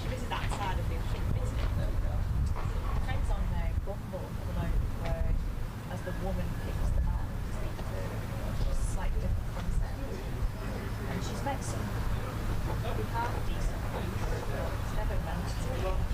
this is that side of the ship, isn't it? My friend's on Bumble at the moment, where as the woman picks the man to speak to, it's a slightly different concept. And she's met some half decent people, but it's never meant to be.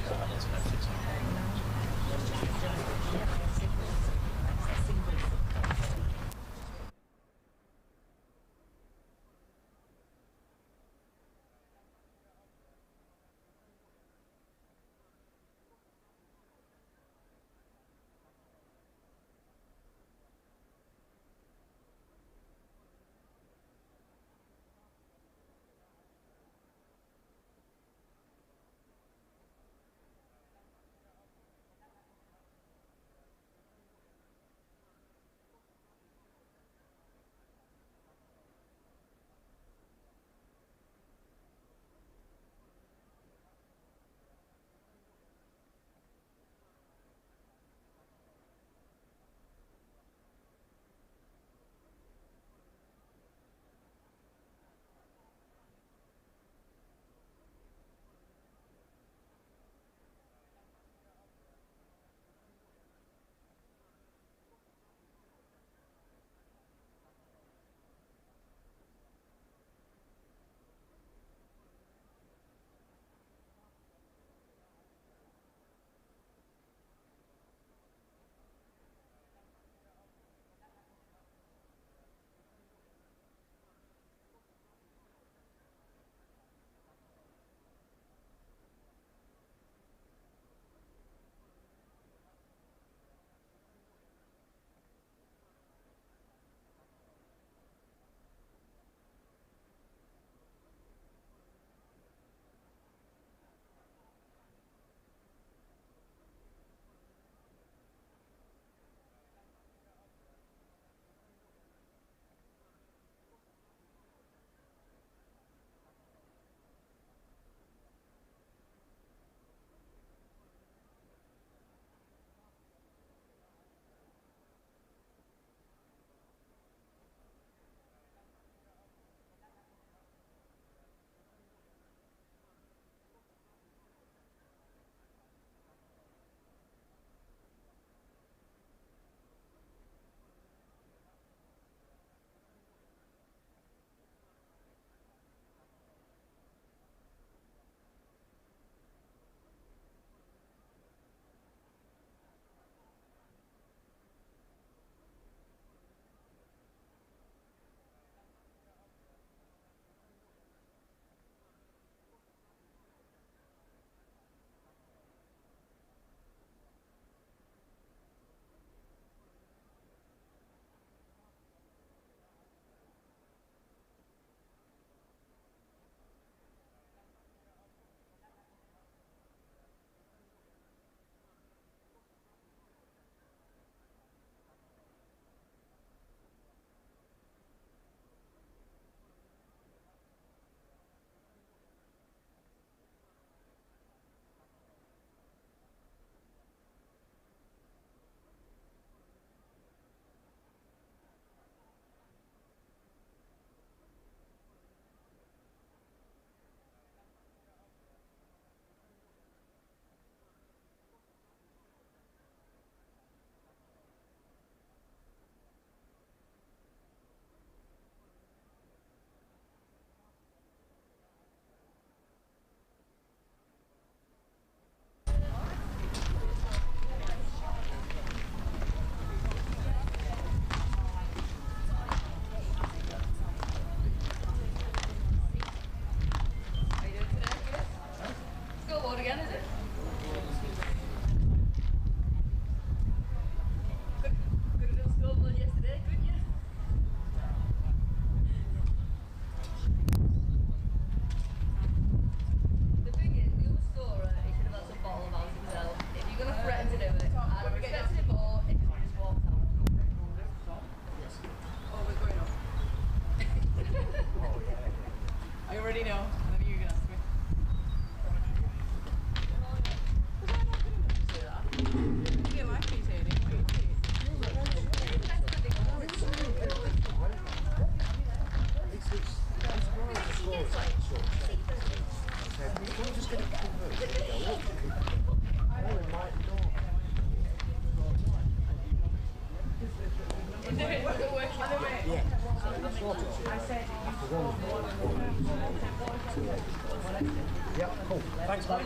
Yeah, cool. Thanks, mate.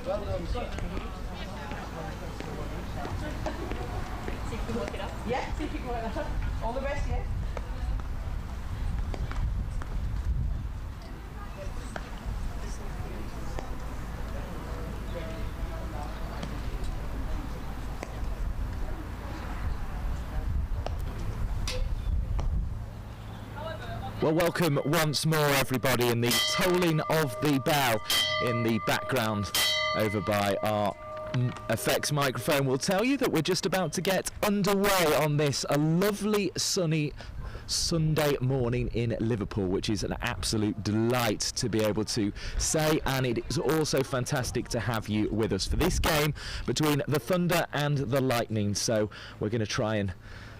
Well done. See if you can work it up. Yeah, see if you can work that up. All the best, yeah? Well, welcome once more, everybody, in the tolling of the bell in the background over by our effects microphone will tell you that we're just about to get underway on this a lovely sunny Sunday morning in Liverpool, which is an absolute delight to be able to say, and it is also fantastic to have you with us for this game between the Thunder and the Lightning. So we're going to try and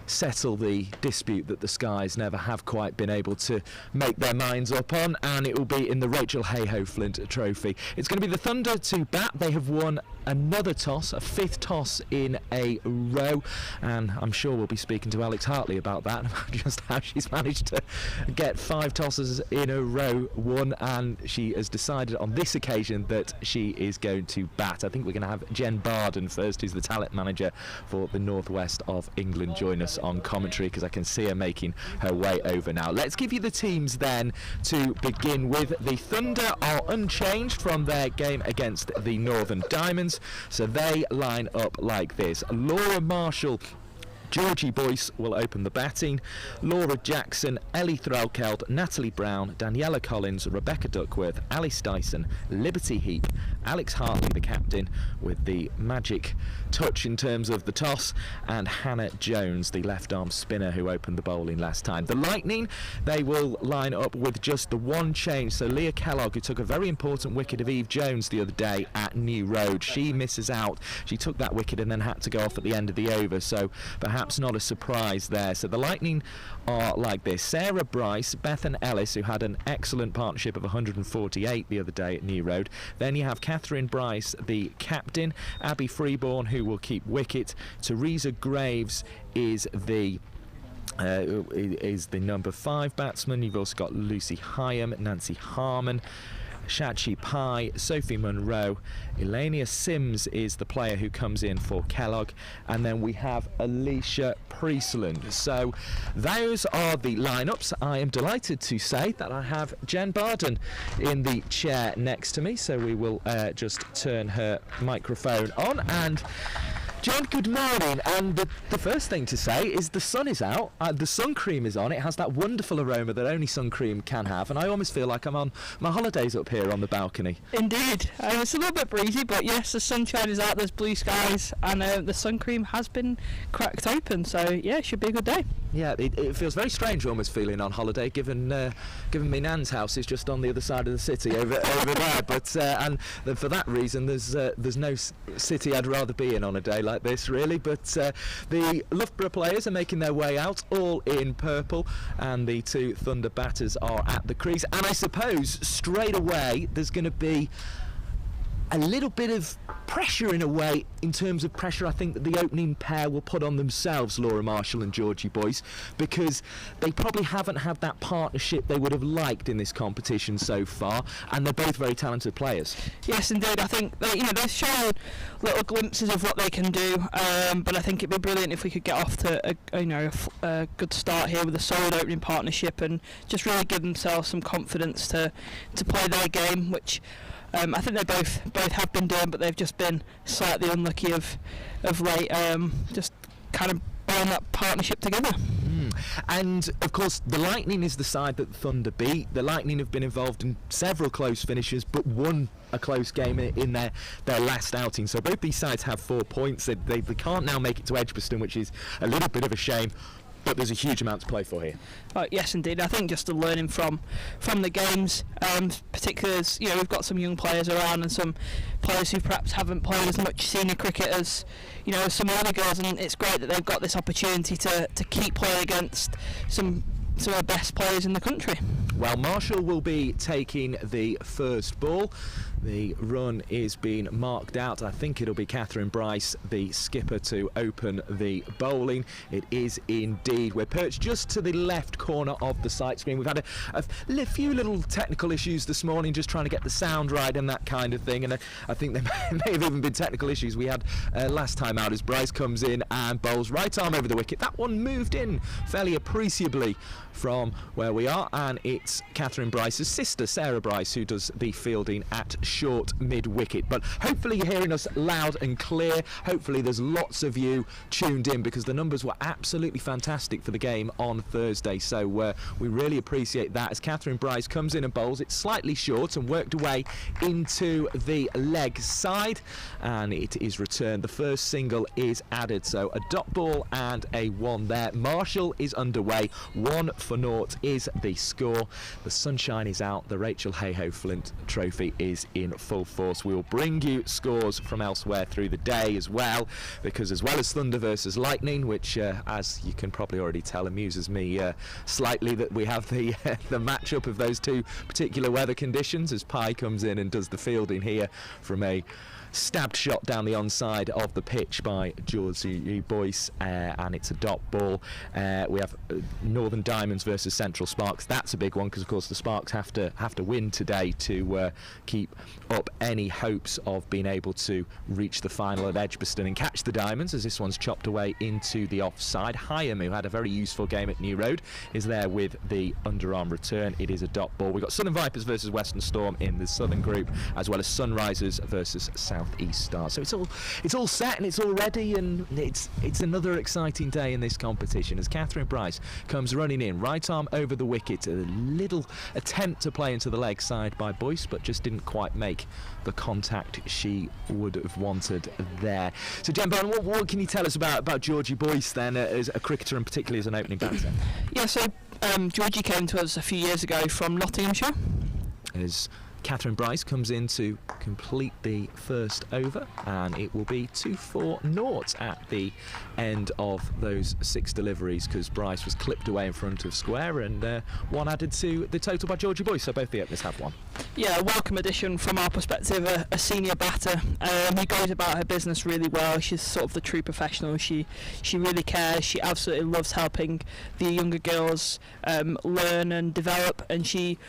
settle the dispute that the Skies never have quite been able to make their minds up on, and it will be in the Rachael Heyhoe Flint Trophy. It's going to be the Thunder to bat. They have won another toss, a fifth toss in a row, and I'm sure we'll be speaking to Alex Hartley about that, just how she's managed to get 5 tosses in a row won, and she has decided on this occasion that she is going to bat. I think we're going to have Jen Barden first, who's the talent manager for the northwest of England, join us on commentary, because I can see her making her way over now. Let's give you the teams then to begin with. The Thunder are unchanged from their game against the Northern Diamonds, so they line up like this. Laura Marshall, Georgie Boyce will open the batting. Laura Jackson, Ellie Threlkeld, Natalie Brown, Daniela Collins, Rebecca Duckworth, Alice Dyson, Liberty Heap, Alex Hartley the captain with the magic touch in terms of the toss, and Hannah Jones, the left arm spinner who opened the bowling last time. The Lightning, they will line up with just the one change. So Leah Kellogg, who took a very important wicket of Eve Jones the other day at New Road, she misses out. She took that wicket and then had to go off at the end of the over, so perhaps not a surprise there. So the Lightning are like this: Sarah Bryce, Bethan Ellis, who had an excellent partnership of 148 the other day at New Road. Then you have Catherine Bryce, the captain, Abby Freeborn, who will keep wicket. Teresa Graves is the number 5 batsman. You've also got Lucy Hyam, Nancy Harmon, Shachi Pai, Sophie Munro. Elenia Sims is the player who comes in for Kellogg, and then we have Alicia Priestland. So those are the lineups. I am delighted to say that I have Jen Barden in the chair next to me, so we will just turn her microphone on. And Jen, good morning, and the first thing to say is the sun is out, the sun cream is on. It has that wonderful aroma that only sun cream can have, and I almost feel like I'm on my holidays up here on the balcony. Indeed. It's a little bit breezy, but yes, the sunshine is out, there's blue skies, and the sun cream has been cracked open, so yeah, it should be a good day. Yeah, it feels very strange almost feeling on holiday, given me Nan's house is just on the other side of the city over there, but and for that reason there's no city I'd rather be in on a day like this, really. But the Loughborough players are making their way out, all in purple, and the 2 Thunder batters are at the crease, and I suppose straight away there's going to be a little bit of pressure in a way, in terms of pressure I think that the opening pair will put on themselves, Laura Marshall and Georgie Boyce, because they probably haven't had that partnership they would have liked in this competition so far, and they're both very talented players. Yes, indeed. I think they've shown little glimpses of what they can do, but I think it'd be brilliant if we could get off to a good start here with a solid opening partnership and just really give themselves some confidence to play their game, which I think they both have been doing, but they've just been slightly unlucky of late, just kind of buying that partnership together. And of course the Lightning is the side that the Thunder beat. The Lightning have been involved in several close finishes but won a close game in their last outing, so both these sides have 4 points. They can't now make it to Edgbaston, which is a little bit of a shame, but there's a huge amount to play for here. Yes, indeed. I think just the learning from the games, particularly as we've got some young players around and some players who perhaps haven't played as much senior cricket as as some other girls, and it's great that they've got this opportunity to keep playing against some of the best players in the country. Well, Marshall will be taking the first ball. The run is being marked out. I think it'll be Catherine Bryce, the skipper, to open the bowling. It is indeed. We're perched just to the left corner of the sight screen. We've had a few little technical issues this morning, just trying to get the sound right and that kind of thing. And I think there may have even been technical issues we had last time out, as Bryce comes in and bowls right arm over the wicket. That one moved in fairly appreciably from where we are, and it's Catherine Bryce's sister, Sarah Bryce, who does the fielding at short mid-wicket. But hopefully you're hearing us loud and clear. Hopefully there's lots of you tuned in, because the numbers were absolutely fantastic for the game on Thursday, so we really appreciate that. As Catherine Bryce comes in and bowls, it's slightly short and worked away into the leg side, and it is returned. The first single is added, so a dot ball and a 1 there. Marshall is underway. 1-0 is the score. The sunshine is out. The Rachael Heyhoe Flint Trophy is in full force. We will bring you scores from elsewhere through the day as well, because as well as Thunder versus Lightning, which as you can probably already tell amuses me slightly, that we have the the matchup of those two particular weather conditions, as Pye comes in and does the fielding here from a stabbed shot down the onside of the pitch by Georgie Boyce, and it's a dot ball. We have Northern Diamonds versus Central Sparks. That's a big one, because of course the Sparks have to win today to keep up any hopes of being able to reach the final at Edgbaston and catch the Diamonds, as this one's chopped away into the offside. Hyam, who had a very useful game at New Road, is there with the underarm return. It is a dot ball. We've got Southern Vipers versus Western Storm in the Southern Group, as well as Sunrisers versus South East Stars. So it's all set and it's all ready, and it's another exciting day in this competition, as Catherine Bryce comes running in, right arm over the wicket. A little attempt to play into the leg side by Boyce, but just didn't quite make the contact she would have wanted there. So Jen Byrne, what can you tell us about Georgie Boyce then, as a cricketer and particularly as an opening batsman? Yeah, so Georgie came to us a few years ago from Nottinghamshire. As Catherine Bryce comes in to complete the first over, and it will be 2-4-0 at the end of those 6 deliveries, because Bryce was clipped away in front of square, and 1 added to the total by Georgie Boyce, so both the openers have 1. Yeah, a welcome addition from our perspective, a senior batter who goes about her business really well. She's sort of the true professional. She really cares. She absolutely loves helping the younger girls learn and develop, and she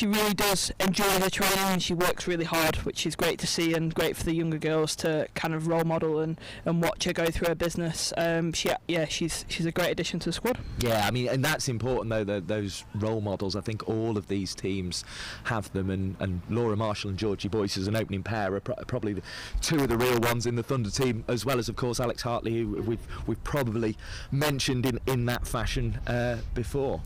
really does enjoy her training, and she works really hard, which is great to see, and great for the younger girls to kind of role model and watch her go through her business. She's a great addition to the squad. Yeah, I mean, and that's important though, those role models. I think all of these teams have them, and Laura Marshall and Georgie Boyce as an opening pair are probably the 2 of the real ones in the Thunder team, as well as of course Alex Hartley, who we've probably mentioned in that fashion before.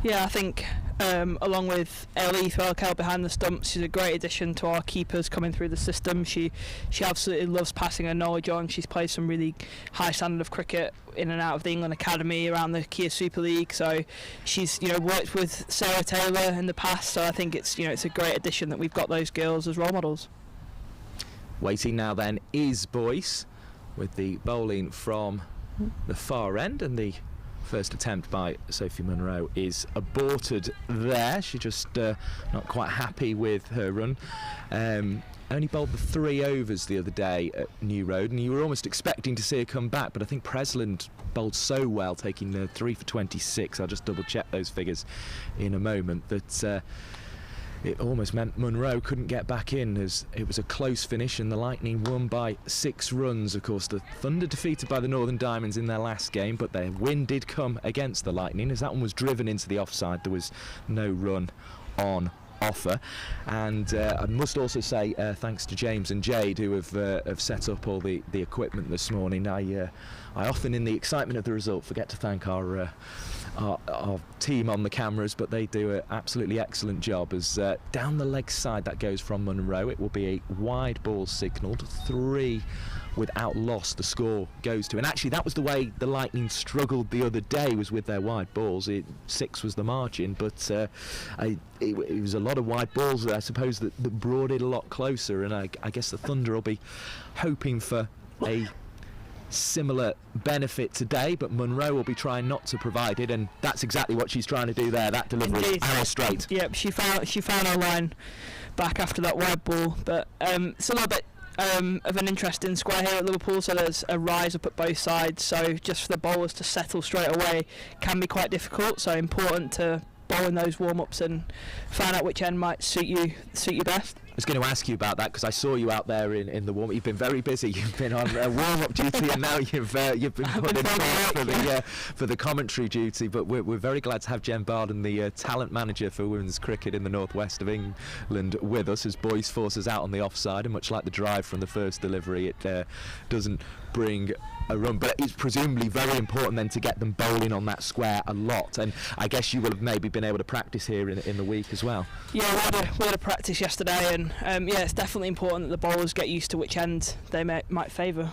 Yeah, I think along with Ellie Threlkel behind the stumps, she's a great addition to our keepers coming through the system. She absolutely loves passing her knowledge on. She's played some really high standard of cricket in and out of the England Academy around the Kia Super League, so she's worked with Sarah Taylor in the past, so I think it's a great addition that we've got those girls as role models. Waiting now then is Boyce, with the bowling from the far end, and the first attempt by Sophie Munro is aborted there. She just not quite happy with her run. Only bowled the 3 overs the other day at New Road, and you were almost expecting to see her come back, but I think Presland bowled so well, taking 3 for 26. I'll just double check those figures in a moment, that it almost meant Munro couldn't get back in, as it was a close finish, and the Lightning won by 6 runs. Of course, the Thunder defeated by the Northern Diamonds in their last game, but their win did come against the Lightning, as that one was driven into the offside. There was no run on offer. And I must also say thanks to James and Jade, who have set up all the equipment this morning. I often, in the excitement of the result, forget to thank our team on the cameras, but they do an absolutely excellent job. As down the leg side that goes from Munro, it will be a wide ball signalled. 3 without loss the score goes to, and actually that was the way the Lightning struggled the other day, was with their wide balls. 6 was the margin, but it was a lot of wide balls, I suppose, that brought it a lot closer, and I guess the Thunder will be hoping for a similar benefit today, but Munro will be trying not to provide it, and that's exactly what she's trying to do there. That delivery, arrow straight. Yep, she found her line back after that wide ball, but it's a little bit of an interesting square here at Liverpool, so there's a rise up at both sides, so just for the bowlers to settle straight away can be quite difficult, so important to bowl in those warm-ups and find out which end might suit you best. I was going to ask you about that because I saw you out there in the warm. You've been very busy. You've been on warm-up duty, and now you've been put in for the commentary duty. But we're very glad to have Jen Barden, the talent manager for women's cricket in the northwest of England, with us as Boyce forces out on the offside. And much like the drive from the first delivery, it doesn't bring a run, but it's presumably very important then to get them bowling on that square a lot, and I guess you will have maybe been able to practice here in the week as well. Yeah, we had a practice yesterday, and yeah, it's definitely important that the bowlers get used to which end they might favour.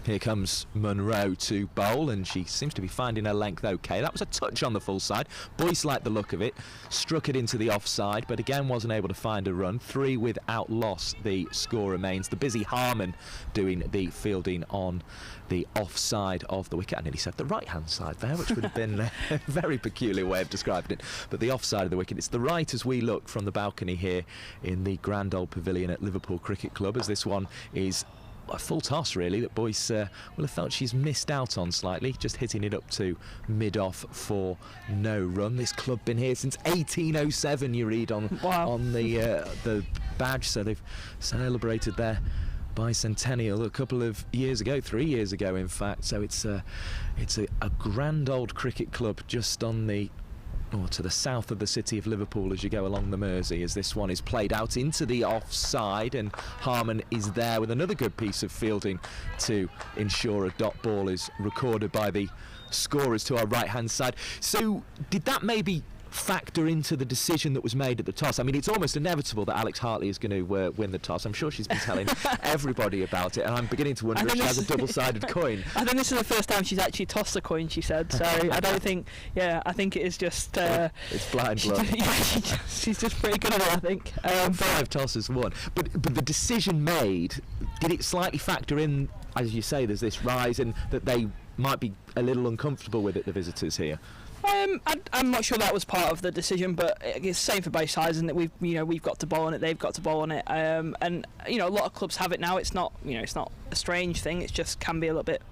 Here comes Munro to bowl, and she seems to be finding her length okay. That was a touch on the full side. Boyce liked the look of it, struck it into the offside, but again wasn't able to find a run. 3 without loss, the score remains. The busy Harman doing the fielding on the offside of the wicket. I nearly said the right-hand side there, which would have been a very peculiar way of describing it. But the offside of the wicket, it's the right as we look from the balcony here in the Grand Old Pavilion at Liverpool Cricket Club, as this one is a full toss really that Boyce will have felt she's missed out on slightly, just hitting it up to mid-off for no run. This club been here since 1807, you read on the badge, so they've celebrated their bicentennial a couple of years ago, 3 years ago in fact, so it's a grand old cricket club just on the to the south of the city of Liverpool as you go along the Mersey, as this one is played out into the offside, and Harman is there with another good piece of fielding to ensure a dot ball is recorded by the scorers to our right hand side. So did that maybe factor into the decision that was made at the toss? I mean, it's almost inevitable that Alex Hartley is going to win the toss. I'm sure she's been telling everybody about it, and I'm beginning to wonder if she has a double-sided coin. I think this is the first time she's actually tossed a coin, she said, so I don't think, I think it is just... it's blind luck. She's just pretty good at it, I think. 5 tosses, 1. But the decision made, did it slightly factor in, as you say, there's this rise, and that they might be a little uncomfortable with it, the visitors here? I'm not sure that was part of the decision, but it's the same for both sides, and that we've got to bowl on it, they've got to bowl on it, and a lot of clubs have it now. It's not it's not a strange thing. It just can be a little bit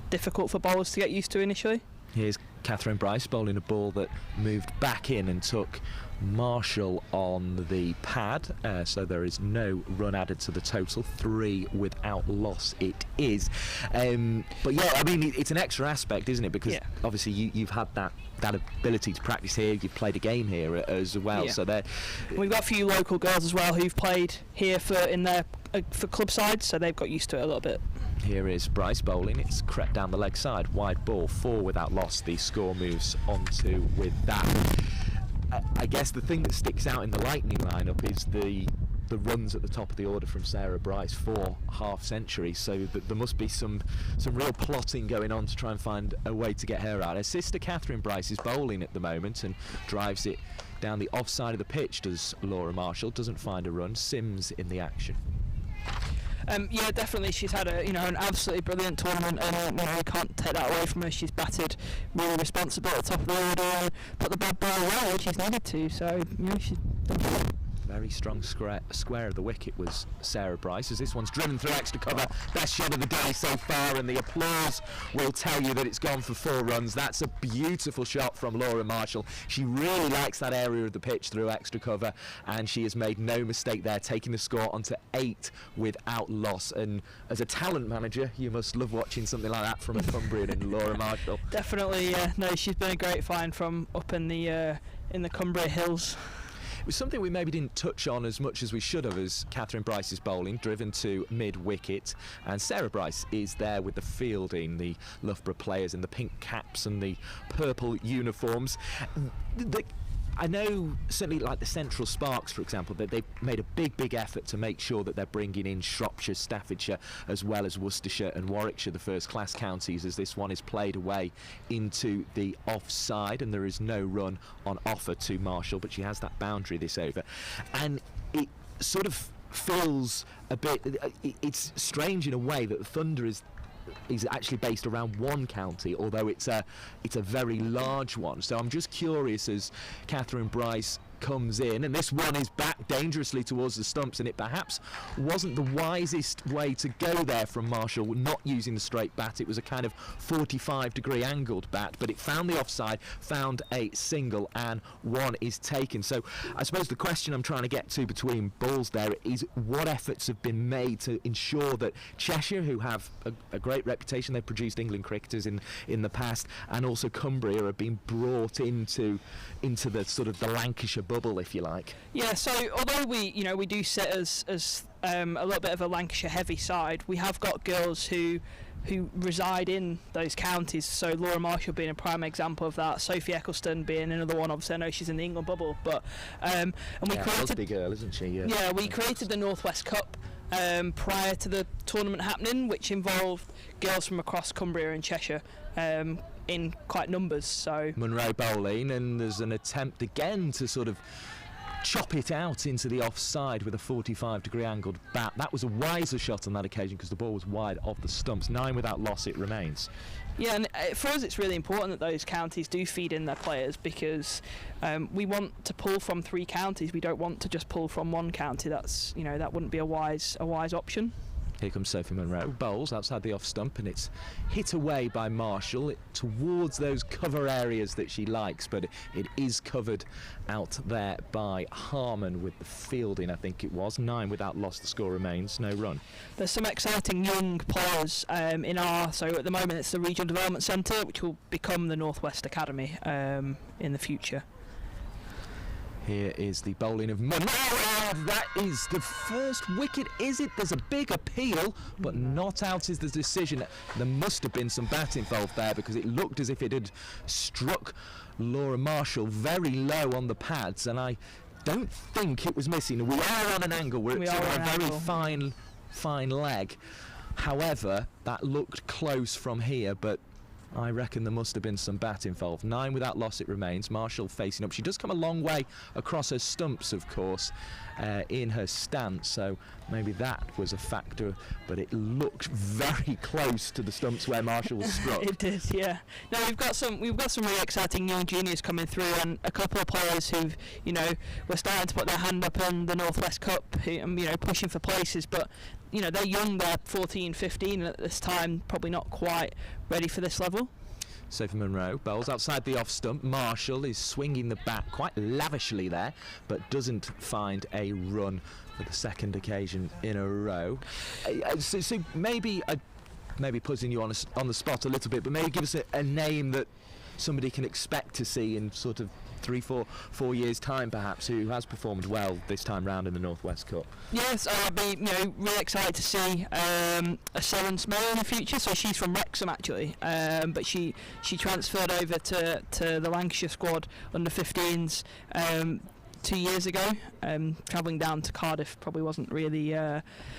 difficult for bowlers to get used to initially. Here's Catherine Bryce bowling a ball that moved back in and took Marshall on the pad, so there is no run added to the total. 3 without loss it is, but yeah, I mean, it's an extra aspect, isn't it, because obviously you've had that ability to practice here, you've played a game here as well, so we've got a few local girls as well who've played here for club sides, so they've got used to it a little bit. Here is Bryce bowling, it's crept down the leg side, wide ball, 4 without loss, the score moves onto with that. I guess the thing that sticks out in the Lightning lineup is the runs at the top of the order from Sarah Bryce, 4 half centuries, so there must be some real plotting going on to try and find a way to get her out. Her sister Catherine Bryce is bowling at the moment and drives it down the offside of the pitch, does Laura Marshall, doesn't find a run. Sims in the action. Yeah, definitely. She's had an absolutely brilliant tournament, and we can't take that away from her. She's batted really responsible at the top of the order and put the bad ball away when she's needed to. So she's done. Very strong square of the wicket was Sarah Bryce, as this one's driven through extra cover. Best shot of the day so far, and the applause will tell you that it's gone for 4 runs. That's a beautiful shot from Laura Marshall. She really likes that area of the pitch through extra cover, and she has made no mistake there, taking the score onto 8 without loss. And as a talent manager, you must love watching something like that from a Cumbrian in Laura Marshall. Definitely, no, she's been a great find from up in the Cumbria Hills. It was something we maybe didn't touch on as much as we should have, as Catherine Bryce is bowling, driven to mid-wicket, and Sarah Bryce is there with the fielding, the Loughborough players in the pink caps and the purple uniforms. I know, certainly like the Central Sparks, for example, that they've made a big effort to make sure that they're bringing in Shropshire, Staffordshire, as well as Worcestershire and Warwickshire, the first-class counties, as this one is played away into the offside, and there is no run on offer to Marshall, but she has that boundary this over. And it sort of feels a bit... It's strange in a way that the Thunder is is actually based around one county, although it's a very large one. So I'm just curious, as Catherine Bryce comes in, and this one is back dangerously towards the stumps, and it perhaps wasn't the wisest way to go there from Marshall, not using the straight bat. It was a kind of 45-degree angled bat, but it found the offside, found a single, and one is taken. So I suppose the question I'm trying to get to between balls there is what efforts have been made to ensure that Cheshire, who have a great reputation, they've produced England cricketers in the past, and also Cumbria are being brought into the sort of the Lancashire bubble, if you like. Yeah, so although we do sit as a little bit of a Lancashire heavy side, we have got girls who reside in those counties. So Laura Marshall being a prime example of that, Sophie Eccleston being another one. Obviously I know she's in the England bubble, but and we created, big girl, isn't she? Yeah, we created the Northwest Cup prior to the tournament happening, which involved girls from across Cumbria and Cheshire in quite numbers. So Munro bowling, and there's an attempt again to sort of chop it out into the offside with a 45-degree angled bat. That was a wiser shot on that occasion because the ball was wide of the stumps. 9 without loss it remains. Yeah, and for us it's really important that those counties do feed in their players, because we want to pull from 3 counties. We don't want to just pull from one county. That's, that wouldn't be a wise option. Here comes Sophie Munro, bowls outside the off stump, and it's hit away by Marshall towards those cover areas that she likes, but it is covered out there by Harmon with the fielding, I think it was. 9 without loss, the score remains, no run. There's some exciting young players so at the moment it's the Regional Development Centre, which will become the Northwest Academy in the future. Here is the bowling of Munro. That is the first wicket, is it? There's a big appeal, but not out is the decision. There must have been some bat involved there, because it looked as if it had struck Laura Marshall very low on the pads, and I don't think it was missing. We are on an angle where it's a very fine leg. However, that looked close from here, but I reckon there must have been some bat involved. 9 without loss it remains. Marshall facing up. She does come a long way across her stumps, of course, in her stance, so maybe that was a factor, but it looked very close to the stumps where Marshall was struck. It did, yeah. No, we've got some really exciting young juniors coming through, and a couple of players who've, were starting to put their hand up in the Northwest Cup, pushing for places, but they're young, they're 14, 15, and at this time probably not quite ready for this level. Sophie Munro bowls outside the off stump. Marshall is swinging the bat quite lavishly there, but doesn't find a run for the second occasion in a row. So maybe putting you on the spot a little bit, but maybe give us a name that somebody can expect to see in sort of 3-4 years time, perhaps, who has performed well this time round in the Northwest Cup. Yes, I'd be really excited to see a Sharon Smell in the future. So she's from Wrexham actually, but she transferred over to the Lancashire squad under 15s 2 years ago. Travelling down to Cardiff probably wasn't really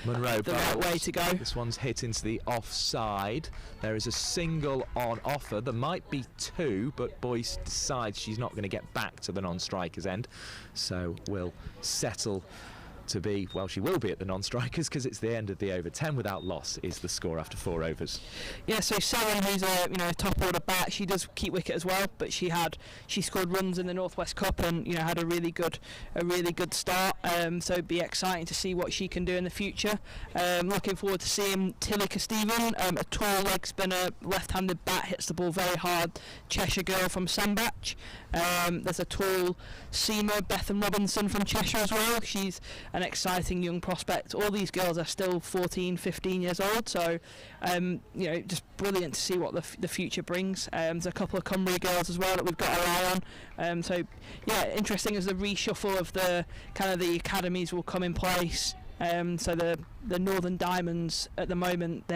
Munro the right way to go. This one's hit into the offside. There is a single on offer. There might be 2, but Boyce decides she's not going to get back to the non-striker's end, so we'll settle to be, well, she will be at the non-strikers because it's the end of the over. 10 without loss is the score after 4 overs. Yeah, so Sharon, who's a top order bat, she does keep wicket as well, but she scored runs in the Northwest Cup and had a really good start. So it'd be exciting to see what she can do in the future. Looking forward to seeing Tilika Stephen, a tall leg spinner, left-handed bat, hits the ball very hard. Cheshire girl from Sandbach. There's a tall seamer, Bethan Robinson from Cheshire as well. She's an exciting young prospect. All these girls are still 14, 15 years old, so just brilliant to see what the future brings. There's a couple of Cumbria girls as well that we've got our eye on. So yeah, interesting as the reshuffle of the academies will come in place. So the Northern Diamonds at the moment,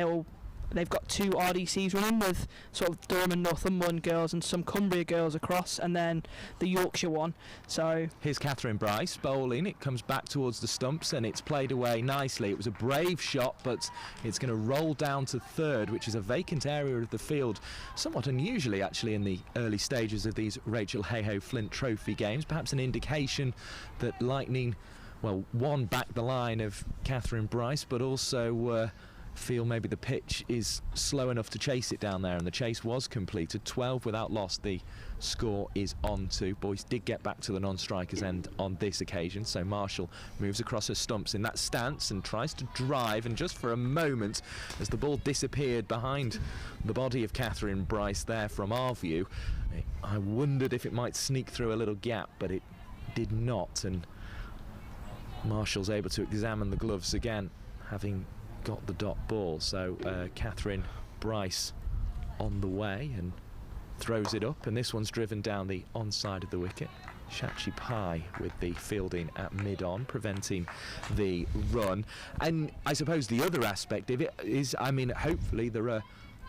they've got 2 RDCs running with sort of Durham and Northumberland girls and some Cumbria girls across, and then the Yorkshire one. So here's Catherine Bryce bowling. It comes back towards the stumps and it's played away nicely. It was a brave shot, but it's going to roll down to third, which is a vacant area of the field, somewhat unusually actually in the early stages of these Rachael Heyhoe Flint Trophy games. Perhaps an indication that Lightning, well, one, back the line of Catherine Bryce, but also feel maybe the pitch is slow enough to chase it down there, and the chase was completed. 12 without loss, the score is on to. Boyce did get back to the non-strikers end on this occasion, so Marshall moves across her stumps in that stance and tries to drive, and just for a moment, as the ball disappeared behind the body of Catherine Bryce there from our view, I wondered if it might sneak through a little gap, but it did not, and Marshall's able to examine the gloves again, having got the dot ball. So Catherine Bryce on the way and throws it up, and this one's driven down the onside of the wicket. Shachi Pai with the fielding at mid-on, preventing the run. And I suppose the other aspect of it is, I mean, hopefully there are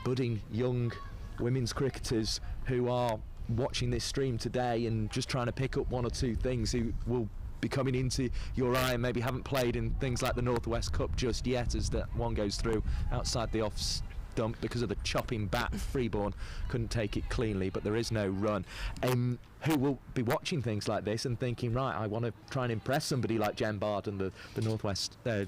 budding young women's cricketers who are watching this stream today and just trying to pick up one or two things, who will be coming into your eye and maybe haven't played in things like the Northwest Cup just yet, as that one goes through outside the off stump because of the chopping bat. Freeborn couldn't take it cleanly, but there is no run. Who will be watching things like this and thinking, right, I want to try and impress somebody like Jen Barden, the Northwest, the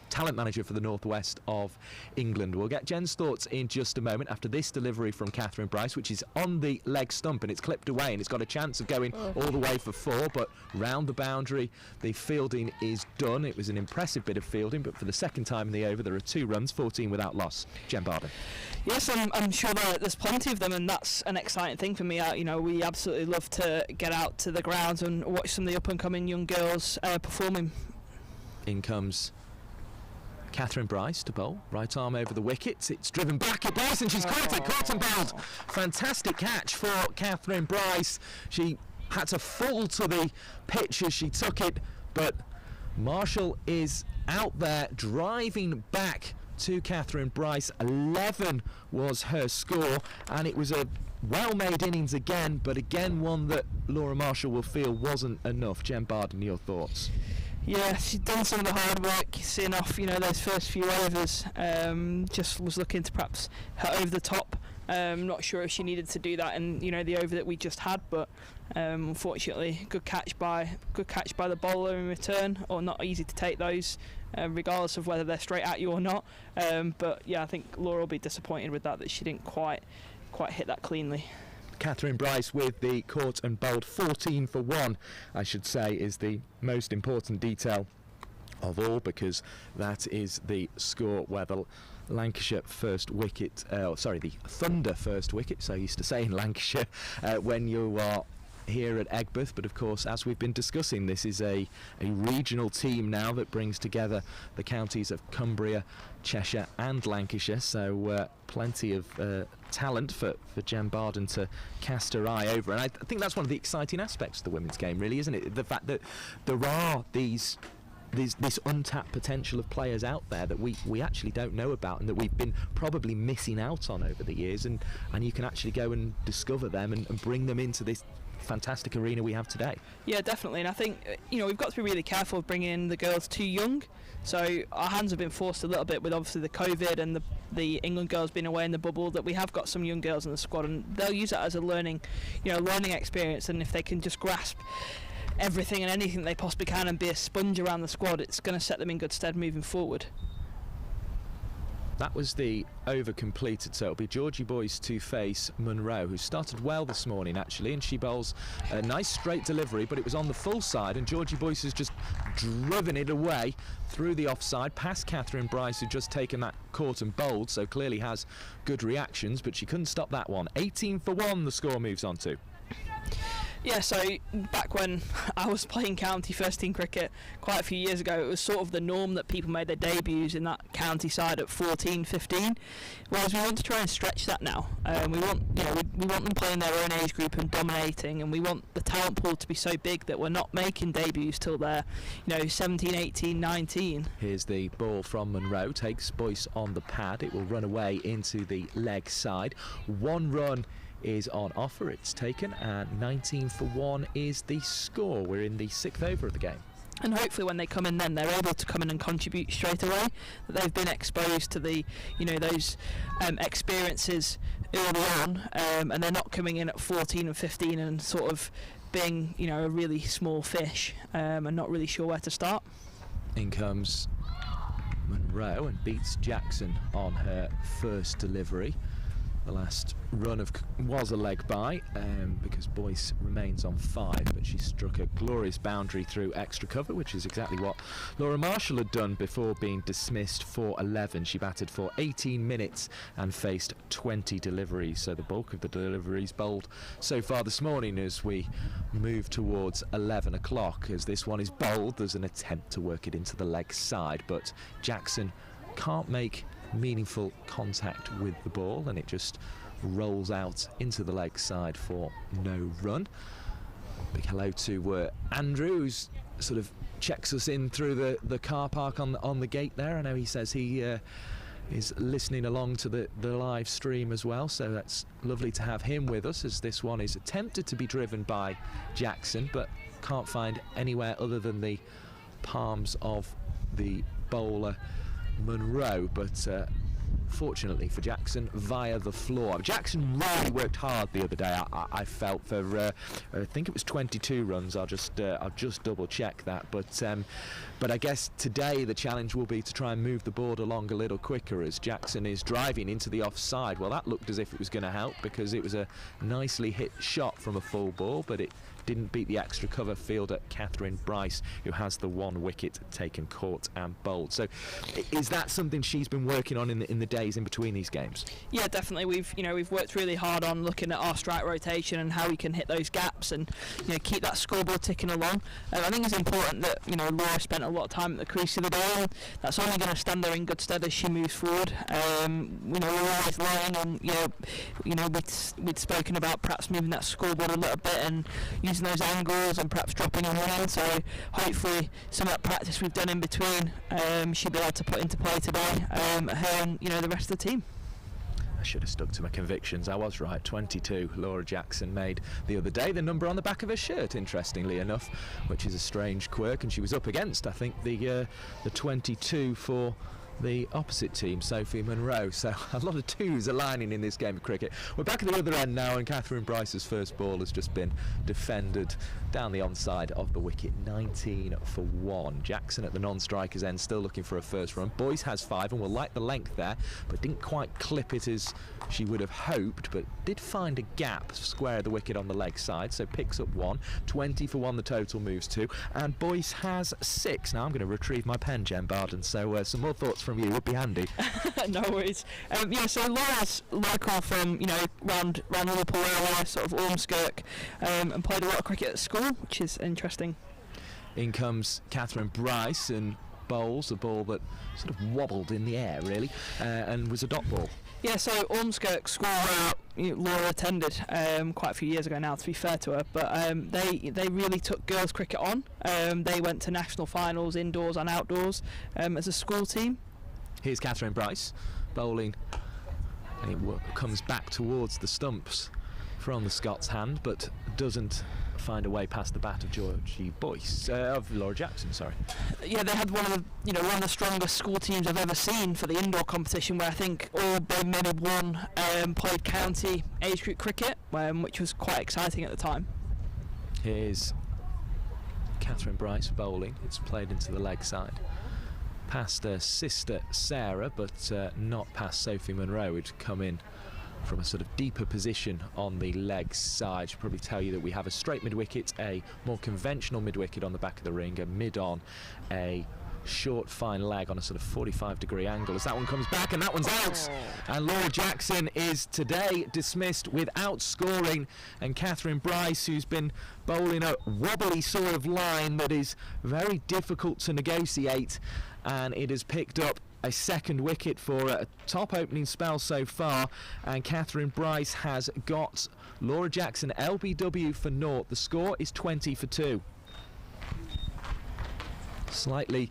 talent manager for the Northwest of England. We'll get Jen's thoughts in just a moment after this delivery from Catherine Bryce, which is on the leg stump and it's clipped away and it's got a chance of going all the way for 4, but round the boundary the fielding is done. It was an impressive bit of fielding, but for the second time in the over there are 2 runs, 14 without loss. Jen Barden. Yes, I'm sure there's plenty of them, and that's an exciting thing for me. We absolutely love to get out to the grounds and watch some of the up-and-coming young girls performing. In comes Catherine Bryce to bowl, right arm over the wicket. It's driven back at Bryce and she's caught and bowled. Fantastic catch for Catherine Bryce. She had to fall to the pitch as she took it, but Marshall is out there driving back to Catherine Bryce. 11 was her score, and it was a well-made innings again, but again one that Laura Marshall will feel wasn't enough. Jen Barden, your thoughts? Yeah, she's done some of the hard work, seeing off, those first few overs. Just was looking to perhaps hit over the top. Not sure if she needed to do that in the over that we just had, but unfortunately, good catch by the bowler in return, or not easy to take those, regardless of whether they're straight at you or not. But yeah, I think Laura will be disappointed with that she didn't quite hit that cleanly. Catherine Bryce with the caught and bowled. 14 for 1, I should say, is the most important detail of all, because that is the score where the Lancashire first wicket, the Thunder first wicket, so I used to say in Lancashire when you are here at Egbert. But of course, as we've been discussing, this is a regional team now that brings together the counties of Cumbria, Cheshire and Lancashire, so plenty of talent for Jen Barden to cast her eye over. And I think that's one of the exciting aspects of the women's game, really, isn't it? The fact that there are this untapped potential of players out there that we actually don't know about, and that we've been probably missing out on over the years, and you can actually go and discover them and bring them into this fantastic arena we have today. Yeah, definitely, and I think we've got to be really careful of bringing in the girls too young. So our hands have been forced a little bit with obviously the COVID and the England girls being away in the bubble, that we have got some young girls in the squad, and they'll use that as a learning experience. And if they can just grasp everything and anything they possibly can and be a sponge around the squad, it's going to set them in good stead moving forward. That was the over completed, so it'll be Georgie Boyce to face Munro, who started well this morning actually, and she bowls a nice straight delivery, but it was on the full side, and Georgie Boyce has just driven it away through the offside past Catherine Bryce, who'd just taken that caught and bowled, so clearly has good reactions, but she couldn't stop that one. 18 for 1 the score moves on to. Yeah, so back when I was playing county first team cricket quite a few years ago, it was sort of the norm that people made their debuts in that county side at 14, 15. Whereas we want to try and stretch that now. We want we want them playing their own age group and dominating, and we want the talent pool to be so big that we're not making debuts till they're 17, 18, 19. Here's the ball from Munro, takes Boyce on the pad. It will run away into the leg side. 1 run is on offer, it's taken, and 19 for 1 is the score. We're in the 6th over of the game. And hopefully when they come in then, they're able to come in and contribute straight away, that they've been exposed to the those experiences early on, and they're not coming in at 14 and 15 and sort of being a really small fish and not really sure where to start. In comes Monroe and beats Jackson on her first delivery. The last run was a leg by because Boyce remains on 5, but she struck a glorious boundary through extra cover, which is exactly what Laura Marshall had done before being dismissed for 11. She batted for 18 minutes and faced 20 deliveries, so the bulk of the deliveries bowled so far this morning. As we move towards 11 o'clock, as this one is bowled, there's an attempt to work it into the leg side, but Jackson can't make meaningful contact with the ball, and it just rolls out into the leg side for no run. Big hello to Andrew, who's sort of checks us in through the car park on the gate there. I know he says he is listening along to the live stream as well, so that's lovely to have him with us, as this one is attempted to be driven by Jackson but can't find anywhere other than the palms of the bowler Monroe, but fortunately for Jackson, via the floor. Jackson really worked hard the other day. I felt for I think it was 22 runs. I'll just double check that, but I guess today the challenge will be to try and move the board along a little quicker, as Jackson is driving into the offside. Well, that looked as if it was going to help, because it was a nicely hit shot from a full ball, but it didn't beat the extra cover fielder Catherine Bryce, who has the 1 wicket taken, caught and bowled. So is that something she's been working on in the days in between these games? Yeah, definitely. We've worked really hard on looking at our strike rotation and how we can hit those gaps and keep that scoreboard ticking along. I think it's important that Laura spent a lot of time at the crease the other day, and that's only going to stand her in good stead as she moves forward. We're always lying, and we'd spoken about perhaps moving that scoreboard a little bit and using those angles and perhaps dropping them in. So hopefully some of that practice we've done in between she'll be able to put into play today, her and the rest of the team. I should have stuck to my convictions. I was right. 22 Laura Jackson made the other day. The number on the back of her shirt, interestingly enough, which is a strange quirk, and she was up against, I think, the 22 for the opposite team, Sophie Monroe. So a lot of 2s aligning in this game of cricket. We're back at the other end now, and Catherine Bryce's first ball has just been defended down the onside of the wicket, 19 for 1. Jackson at the non-strikers end, still looking for a first run. Boyce has 5 and will like the length there, but didn't quite clip it as she would have hoped, but did find a gap square of the wicket on the leg side, so picks up 1. 20 for 1 the total moves to, and Boyce has 6. Now I'm going to retrieve my pen, Jen Barden, so some more thoughts from you would be handy. No worries. So Laura's local from round Liverpool area, sort of Ormskirk, and played a lot of cricket at school, which is interesting. In comes Catherine Bryce and bowls a ball that sort of wobbled in the air really, and was a dot ball. Yeah, so Ormskirk School Laura attended quite a few years ago now, to be fair to her, but they really took girls cricket on. They went to national finals indoors and outdoors as a school team. Here's Catherine Bryce bowling, and it comes back towards the stumps from the Scots hand, but doesn't find a way past the bat of Georgie Boyce, of Laura Jackson, sorry. Yeah, they had one of the strongest school teams I've ever seen for the indoor competition, where I think all but maybe one played county age group cricket, which was quite exciting at the time. Here's Catherine Bryce bowling. It's played into the leg side, past her sister Sarah, but not past Sophie Monroe, who'd come in from a sort of deeper position on the leg side. Should probably tell you that we have a straight mid-wicket, a more conventional mid-wicket on the back of the ring, a mid-on, a short fine leg on a sort of 45-degree angle, as that one comes back, and that one's out. And Laura Jackson is today dismissed without scoring, and Catherine Bryce, who's been bowling a wobbly sort of line that is very difficult to negotiate, and it has picked up a second wicket for a top opening spell so far, and Catherine Bryce has got Laura Jackson LBW for naught. The score is 20 for 2. Slightly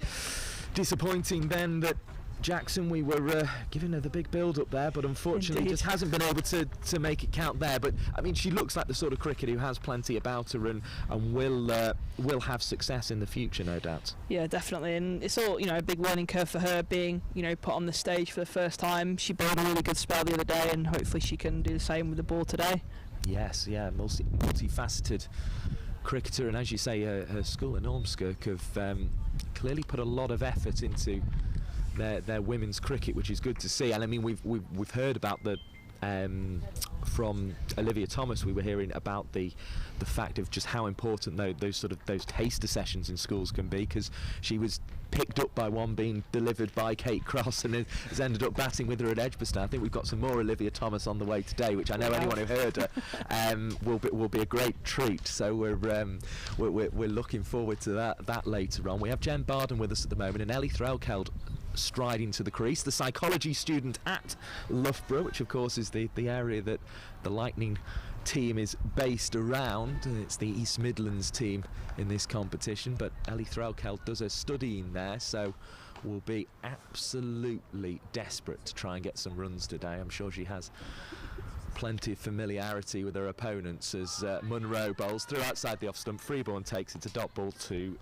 disappointing then that Jackson, we were giving her the big build up there, but unfortunately just hasn't been able to make it count there. But I mean, she looks like the sort of cricketer who has plenty about her and will have success in the future, no doubt. Yeah, definitely, and it's all a big learning curve for her, being put on the stage for the first time. She bowled a really good spell the other day, and hopefully she can do the same with the ball today. Yes, yeah, multifaceted cricketer, and as you say, her school in Ormskirk have clearly put a lot of effort into their women's cricket, which is good to see. And I mean, we've heard about the from Olivia Thomas, we were hearing about the fact of just how important those taster sessions in schools can be, because she was picked up by one being delivered by Kate Cross and has ended up batting with her at Edgbaston. I think we've got some more Olivia Thomas on the way today, which I know anyone who heard her will be a great treat. So we're looking forward to that later on. We have Jen Barden with us at the moment, and Ellie Threlkeld striding to the crease, the psychology student at Loughborough, which of course is the area that the Lightning team is based around. It's the East Midlands team in this competition, but Ellie Threlkeld does her studying there, so will be absolutely desperate to try and get some runs today. I'm sure she has plenty of familiarity with her opponents as Munro bowls through outside the off stump. Freeborn takes it to dot ball to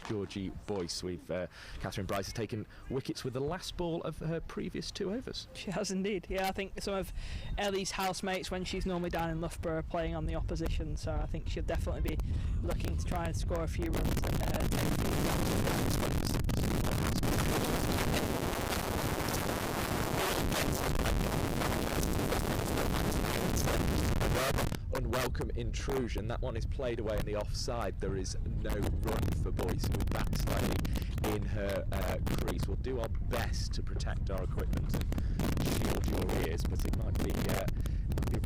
Georgie Boyce. Catherine Bryce has taken wickets with the last ball of her previous 2 overs. She has indeed. Yeah, I think some of Ellie's housemates, when she's normally down in Loughborough, are playing on the opposition, so I think she'll definitely be looking to try and score a few runs Unwelcome intrusion. That one is played away in the offside. There is no run for Boyce, who backsliding in her crease. We'll do our best to protect our equipment and shield your ears, but it might be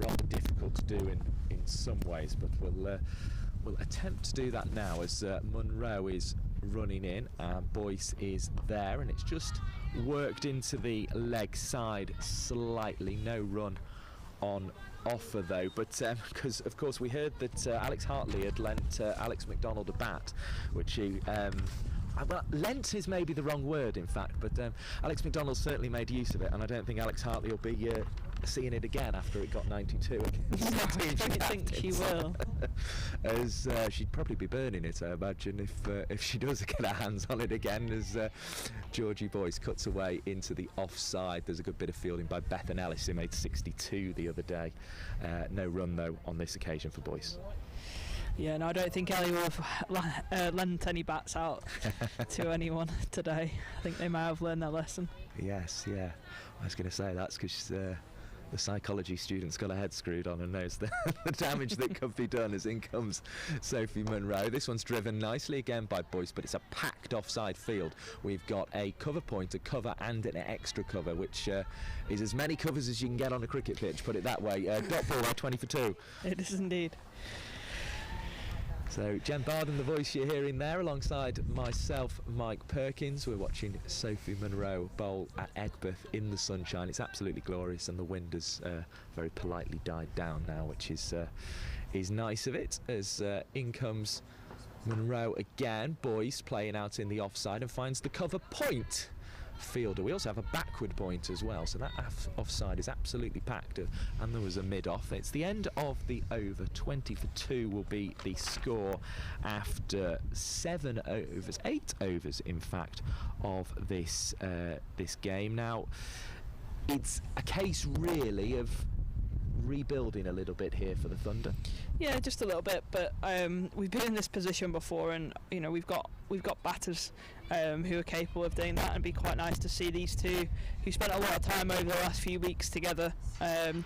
rather difficult to do in some ways. But we'll attempt to do that now as Munro is running in. Boyce is there, and it's just worked into the leg side slightly. No run on offer though, but because of course we heard that Alex Hartley had lent Alex McDonald a bat, which he well, lent is maybe the wrong word in fact, but Alex McDonald certainly made use of it, and I don't think Alex Hartley will be seeing it again after it got 92 against I don't think she will. As she'd probably be burning it, I imagine, if she does get her hands on it again, as Georgie Boyce cuts away into the offside. There's a good bit of fielding by Bethan Ellis, who made 62 the other day. No run though on this occasion for Boyce. Yeah, no, I don't think Ellie will have lent any bats out to anyone today. I think they might have learned their lesson. Yes, yeah. I was going to say that's because the psychology student's got her head screwed on and knows the damage that could be done, as in comes Sophie Munro. This one's driven nicely again by Boyce, but it's a packed offside field. We've got a cover point, a cover and an extra cover, which is as many covers as you can get on a cricket pitch, put it that way. Dot ball, 20 for 2. It is indeed. So Jen Barden, the voice you're hearing there, alongside myself, Mike Perkins. We're watching Sophie Munro bowl at Egbert in the sunshine. It's absolutely glorious, and the wind has very politely died down now, which is nice of it. As in comes Munro again. Boyce playing out in the offside and finds the cover point fielder. We also have a backward point as well, so that offside is absolutely packed, and there was a mid-off. It's the end of the over. 20 for 2 will be the score after 8 overs in fact of this game. Now it's a case really of rebuilding a little bit here for the Thunder. Yeah, just a little bit, but we've been in this position before, and you know we've got batters who are capable of doing that, and it'd be quite nice to see these two who spent a lot of time over the last few weeks together,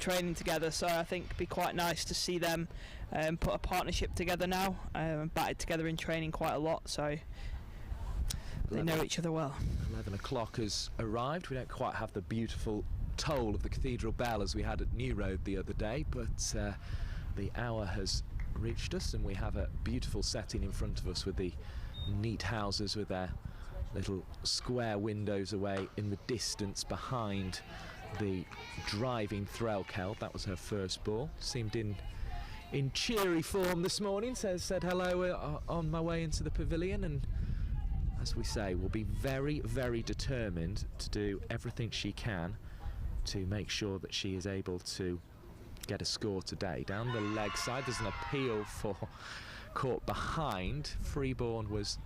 training together. So I think it'd be quite nice to see them put a partnership together now, batted together in training quite a lot, so they know each other well. 11 o'clock has arrived. We don't quite have the beautiful toll of the cathedral bell as we had at New Road the other day, but the hour has reached us, and we have a beautiful setting in front of us with the neat houses with their little square windows away in the distance behind the driving Threlkeld. That was her first ball. Seemed in cheery form this morning. Said hello on my way into the pavilion, and as we say, will be very, very determined to do everything she can to make sure that she is able to get a score today. Down the leg side, there's an appeal for caught behind. Freeborn was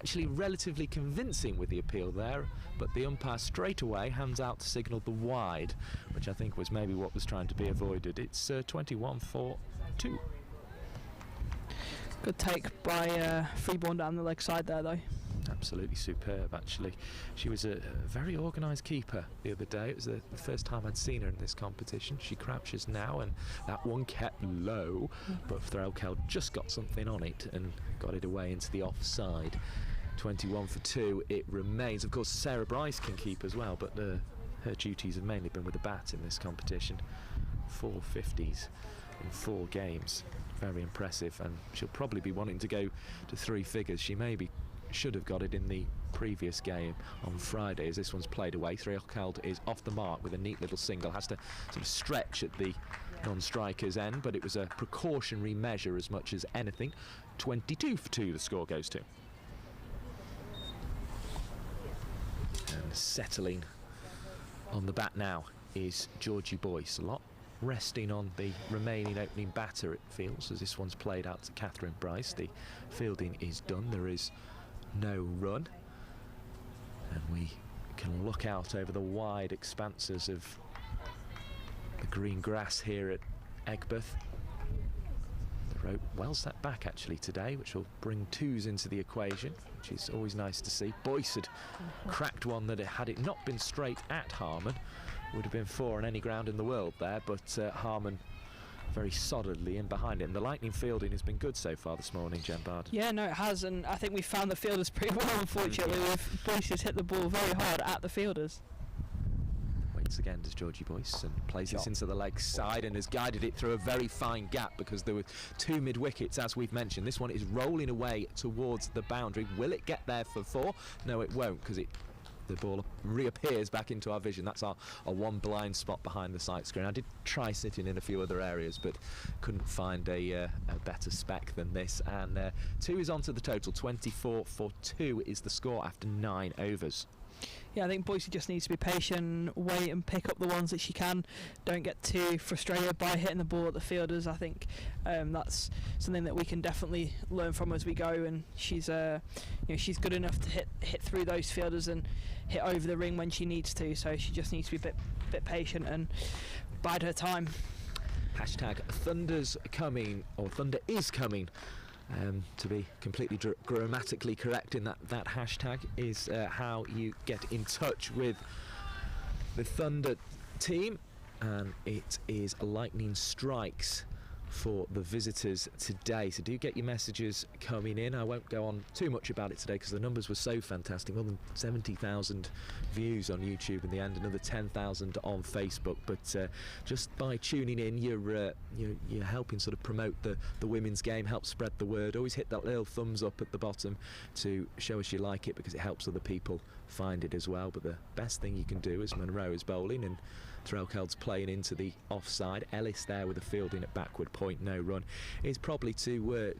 actually relatively convincing with the appeal there, but the umpire straight away hands out to signal the wide, which I think was maybe what was trying to be avoided. It's 21 for 2. Good take by Freeborn down the leg side there though. absolutely superb actually. She was a very organised keeper the other day. It was the first time I'd seen her in this competition. She crouches now, and that one kept low, but Threlkeld just got something on it and got it away into the offside. 21 for 2 it remains. Of course Sarah Bryce can keep as well, but her duties have mainly been with the bat in this competition. 4 50s in 4 games, very impressive, and she'll probably be wanting to go to 3 figures. She maybe should have got it in the previous game on Friday, as this one's played away. Threlkeld is off the mark with a neat little single, has to sort of stretch at the non-striker's end, but it was a precautionary measure as much as anything. 22 for 2 the score goes to. And settling on the bat now is Georgie Boyce. A lot resting on the remaining opening batter, it feels, as this one's played out to Catherine Bryce. The fielding is done, there is no run, and we can look out over the wide expanses of the green grass here at Egbert. The rope well set back actually today, which will bring 2s into the equation, which is always nice to see. Boyce had cracked one that, had it not been straight at Harman, would have been 4 on any ground in the world there, but Harman very solidly in behind it. And the lightning fielding has been good so far this morning, Jen Bard. Yeah, no, it has, and I think we found the fielders pretty well, unfortunately, with Boyce has hit the ball very hard at the fielders. Waits again does Georgie Boyce and plays this into the leg side and has guided it through a very fine gap, because there were 2 mid-wickets, as we've mentioned. This one is rolling away towards the boundary. Will it get there for 4? No, it won't, because the ball reappears back into our vision. That's our one blind spot behind the sight screen. I did try sitting in a few other areas, but couldn't find a better spec than this. And 2 is onto the total. 24 for 2 is the score after 9 overs. Yeah, I think Boyce just needs to be patient, wait and pick up the ones that she can. Don't get too frustrated by hitting the ball at the fielders. I think that's something that we can definitely learn from as we go. And she's she's good enough to hit through those fielders and hit over the ring when she needs to. So she just needs to be a bit patient and bide her time. Hashtag Thunder's coming, or Thunder is coming. To be completely grammatically correct in that hashtag is how you get in touch with the Thunder team, and it is lightning strikes for the visitors today, so do get your messages coming in. I won't go on too much about it today because the numbers were so fantastic. More than 70,000 views on YouTube in the end, another 10,000 on Facebook, but just by tuning in you're helping sort of promote the women's game, help spread the word. Always hit that little thumbs up at the bottom to show us you like it, because it helps other people find it as well. But the best thing you can do is Monroe is bowling and Threlkeld's playing into the offside. Ellis there with a fielding at backward point, no run, is probably to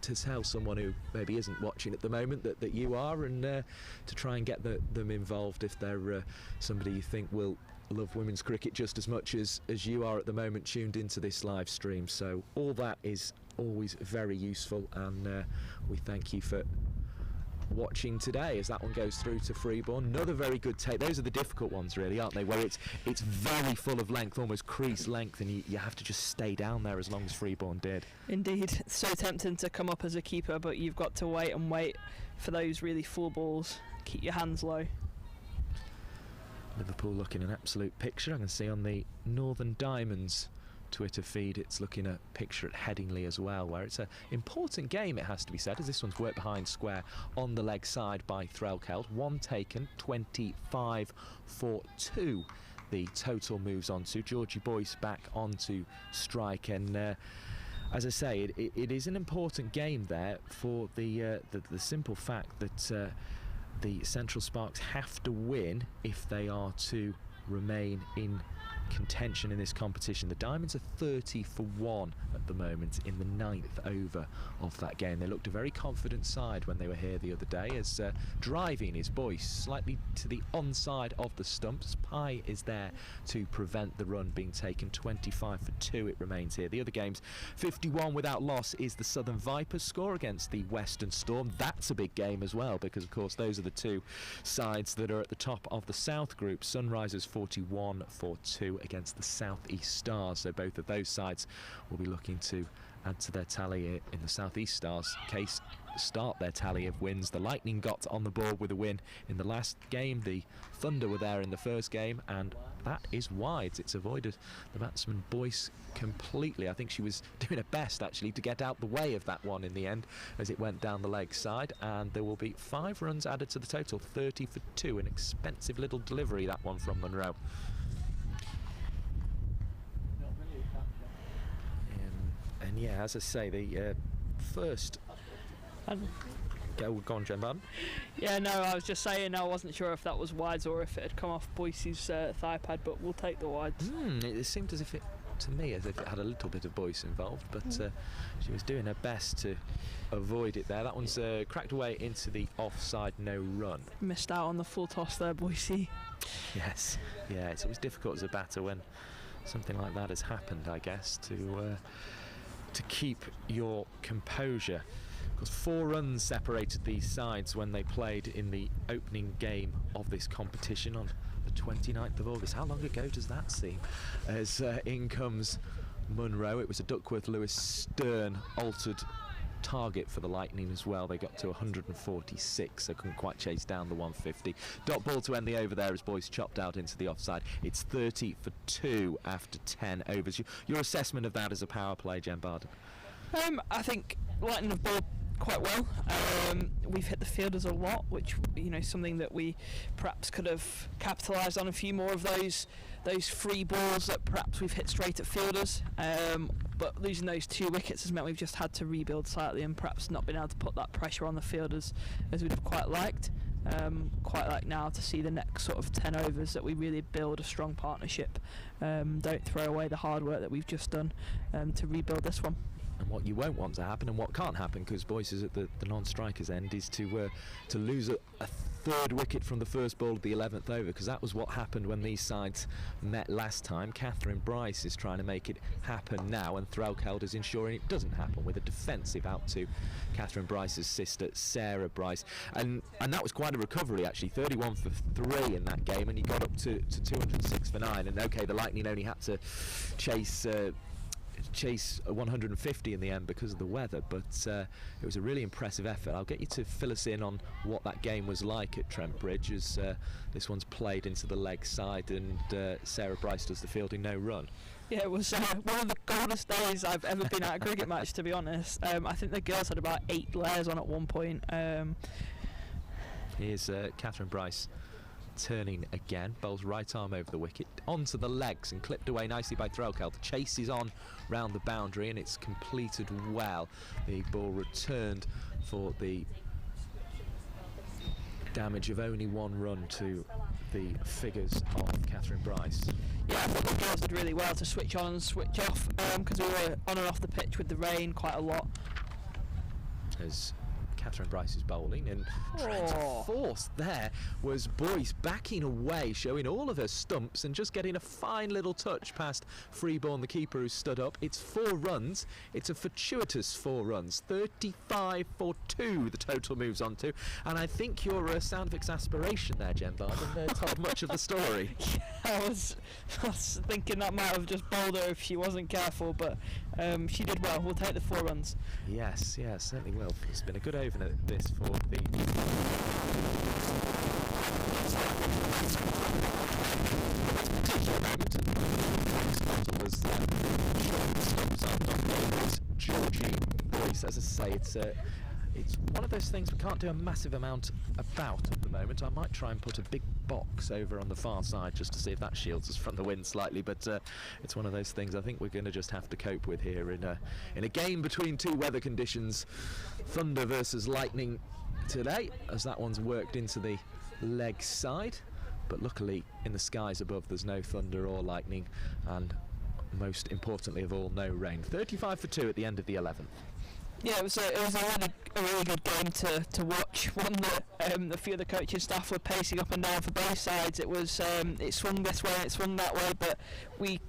tell someone who maybe isn't watching at the moment that you are, and to try and get them involved if they're somebody you think will love women's cricket just as much as you are at the moment tuned into this live stream. So all that is always very useful, and we thank you for watching today as that one goes through to Freeborn. Another very good take. Those are the difficult ones really, aren't they, where it's very full of length, almost crease length, and you have to just stay down there as long as Freeborn did. Indeed, so tempting to come up as a keeper, but you've got to wait and wait for those really full balls. Keep your hands low. Liverpool looking an absolute picture. I can see on the Northern Diamonds Twitter feed it's looking a picture at Headingley as well, where it's an important game, it has to be said, as this one's worked behind square on the leg side by Threlkeld. 1 taken, 25 for 2 the total moves on to. Georgie Boyce back onto strike, and as I say, it is an important game there for the simple fact that the Central Sparks have to win if they are to remain in contention in this competition. The Diamonds are 30 for 1 at the moment in the 9th over of that game. They looked a very confident side when they were here the other day, as driving is Boyce slightly to the onside of the stumps. Pye is there to prevent the run being taken. 25 for 2 it remains here. The other games, 51 without loss is the Southern Vipers score against the Western Storm. That's a big game as well, because of course those are the 2 sides that are at the top of the South Group. Sunrisers 41 for 2 against the South East Stars, so both of those sides will be looking to add to their tally in the South East Stars case, start their tally of wins. The Lightning got on the board with a win in the last game. The Thunder were there in the first game, and that is wide. It's avoided the batsman Boyce completely. I think she was doing her best actually to get out the way of that one in the end as it went down the leg side, and there will be 5 runs added to the total. 30 for 2, an expensive little delivery, that one from Munro. And yeah, as I say, the first... Go on, Jen Barton. Yeah, no, I was just saying I wasn't sure if that was wides or if it had come off Boyce's thigh pad, but we'll take the wides. It seemed as if it, to me, as if it had a little bit of Boyce involved, but she was doing her best to avoid it there. That one's cracked away into the offside, no run. Missed out on the full toss there, Boyce. Yes, yeah, it's always difficult as a batter when something like that has happened, I guess, to keep your composure. Because 4 runs separated these sides when they played in the opening game of this competition on the 29th of August. How long ago does that seem? As in comes Munro. It was a Duckworth-Lewis Stern altered target for the Lightning as well. They got to 146, so couldn't quite chase down the 150. Dot ball to end the over there as Boyce chopped out into the offside. It's 30 for 2 after 10 overs. Your assessment of that as a power play, Jen Barden? I think Lightning have bowled quite well. We've hit the fielders a lot, which, you know, something that we perhaps could have capitalised on. A few more of those free balls that perhaps we've hit straight at fielders, but losing those 2 wickets has meant we've just had to rebuild slightly and perhaps not been able to put that pressure on the fielders as we'd have quite liked. Quite like now to see the next sort of 10 overs that we really build a strong partnership. Don't throw away the hard work that we've just done to rebuild this one. And what you won't want to happen, and what can't happen, because Boyce is at the non-striker's end, is to lose a 3rd wicket from the first ball of the 11th over, because that was what happened when these sides met last time. Catherine Bryce is trying to make it happen now, and Threlkeld is ensuring it doesn't happen with a defensive out to Catherine Bryce's sister, Sarah Bryce. And that was quite a recovery, actually. 31 for 3 in that game, and he got up to 206 for 9. And OK, the Lightning only had to chase 150 in the end because of the weather, but it was a really impressive effort. I'll get you to fill us in on what that game was like at Trent Bridge, as this one's played into the leg side and Sarah Bryce does the fielding, no run. Yeah, it was one of the coldest days I've ever been at a cricket match, to be honest. I think the girls had about 8 layers on at one point. Here's Catherine Bryce turning again, bowls right arm over the wicket onto the legs and clipped away nicely by Threlkeld. The chase is on round the boundary and it's completed well. The ball returned for the damage of only 1 run to the figures of Catherine Bryce. Yeah, I thought the girls did really well to switch on and switch off, because we were on and off the pitch with the rain quite a lot. As Catherine Bryce is bowling, and trying to force there was Boyce backing away, showing all of her stumps and just getting a fine little touch past Freeborn, the keeper, who stood up. It's 4 runs. It's a fortuitous 4 runs. 35 for 2 the total moves on to, and I think your sound of exasperation there, Jen Barden, told much of the story. Yeah, I was thinking that might have just bowled her if she wasn't careful, but she did well. We'll take the 4 runs. Yes, certainly will. It's been a good over this for the Georgie Boyce. As I say, it's one of those things we can't do a massive amount about at the moment. I might try and put a big box over on the far side just to see if that shields us from the wind slightly, but it's one of those things I think we're going to just have to cope with here in a game between 2 weather conditions. Thunder versus Lightning today, as that one's worked into the leg side, but luckily in the skies above there's no thunder or lightning, and most importantly of all, no rain. 35 for 2 at the end of the 11th. Yeah, it was a really good game to watch. One that a few of the coaching staff were pacing up and down for both sides. It was it swung this way and it swung that way, but we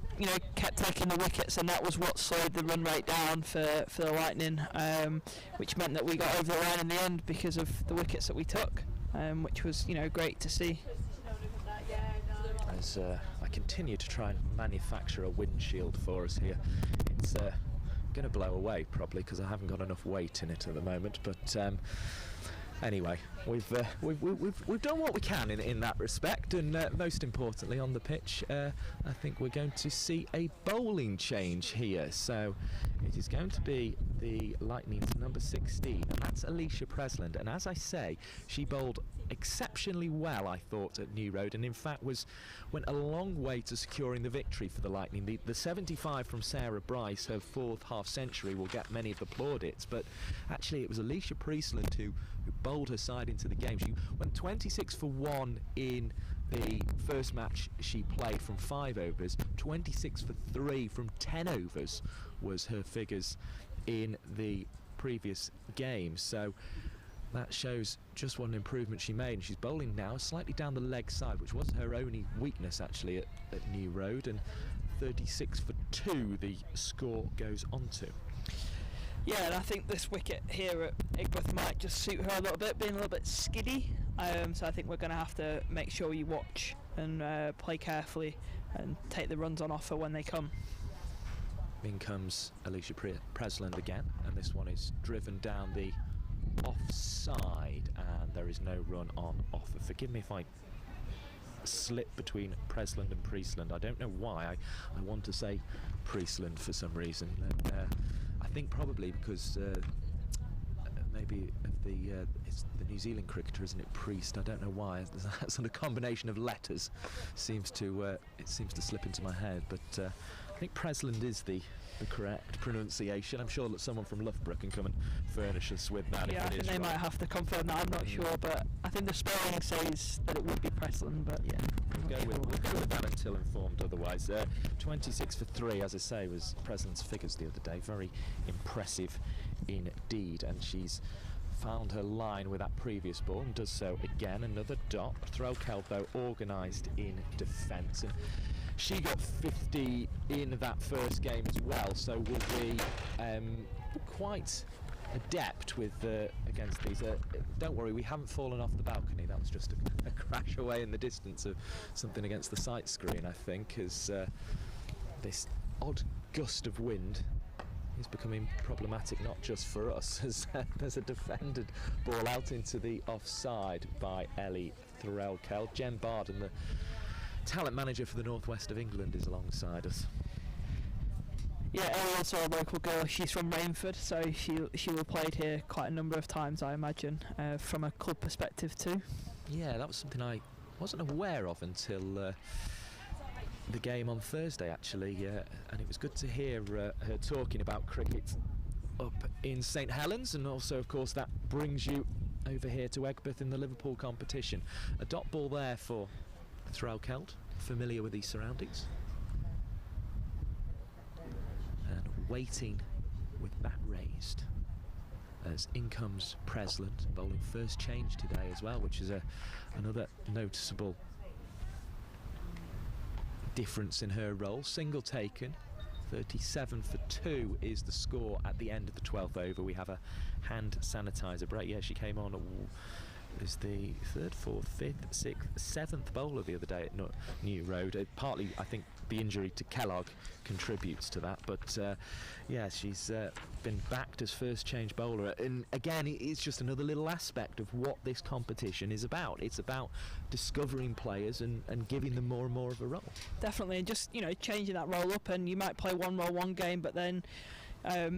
kept taking the wickets, and that was what slowed the run rate down for the Lightning, which meant that we got over the line in the end because of the wickets that we took, which was great to see. As I continue to try and manufacture a windshield for us here, it's going to blow away probably because I haven't got enough weight in it at the moment. But anyway, we've done what we can in that respect, and most importantly on the pitch, I think we're going to see a bowling change here. So it is going to be the Lightning's number 16, and that's Alicia Presland. And as I say, she bowled exceptionally well, I thought, at New Road, and in fact went a long way to securing the victory for the Lightning. The 75 from Sarah Bryce, her fourth half century, will get many of the plaudits, but actually it was Alicia Presland who bowled her side into the game. She went 26 for 1 in the first match she played from 5 overs, 26 for 3 from 10 overs was her figures in the previous game. So that shows just what an improvement she made, and she's bowling now slightly down the leg side, which was her only weakness actually at New Road, and 36 for 2 the score goes on to. Yeah, and I think this wicket here at Egberth might just suit her a little bit, being a little bit skiddy. So I think we're going to have to make sure you watch and play carefully and take the runs on offer when they come. In comes Alicia Presland again, and this one is driven down the offside, and there is no run on offer. Forgive me if I slip between Presland and Priestland. I don't know why. I want to say Priestland for some reason. I think probably because maybe of it's the New Zealand cricketer, isn't it? Priest. I don't know why. That sort of combination of letters seems to slip into my head. But I think Presland is the correct pronunciation. I'm sure that someone from Loughborough can come and furnish us with that. Yeah, if I think they might have to confirm that. I'm not sure, but I think the spelling says that it would be Presland. But yeah, we'll go with that until informed otherwise. 26 for 3, as I say, was Presland's figures the other day. Very impressive indeed, and she's found her line with that previous ball and does so again. Another dot. Rachael, though, organised in defence, and she got 50 in that first game as well, so will be quite adept with against these. Don't worry, we haven't fallen off the balcony. That was just a crash away in the distance of something against the sight screen, I think, as this odd gust of wind is becoming problematic, not just for us, as there's a defended ball out into the offside by Ellie Threlkel. Jen Barden, the talent manager for the northwest of England, is alongside us. Yeah, Ellie also a local girl. She's from Rainford, so she will have played here quite a number of times, I imagine, from a club perspective too. Yeah, that was something I wasn't aware of until the game on Thursday, actually, and it was good to hear her talking about cricket up in St Helens, and also, of course, that brings you over here to Egberth in the Liverpool competition. A dot ball there for Threlkel, familiar with these surroundings, and waiting with bat raised as in comes Presland, bowling first change today as well, which is another noticeable difference in her role. Single taken, 37 for 2 is the score at the end of the 12th over. We have a hand sanitizer break. Yeah, she came on as the 3rd, 4th, 5th, 6th, 7th bowler the other day at New Road. Partly, I think, the injury to Kellogg contributes to that, but yeah, she's been backed as first change bowler, and again, it's just another little aspect of what this competition is about. It's about discovering players and giving them more and more of a role. Definitely, and just changing that role up, and you might play one role one game, but then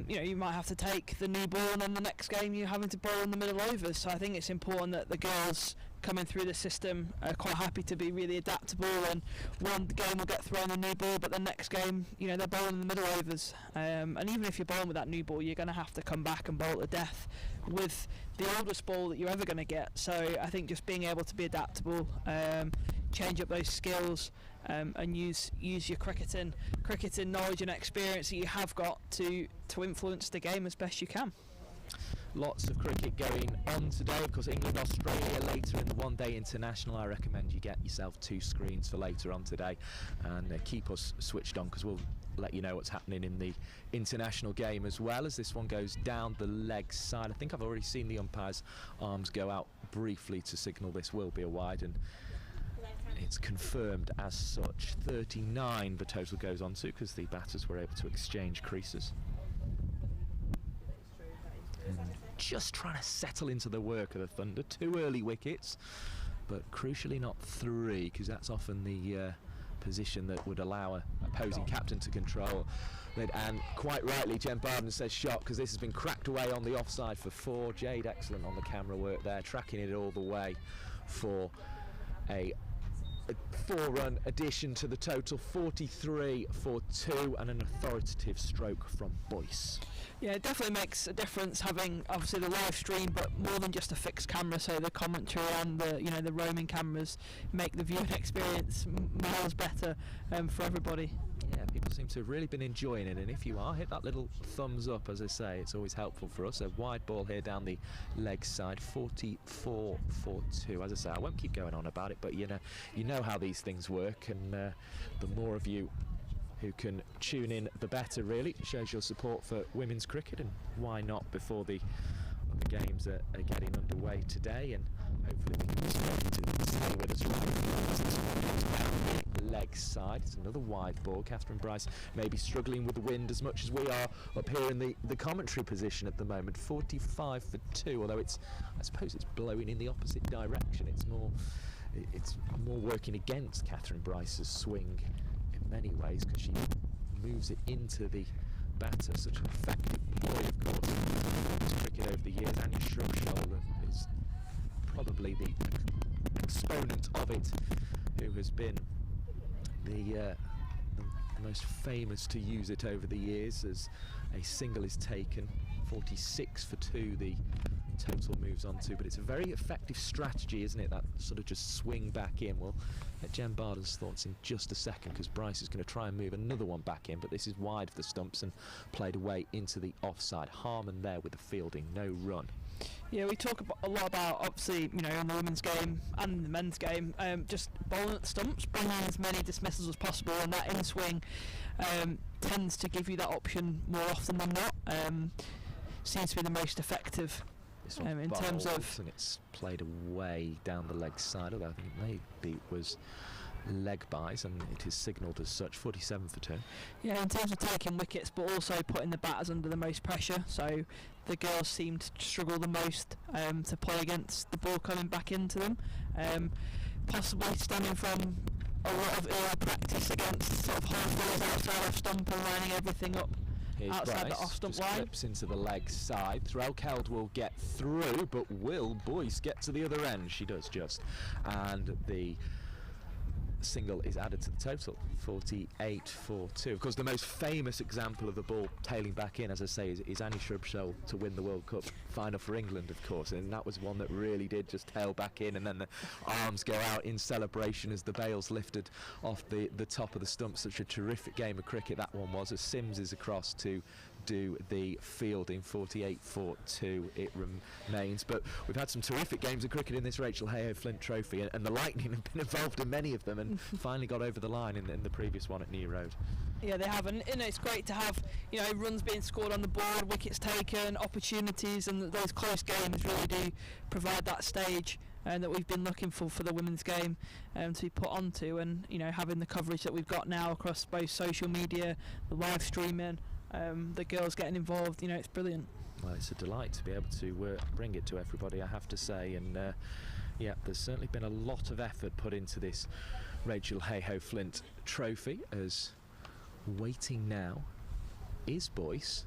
you might have to take the new ball, and then the next game you're having to bowl in the middle overs. So I think it's important that the girls coming through the system are quite happy to be really adaptable, and one game will get thrown a new ball, but the next game they're bowling in the middle overs, and even if you're bowling with that new ball, you're going to have to come back and bowl to death with the oldest ball that you're ever going to get. So I think just being able to be adaptable, change up those skills, and use your cricketing knowledge and experience that you have got to influence the game as best you can. Lots of cricket going on today. Of course, England-Australia later in the one-day international. I recommend you get yourself 2 screens for later on today, and keep us switched on, because we'll let you know what's happening in the international game as well, as this one goes down the leg side. I think I've already seen the umpire's arms go out briefly to signal this will be a wide, and it's confirmed as such. 39 the total goes on to, because the batters were able to exchange creases. just trying to settle into the work of the Thunder. 2 early wickets, but crucially not 3, because that's often the position that would allow a opposing captain to control it. And quite rightly, Jen Barden says shot, because this has been cracked away on the offside for 4. Jade, excellent on the camera work there, tracking it all the way for a 4-run addition to the total. 43 for 2, and an authoritative stroke from Boyce. Yeah, it definitely makes a difference having obviously the live stream, but more than just a fixed camera. So the commentary and the roaming cameras make the viewing experience miles better for everybody. Yeah, people seem to have really been enjoying it, and if you are, hit that little thumbs up. As I say, it's always helpful for us. A wide ball here down the leg side. 44 for 2. As I say, I won't keep going on about it, but you know how these things work, and the more of you who can tune in, the better, really. It shows your support for women's cricket, and why not before the games are getting underway today, and hopefully we can stay with us right leg side. It's another wide ball. Catherine Bryce may be struggling with the wind as much as we are up here in the commentary position at the moment. 45 for 2, although I suppose it's blowing in the opposite direction. It's more working against Catherine Bryce's swing in many ways, because she moves it into the batter. Such an effective ploy, of course, in cricket over the years. Annie Shrubshoulder is probably the exponent of it, who has been the most famous to use it over the years. As a single is taken, 46 for 2 the total moves on to, but it's a very effective strategy, isn't it, that sort of just swing back in. We'll get Jen Barden's thoughts in just a second, because Bryce is going to try and move another one back in, but this is wide of the stumps and played away into the offside. Harmon there with the fielding, no run. Yeah, we talk a lot about, obviously, in the women's game and the men's game, just bowling at the stumps, bringing as many dismissals as possible, and that in-swing tends to give you that option more often than not. Seems to be the most effective in terms of... And it's played away down the leg side, although I think maybe it was leg buys, and it is signalled as such. 47 for 2. Yeah, in terms of taking wickets, but also putting the batters under the most pressure. So the girls seem to struggle the most to play against the ball coming back into them. Possibly stemming from a lot of early practice against sort of half-balls outside off stump and lining everything up. Here's outside Bryce, the off-stump just line. clips into the leg side. Threlkeld will get through, but will Boyce get to the other end? She does just. And the single is added to the total. 48 for 2. Of course, the most famous example of the ball tailing back in, as I say, is Annie Shrubshoulder to win the World Cup final for England, of course, and that was one that really did just tail back in, and then the arms go out in celebration as the bails lifted off the top of the stump. Such a terrific game of cricket that one was, as Sims is across to do the fielding. 48 for 2 it remains. But we've had some terrific games of cricket in this Rachael Heyhoe Flint Trophy, and the Lightning have been involved in many of them, and finally got over the line in the previous one at New Road. Yeah, they have, and it's great to have runs being scored on the board, wickets taken, opportunities, and those close games really do provide that stage that we've been looking for the women's game to be put onto, and having the coverage that we've got now across both social media, the live streaming, the girls getting involved, it's brilliant. Well, it's a delight to be able to bring it to everybody, I have to say, and yeah, there's certainly been a lot of effort put into this Rachael Heyhoe Flint Trophy. As waiting now is Boyce.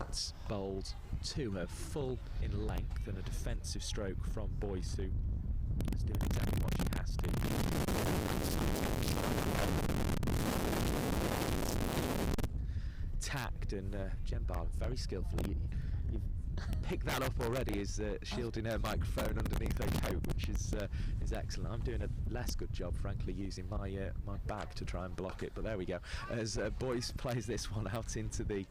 It's bowled to her full in length, and a defensive stroke from Boyce, who is doing exactly what she has to. Tacked, and Jen Barden very skillfully, you've picked that up already, is shielding her microphone underneath her coat, which is excellent. I'm doing a less good job, frankly, using my bag to try and block it, but there we go. As Boyce plays this one out into the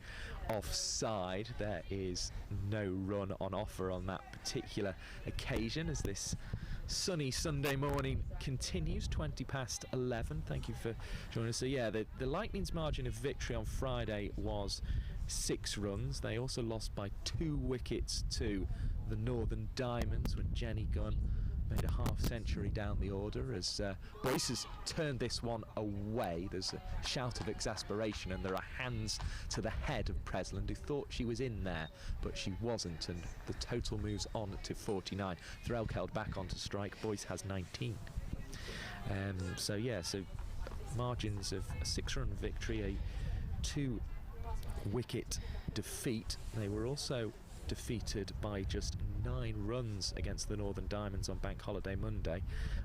offside, there is no run on offer on that particular occasion, as this sunny Sunday morning continues. 20 past 11. Thank you for joining us. So yeah, the Lightning's margin of victory on Friday was 6 runs. They also lost by 2 wickets to the Northern Diamonds when Jenny Gunn made a half century down the order as Boyce has turned this one away. There's a shout of exasperation and there are hands to the head of Presland, who thought she was in there but she wasn't, and the total moves on to 49. Threlkeld back onto strike. Boyce has 19. So margins of a 6-run victory, a 2-wicket defeat. They were also defeated by just 9 runs against the Northern Diamonds on Bank Holiday Monday,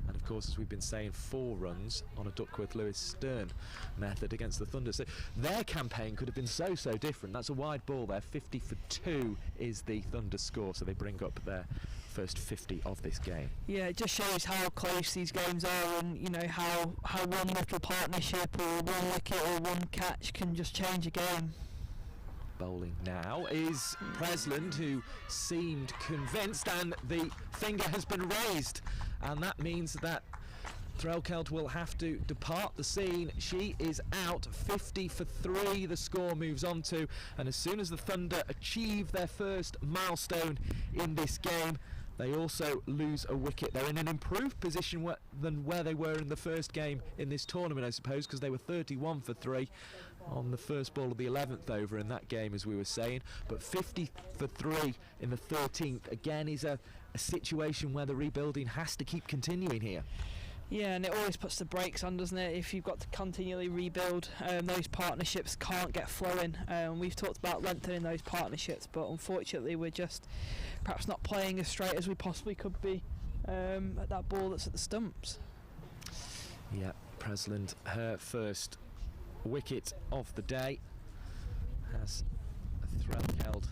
and of course, as we've been saying, 4 runs on a Duckworth-Lewis-Stern method against the Thunder. So their campaign could have been so different. That's a wide ball there. 50 for 2 is the Thunder score, so they bring up their first 50 of this game. Yeah, it just shows how close these games are, and you know how one little partnership or one wicket or one catch can just change a game. Bowling now is Presland, who seemed convinced, and the finger has been raised, and that means that Threlkeld will have to depart the scene. She is out. 50 for 3 the score moves on to, and as soon as the Thunder achieve their first milestone in this game, they also lose a wicket. They're in an improved position than where they were in the first game in this tournament, I suppose, because they were 31 for 3 on the first ball of the 11th over in that game, as we were saying. But 50 for 3 in the 13th, again, is a situation where the rebuilding has to keep continuing here. Yeah, and it always puts the brakes on, doesn't it? If you've got to continually rebuild, those partnerships can't get flowing. We've talked about lengthening those partnerships, but unfortunately we're just perhaps not playing as straight as we possibly could be at that ball that's at the stumps. Yeah, Presland, her first wicket of the day, has Threlkeld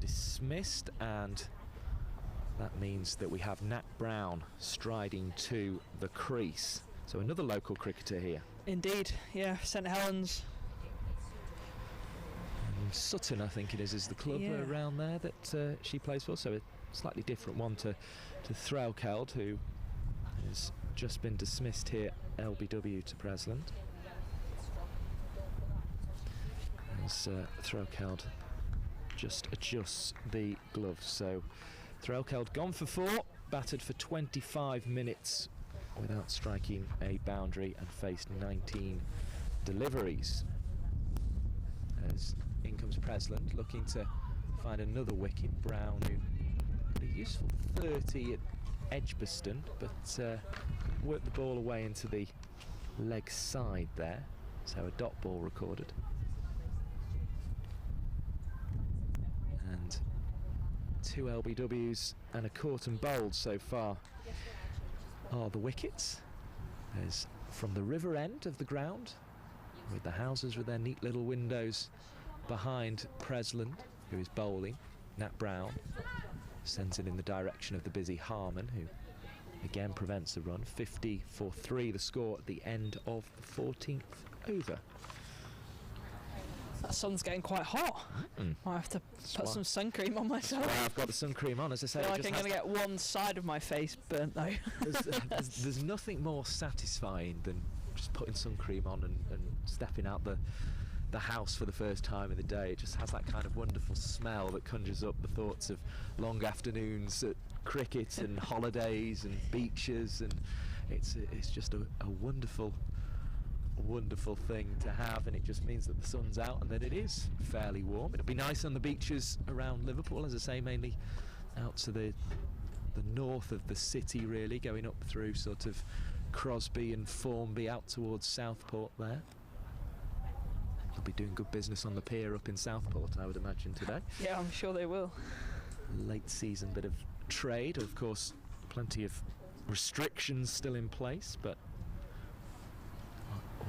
dismissed, and that means that we have Nat Brown striding to the crease. So another local cricketer here. Indeed, yeah, St Helens. And Sutton, I think it is the club around there that she plays for. So a slightly different one to Threlkeld, who has just been dismissed here, LBW to Presland. As Threlkeld just adjusts the gloves. So Threlkeld gone for 4, batted for 25 minutes without striking a boundary and faced 19 deliveries. As in comes Presland, looking to find another wicket. Brown, who got a useful 30 at Edgbaston, but worked the ball away into the leg side there. So a dot ball recorded. And 2 LBWs and a caught and bowled so far are the wickets. There's from the river end of the ground, with the houses with their neat little windows behind Presland, who is bowling. Nat Brown sends it in the direction of the busy Harman, who again prevents a run. 50 for 3 the score at the end of the 14th over. That sun's getting quite hot. I have to put some sun cream on myself. Well, I've got the sun cream on, as I say. I feel like I'm going to get one side of my face burnt though. There's nothing more satisfying than just putting sun cream on and stepping out the house for the first time in the day. It just has that kind of wonderful smell that conjures up the thoughts of long afternoons at cricket and holidays and beaches, and it's just a wonderful thing to have, and it just means that the sun's out and that it is fairly warm. It'll be nice on the beaches around Liverpool, as I say, mainly out to the north of the city, really, going up through sort of Crosby and Formby out towards Southport there. They'll be doing good business on the pier up in Southport, I would imagine, today. Yeah, I'm sure they will. Late season bit of trade, of course, plenty of restrictions still in place, but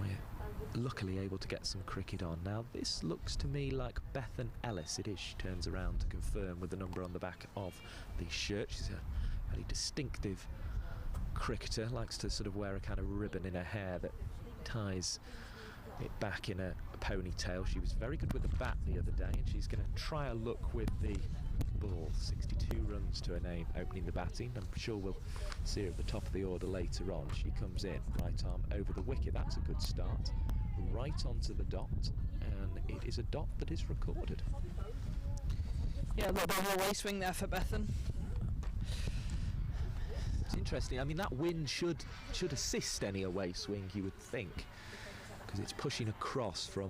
we're luckily able to get some cricket on. Now, this looks to me like Bethan Ellis. It is. She turns around to confirm with the number on the back of the shirt. She's a very distinctive cricketer, likes to sort of wear a kind of ribbon in her hair that ties it back in a ponytail. She was very good with the bat the other day, and she's going to try a look with the ball. 62 runs to her name opening the batting. I'm sure we'll see her at the top of the order later on. She comes in, right arm over the wicket. That's a good start. Right onto the dot, and it is a dot that is recorded. Yeah, a little bit of a away swing there for Bethan. It's interesting. I mean, that wind should assist any away swing, you would think, because it's pushing across from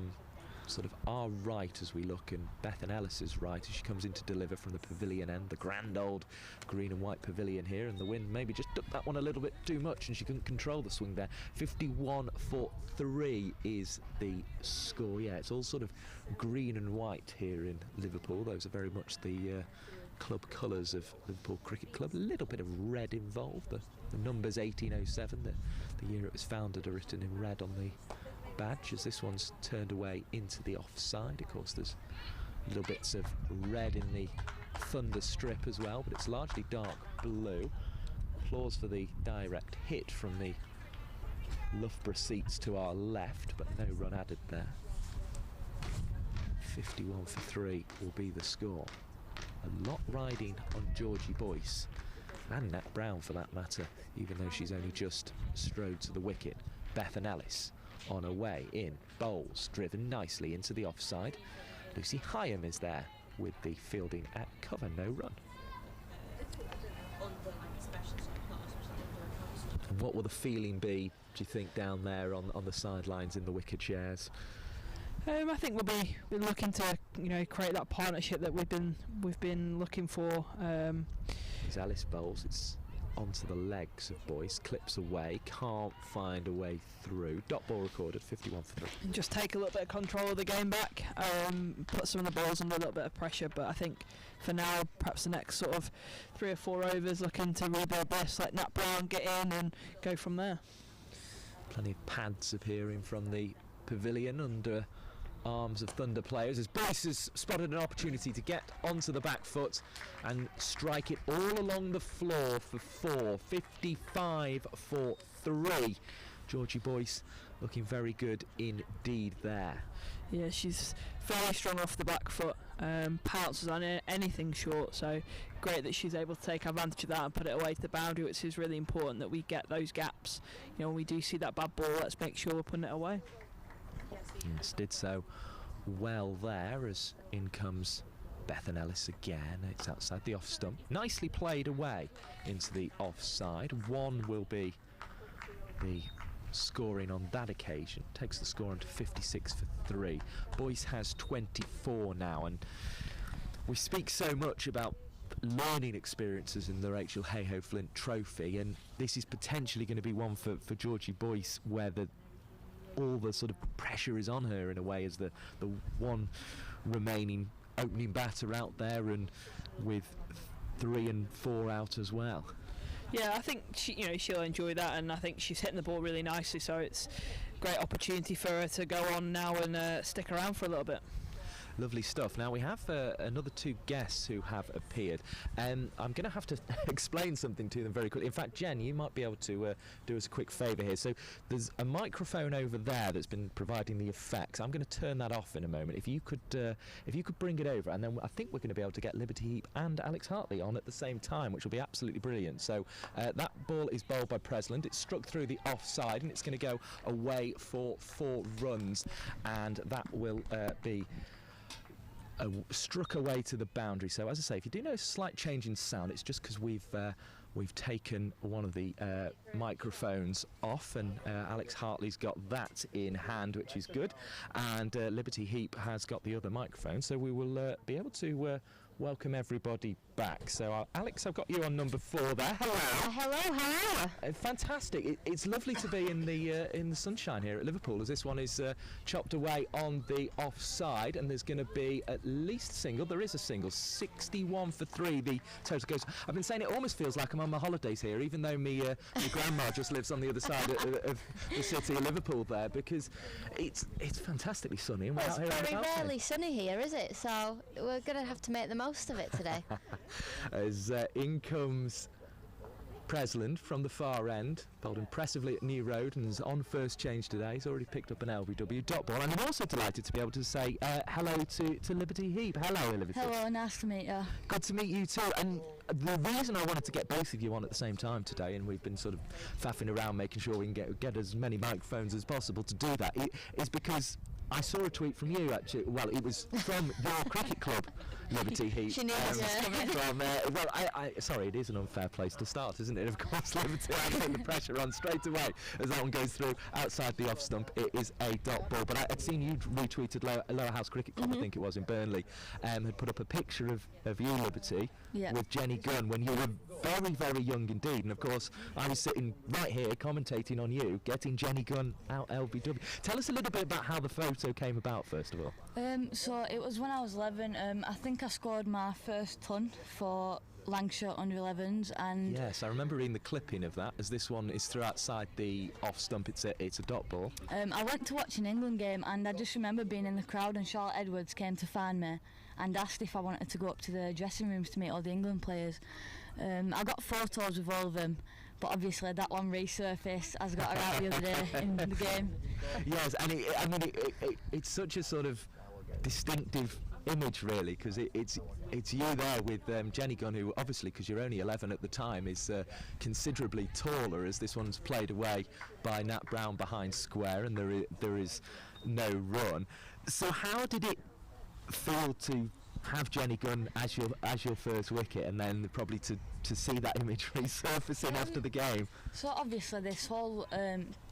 sort of our right as we look, and Bethan Ellis's right as she comes in to deliver from the pavilion end, the grand old green and white pavilion here, and the wind maybe just took that one a little bit too much and she couldn't control the swing there. 51 for 3 is the score. Yeah, it's all sort of green and white here in Liverpool. Those are very much the club colours of Liverpool Cricket Club. A little bit of red involved. The numbers 1807, the year it was founded, are written in red on the badge as this one's turned away into the offside. Of course, there's little bits of red in the thunder strip as well, but it's largely dark blue. Applause for the direct hit from the Loughborough seats to our left, but no run added there. 51 for 3 will be the score. A lot riding on Georgie Boyce, and Nat Brown for that matter, even though she's only just strode to the wicket. Bethan Ellis on her way in, bowls, driven nicely into the offside. Lucy Hyam is there with the fielding at cover, no run. And what will the feeling be, do you think, down there on the sidelines in the wicker chairs? I think we'll be looking to create that partnership that we've been looking for. As Alice bowls, it's onto the legs of Boyce, clips away, can't find a way through. Dot ball recorded, 51 for 3. And just take a little bit of control of the game back, put some of the balls under a little bit of pressure, but I think for now, perhaps the next sort of 3 or 4 overs, looking to rebuild this, let Nat Brown get in and go from there. Plenty of pads appearing from the pavilion under arms of Thunder players as Boyce has spotted an opportunity to get onto the back foot and strike it all along the floor for 4. 55 for 3. Georgie Boyce looking very good indeed there. Yeah, she's very strong off the back foot, pounces on anything short, so great that she's able to take advantage of that and put it away to the boundary, which is really important that we get those gaps. When we do see that bad ball, let's make sure we're putting it away. Yes, did so well there as in comes Bethan Ellis again. It's outside the off stump. Nicely played away into the offside. 1 will be the scoring on that occasion. Takes the score on to 56 for 3. Boyce has 24 now, and we speak so much about learning experiences in the Rachael Heyhoe Flint Trophy, and this is potentially going to be one for Georgie Boyce where all the sort of pressure is on her in a way as the one remaining opening batter out there, and with 3 and 4 out as well. Yeah, I think she'll enjoy that, and I think she's hitting the ball really nicely, so it's a great opportunity for her to go on now and stick around for a little bit. Lovely stuff. Now we have another 2 guests who have appeared, and I'm going to have to explain something to them very quickly. In fact, Jen, you might be able to do us a quick favour here. So there's a microphone over there that's been providing the effects. I'm going to turn that off in a moment. If you could bring it over, and then I think we're going to be able to get Liberty Heap and Alex Hartley on at the same time, which will be absolutely brilliant. So that ball is bowled by Presland. It's struck through the offside, and it's going to go away for 4 runs, and that will be struck away to the boundary. So as I say, if you do notice a slight change in sound, it's just because we've taken one of the microphones off, and Alex Hartley's got that in hand, which is good, and Liberty Heap has got the other microphone, so we will be able to welcome everybody back. So Alex, I've got you on number 4 there. Hello. Hello. Fantastic. It's lovely to be in the sunshine here at Liverpool, as this one is chopped away on the offside, and there's going to be at least a single. There is a single. 61 for 3 the total goes. I've been saying it almost feels like I'm on my holidays here, even though my grandma just lives on the other side of the city of Liverpool there, because it's fantastically sunny, and we're out here on the It's very balcony. rarely sunny here, is it? So we're going to have to make the most of it today. As in comes Presland from the far end, bowled impressively at New Road and is on first change today. He's already picked up an LBW dot ball, and I'm also delighted to be able to say hello to Liberty Heap. Hello, Liberty. Hello, nice to meet you. Good to meet you too. And the reason I wanted to get both of you on at the same time today, and we've been sort of faffing around making sure we can get as many microphones as possible to do that, is because I saw a tweet from you, actually. Well, it was from your cricket club Liberty Heat. She needs it. Well, sorry, it is an unfair place to start, isn't it? Of course, Liberty I put the pressure on straight away as that one goes through outside the off stump. It is a dot ball. But I'd seen you retweeted Lower House Cricket Club, I think it was, in Burnley, had put up a picture of you, Liberty, with Jenny Gunn when you were very, very young indeed. And of course, I was sitting right here commentating on you getting Jenny Gunn out LBW. Tell us a little bit about how the photo came about, first of all. So it was when I was 11. I think I scored my first ton for Lancashire under 11s, and yes, I remember reading the clipping of that, as this one is through outside the off stump. It's a dot ball. I went to watch an England game, and I just remember being in the crowd, and Charlotte Edwards came to find me and asked if I wanted to go up to the dressing rooms to meet all the England players. I got photos with all of them, but obviously that one resurfaced as I got her out the other day in the game. Yes, and it's such a sort of distinctive image, really, because it's you there with Jenny Gunn, who obviously, because you're only 11 at the time, is considerably taller, as this one's played away by Nat Brown behind square, and there is no run. So how did it feel to have Jenny Gunn as your first wicket, and then probably to see that image resurfacing after the game? So obviously this whole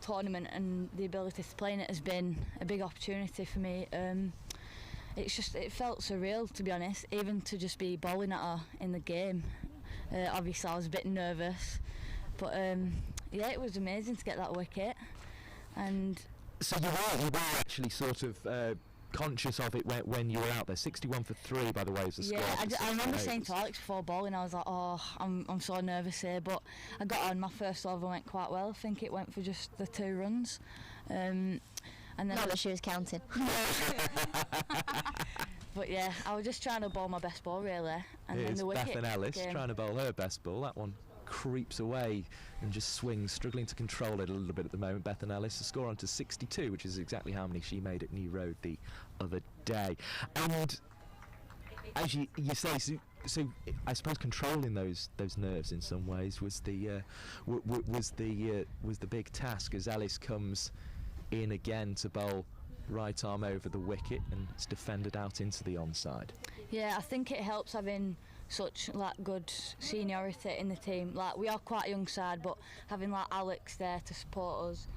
tournament and the ability to play in it has been a big opportunity for me. It felt surreal, to be honest, even to just be bowling at her in the game. Obviously I was a bit nervous, but yeah, it was amazing to get that wicket. And so you were actually sort of conscious of it when you were out there. 61 for 3, by the way, is the score. Yeah, I remember saying to Alex before bowling, I was like, oh, I'm so nervous here, but I got on. My first over went quite well. I think it went for just the 2 runs. And then not that she was counting. But yeah, I was just trying to bowl my best ball, really. And then the wicket Bethan Ellis came. Trying to bowl her best ball. That one creeps away and just swings, struggling to control it a little bit at the moment. Bethan Ellis, the score on to 62, which is exactly how many she made at New Road the other day. And as you say, so I suppose controlling those nerves in some ways was the big task, as Ellis comes in again to bowl right arm over the wicket, and it's defended out into the onside. Yeah, I think it helps having such good seniority in the team. We are quite a young side, but having Alex there to support us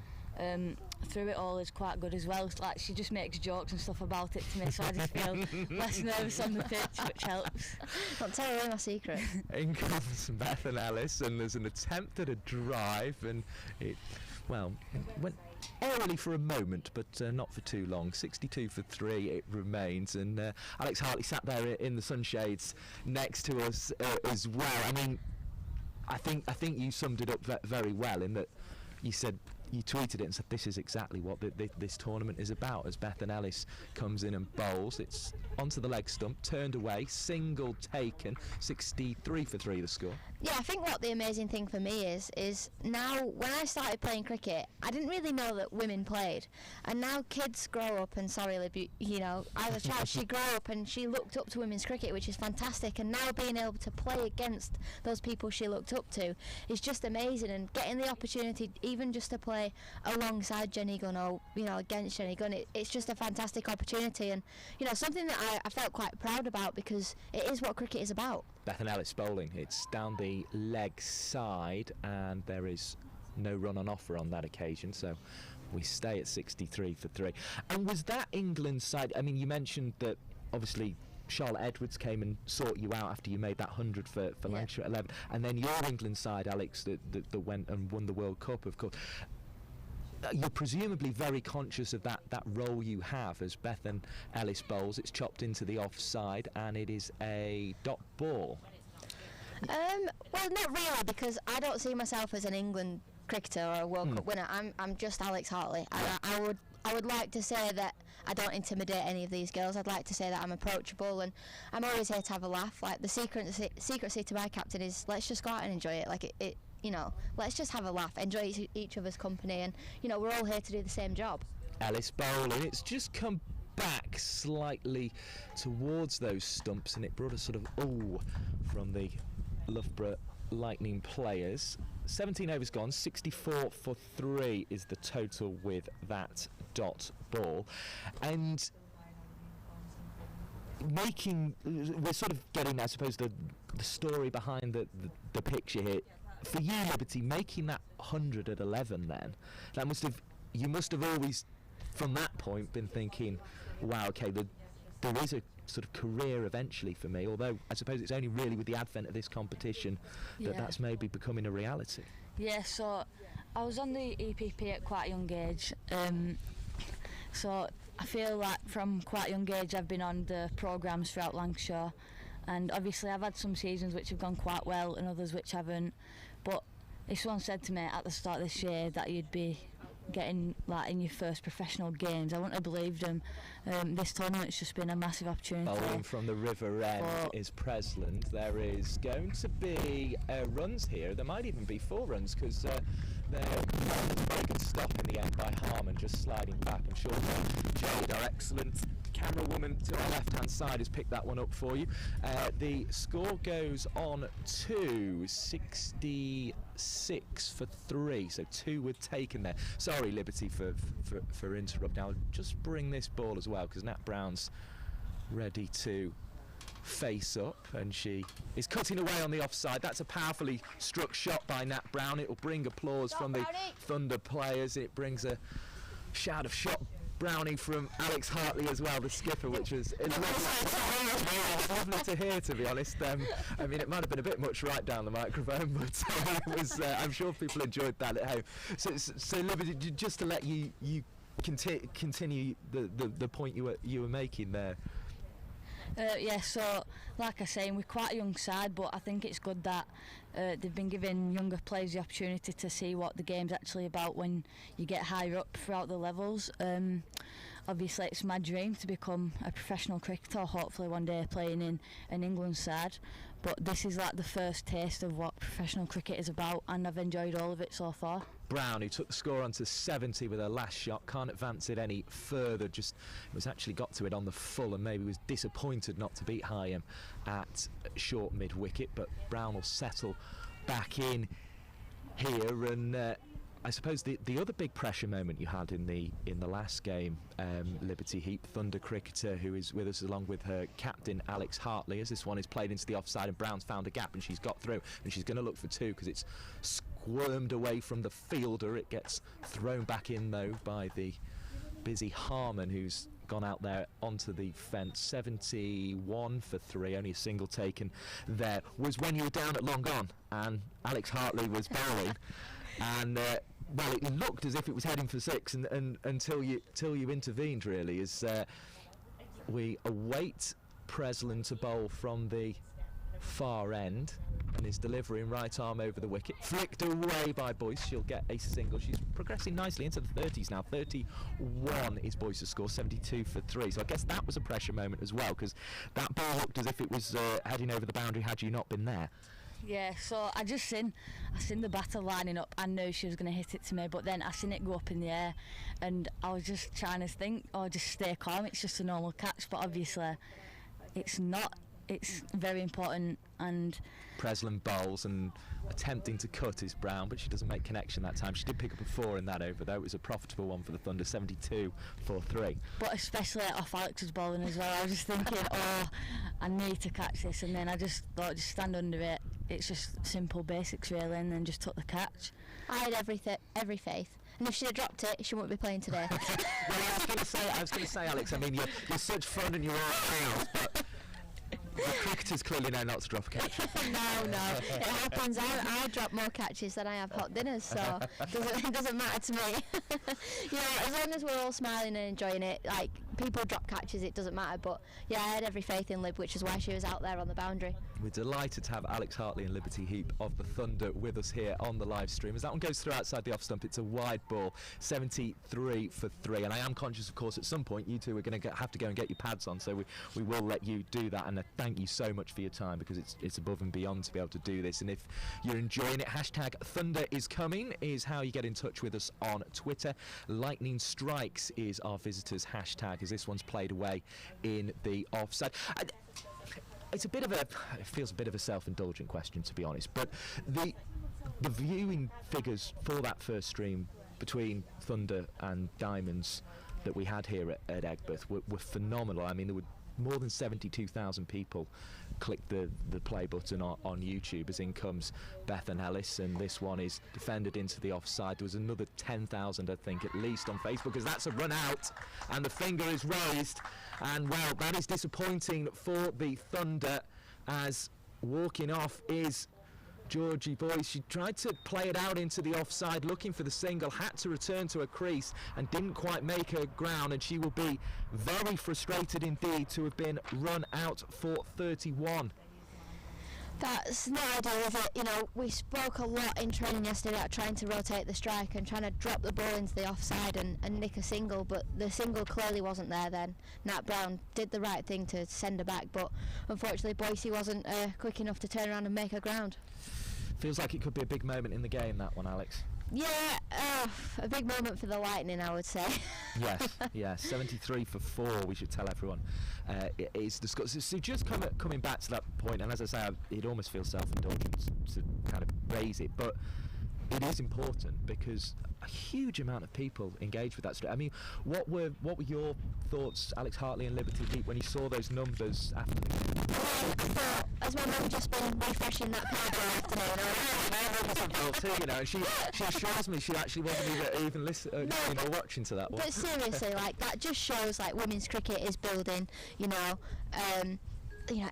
through it all is quite good as well. She just makes jokes and stuff about it to me, so I just feel less nervous on the pitch, which helps. Don't tell her my secret. In comes Bethan Ellis, and there's an attempt at a drive, and it went early for a moment, but not for too long. 62 for 3 it remains, and Alex Hartley sat there in the sunshades next to us as well. I mean, I think you summed it up very well in that you said, you tweeted it and said this is exactly what this tournament is about, as Bethan Ellis comes in and bowls. It's onto the leg stump, turned away, single taken, 63 for 3 the score. Yeah, I think what the amazing thing for me is now when I started playing cricket, I didn't really know that women played, and now kids grow up, and sorry Lib, as a child she grew up and she looked up to women's cricket, which is fantastic, and now being able to play against those people she looked up to is just amazing, and getting the opportunity even just to play alongside Jenny Gunn or against Jenny Gunn, it's just a fantastic opportunity, and something that I felt quite proud about, because it is what cricket is about. Bethan Ellis bowling, it's down the leg side, and there is no run on offer on that occasion, so we stay at 63 for 3. And was that England side, I mean, you mentioned that obviously Charlotte Edwards came and sought you out after you made that 100 for Lancashire at 11, and then your England side, Alex, that went and won the World Cup, of course. You're presumably very conscious of that role you have as Bethan Ellis bowls. It's chopped into the offside, and it is a dot ball. Well, not really, because I don't see myself as an England cricketer or a World Cup winner. I'm just Alex Hartley. And I would like to say that I don't intimidate any of these girls. I'd like to say that I'm approachable, and I'm always here to have a laugh. The secrecy to my captain is, let's just go out and enjoy it. Let's just have a laugh, enjoy each other's company, and we're all here to do the same job. Ellis bowling, it's just come back slightly towards those stumps, and it brought a sort of from the Loughborough Lightning players. 17 overs gone, 64 for 3 is the total with that dot ball. And we're sort of getting, I suppose, the story behind the picture here. For you, Liberty, making that 100 at 11 then, you must have always, from that point, been thinking, wow, okay, there is a sort of career eventually for me, although I suppose it's only really with the advent of this competition that's maybe becoming a reality. Yeah, so I was on the EPP at quite a young age, so I feel like from quite a young age I've been on the programmes throughout Lancashire, and obviously I've had some seasons which have gone quite well and others which haven't, but if someone said to me at the start of this year that you'd be getting like in your first professional games, I wouldn't have believed them. This tournament's just been a massive opportunity. Bowling from the River End is Presland. There is going to be runs here. There might even be 4 runs because there was a very good stop in the end by Harmon, just sliding back. I'm sure Jade, our excellent camera woman to our left hand side, has picked that one up for you. The score goes on to 66 for 3, so 2 were taken there. Sorry, Liberty, for interrupting. I'll just bring this ball as well because Nat Brown's ready to face up, and she is cutting away on the offside. That's a powerfully struck shot by Nat Brown. It will bring applause from the Thunder players. It brings a shout of shot Brownie from Alex Hartley as well, the skipper, which was lovely to hear, to be honest. I mean, it might have been a bit much right down the microphone, but it was, I'm sure people enjoyed that at home. So Liberty, just to let you continue the point you were making there. Yeah, so like I say, we're quite a young side, but I think it's good that they've been giving younger players the opportunity to see what the game's actually about when you get higher up throughout the levels. Obviously it's my dream to become a professional cricketer, hopefully one day playing in an England side, but this is like the first taste of what professional cricket is about, and I've enjoyed all of it so far. Brown, who took the score onto 70 with her last shot, can't advance it any further, just was actually got to it on the full and maybe was disappointed not to beat Heyhoe at short mid-wicket, but Brown will settle back in here. And I suppose the other big pressure moment you had in the last game, Liberty Heap, Thunder cricketer who is with us along with her captain Alex Hartley, as this one is played into the offside and Brown's found a gap and she's got through and she's going to look for 2 because it's squirmed away from the fielder. It gets thrown back in though by the busy Harmon, who's gone out there onto the fence. 71 for 3, only a single taken there. Was when you were down at long on and Alex Hartley was bowling and well, it looked as if it was heading for 6 and until you intervened, really, as we await Presland to bowl from the far end, and is delivering right arm over the wicket, flicked away by Boyce. She'll get a single. She's progressing nicely into the 30s now. 31 is Boyce's score, 72 for 3. So I guess that was a pressure moment as well, because that ball looked as if it was heading over the boundary had you not been there. Yeah, so I seen the batter lining up. I knew she was going to hit it to me, but then I seen it go up in the air and I was just trying to think, just stay calm, it's just a normal catch, but obviously it's not. It's very important. And Presland bowls and attempting to cut is Brown, but she doesn't make connection that time. She did pick up a 4 in that over though. It was a profitable one for the Thunder, 72 for 3. But especially off Alex's bowling as well. I was just thinking, I need to catch this, and then I just thought, just stand under it. It's just simple basics really, and then just took the catch. I had every faith. And if she'd have dropped it, she wouldn't be playing today. Well, I was going to say, Alex, I mean, you're such fun and you're all things, but the cricketers clearly know not to drop a catch. No, it happens. I drop more catches than I have hot dinners, so it doesn't matter to me. As long as we're all smiling and enjoying it, like, people drop catches, it doesn't matter. But yeah, I had every faith in Lib, which is why she was out there on the boundary. We're delighted to have Alex Hartley and Liberty Heap of the Thunder with us here on the live stream. As that one goes through outside the off stump, it's a wide ball, 73 for 3. And I am conscious, of course, at some point you two are going to have to go and get your pads on, so we will let you do that. And thank you so much for your time, because it's above and beyond to be able to do this. And if you're enjoying it, hashtag Thunder is coming is how you get in touch with us on Twitter. Lightning Strikes is our visitors' hashtag, as this one's played away in the offside. It feels a bit of a self-indulgent question, to be honest, but the viewing figures for that first stream between Thunder and Diamonds that we had here at Egbert were phenomenal. I mean, there were more than 72,000 people clicked the play button on YouTube, as in comes Bethan Ellis, and this one is defended into the offside. There was another 10,000, I think, at least on Facebook, as that's a run out, and the finger is raised, and well, that is disappointing for the Thunder, as walking off is Georgie Boyce. She tried to play it out into the offside, looking for the single, had to return to her crease and didn't quite make her ground, and she will be very frustrated indeed to have been run out for 31. That's not ideal, is it? You know, we spoke a lot in training yesterday about trying to rotate the strike and trying to drop the ball into the offside and nick a single, but the single clearly wasn't there then. Nat Brown did the right thing to send her back, but unfortunately Boise wasn't quick enough to turn around and make her ground. Feels like it could be a big moment in the game, that one, Alex. Yeah, a big moment for the Lightning, I would say. Yes, 73 for 4, we should tell everyone. It is discussed. So just coming back to that point, and as I say, it almost feels self-indulgent to kind of raise it, but it is important because a huge amount of people engage with that story. I mean, what were your thoughts, Alex Hartley and Liberty Deep, when you saw those numbers after the game? So, as my mum just been refreshing that page all afternoon, you know, and she assures me she actually wasn't even listening or watching to that one. But seriously, like, that just shows like women's cricket is building. You know, near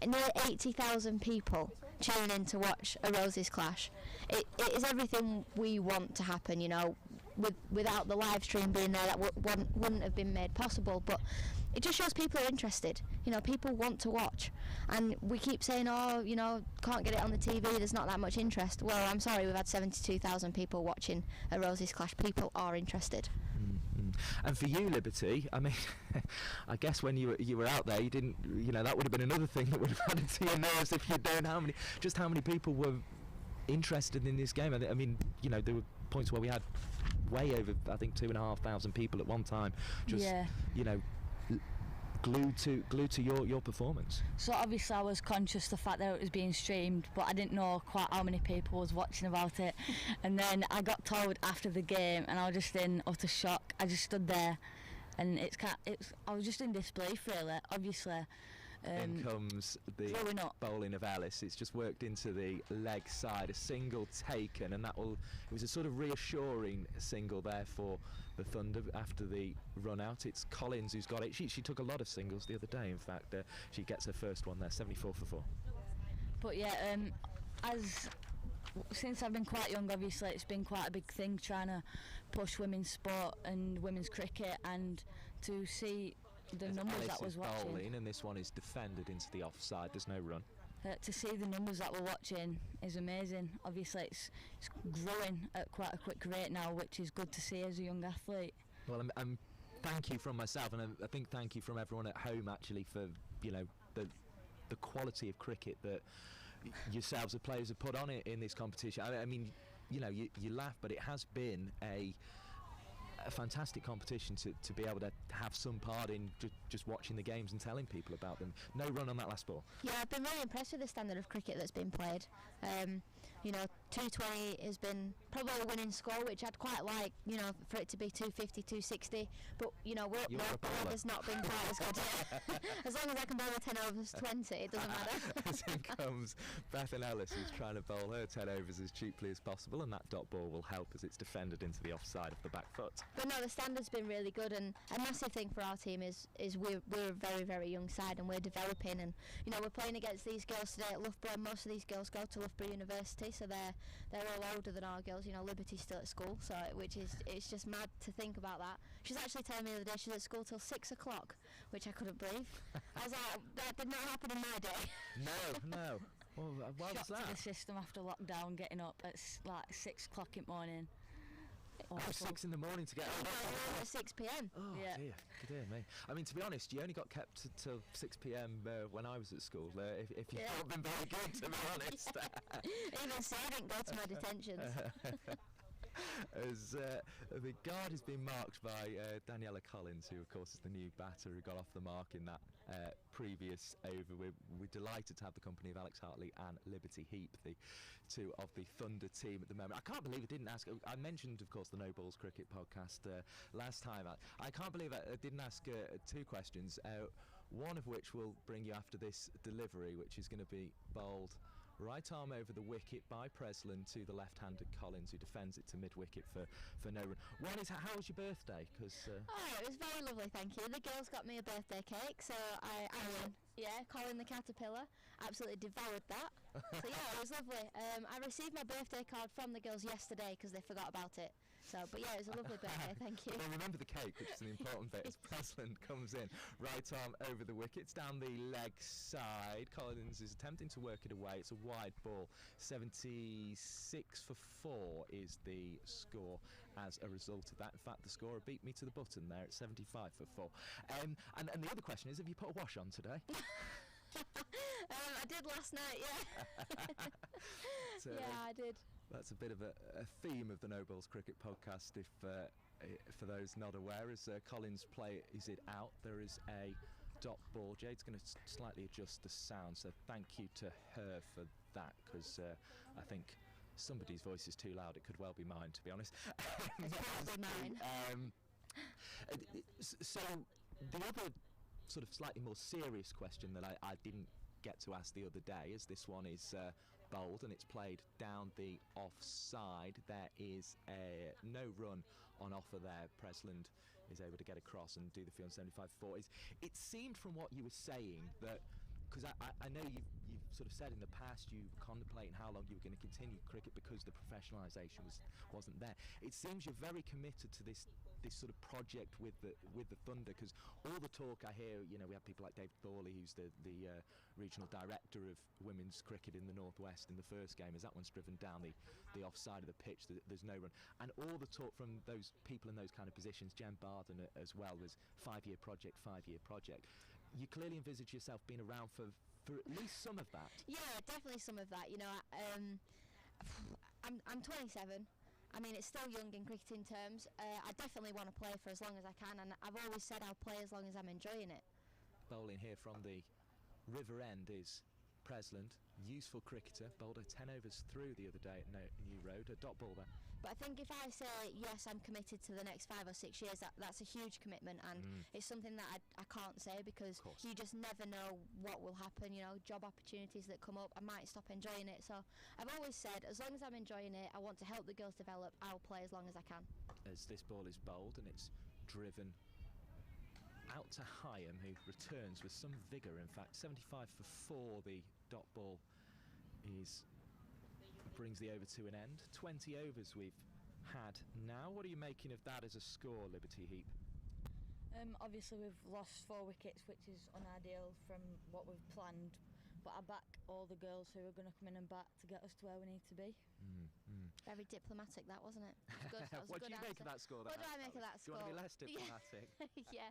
80,000 people tuning in to watch a Roses clash. It is everything we want to happen. You know, without the live stream being there, that wouldn't have been made possible. But it just shows people are interested. You know, people want to watch, and we keep saying, oh, you know, can't get it on the TV, there's not that much interest. Well, I'm sorry, we've had 72,000 people watching a Roses clash. People are interested. And for you, Liberty, I mean, I guess when you were out there, you didn't, you know, that would have been another thing that would have added to your nerves if you'd known how many people were interested in this game. I mean, you know, there were points where we had way over, I think, 2,500 people at one time, just you know, glued to your performance. So obviously I was conscious of the fact that it was being streamed, but I didn't know quite how many people was watching about it. And then I got told after the game, and I was just in utter shock. I just stood there, and I was just in disbelief, really. Obviously. In comes the bowling of Alice. It's just worked into the leg side, a single taken, and it was a sort of reassuring single there for the Thunder after the run out. It's Collins who's got it. She took a lot of singles the other day, in fact. She gets her first one there, 74 for 4. But yeah, since I've been quite young, obviously it's been quite a big thing trying to push women's sport and women's cricket, and to see the numbers Alice that was watching. Bowling, and this one is defended into the offside. There's no run. To see the numbers that we're watching is amazing. Obviously it's growing at quite a quick rate now, which is good to see as a young athlete. Well, I'm thank you from myself, and I think thank you from everyone at home actually for, you know, the quality of cricket that yourselves as players have put on it in this competition. I mean, you know, you laugh, but it has been a fantastic competition to be able to have some part in just watching the games and telling people about them. No run on that last ball. Yeah, I've been really impressed with the standard of cricket that's been played. You know, 220 has been probably a winning score, which I'd quite like, you know, for it to be 250, 260. But, you know, the weather's not been quite as good. As long as I can bowl a 10 overs 20, it doesn't matter. As in comes Bethan Ellis, who's trying to bowl her 10 overs as cheaply as possible, and that dot ball will help as it's defended into the offside of the back foot. But no, the standard's been really good, and a massive thing for our team is we're a very, very young side, and we're developing, and, you know, we're playing against these girls today at Loughborough. Most of these girls go to Loughborough University, so they're all older than our girls. You know, Liberty's still at school, so it's just mad to think about that. She's actually telling me the other day she's at school till 6 o'clock, which I couldn't believe. I was like, that did not happen in my day. No. Well, why was that? To the system after lockdown, getting up at like 6 o'clock in the morning. Oh, 6 in the morning to get up. At 6 p.m. Oh yeah. dear me. I mean, to be honest, you only got kept till 6 p.m. When I was at school. If you've not been very good, to be honest. Even so, I didn't go to my detentions. as the guard has been marked by Daniela Collins, who of course is the new batter who got off the mark in that previous over. We're delighted to have the company of Alex Hartley and Liberty Heap, the two of the Thunder team at the moment. I can't believe I didn't ask. I mentioned, of course, the No Balls Cricket podcast last time. I can't believe I didn't ask 2 questions, one of which will bring you after this delivery, which is going to be bowled right arm over the wicket by Presland to the left-handed Collins, who defends it to mid-wicket for no run. One is, how was your birthday? Because oh, it was very lovely, thank you. The girls got me a birthday cake, so I won. Yeah, Colin the caterpillar absolutely devoured that. So yeah, it was lovely. I received my birthday card from the girls yesterday because they forgot about it. So, but yeah, it was a lovely birthday. Thank you. Well, remember the cake, which is an important bit, as Presland comes in, right arm over the wickets, down the leg side. Collins is attempting to work it away. It's a wide ball. 76 for 4 is the score as a result of that. In fact, the scorer beat me to the button there at 75 for 4. And the other question is, have you put a wash on today? I did last night, yeah. So, yeah, I did. That's a bit of a theme of the No Balls Cricket podcast, if for those not aware. As Collins plays it out, there is a dot ball. Jade's going to slightly adjust the sound, so thank you to her for that, because I think somebody's voice is too loud. It could well be mine, to be honest. It's probably mine. So the other sort of slightly more serious question that I didn't get to ask the other day, as this one is bowled and it's played down the offside. There is no run on offer there. Presland is able to get across and do the field 75-4. It seemed from what you were saying that, because I know you've sort of said in the past you were contemplating how long you were going to continue cricket because the professionalisation wasn't there. It seems you're very committed to this sort of project with the Thunder, because all the talk I hear, we have people like David Thorley, who's the regional director of women's cricket in the Northwest in the first game, as that one's driven down the offside of the pitch, there's no run. And all the talk from those people in those kind of positions, Jen Barden as well, was 5-year project. You clearly envisage yourself being around for at least some of that. Yeah, definitely some of that. I'm 27. I mean, it's still young in cricketing terms. I definitely want to play for as long as I can, and I've always said I'll play as long as I'm enjoying it. Bowling here from the River End is Presland, useful cricketer, bowled 10 overs through the other day at New Road, a dot ball there. But I think if I say yes, I'm committed to the next 5 or 6 years, that's a huge commitment, and it's something that I can't say, because you just never know what will happen. Job opportunities that come up, I might stop enjoying it. So I've always said, as long as I'm enjoying it, I want to help the girls develop, I'll play as long as I can. As this ball is bowled and it's driven out to Hyam, who returns with some vigour. In fact, 75 for 4, the dot ball brings the over to an end. 20 overs we've had now. What are you making of that as a score, Liberty Heap? Obviously we've lost 4 wickets, which is unideal from what we've planned, but I back all the girls who are going to come in and bat to get us to where we need to be. Very diplomatic, that, wasn't it? What do you make of that score? What do I make of that score? Do you want to be less diplomatic? Yeah.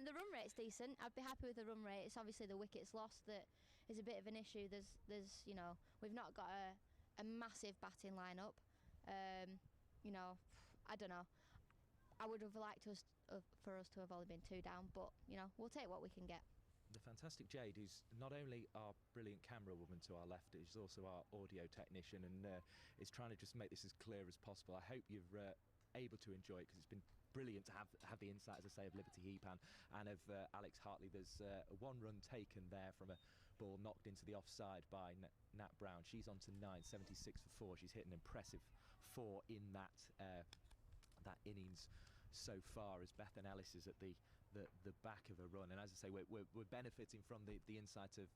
The run rate's decent. I'd be happy with the run rate. It's obviously the wickets lost that is a bit of an issue. There's we've not got a massive batting lineup. I don't know. I would have liked for us to have only been 2 down, but we'll take what we can get. The fantastic Jade, who's not only our brilliant camera woman to our left, is also our audio technician, and is trying to just make this as clear as possible. I hope you're able to enjoy it, because it's been brilliant to have the insight, as I say, of Liberty Heap and of Alex Hartley. There's 1 run taken there from a ball knocked into the offside by Nat Brown. She's on to 9, 76 for 4. She's hit an impressive 4 in that innings so far, as Bethan Ellis is at the back of a run. And as I say, we're benefiting from the insight of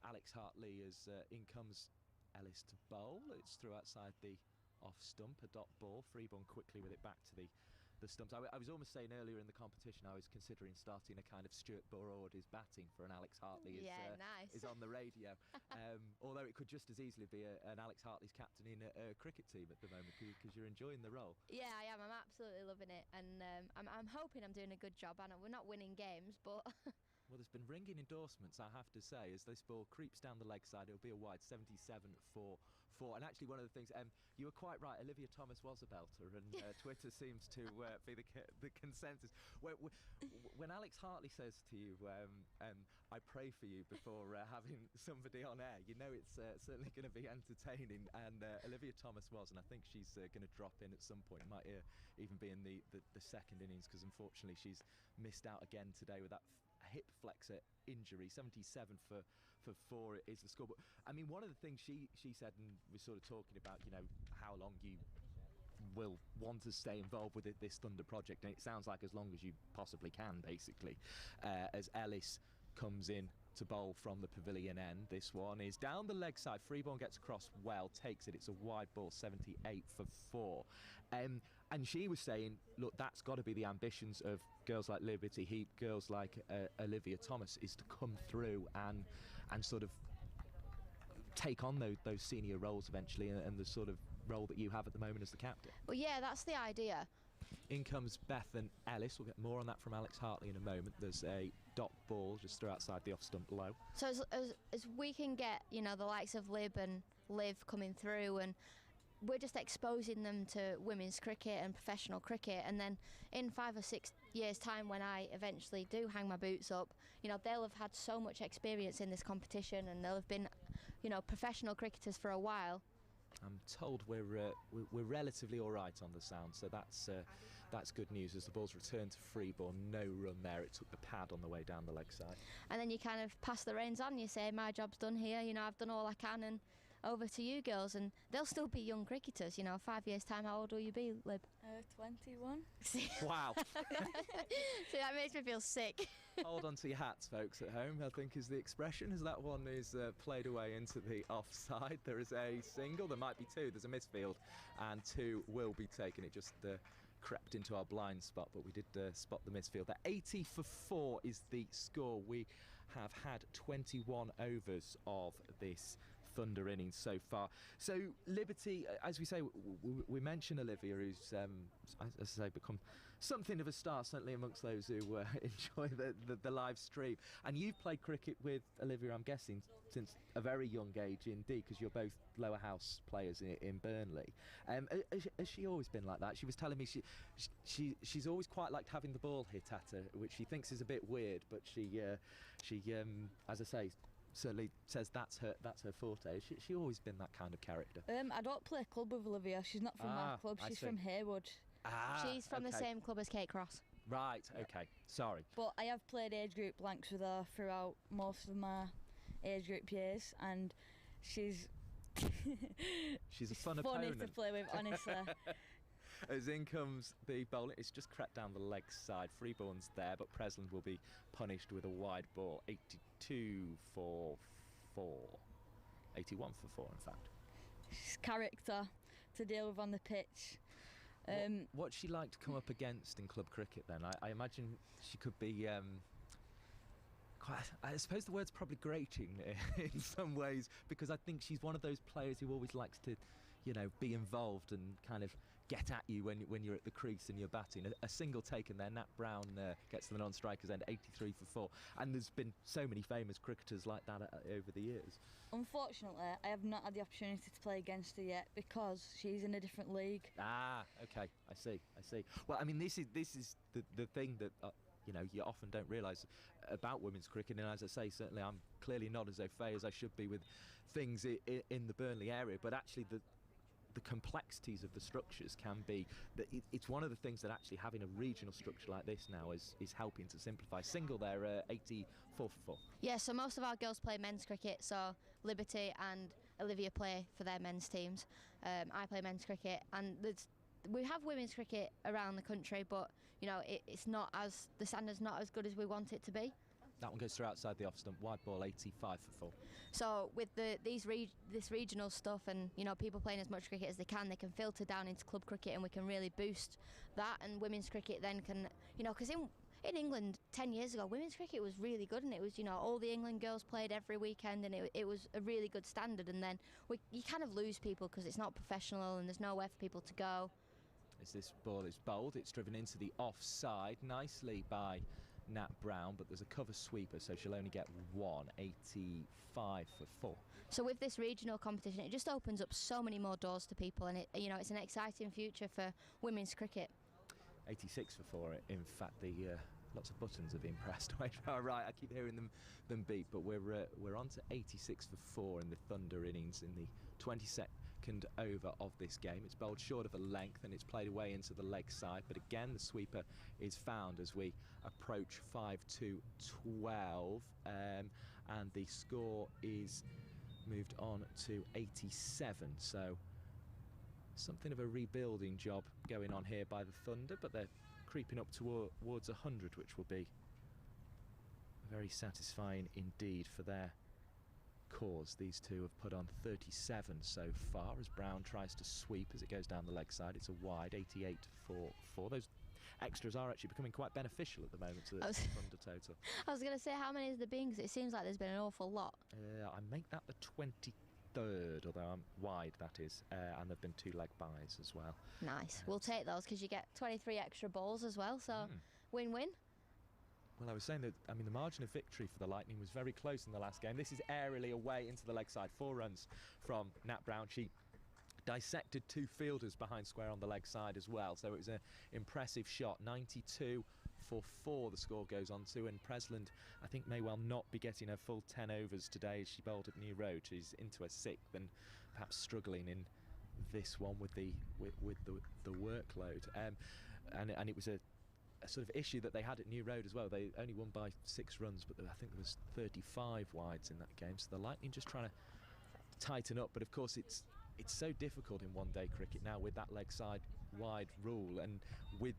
Alex Hartley, as in comes Ellis to bowl. It's through outside the off stump, a dot ball, Freeborn quickly with it back to the stumps. I was almost saying earlier in the competition I was considering starting a kind of Stuart Broad is batting for an Alex Hartley nice. is on the radio. Although it could just as easily be an Alex Hartley's captain in a cricket team at the moment, because you're enjoying the role. Yeah, I am. I'm absolutely loving it, and I'm hoping I'm doing a good job. And we're not winning games, but well, there's been ringing endorsements, I have to say, as this ball creeps down the leg side. It'll be a wide, 77 for 4. And actually, one of the things, you were quite right, Olivia Thomas was a belter, and Twitter seems to be the consensus. When Alex Hartley says to you, I pray for you before having somebody on air, you know it's certainly going to be entertaining, and Olivia Thomas was, and I think she's going to drop in at some point. It might even be in the second innings, because unfortunately she's missed out again today with that hip flexor injury. 77 for 4 is the score. But I mean, one of the things she said, and we're sort of talking about, you know, how long you will want to stay involved with this Thunder project, and it sounds like as long as you possibly can, basically, as Ellis comes in to bowl from the pavilion end. This one is down the leg side. Freeborn gets across well, takes it. It's a wide ball, 78 for 4. And she was saying, look, that's got to be the ambitions of girls like Liberty Heap, girls like Olivia Thomas, is to come through and sort of take on those senior roles eventually, and the sort of role that you have at the moment as the captain. Well, yeah, that's the idea. In comes Bethan Ellis. We'll get more on that from Alex Hartley in a moment. There's a dot ball just through outside the off stump low. So as we can get, you know, the likes of Lib and Liv coming through, and we're just exposing them to women's cricket and professional cricket, and then in 5 or 6 years' time, when I eventually do hang my boots up, you know, they'll have had so much experience in this competition, and they'll have been, you know, professional cricketers for a while. I'm told we're relatively all right on the sound, so that's good news. As the ball's returned to Freeborn, no run there. It took the pad on the way down the leg side. And then you kind of pass the reins on. You say, my job's done here. You know, I've done all I can, and over to you girls. And they'll still be young cricketers. You know, 5 years' time, how old will you be, Lib? 21. Wow. See, that makes me feel sick. Hold on to your hats, folks at home, I think is the expression, as that one is played away into the offside. There is a single, there might be 2, there's a misfield, and 2 will be taken. It just crept into our blind spot, but we did spot the misfield there. 80 for 4 is the score. We have had 21 overs of this Thunder innings so far. So Liberty, as we say, we mentioned Olivia, who's as I say, become something of a star, certainly amongst those who enjoy the live stream. And you've played cricket with Olivia, I'm guessing, since a very young age indeed, because you're both lower house players in Burnley. Has she always been like that? She was telling me she's always quite liked having the ball hit at her, which she thinks is a bit weird, but she as I say, certainly says that's her forte. She always been that kind of character. I don't play club with Olivia. She's not from our club. She's from Haywood. She's from the same club as Kate Cross. Right, okay, sorry. But I have played age group blanks with her throughout most of my age group years, and she's she's a fun funny opponent to play with, honestly. As in comes the bowling, it's just crept down the leg side. Freeborn's there, but Presland will be punished with a wide ball. 82 for 4. 81 for 4, in fact. She's character to deal with on the pitch. What's she like to come up against in club cricket then? I imagine she could be quite, I suppose the word's probably grating in some ways, because I think she's one of those players who always likes to, you know, be involved and kind of get at you when you're at the crease and you're batting. A single taken there, Nat Brown gets to the non-striker's end, 83 for 4. And there's been so many famous cricketers like that over the years. Unfortunately, I have not had the opportunity to play against her yet because she's in a different league. Ah, okay, I see. Well, I mean, this is the thing that you know, you often don't realise about women's cricket, and as I say, certainly I'm clearly not as au fait as I should be with things in the Burnley area, but actually the complexities of the structures can be that it's one of the things that actually having a regional structure like this now is helping to simplify. Single there, 84 for 4. Yeah, so most of our girls play men's cricket, so Liberty and Olivia play for their men's teams. I play men's cricket, and we have women's cricket around the country, but you know, it's not as, the standard's not as good as we want it to be. That one goes through outside the off stump, wide ball, 85 for 4. So with this regional stuff, and you know, people playing as much cricket as they can filter down into club cricket, and we can really boost that. And women's cricket then can, you know, because in England 10 years ago, women's cricket was really good, and it was, you know, all the England girls played every weekend, and it was a really good standard. And then you kind of lose people because it's not professional and there's nowhere for people to go. As this ball is bowled, it's driven into the offside nicely by Nat Brown, but there's a cover sweeper, so she'll only get 185 for 4. So with this regional competition, it just opens up so many more doors to people, and it's an exciting future for women's cricket. 86 for 4. In fact, the lots of buttons have been pressed away. Right, I keep hearing them beep, but we're on to 86 for 4 in the Thunder innings in the 22nd over of this game. It's bowled short of a length and it's played away into the leg side, but again the sweeper is found as we approach 5-12, and the score is moved on to 87. So something of a rebuilding job going on here by the Thunder, but they're creeping up towards 100, which will be very satisfying indeed for their cause. These two have put on 37 so far as Brown tries to sweep as it goes down the leg side. It's a wide, 88 for 4. Those extras are actually becoming quite beneficial at the moment to the Thunder total. I was going to say, how many has there been? Because it seems like there's been an awful lot. I make that the 23rd, although I'm wide, that is, and there've been 2 leg byes as well. Nice. We'll take those because you get 23 extra balls as well, so win-win. Well, I was saying that, I mean, the margin of victory for the Lightning was very close in the last game. This is aerially away into the leg side. 4 runs from Nat Brown. She dissected 2 fielders behind square on the leg side as well, so it was an impressive shot. 92 for 4 the score goes on to, and Presland I think may well not be getting her full 10 overs today as she bowled at New Road. She's into her 6th and perhaps struggling in this one with the workload, and it was a sort of issue that they had at New Road as well. They only won by 6 runs, but I think there was 35 wides in that game, so the Lightning just trying to tighten up. But of course it's so difficult in one-day cricket now with that leg side wide rule, and with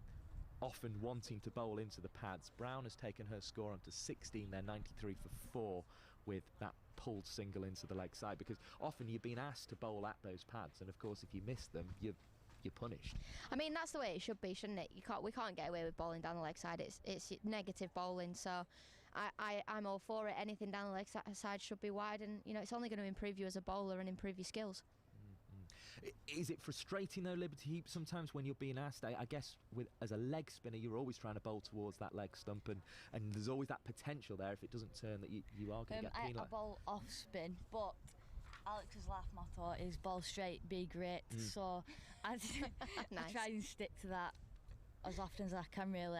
often wanting to bowl into the pads. Brown has taken her score on to 16 there, 93 for 4 with that pulled single into the leg side, because often you've been asked to bowl at those pads, and of course if you miss them you're punished. I mean, that's the way it should be, shouldn't it? We can't get away with bowling down the leg side. It's negative bowling, so I'm all for it. Anything down the leg side should be wide, and it's only going to improve you as a bowler and improve your skills. Is it frustrating though, Liberty Heap, sometimes when you're being asked? I guess as a leg spinner you're always trying to bowl towards that leg stump, and there's always that potential there if it doesn't turn that you are going to get penalised. I bowl off spin, but Alex's laugh motto is bowl straight, be great. So I try and stick to that as often as I can, really.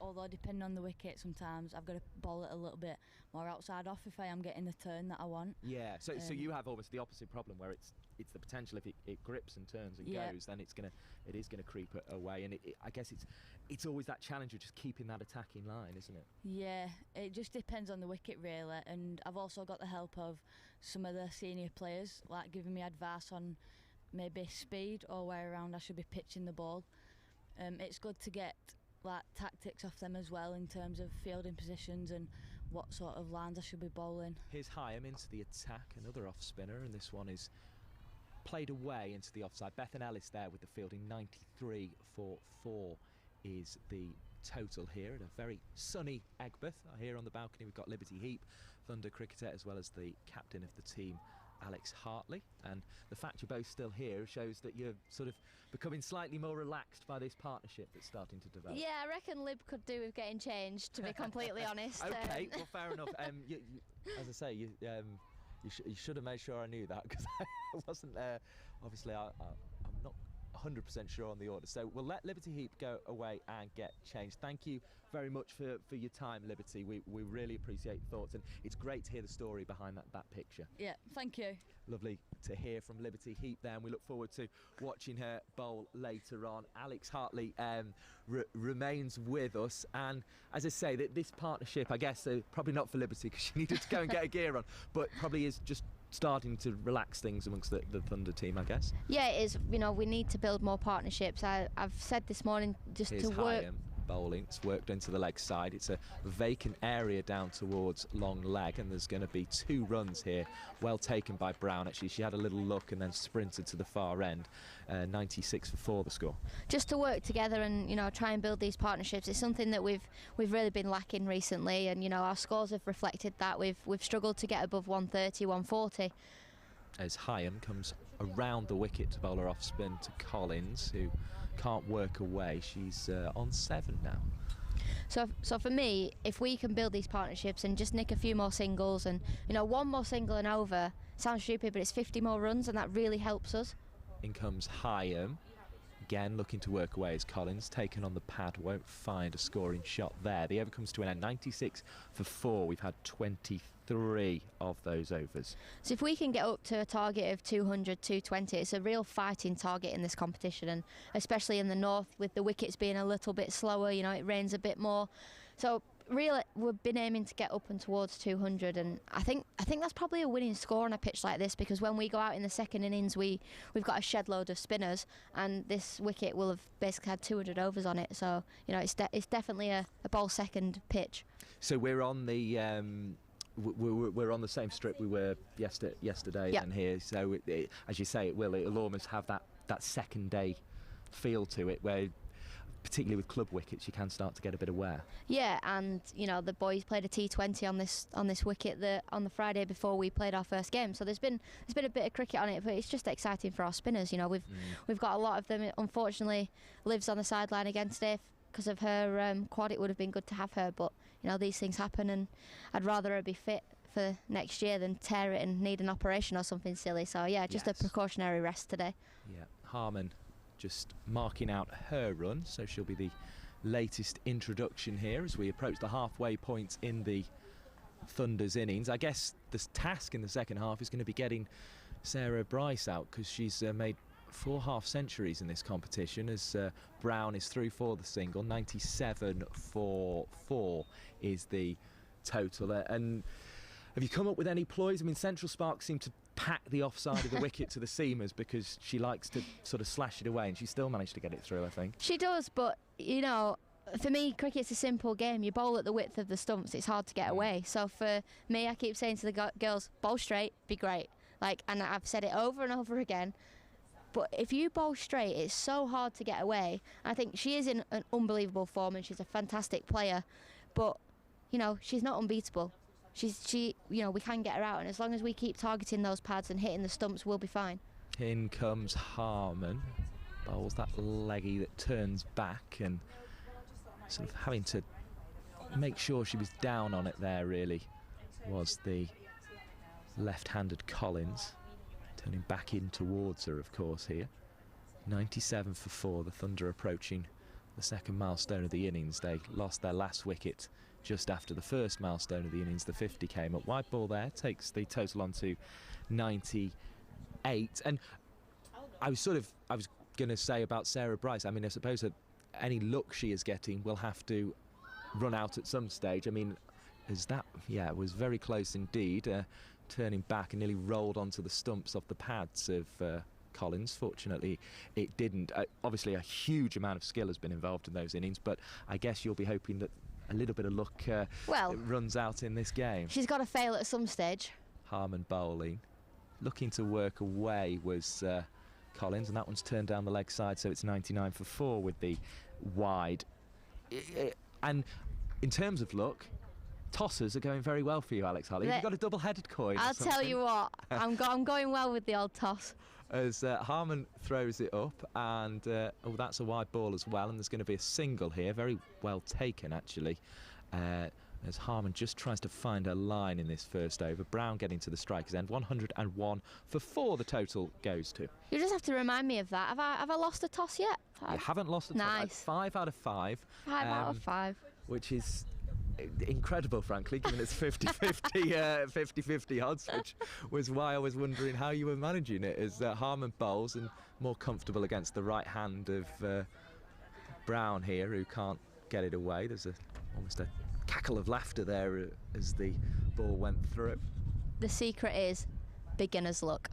Although depending on the wicket, sometimes I've got to bowl it a little bit more outside off if I am getting the turn that I want. Yeah. So you have almost the opposite problem, where it's the potential, if it grips and turns and goes, then it is gonna creep away. And I guess it's always that challenge of just keeping that attacking line, isn't it? Yeah. It just depends on the wicket, really. And I've also got the help of some of the senior players, like giving me advice on maybe speed or where around I should be pitching the ball. It's good to get like tactics off them as well in terms of fielding positions and what sort of lines I should be bowling. Here's Heyhoe into the attack, another off spinner, and this one is played away into the offside. Bethan Ellis there with the fielding. 93 for 4 is the total here at a very sunny Egbert. Here on the balcony we've got Liberty Heap, Thunder cricketer, as well as the captain of the team, Alex Hartley. And the fact you're both still here shows that you're sort of becoming slightly more relaxed by this partnership that's starting to develop. Yeah, I reckon Lib could do with getting changed, to be completely honest. Okay, well, fair enough. As I say, you should have made sure I knew that, because I wasn't there. Obviously, I'm not 100% sure on the order, so we'll let Liberty Heap go away and get changed. Thank you very much for your time, Liberty. We really appreciate your thoughts, and it's great to hear the story behind that picture. Yeah, thank you. Lovely to hear from Liberty Heap there, and we look forward to watching her bowl later on. Alex Hartley remains with us, and as I say, this partnership, I guess, probably not for Liberty because she needed to go and get her gear on, but probably is just starting to relax things amongst the Thunder team, I guess. Yeah, it is. We need to build more partnerships. I've said this morning just Here's to work. Heyhoe bowling. It's worked into the leg side. It's a vacant area down towards long leg, and there's going to be 2 runs here. Well taken by Brown, actually. She had a little look and then sprinted to the far end. 96 for 4 the score. Just to work together and try and build these partnerships. It's something that we've really been lacking recently, and our scores have reflected that. We've struggled to get above 130, 140. As Heyhoe comes around the wicket to bowl her off spin to Collins, who can't work away. She's on 7 now. So for me, if we can build these partnerships and just nick a few more singles, and one more single and over, sounds stupid, but it's 50 more runs, and that really helps us. In comes Heyhoe. Again, looking to work away as Collins, taken on the pad, won't find a scoring shot there. The over comes to an end, 96 for 4. We've had 23 of those overs. So if we can get up to a target of 200, 220, it's a real fighting target in this competition, and especially in the north with the wickets being a little bit slower, it rains a bit more. So really, we've been aiming to get up and towards 200, and I think that's probably a winning score on a pitch like this, because when we go out in the second innings, we've got a shed load of spinners, and this wicket will have basically had 200 overs on it. So it's definitely a ball second pitch. So we're on the we're on the same strip we were yesterday. Yep. And here, so as you say, it'll almost have that second day feel to it, where particularly with club wickets, you can start to get a bit of wear. Yeah, and the boys played a T20 on this wicket on the Friday before we played our first game. So there's been a bit of cricket on it, but it's just exciting for our spinners. We've got a lot of them. Unfortunately, Liv's on the sideline again today because of her quad. It would have been good to have her, but these things happen, and I'd rather her be fit for next year than tear it and need an operation or something silly. So yeah, just a precautionary rest today. Yeah, Harman just marking out her run, so she'll be the latest introduction here as we approach the halfway point in the Thunder's innings. I guess the task in the second half is going to be getting Sarah Bryce out, because she's made 4 half-centuries in this competition, as Brown is through for the single. 97 for 4 is the total. And have you come up with any ploys? I mean, Central Sparks seem to pack the offside of the wicket to the seamers, because she likes to sort of slash it away, and she still managed to get it through, I think. She does, but for me, cricket's a simple game. You bowl at the width of the stumps, it's hard to get away. So for me, I keep saying to the girls, bowl straight, be great. And I've said it over and over again. But if you bowl straight, it's so hard to get away. I think she is in an unbelievable form, and she's a fantastic player. But she's not unbeatable. We can get her out, and as long as we keep targeting those pads and hitting the stumps, we'll be fine. In comes Harman, bowls that leggy that turns back, and sort of having to make sure she was down on it there, really, was the left-handed Collins, turning back in towards her, of course, here. 97 for 4, the Thunder approaching the second milestone of the innings. They lost their last wicket just after the first milestone of the innings. The 50 came up. Wide ball there takes the total on to 98. And I was going to say about Sarah Bryce, I mean, I suppose that any luck she is getting will have to run out at some stage. I mean, it was very close indeed, turning back and nearly rolled onto the stumps of the pads of Collins. Fortunately, it didn't. Obviously, a huge amount of skill has been involved in those innings, but I guess you'll be hoping that a little bit of luck runs out in this game. She's got to fail at some stage. Harman bowling, looking to work away was Collins, and that one's turned down the leg side, so it's 99 for 4 with the wide. And in terms of luck, tossers are going very well for you, Alex Holly. Have you got a double-headed coin? I'll tell you what, I'm going well with the old toss. As Harman throws it up, and that's a wide ball as well, and there's going to be a single here, very well taken actually, as Harman just tries to find a line in this first over. Brown getting to the striker's end. 101 for 4 the total goes to. You just have to remind me of that. Have I lost a toss yet? You haven't lost a toss. Nice. 5 out of 5. 5 out of 5. Which is incredible, frankly, given it's 50-50 odds, which was why I was wondering how you were managing it, as Harman bowls and more comfortable against the right hand of Brown here, who can't get it away. There's almost a cackle of laughter there as the ball went through. The secret is beginner's luck.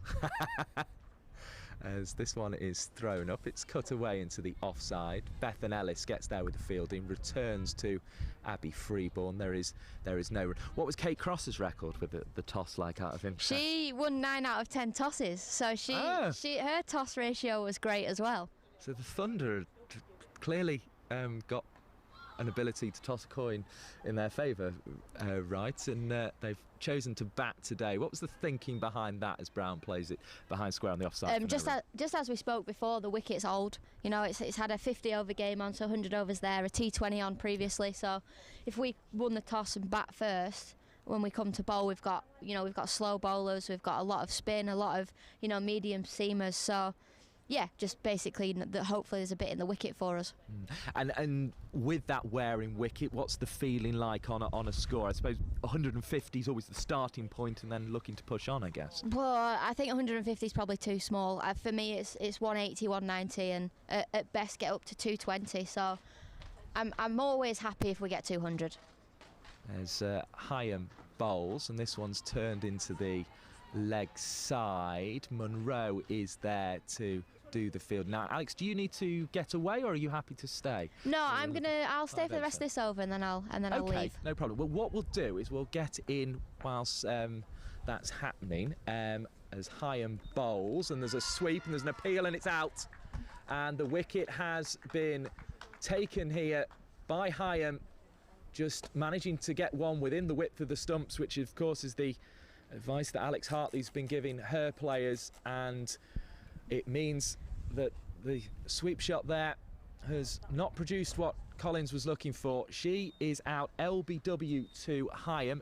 As this one is thrown up, it's cut away into the offside. Bethan Ellis gets there with the fielding, returns to Abby Freeborn. There is no run. What was Kate Cross's record with the toss like, out of interest? She won 9 out of 10 tosses, so her toss ratio was great as well. So the Thunder clearly got an ability to toss a coin in their favour, right? And they've chosen to bat today. What was the thinking behind that as Brown plays it behind square on the offside? Just as we spoke before, the wicket's old. You know, it's had a 50 over game on, so 100 overs there, a T20 on previously. So if we won the toss and bat first, when we come to bowl, we've got slow bowlers, we've got a lot of spin, a lot of medium seamers. So yeah, just basically that hopefully there's a bit in the wicket for us. And with that wearing wicket, what's the feeling like on a score? I suppose 150 is always the starting point, and then looking to push on, I guess. Well, I think 150 is probably too small. For me, it's 180, 190, and at best get up to 220. So I'm always happy if we get 200. There's Heyhoe bowls, and this one's turned into the leg side. Munro is there to do the field. Now, Alex, do you need to get away, or are you happy to stay? No, I'll stay for the rest of this over, and then I'll leave. No problem. Well, what we'll do is we'll get in whilst that's happening, as Heyhoe bowls, and there's a sweep and there's an appeal and it's out, and the wicket has been taken here by Heyhoe, just managing to get one within the width of the stumps, which of course is the advice that Alex Hartley's been giving her players, and it means that the sweep shot there has not produced what Collins was looking for. She is out, LBW to Heyhoe,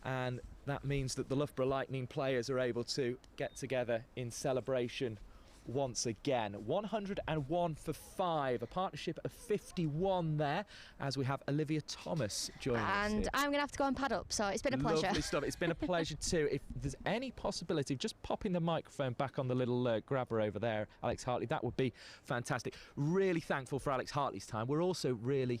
and that means that the Loughborough Lightning players are able to get together in celebration once again. 101 for 5, a partnership of 51 there, as we have Olivia Thomas joining us here. And I'm going to have to go and pad up, so it's been a pleasure. Lovely stuff. It's been a pleasure too. If there's any possibility of just popping the microphone back on the little grabber over there, Alex Hartley, that would be fantastic. Really thankful for Alex Hartley's time. We're also really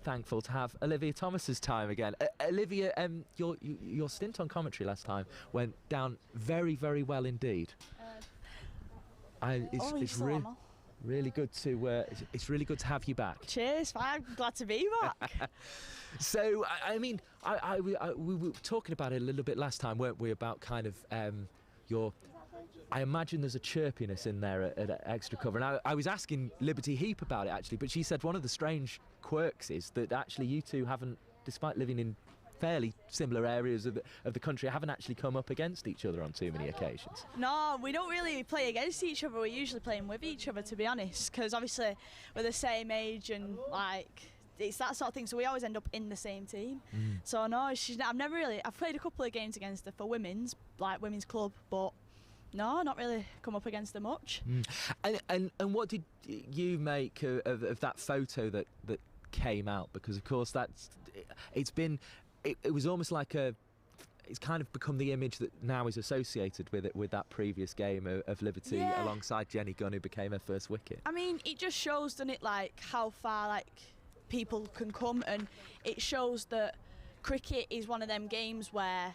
thankful to have Olivia Thomas's time again. Olivia, your stint on commentary last time went down very, very well indeed. It's really good to have you back. Cheers, I'm glad to be back. So I mean, we were talking about it a little bit last time, weren't we? About kind of I imagine there's a chirpiness in there at extra cover, and I was asking Liberty Heap about it actually, but she said one of the strange quirks is that actually you two haven't, despite living in fairly similar areas of the country, haven't actually come up against each other on too many occasions. No, we don't really play against each other. We're usually playing with each other, to be honest, because obviously we're the same age and like it's that sort of thing. So we always end up in the same team. So no, I've played a couple of games against her for women's club, but no, not really come up against her much. And what did you make of that photo that came out? Because of course it was almost like it's kind of become the image that now is associated with that previous game of Liberty, alongside Jenny Gunn, who became her first wicket. I mean, it just shows, doesn't it, like how far like people can come, and it shows that cricket is one of them games where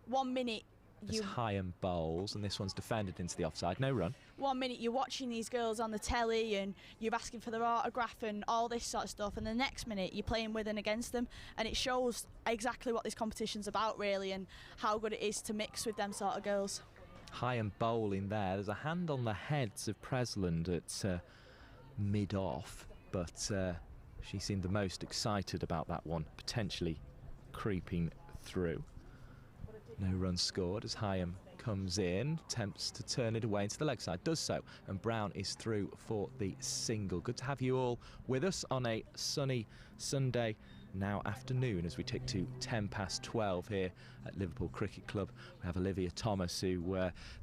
1 minute It's Heyhoe bowls, and this one's defended into the offside. No run. 1 minute you're watching these girls on the telly and you're asking for their autograph and all this sort of stuff, and the next minute you're playing with and against them, and it shows exactly what this competition's about really, and how good it is to mix with them sort of girls. Heyhoe bowling there. There's a hand on the heads of Presland at mid-off, but she seemed the most excited about that one, potentially creeping through. No run scored as Heyhoe comes in, attempts to turn it away into the leg side, does so, and Brown is through for the single. Good to have you all with us on a sunny Sunday now afternoon as we tick to 12 here at Liverpool Cricket Club. We have Olivia Thomas, who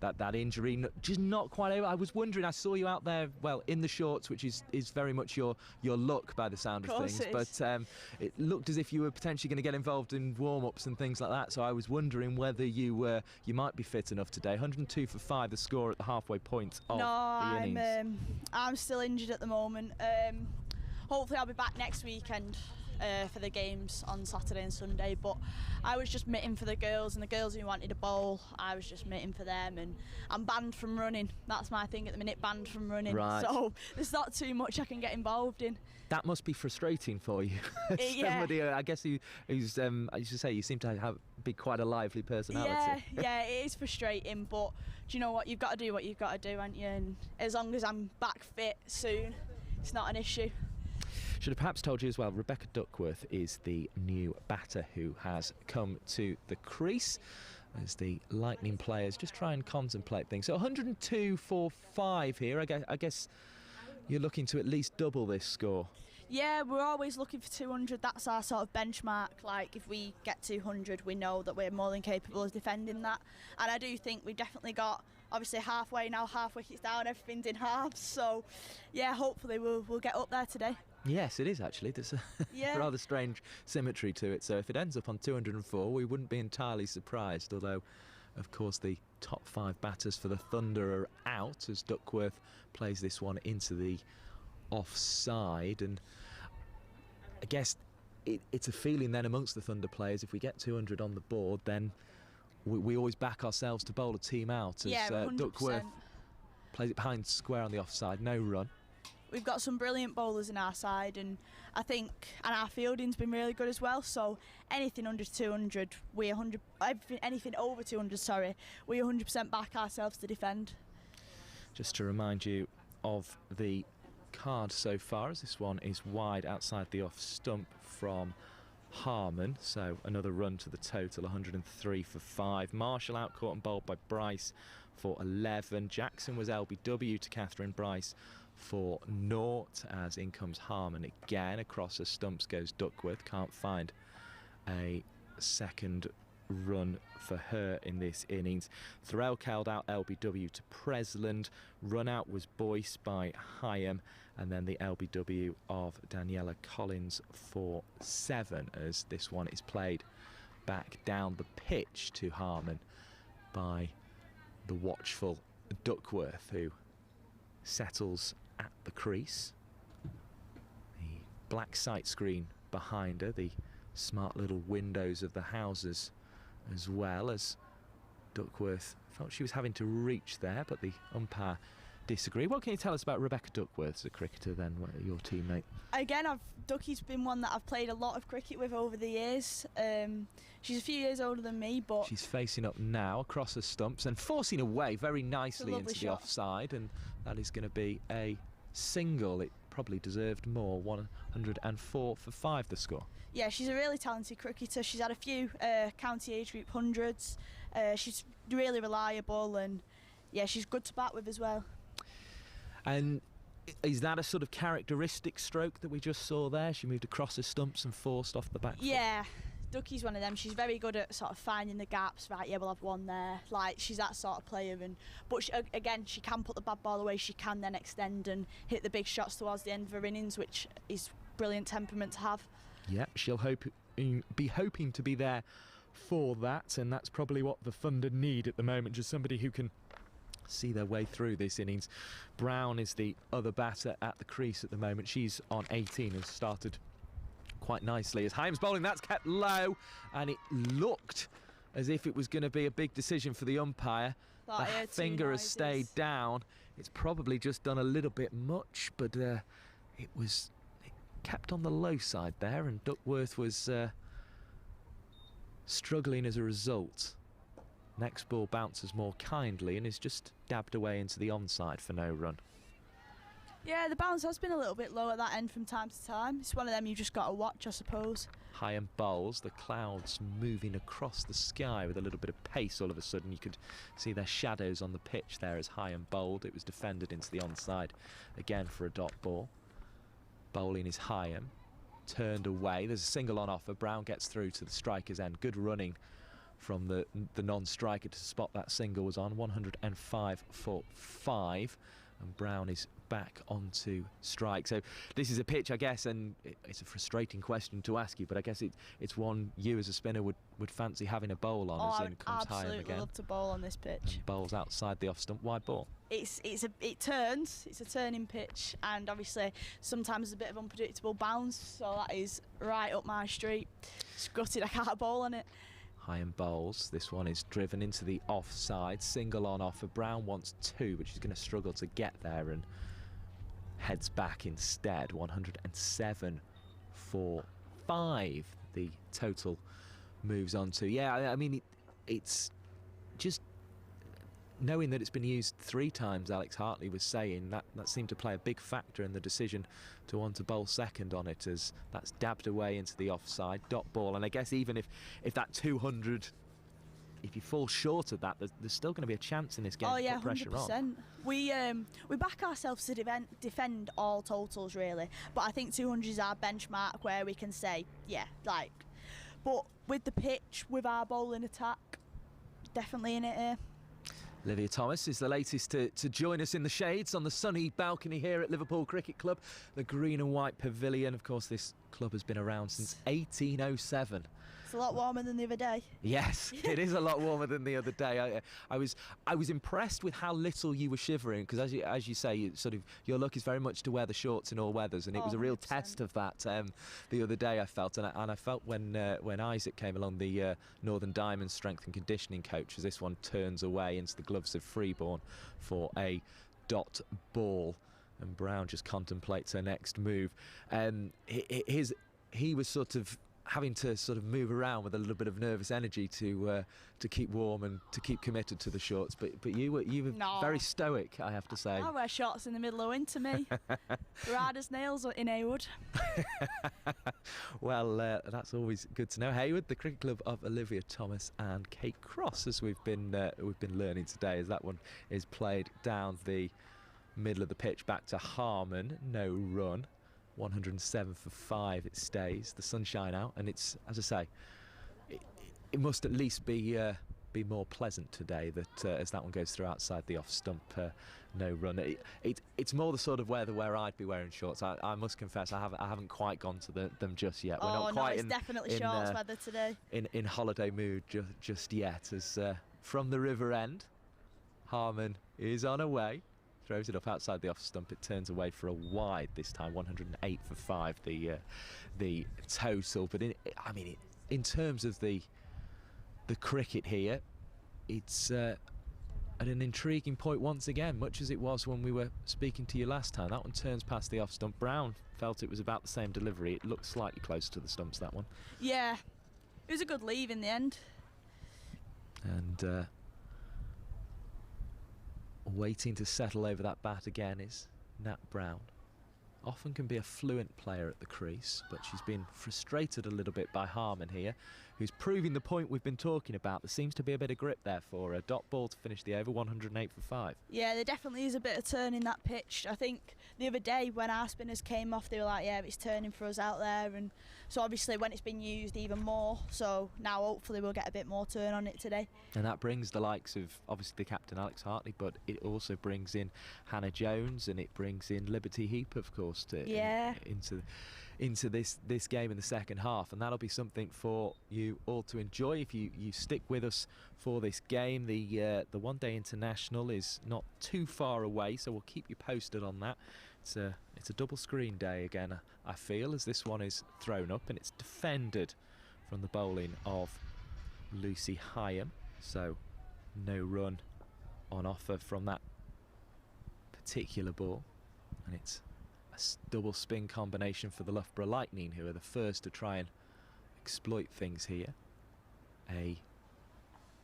that injury just not quite over. I was wondering, I saw you out there, well, in the shorts, which is very much your look by the sound of things, but it looked as if you were potentially going to get involved in warm-ups and things like that, so I was wondering whether you might be fit enough today. 102 for 5, the score at the halfway point of the innings. I'm still injured at the moment. Hopefully I'll be back next weekend for the games on Saturday and Sunday, but I was just mitting for the girls, and the girls who wanted a bowl, I was just mitting for them, and I'm banned from running. That's my thing at the minute, banned from running. Right. So there's not too much I can get involved in. That must be frustrating for you. Somebody, I guess, who's I used to say, you seem to be quite a lively personality. Yeah, it is frustrating, but do you know what? You've got to do what you've got to do, haven't you? And as long as I'm back fit soon, it's not an issue. Should have perhaps told you as well, Rebecca Duckworth is the new batter who has come to the crease as the Lightning players just try and contemplate things. So 102 for 5 here. I guess you're looking to at least double this score. Yeah, we're always looking for 200. That's our sort of benchmark. Like, if we get 200, we know that we're more than capable of defending that. And I do think we've definitely got, obviously, halfway now, half wickets down, everything's in halves. So, yeah, hopefully we'll get up there today. Yes, it is actually. There's a rather strange symmetry to it. So if it ends up on 204, we wouldn't be entirely surprised. Although, of course, the top 5 batters for the Thunder are out as Duckworth plays this one into the offside. And I guess it's a feeling then amongst the Thunder players, if we get 200 on the board, then we always back ourselves to bowl a team out, as Duckworth plays it behind square on the offside, no run. We've got some brilliant bowlers in our side, and I think our fielding's been really good as well. So anything under 200, anything over 200, sorry, we 100% back ourselves to defend. Just to remind you of the card so far, as this one is wide outside the off stump from Harmon, so another run to the total, 103 for 5. Marshall out caught and bowled by Bryce for 11. Jackson was LBW to Catherine Bryce for 0, as in comes Harmon again. Across the stumps goes Duckworth, can't find a second run for her in this innings. Threll curled out LBW to Presland. Run out was Boyce by Hyam, and then the LBW of Daniela Collins for 7, as this one is played back down the pitch to Harmon by the watchful Duckworth, who settles at the crease. The black sight screen behind her, the smart little windows of the houses, as well as Duckworth felt she was having to reach there, but the umpire disagreed. What can you tell us about Rebecca Duckworth as a cricketer then, your teammate? Again, Ducky's been one that I've played a lot of cricket with over the years. She's a few years older than me, but she's facing up now across the stumps and forcing away very nicely into the offside, and that is going to be a single. It probably deserved more. 104 for 5 the score. Yeah, she's a really talented cricketer. She's had a few county age group hundreds. She's really reliable, and yeah, she's good to bat with as well. And is that a sort of characteristic stroke that we just saw there? She moved across the stumps and forced off the back foot. Yeah, Ducky's one of them. She's very good at sort of finding the gaps. Right, yeah, we'll have one there. Like, she's that sort of player. But again, she can put the bad ball away. She can then extend and hit the big shots towards the end of her innings, which is brilliant temperament to have. Yeah, she'll be hoping to be there for that, and that's probably what the Thunder need at the moment, just somebody who can see their way through this innings. Brown is the other batter at the crease at the moment. She's on 18 and started quite nicely. As Hyam's bowling, that's kept low, and it looked as if it was going to be a big decision for the umpire. The finger has stayed down. It's probably just done a little bit much, but it kept on the low side there, and Duckworth was struggling as a result. Next ball bounces more kindly and is just dabbed away into the onside for no run. Yeah, the bounce has been a little bit low at that end from time to time. It's one of them you've just got to watch, I suppose. Hyam bowls, the clouds moving across the sky with a little bit of pace all of a sudden. You could see their shadows on the pitch there as Hyam bowled. It was defended into the onside again for a dot ball. Bowling is Hyam, turned away. There's a single on offer. Brown gets through to the striker's end. Good running from the non-striker to spot that single was on. 105 for 5, and Brown is back onto strike. So this is a pitch, I guess, and it's a frustrating question to ask you, but I guess it's one you as a spinner would fancy having a bowl on. As in comes Hyam again. Absolutely love to bowl on this pitch. And bowls outside the off stump, wide ball. It turns. It's a turning pitch, and obviously sometimes a bit of unpredictable bounce. So that is right up my street. It's gutted I can't bowl on it. Hyam bowls. This one is driven into the offside. Single on offer. Brown wants 2, but she's going to struggle to get there and heads back instead. 107 for 5. The total moves on to. Yeah, I mean, it's just knowing that it's been used 3 times, Alex Hartley was saying that seemed to play a big factor in the decision to want to bowl second on it, as that's dabbed away into the offside dot ball. And I guess even if that 200, if you fall short of that, there's still going to be a chance in this game to put pressure 100%. on. We back ourselves to defend all totals really, but I think 200 is our benchmark where we can say, but with the pitch, with our bowling attack, definitely in it here. Olivia Thomas is the latest to join us in the shades on the sunny balcony here at Liverpool Cricket Club, the green and white pavilion. Of course, this club has been around since 1807. It's a lot warmer than the other day. Yes, it is a lot warmer than the other day. I was impressed with how little you were shivering, because as you say, your look is very much to wear the shorts in all weathers, and it was a real 100%. test of that the other day. I felt, and I felt when Isaac came along, the Northern Diamonds strength and conditioning coach, as this one turns away into the gloves of Freeborn for a dot ball, and Brown just contemplates her next move. He was sort of having to move around with a little bit of nervous energy to keep warm and to keep committed to the shorts. But you were very stoic, I have to say. I wear shorts in the middle of winter, me. Hard as nails in Heywood. Well, that's always good to know. Heywood, the cricket club of Olivia Thomas and Kate Cross, as we've been learning today, as that one is played down the middle of the pitch back to Harmon. No run. 107 for 5 it stays. The sunshine out, and it's, as I say, it must at least be more pleasant today that as that one goes through outside the off stump. No run. It's more the sort of weather where I'd be wearing shorts. I must confess I haven't quite gone to them just yet. We're not quite it's definitely shorts weather today. In holiday mood just yet, as from the river end, Harmon is on her way. Throws it up outside the off stump. It turns away for a wide this time. 108 for 5 the total. But in terms of the cricket here, it's at an intriguing point once again, much as it was when we were speaking to you last time. That one turns past the off stump. Brown felt it was about the same delivery. It looked slightly closer to the stumps, that one. Yeah, it was a good leave in the end. And waiting to settle over that bat again is Nat Brown. Often can be a fluent player at the crease, but she's been frustrated a little bit by Harmon here, who's proving the point we've been talking about. There seems to be a bit of grip there for a dot ball to finish the over. 108 for 5. Yeah, there definitely is a bit of turn in that pitch. I think the other day when our spinners came off, they were like, yeah, it's turning for us out there, and so obviously when it's been used even more, so now hopefully we'll get a bit more turn on it today. And that brings the likes of obviously the captain Alex Hartley, but it also brings in Hannah Jones, and it brings in Liberty Heap, of course, into this game in the second half, and that'll be something for you all to enjoy if you stick with us for this game. The one-day international is not too far away, so we'll keep you posted on that. It's a double screen day again, I feel, as this one is thrown up and it's defended from the bowling of Lucy Hyam, so no run on offer from that particular ball, and it's double spin combination for the Loughborough Lightning, who are the first to try and exploit things here. A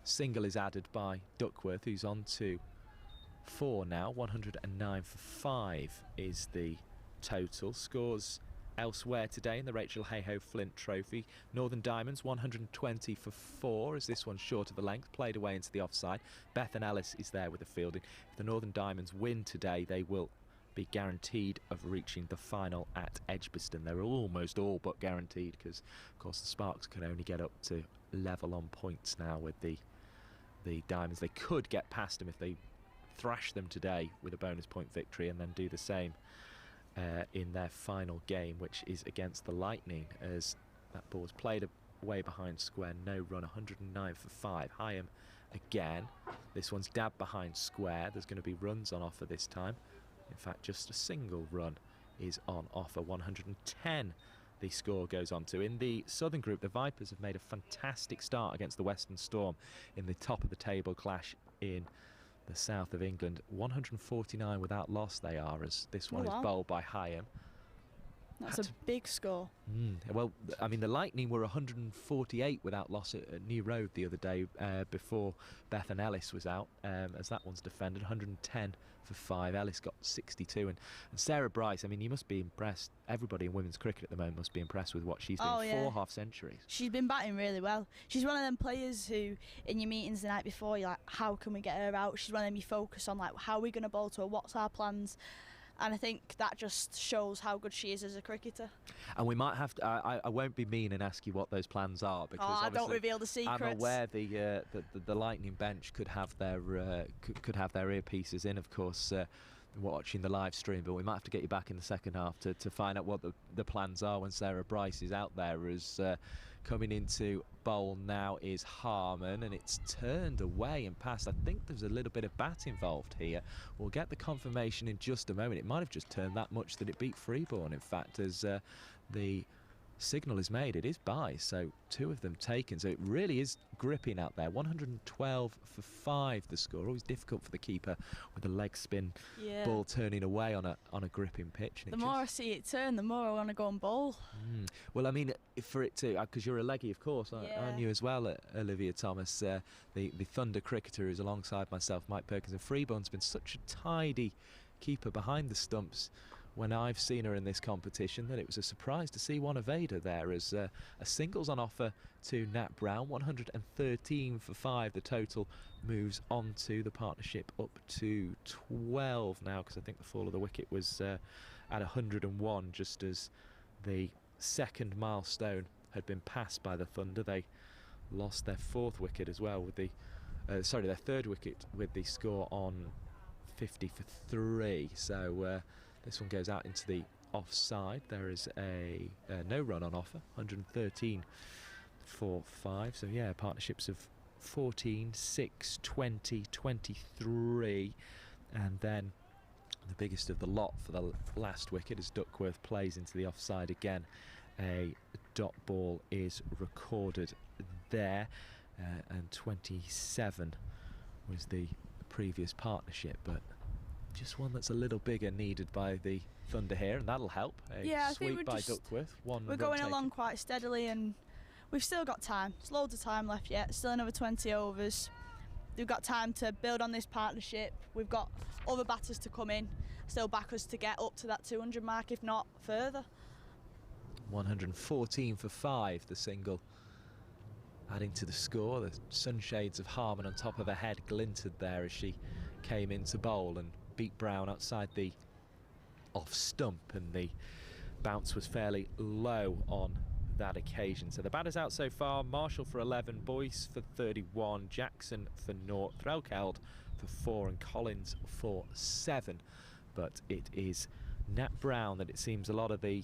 single is added by Duckworth, who's on to 4 now. 109 for 5 is the total. Scores elsewhere today in the Rachael Heyhoe Flint Trophy. Northern Diamonds 120 for 4, as this one's short of the length, played away into the offside. Bethan Ellis is there with the fielding. If the Northern Diamonds win today, they will be guaranteed of reaching the final at Edgbaston. They're almost all but guaranteed, because of course the Sparks can only get up to level on points now with the Diamonds. They could get past them if they thrash them today with a bonus point victory, and then do the same in their final game, which is against the Lightning, as that ball was played away behind square. No run. 109 for 5. Hyam again. This one's dabbed behind square. There's going to be runs on offer this time. In fact, just a single run is on offer. 110 the score goes on to. In the Southern Group, the Vipers have made a fantastic start against the Western Storm in the top of the table clash in the south of England. 149 without loss they are, as this one is bowled by Hyam. That's a big score. Well, I mean, the Lightning were 148 without loss at New Road the other day before Bethan Ellis was out, as that one's defended. 110 for 5. Ellis got 62. And Sarah Bryce, I mean, you must be impressed. Everybody in women's cricket at the moment must be impressed with what she's doing. 4 half-centuries. She's been batting really well. She's one of them players who, in your meetings the night before, you're like, how can we get her out? She's one of them you focus on, like, how are we going to bowl to her? What's our plans? And I think that just shows how good she is as a cricketer. And we might have to. I won't be mean and ask you what those plans are, because I don't reveal the secrets. I'm aware the Lightning bench could have their earpieces in, of course, watching the live stream. But we might have to get you back in the second half to find out what the plans are when Sarah Bryce is out there. As coming into bowl now is Harman, and it's turned away and past. I think there's a little bit of bat involved here. We'll get the confirmation in just a moment. It might have just turned that much that it beat Freeborn, in fact, as the signal is made. It is by, so 2 of them taken, so it really is gripping out there. 112 for 5 the score. Always difficult for the keeper with a leg spin ball turning away on a gripping pitch. And the more I see it turn, the more I want to go and bowl. Well, I mean, for it to, because you're a leggy, of course, aren't you as well, Olivia Thomas, the Thunder cricketer who's alongside myself, Mike Perkins, and Freeborn's been such a tidy keeper behind the stumps when I've seen her in this competition, that it was a surprise to see one evade her there, as a singles on offer to Nat Brown. 113 for 5. The total moves on to the partnership up to 12 now, because I think the fall of the wicket was at 101, just as the second milestone had been passed by the Thunder. They lost their 4th wicket as well with their 3rd wicket with the score on 50 for 3. So this one goes out into the offside. There is a no run on offer. 113 for 5. So yeah, partnerships of 14, 6, 20, 23, and then the biggest of the lot for the last wicket as Duckworth plays into the offside again. A dot ball is recorded there, and 27 was the previous partnership, but just one that's a little bigger needed by the Thunder here, and that'll help. I think Sweep by Duckworth. We're going along quite steadily, and we've still got time. There's loads of time left yet. Still another 20 overs. We've got time to build on this partnership. We've got other batters to come in, still back us to get up to that 200 mark, if not further. 114 for 5, the single. Adding to the score, the sunshades of Harman on top of her head glinted there as she came into bowl and beat Brown outside the off stump, and the bounce was fairly low on that occasion. So the batters out so far: Marshall for 11, Boyce for 31, Jackson for 0, Threlkeld for 4, and Collins for 7. But it is Nat Brown that it seems a lot of the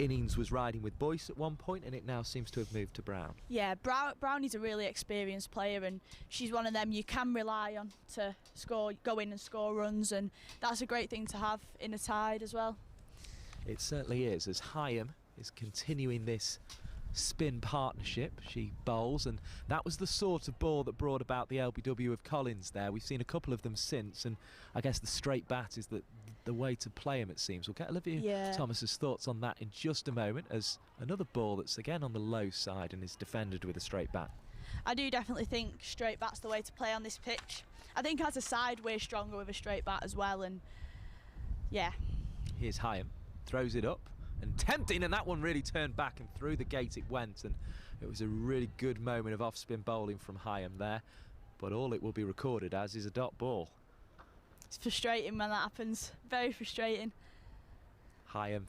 innings was riding with Boyce at one point, and it now seems to have moved to Brown. Yeah, Brown is a really experienced player, and she's one of them you can rely on to go in and score runs, and that's a great thing to have in a tide as well. It certainly is, as Heyhoe is continuing this spin partnership. She bowls, and that was the sort of ball that brought about the LBW of Collins there. We've seen a couple of them since, and I guess the straight bat is the way to play him, it seems. We'll get Olivia Thomas's thoughts on that in just a moment, as another ball that's again on the low side and is defended with a straight bat. I do definitely think straight bat's the way to play on this pitch. I think as a side we're stronger with a straight bat as well, and yeah. Here's Heyhoe, throws it up and tempting, and that one really turned back and through the gate it went, and it was a really good moment of off-spin bowling from Heyhoe there, but all it will be recorded as is a dot ball. It's frustrating when that happens, very frustrating. Heyhoe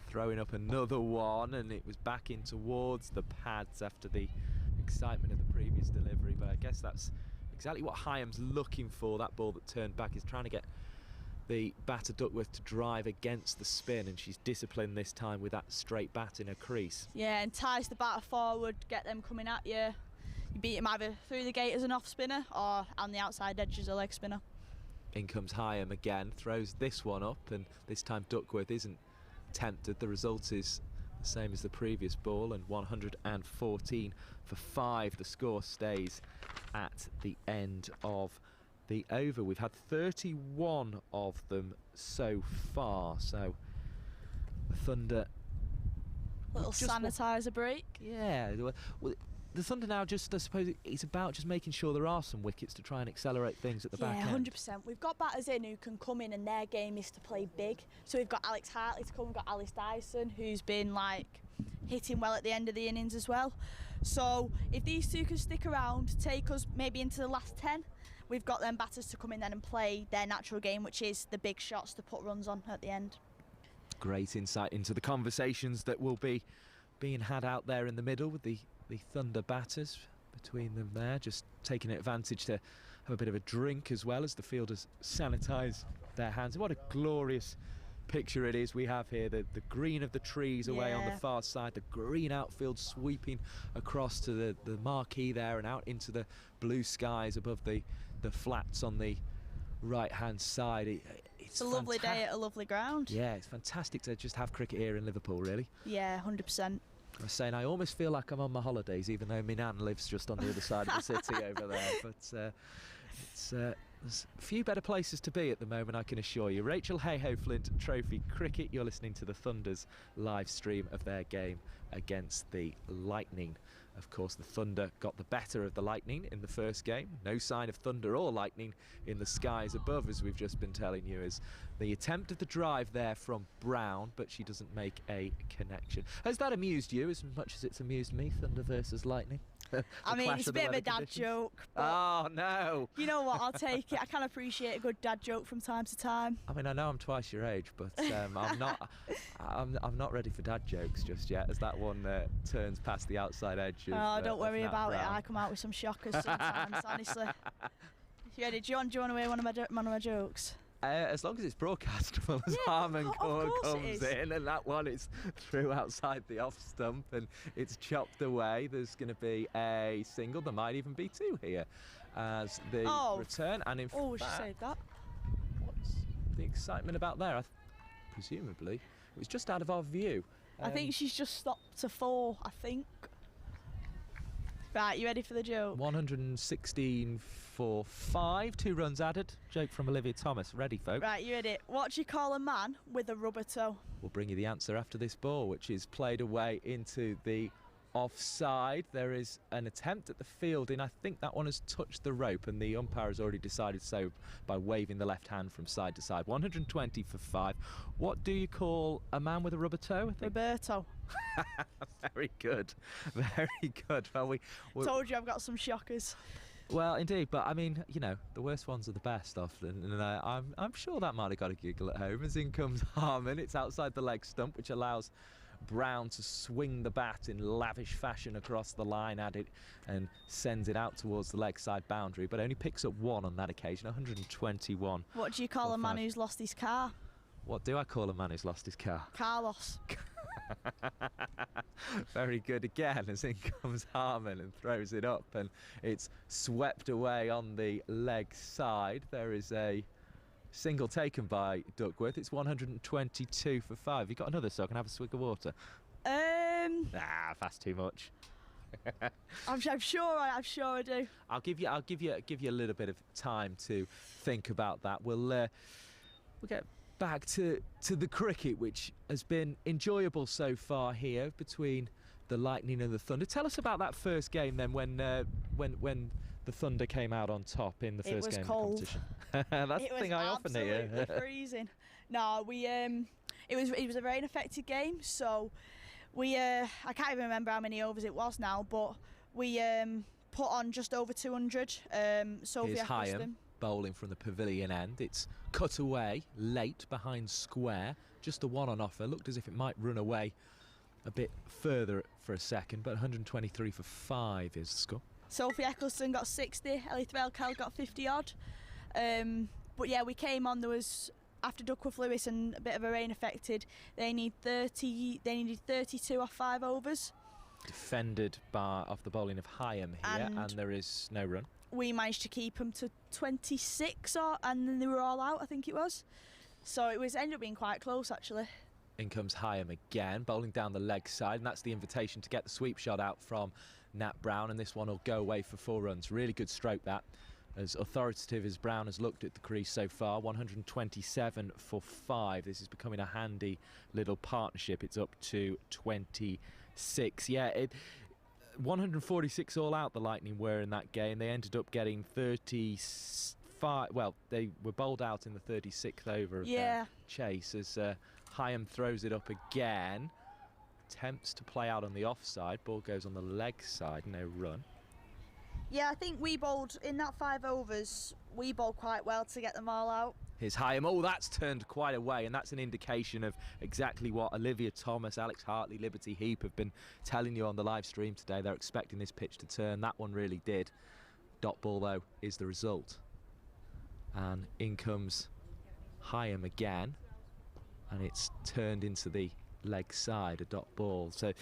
throwing up another one, and it was back in towards the pads after the excitement of the previous delivery, but I guess that's exactly what Heyhoe's looking for. That ball that turned back is trying to get the batter Duckworth to drive against the spin, and she's disciplined this time with that straight bat in her crease. Yeah, and ties the batter forward, get them coming at you. You beat them either through the gate as an off spinner or on the outside edge as a leg spinner. In comes Heyhoe again, throws this one up, and this time Duckworth isn't tempted. The result is the same as the previous ball, and 114 for 5. The score stays at the end of the over. We've had 31 of them so far, so the Thunder. Little sanitizer break. Yeah. Well, the Thunder now just, I suppose, it's about just making sure there are some wickets to try and accelerate things at the back end. Yeah, 100%. We've got batters in who can come in and their game is to play big. So we've got Alex Hartley to come, we've got Alice Dyson, who's been like hitting well at the end of the innings as well. So if these two can stick around, take us maybe into the last 10, we've got them batters to come in then and play their natural game, which is the big shots to put runs on at the end. Great insight into the conversations that will be being had out there in the middle with the Thunder batters between them there, just taking advantage to have a bit of a drink as well as the fielders sanitise their hands. What a glorious picture it is we have here, the green of the trees away on the far side, the green outfield sweeping across to the marquee there and out into the blue skies above the flats on the right hand side. It's a lovely day at a lovely ground. Yeah, it's fantastic to just have cricket here in Liverpool, really. Yeah, 100%. I was saying I almost feel like I'm on my holidays, even though my nan lives just on the other side of the city over there. But there's a few better places to be at the moment, I can assure you. Rachael Heyhoe Flint Trophy Cricket. You're listening to the Thunder's live stream of their game against the Lightning. Of course, the Thunder got the better of the Lightning in the first game. No sign of thunder or lightning in the skies above, as we've just been telling you, as the attempt at the drive there from Brown, but she doesn't make a connection. Has that amused you as much as it's amused me, Thunder versus Lightning? I mean, it's a bit of a dad joke. Oh, no. You know what? I'll take it. I can appreciate a good dad joke from time to time. I mean, I know I'm twice your age, but I'm not ready for dad jokes just yet, as that one turns past the outside edge. Oh, don't worry about it. I come out with some shockers sometimes, honestly. You ready? Do you want to hear one of my jokes? As long as it's broadcastable, as Harman Core comes in, and that one is through outside the off stump and it's chopped away. There's going to be a single. There might even be two here as the return. And in fact, she saved that. What's the excitement about there? Presumably, it was just out of our view. I think she's just stopped to 4, I think. Right, you ready for the joke? 116 for 5, 2 runs added. Joke from Olivia Thomas. Ready, folks? Right, you ready? What do you call a man with a rubber toe? We'll bring you the answer after this ball, which is played away into the offside. There is an attempt at the fielding. I think that one has touched the rope, and the umpire has already decided so by waving the left hand from side to side. 120 for 5. What do you call a man with a rubber toe? Roberto. Very good. Very good. Well, we told you I've got some shockers. Well, indeed, but I mean, you know, the worst ones are the best often, and I'm sure that might have got a giggle at home. As in comes Harman. It's outside the leg stump, which allows Brown to swing the bat in lavish fashion across the line at it and sends it out towards the leg side boundary, but only picks up 1 on that occasion. 121. What do you call a man who's lost his car? What do I call a man who's lost his car? Carlos. Very good again, as in comes Harman and throws it up, and it's swept away on the leg side. There is a single taken by Duckworth. It's 122 for 5. You got another so I can have a swig of water? Fast too much. I'm sure I do. I'll give you a little bit of time to think about that. We'll get back to the cricket, which has been enjoyable so far here between the Lightning and the Thunder. Tell us about that first game then, when the Thunder came out on top in the first game of the competition. That's the thing I often hear. It was absolutely freezing. No, it was a rain affected game, so we I can't even remember how many overs it was now, but we put on just over 200. Sophie Eccleston bowling from the pavilion end. It's cut away late behind square, just the 1 on offer. Looked as if it might run away a bit further for a second, but 123 for 5 is the score. Sophie Eccleston got 60, Ellie Threlkel got 50 odd. But yeah, we came on, there was, after Duckworth Lewis and a bit of a rain affected, they needed 32 off 5 overs. Defended off the bowling of Hyam here, and there is no run. We managed to keep them to 26, and then they were all out, I think it was. So it ended up being quite close, actually. In comes Hyam again, bowling down the leg side, and that's the invitation to get the sweep shot out from Nat Brown, and this one will go away for 4 runs. Really good stroke that, as authoritative as Brown has looked at the crease so far. 127 for 5. This is becoming a handy little partnership. It's up to 26. Yeah, 146 all out the Lightning were in that game. They ended up getting 35. Well, they were bowled out in the 36th over of their chase as Heyhoe throws it up again. Attempts to play out on the offside. Ball goes on the leg side. No run. Yeah, I think we bowled in that 5 overs. We bowled quite well to get them all out. Here's Heyhoe. Oh, that's turned quite away, and that's an indication of exactly what Olivia Thomas, Alex Hartley, Liberty Heap have been telling you on the live stream today. They're expecting this pitch to turn. That one really did. Dot ball, though, is the result. And in comes Heyhoe again, and it's turned into the leg side, a dot ball. So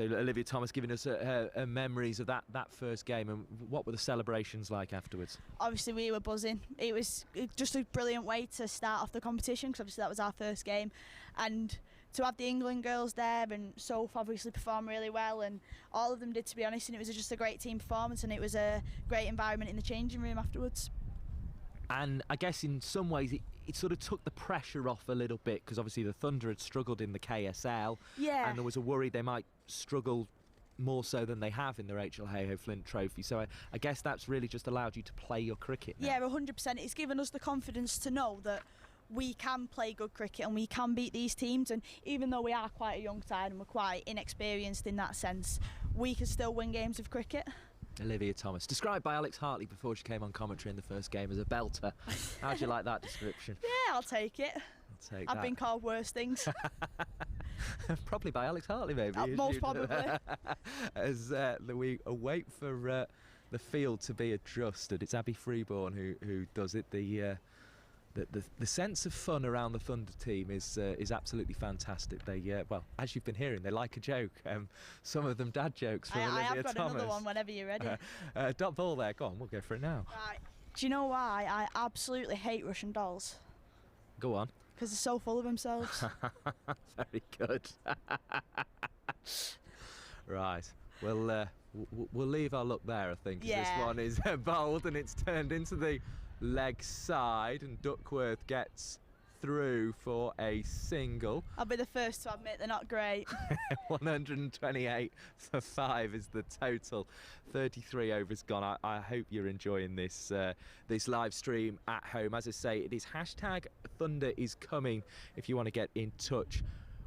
Olivia Thomas giving us her memories of that first game, and what were the celebrations like afterwards? Obviously we were buzzing. It was just a brilliant way to start off the competition, because obviously that was our first game, and to have the England girls there, and Soph obviously performed really well, and all of them did, to be honest, and it was just a great team performance, and it was a great environment in the changing room afterwards. And I guess in some ways it sort of took the pressure off a little bit, because obviously the Thunder had struggled in the KSL, and there was a worry they might struggle more so than they have in the Rachael Heyhoe Flint Trophy. So I guess that's really just allowed you to play your cricket now. Yeah, 100%. It's given us the confidence to know that we can play good cricket and we can beat these teams, and even though we are quite a young side and we're quite inexperienced in that sense, we can still win games of cricket. Olivia Thomas, described by Alex Hartley before she came on commentary in the first game as a belter. How'd you like that description? Yeah, I'll take it. I've been called worse things. Probably by Alex Hartley, maybe. Most probably. As we await for the field to be adjusted, it's Abby Freeborn who does it. The sense of fun around the Thunder team is absolutely fantastic. They, well, as you've been hearing, they like a joke. Some of them dad jokes from Olivia Thomas. I have got another one whenever you're ready. Dot ball there. Go on, we'll go for it now. Right. Do you know why I absolutely hate Russian dolls? Go on. Because they're so full of themselves. Very good. Right. Well, we'll leave our look there, I think. Yeah. This one is bold, and it's turned into the leg side, and Duckworth gets through for a single. I'll be the first to admit they're not great. 128 for 5 is the total. 33 overs gone. I hope you're enjoying this this live stream at home. As I say, it is #ThunderIsComing if you want to get in touch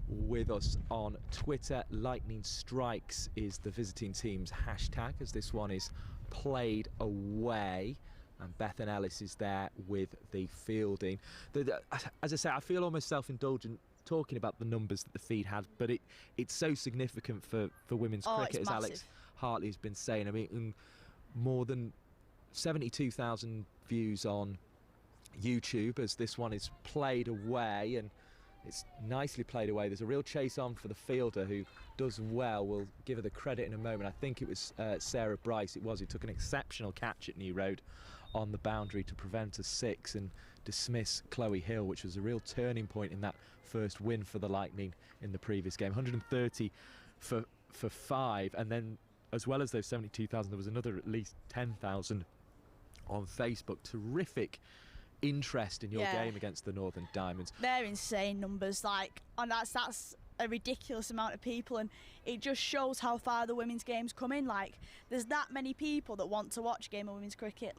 with us on Twitter. Lightning Strikes is the visiting team's hashtag, as this one is played away. And Bethan Ellis is there with the fielding. As I say, I feel almost self-indulgent talking about the numbers that the feed had, but it's so significant for women's cricket, as Alex Hartley has been saying. I mean, more than 72,000 views on YouTube as this one is played away, and it's nicely played away. There's a real chase on for the fielder, who does well. We'll give her the credit in a moment. I think it was Sarah Bryce, who took an exceptional catch at New Road on the boundary to prevent a 6 and dismiss Chloe Hill, which was a real turning point in that first win for the Lightning in the previous game. 130 for 5, and then as well as those 72,000, there was another at least 10,000 on Facebook. Terrific interest in your game against the Northern Diamonds. They're insane numbers, and that's a ridiculous amount of people, and it just shows how far the women's game's coming. There's that many people that want to watch a game of women's cricket.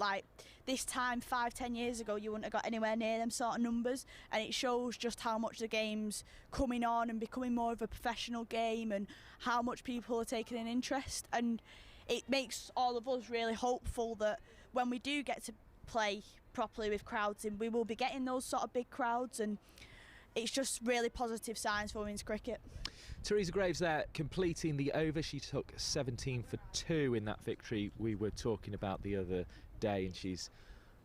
This time 5-10 years ago, you wouldn't have got anywhere near them sort of numbers, and it shows just how much the game's coming on and becoming more of a professional game, and how much people are taking an interest. And it makes all of us really hopeful that when we do get to play properly with crowds in, we will be getting those sort of big crowds, and it's just really positive signs for women's cricket. Teresa Graves there completing the over. She took 17 for 2 in that victory we were talking about the other day, and she's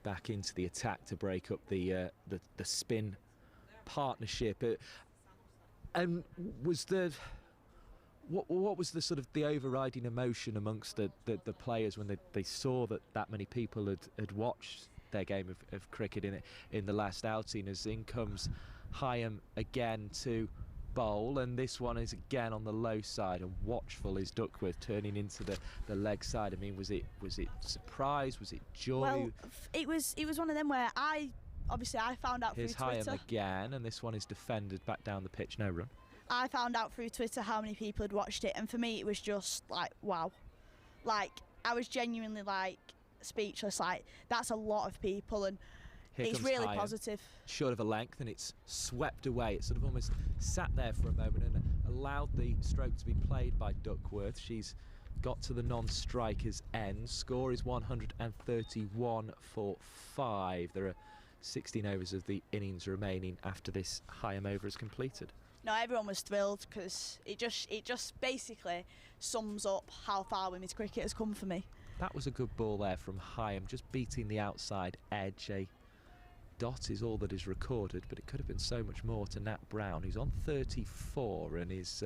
back into the attack to break up the spin partnership. And was what was the sort of the overriding emotion amongst the players when they saw that many people had watched their game of cricket in the last outing, as in comes Heyhoe again to bowl, and this one is again on the low side, and watchful is Duckworth, turning into the leg side. I mean, was it surprise? Was it joy? Well, it was one of them where I found out Here's through Twitter. Heyhoe again, and this one is defended back down the pitch, no run. I found out through Twitter how many people had watched it, and for me it was just like, wow. Like, I was genuinely like speechless. Like, that's a lot of people, and Here it's comes really Heyhoe, positive. short of a length, and it's swept away. It sort of almost sat there for a moment and allowed the stroke to be played by Duckworth. She's got to the non-striker's end. Score is 131 for 5. There are 16 overs of the innings remaining after this Heyhoe over is completed. No, everyone was thrilled because it just basically sums up how far women's cricket has come for me. That was a good ball there from Heyhoe, just beating the outside edge. A dot is all that is recorded, but it could have been so much more to Nat Brown, who's on 34 and is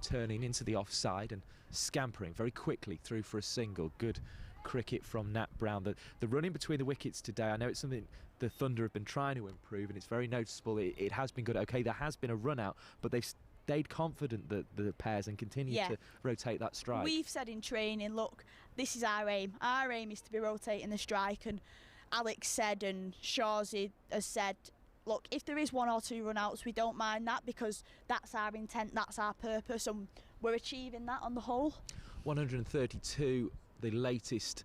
turning into the offside and scampering very quickly through for a single. Good cricket from Nat Brown. The running between the wickets today, I know it's something the Thunder have been trying to improve, and it's very noticeable. It has been good. Okay, there has been a run out, but they've stayed confident, the pairs, and continue to rotate that strike. We've said in training, look, this is our aim. Our aim is to be rotating the strike, and Alex said, and Shawsey has said, look, if there is 1 or 2 run-outs, we don't mind that, because that's our intent, that's our purpose, and we're achieving that on the whole. 132, the latest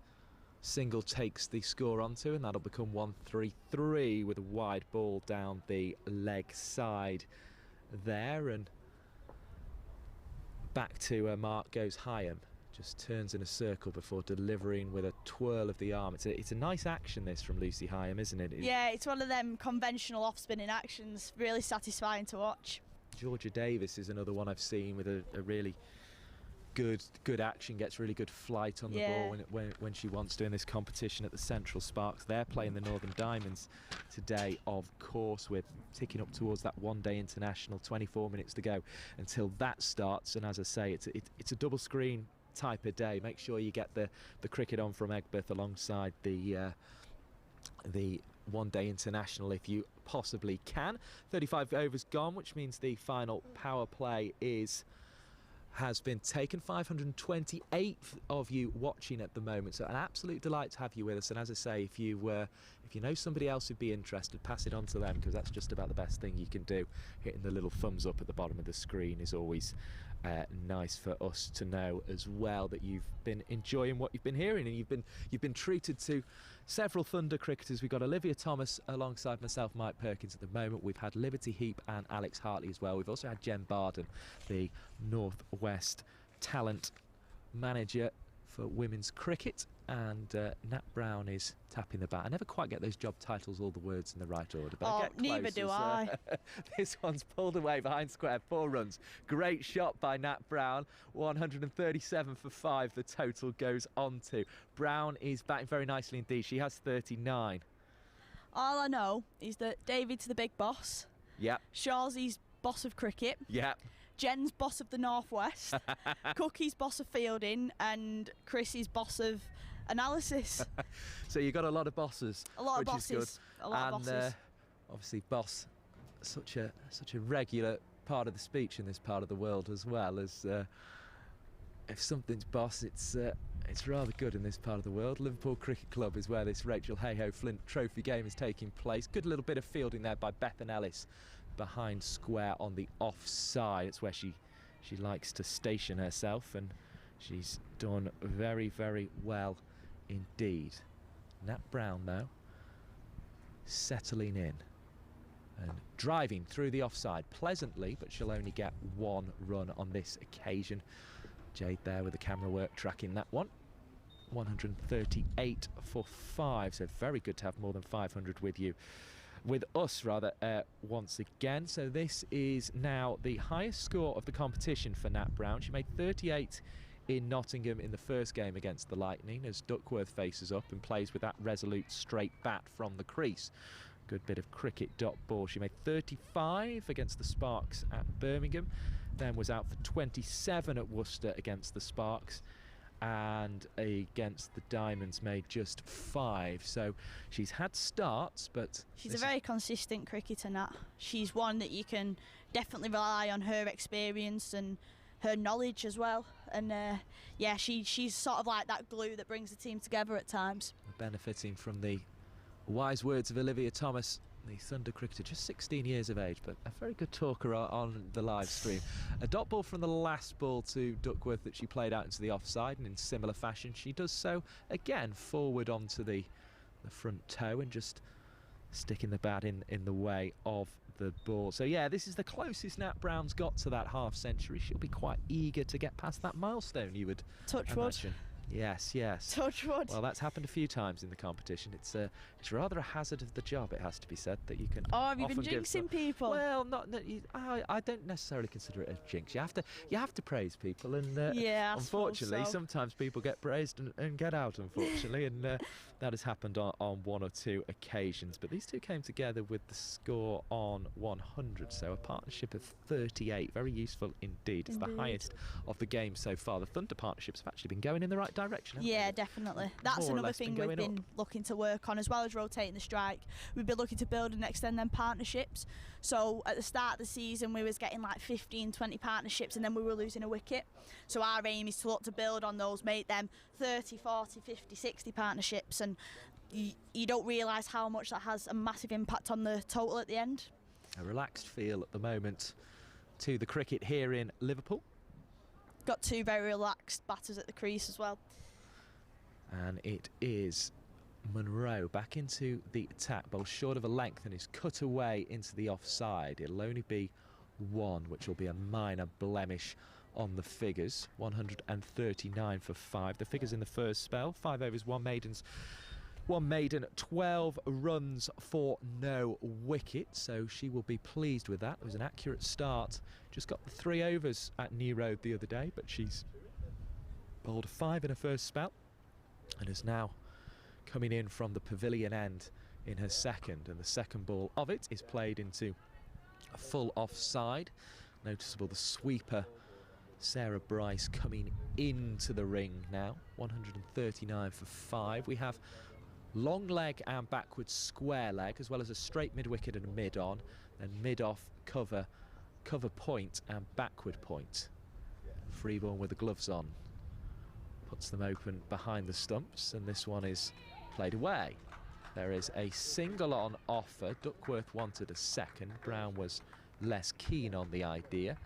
single takes the score onto, and that'll become 133 with a wide ball down the leg side there, and back to mark goes Heyhoe. Just turns in a circle before delivering with a twirl of the arm. It's a nice action, this, from Lucy Heyhoe, isn't it? Yeah, it's one of them conventional off-spinning actions, really satisfying to watch. Georgia Davis is another one I've seen with a really good action, gets really good flight on the ball when she wants to in this competition at the Central Sparks. They're playing the Northern Diamonds today, of course. We're ticking up towards that one-day international, 24 minutes to go until that starts, and as I say, it's a double screen type of day. Make sure you get the cricket on from Egbert alongside the one-day international if you possibly can. 35 overs gone, which means the final power play has been taken. 528 of you watching at the moment, so an absolute delight to have you with us. And as I say, if you know somebody else who'd be interested, pass it on to them, because that's just about the best thing you can do. Hitting the little thumbs up at the bottom of the screen is always nice for us to know as well that you've been enjoying what you've been hearing, and you've been treated to several Thunder cricketers. We've got Olivia Thomas alongside myself, Mike Perkins, at the moment. We've had Liberty Heap and Alex Hartley as well. We've also had Jen Barden, the North West talent manager for women's cricket, and Nat Brown is tapping the bat. I never quite get those job titles, all the words in the right order, but I get close. Neither do I. This one's pulled away behind square, 4 runs. Great shot by Nat Brown. 137 for 5 the total goes on to. Brown is batting very nicely indeed. She has 39. All I know is that David's the big boss. Yep. Shawsey's boss of cricket. Yep. Jen's boss of the Northwest. Cookie's boss of fielding, and Chrissy's boss of analysis. So you got a lot of bosses. A lot of which is bosses. good. A lot of bosses. Obviously, boss, such a regular part of the speech in this part of the world, as well as if something's boss, it's rather good in this part of the world. Liverpool Cricket Club is where this Rachael Heyhoe Flint Trophy game is taking place. Good little bit of fielding there by Bethan Ellis behind square on the offside. It's where she likes to station herself, and she's done very, very well indeed. Nat Brown, though, settling in and driving through the offside pleasantly, but she'll only get 1 run on this occasion. Jade there with the camera work tracking that one. 138 for 5, so very good to have more than 500 with us once again. So this is now the highest score of the competition for Nat Brown. She made 38 in Nottingham in the first game against the Lightning, as Duckworth faces up and plays with that resolute straight bat from the crease. Good bit of cricket dot ball. She made 35 against the Sparks at Birmingham, then was out for 27 at Worcester against the Sparks, and against the Diamonds made just 5. So she's had starts, but she's a very consistent cricketer, Nat. She's one that you can definitely rely on her experience and her knowledge as well. And yeah, she's sort of like that glue that brings the team together at times. Benefiting from the wise words of Olivia Thomas, the Thunder cricketer, just 16 years of age, but a very good talker on the live stream. A dot ball from the last ball to Duckworth that she played out into the offside, and in similar fashion she does so again forward onto the front toe and just sticking the bat in the way of the ball. So yeah, this is the closest Nat Brown's got to that half century. She'll be quite eager to get past that milestone, you would imagine. Yes. Touch wood. Well, that's happened a few times in the competition. It's rather a hazard of the job, it has to be said, that you can. Oh, have you been often jinxing people? Well, I don't necessarily consider it a jinx. You have to praise people, and yeah, unfortunately, so. Sometimes people get praised and get out. Unfortunately, and that has happened on 1 or 2 occasions. But these two came together with the score on 100, so a partnership of 38. Very useful indeed. It's the highest of the game so far. The Thunder partnerships have actually been going in the right direction. Yeah, definitely. That's another thing we've been looking to work on, as well as rotating the strike. We've been looking to build and extend them partnerships. So at the start of the season we was getting like 15, 20 partnerships, and then we were losing a wicket. So our aim is to look to build on those, make them 30, 40, 50, 60 partnerships, and you don't realise how much that has a massive impact on the total at the end. A relaxed feel at the moment to the cricket here in Liverpool. Got 2 very relaxed batters at the crease as well. And it is Munro back into the attack. Ball short of a length and is cut away into the offside. It'll only be 1, which will be a minor blemish on the figures. 139 for 5. The figures in the first spell: 5 overs, 1 maiden, 12 runs for no wicket, so she will be pleased with that. It was an accurate start. Just got the 3 overs at New Road the other day, but she's bowled 5 in her first spell and is now coming in from the pavilion end in her second, and the second ball of it is played into a full offside. Noticeable the sweeper Sarah Bryce coming into the ring now. 139 for 5. We have long leg and backward square leg, as well as a straight mid-wicket and a mid-on, then mid-off, cover point and backward point. Free ball with the gloves on. Puts them open behind the stumps, and this one is played away. There is a single on offer. Duckworth wanted a second. Brown was less keen on the idea.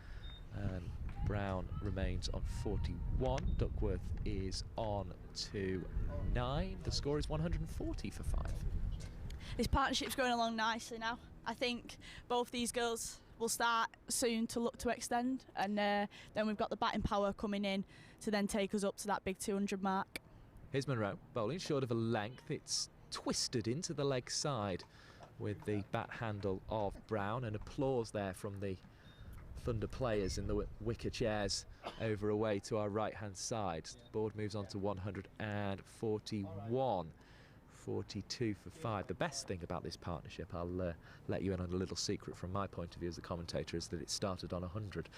And Brown remains on 41. Duckworth is on to 9. The score is 140 for 5. This partnership's going along nicely now. I think both these girls will start soon to look to extend, and then we've got the batting power coming in to then take us up to that big 200 mark. Here's Munro bowling short of a length. It's twisted into the leg side with the bat handle of Brown, and applause there from the Thunder players in the wicker chairs over away to our right hand side. The board moves on to 141. 42 for 5. The best thing about this partnership, I'll let you in on a little secret from my point of view as a commentator, is that it started on 100,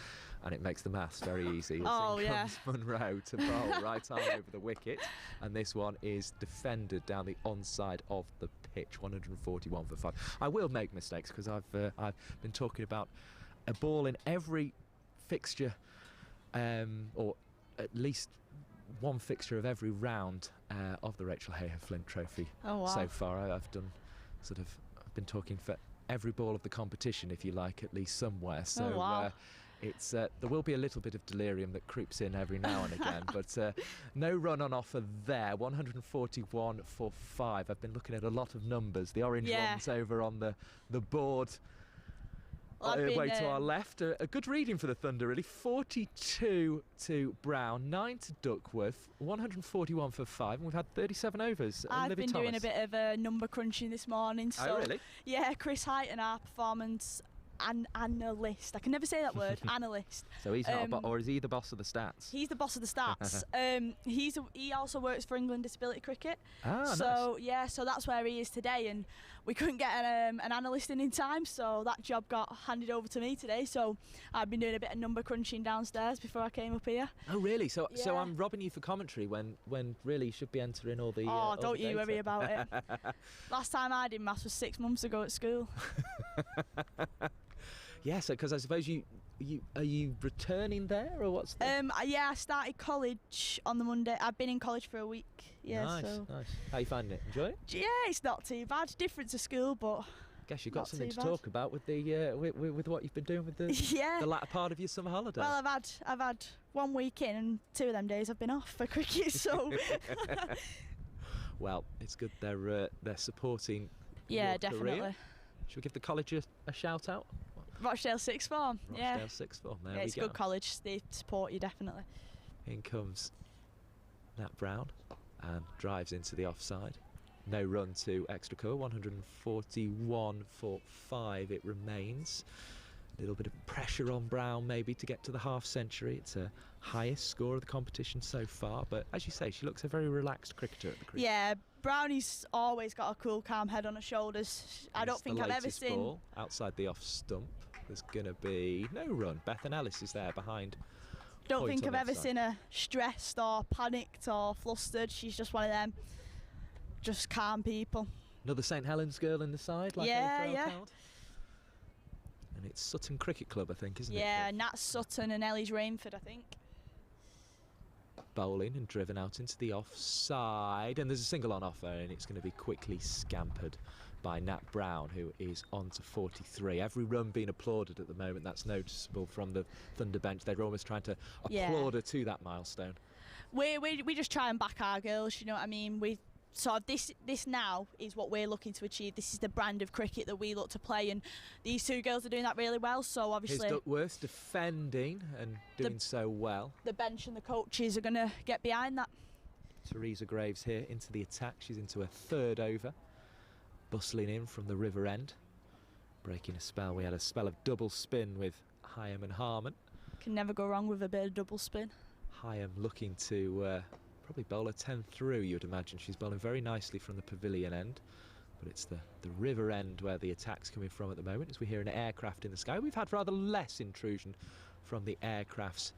and it makes the maths very easy. Oh, yeah. Comes Munro to bowl right arm over the wicket, and this one is defended down the onside of the pitch. 141 for 5. I will make mistakes because I've been talking about a ball in every fixture, or at least one fixture of every round of the Rachael Heyhoe Flint Trophy so far. I've been talking for every ball of the competition, if you like, at least somewhere. So it's there will be a little bit of delirium that creeps in every now and again, but no run on offer there. 141 for 5. I've been looking at a lot of numbers. The orange ones over on the board. Way to our left, a good reading for the Thunder, really. 42 to Brown, 9 to Duckworth, 141 for 5, and we've had 37 overs. I've been doing a bit of number crunching this morning. So, really? Yeah, Chris Heighton, our performance analyst. I can never say that word. Analyst. So he's not or is he the boss of the stats? He's the boss of the stats. He also works for England Disability Cricket. Ah, so nice. yeah, so that's where he is today, and we couldn't get an analyst in time, so that job got handed over to me today. So I've been doing a bit of number crunching downstairs before I came up here. Oh, really? So Yeah. I'm robbing you for commentary when really you should be entering all the. Oh, all don't the you data. worry about it. Last time I did maths was 6 months ago at school. Yeah, so because I suppose are you returning there or what's the... Yeah, I started college on the Monday. I've been in college for a week. Yeah, nice, so nice. How you finding it? Enjoy it? yeah, it's not too bad. Different to school, but Guess you've got not something too to bad. talk about with the with what you've been doing with the yeah. the latter part of your summer holiday. Well, I've had 1 week in, and 2 of them days I've been off for cricket. So Well, it's good they're supporting. yeah, your definitely. career. Should we give the college a shout out? Rochdale Sixth Form. Rochdale Yeah, Sixth Form. There yeah, we it's go. a good college. They support you definitely. In comes Nat Brown and drives into the offside. No run to extra cover, 141 for 5 it remains. A little bit of pressure on Brown maybe to get to the half century. It's her highest score of the competition so far, but as you say, she looks a very relaxed cricketer at the crease. Yeah, Brownie's always got a cool, calm head on her shoulders. I don't It's the think I've ever latest seen. ball outside the off stump. There's going to be no run. Bethan Ellis is there behind. Don't point think on I've the ever offside. seen her stressed or panicked or flustered. She's just one of them, just calm people. Another St Helens girl in the side, like Yeah, Ellie yeah. Farrell-Cowd. And it's Sutton Cricket Club, I think, isn't it? Yeah, that Nat Sutton and Ellie's Rainford, I think. Bowling and driven out into the offside, and there's a single on offer, and it's going to be quickly scampered by Nat Brown, who is on to 43. Every run being applauded at the moment. That's noticeable from the Thunder bench. They're almost trying to Yeah. applaud her to that milestone. We just try and back our girls, you know what I mean? We sort of this now is what we're looking to achieve. This is the brand of cricket that we look to play, and these 2 girls are doing that really well. So Here's obviously Duckworth defending and doing so well. the bench and the coaches are going to get behind that. Teresa Graves here into the attack. She's into her 3rd over. Bustling in from the river end. Breaking a spell. We had a spell of double spin with Hyam and Harmon. Can never go wrong with a bit of double spin. Hyam looking to probably bowl a 10 through, you'd imagine. She's bowling very nicely from the pavilion end. But it's the river end where the attack's coming from at the moment, as we hear an aircraft in the sky. We've had rather less intrusion from the aircrafts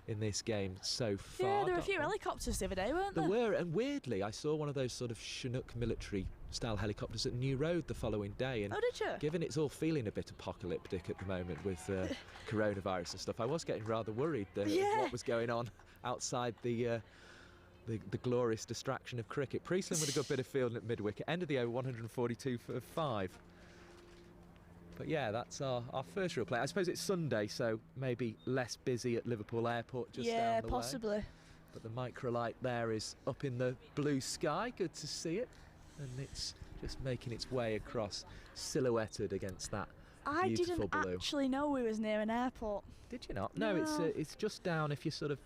in this game so far. Yeah, there were a Not few one. helicopters the other day, weren't There there? were, and weirdly, I saw one of those sort of Chinook military style helicopters at New Road the following day. And Oh, did you? given it's all feeling a bit apocalyptic at the moment with coronavirus and stuff, I was getting rather worried of Yeah. what was going on outside the glorious distraction of cricket. Priestland with a good bit of fielding at mid-wicket. End of the over, 142 for 5. But yeah, that's our first real play. I suppose it's Sunday, so maybe less busy at Liverpool Airport just Yeah, down the way. possibly. But the microlight there is up in the blue sky. Good to see it. And it's just making its way across, silhouetted against that I beautiful didn't blue. actually know we was near an airport. Did you not? No, No. it's just down. If you sort of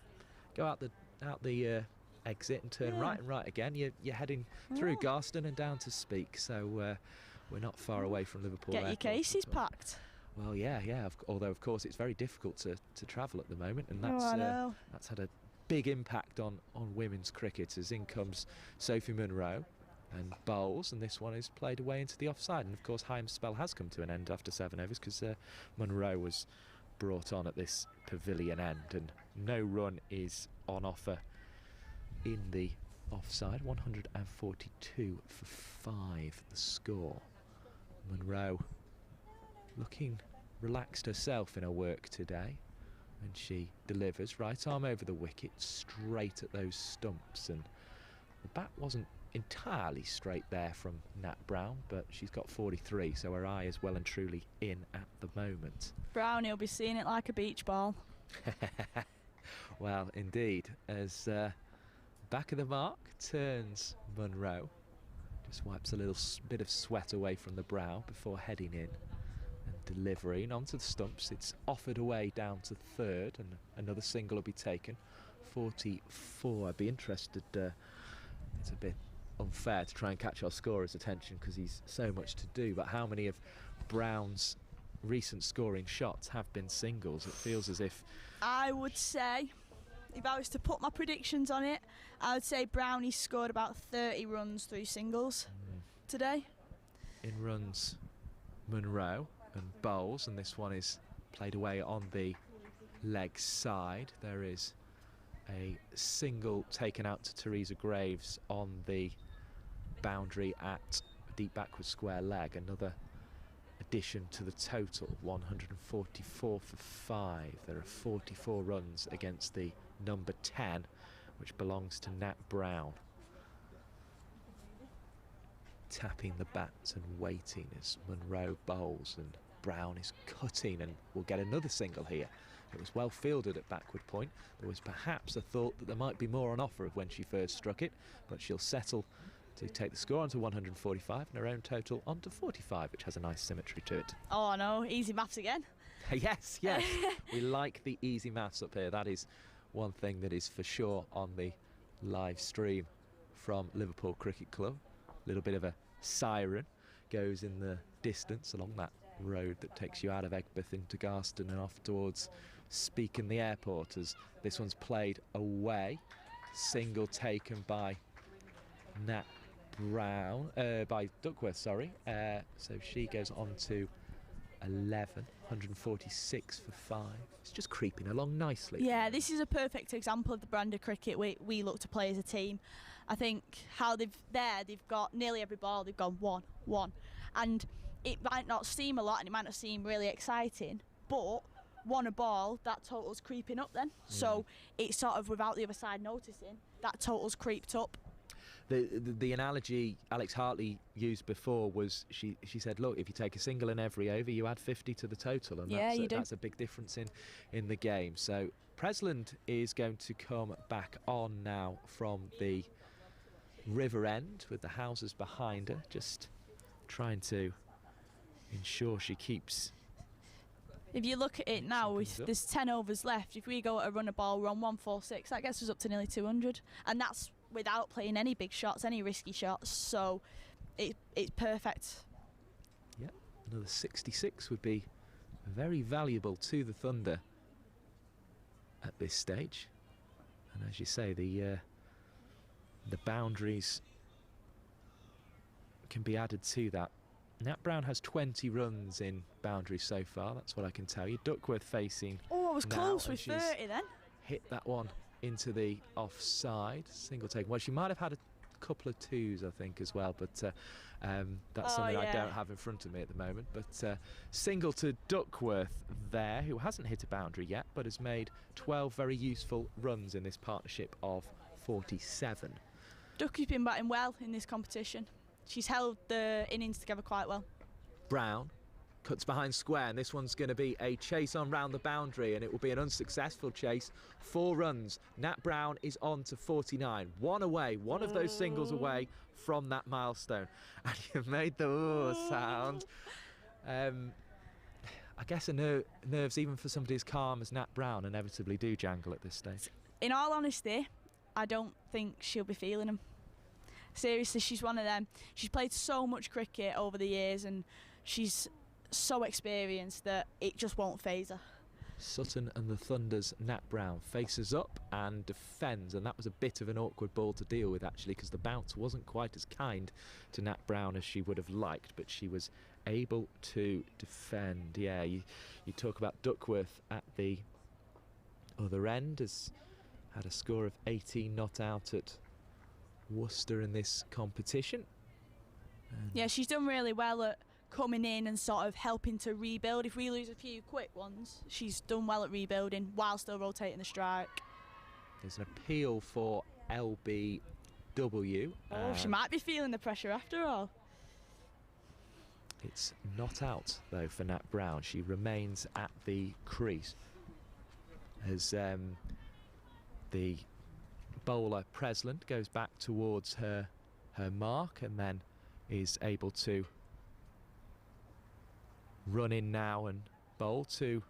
go out the exit and turn Yeah. right and right again, you're heading through Oh. Garston and down to Speke. So we're not far away from Liverpool Get your Airport cases at all. packed. Well, yeah. Although of course it's very difficult to travel at the moment, and Oh, that's I know. that's had a big impact on women's cricket, as in comes Sophie Munro and bowls, and this one is played away into the offside. And of course Hyam's spell has come to an end after 7 overs, because Munro was brought on at this pavilion end, and no run is on offer in the offside. 142 for 5 the score. Munro looking relaxed herself in her work today, and she delivers right arm over the wicket straight at those stumps, and the bat wasn't entirely straight there from Nat Brown, but she's got 43, so her eye is well and truly in at the moment. Brownie will be seeing it like a beach ball. Well, indeed, as back of the mark turns Munro, just wipes a little bit of sweat away from the brow before heading in and delivering onto the stumps. It's offered away down to 3rd, and another single will be taken. 44. I'd be interested. It's a bit unfair to try and catch our scorer's attention because he's so much to do, but how many of Brown's recent scoring shots have been singles? It feels as if I would say, if I was to put my predictions on it, I would say Brownie scored about 30 runs through singles today. in runs Munro and bowls, and this one is played away on the leg side. There is a single taken out to Teresa Graves on the boundary at deep backward square leg. Another addition to the total, 144 for 5. There are 44 runs against the number 10, which belongs to Nat Brown. Tapping the bats and waiting as Munro bowls, and Brown is cutting, and we'll get another single here. It was well fielded at backward point. There was perhaps a thought that there might be more on offer of when she first struck it, but she'll settle to take the score onto 145 and her own total onto 45, which has a nice symmetry to it. Oh no, easy maths again. Yes, we like the easy maths up here. That is one thing that is for sure on the live stream from Liverpool Cricket Club. A little bit of a siren goes in the distance along that road that takes you out of Egbert into Garston and off towards Speke and the airport, as this one's played away. Single taken by Nat Brown, by Duckworth, sorry. So she goes on to 11, 146 for 5. It's just creeping along nicely. Yeah, this is a perfect example of the brand of cricket we look to play as a team. I think how they've got nearly every ball, they've gone 1-1. And it might not seem a lot and it might not seem really exciting, but one a ball, that total's creeping up then. So it's sort of, without the other side noticing, that total's creeped up. The analogy Alex Hartley used before was she said, look, if you take a single in every over, you add 50 to the total, and that's a big difference in the game. So Presland is going to come back on now from the river end with the houses behind her, just trying to ensure she keeps. If you look at it now, there's 10 overs left. If we go at a run a ball, we're on 146. That gets us up to nearly 200, and that's without playing any big shots, any risky shots. So it's perfect. Yeah, another 66 would be very valuable to the Thunder at this stage. And as you say, the boundaries can be added to that. Nat Brown has 20 runs in boundaries so far, that's what I can tell you. Duckworth facing. Oh, I was close with 30 then. Hit that one into the offside. Single take. Well, she might have had a couple of twos, I think, as well, but that's something I don't have in front of me at the moment. But single to Duckworth there, who hasn't hit a boundary yet, but has made 12 very useful runs in this partnership of 47. Ducky's been batting well in this competition. She's held the innings together quite well. Brown cuts behind square, and this one's going to be a chase on round the boundary, and it will be an unsuccessful chase. 4 runs. Nat Brown is on to 49. One away, one of those singles away from that milestone. And you've made the sound. I guess nerves, even for somebody as calm as Nat Brown, inevitably do jangle at this stage. In all honesty, I don't think she'll be feeling them. Seriously, she's one of them. She's played so much cricket over the years, and she's so experienced that it just won't faze her. Sutton and the Thunder's Nat Brown faces up and defends, and that was a bit of an awkward ball to deal with, actually, because the bounce wasn't quite as kind to Nat Brown as she would have liked, but she was able to defend. Yeah, you talk about Duckworth at the other end, has had a score of 18 not out at Worcester in this competition. Yeah, she's done really well at coming in and sort of helping to rebuild. If we lose a few quick ones, she's done well at rebuilding while still rotating the strike. There's an appeal for LBW. Oh, she might be feeling the pressure after all. It's not out though for Nat Brown. She remains at the crease as the bowler Presland goes back towards her mark and then is able to run in now and bowl to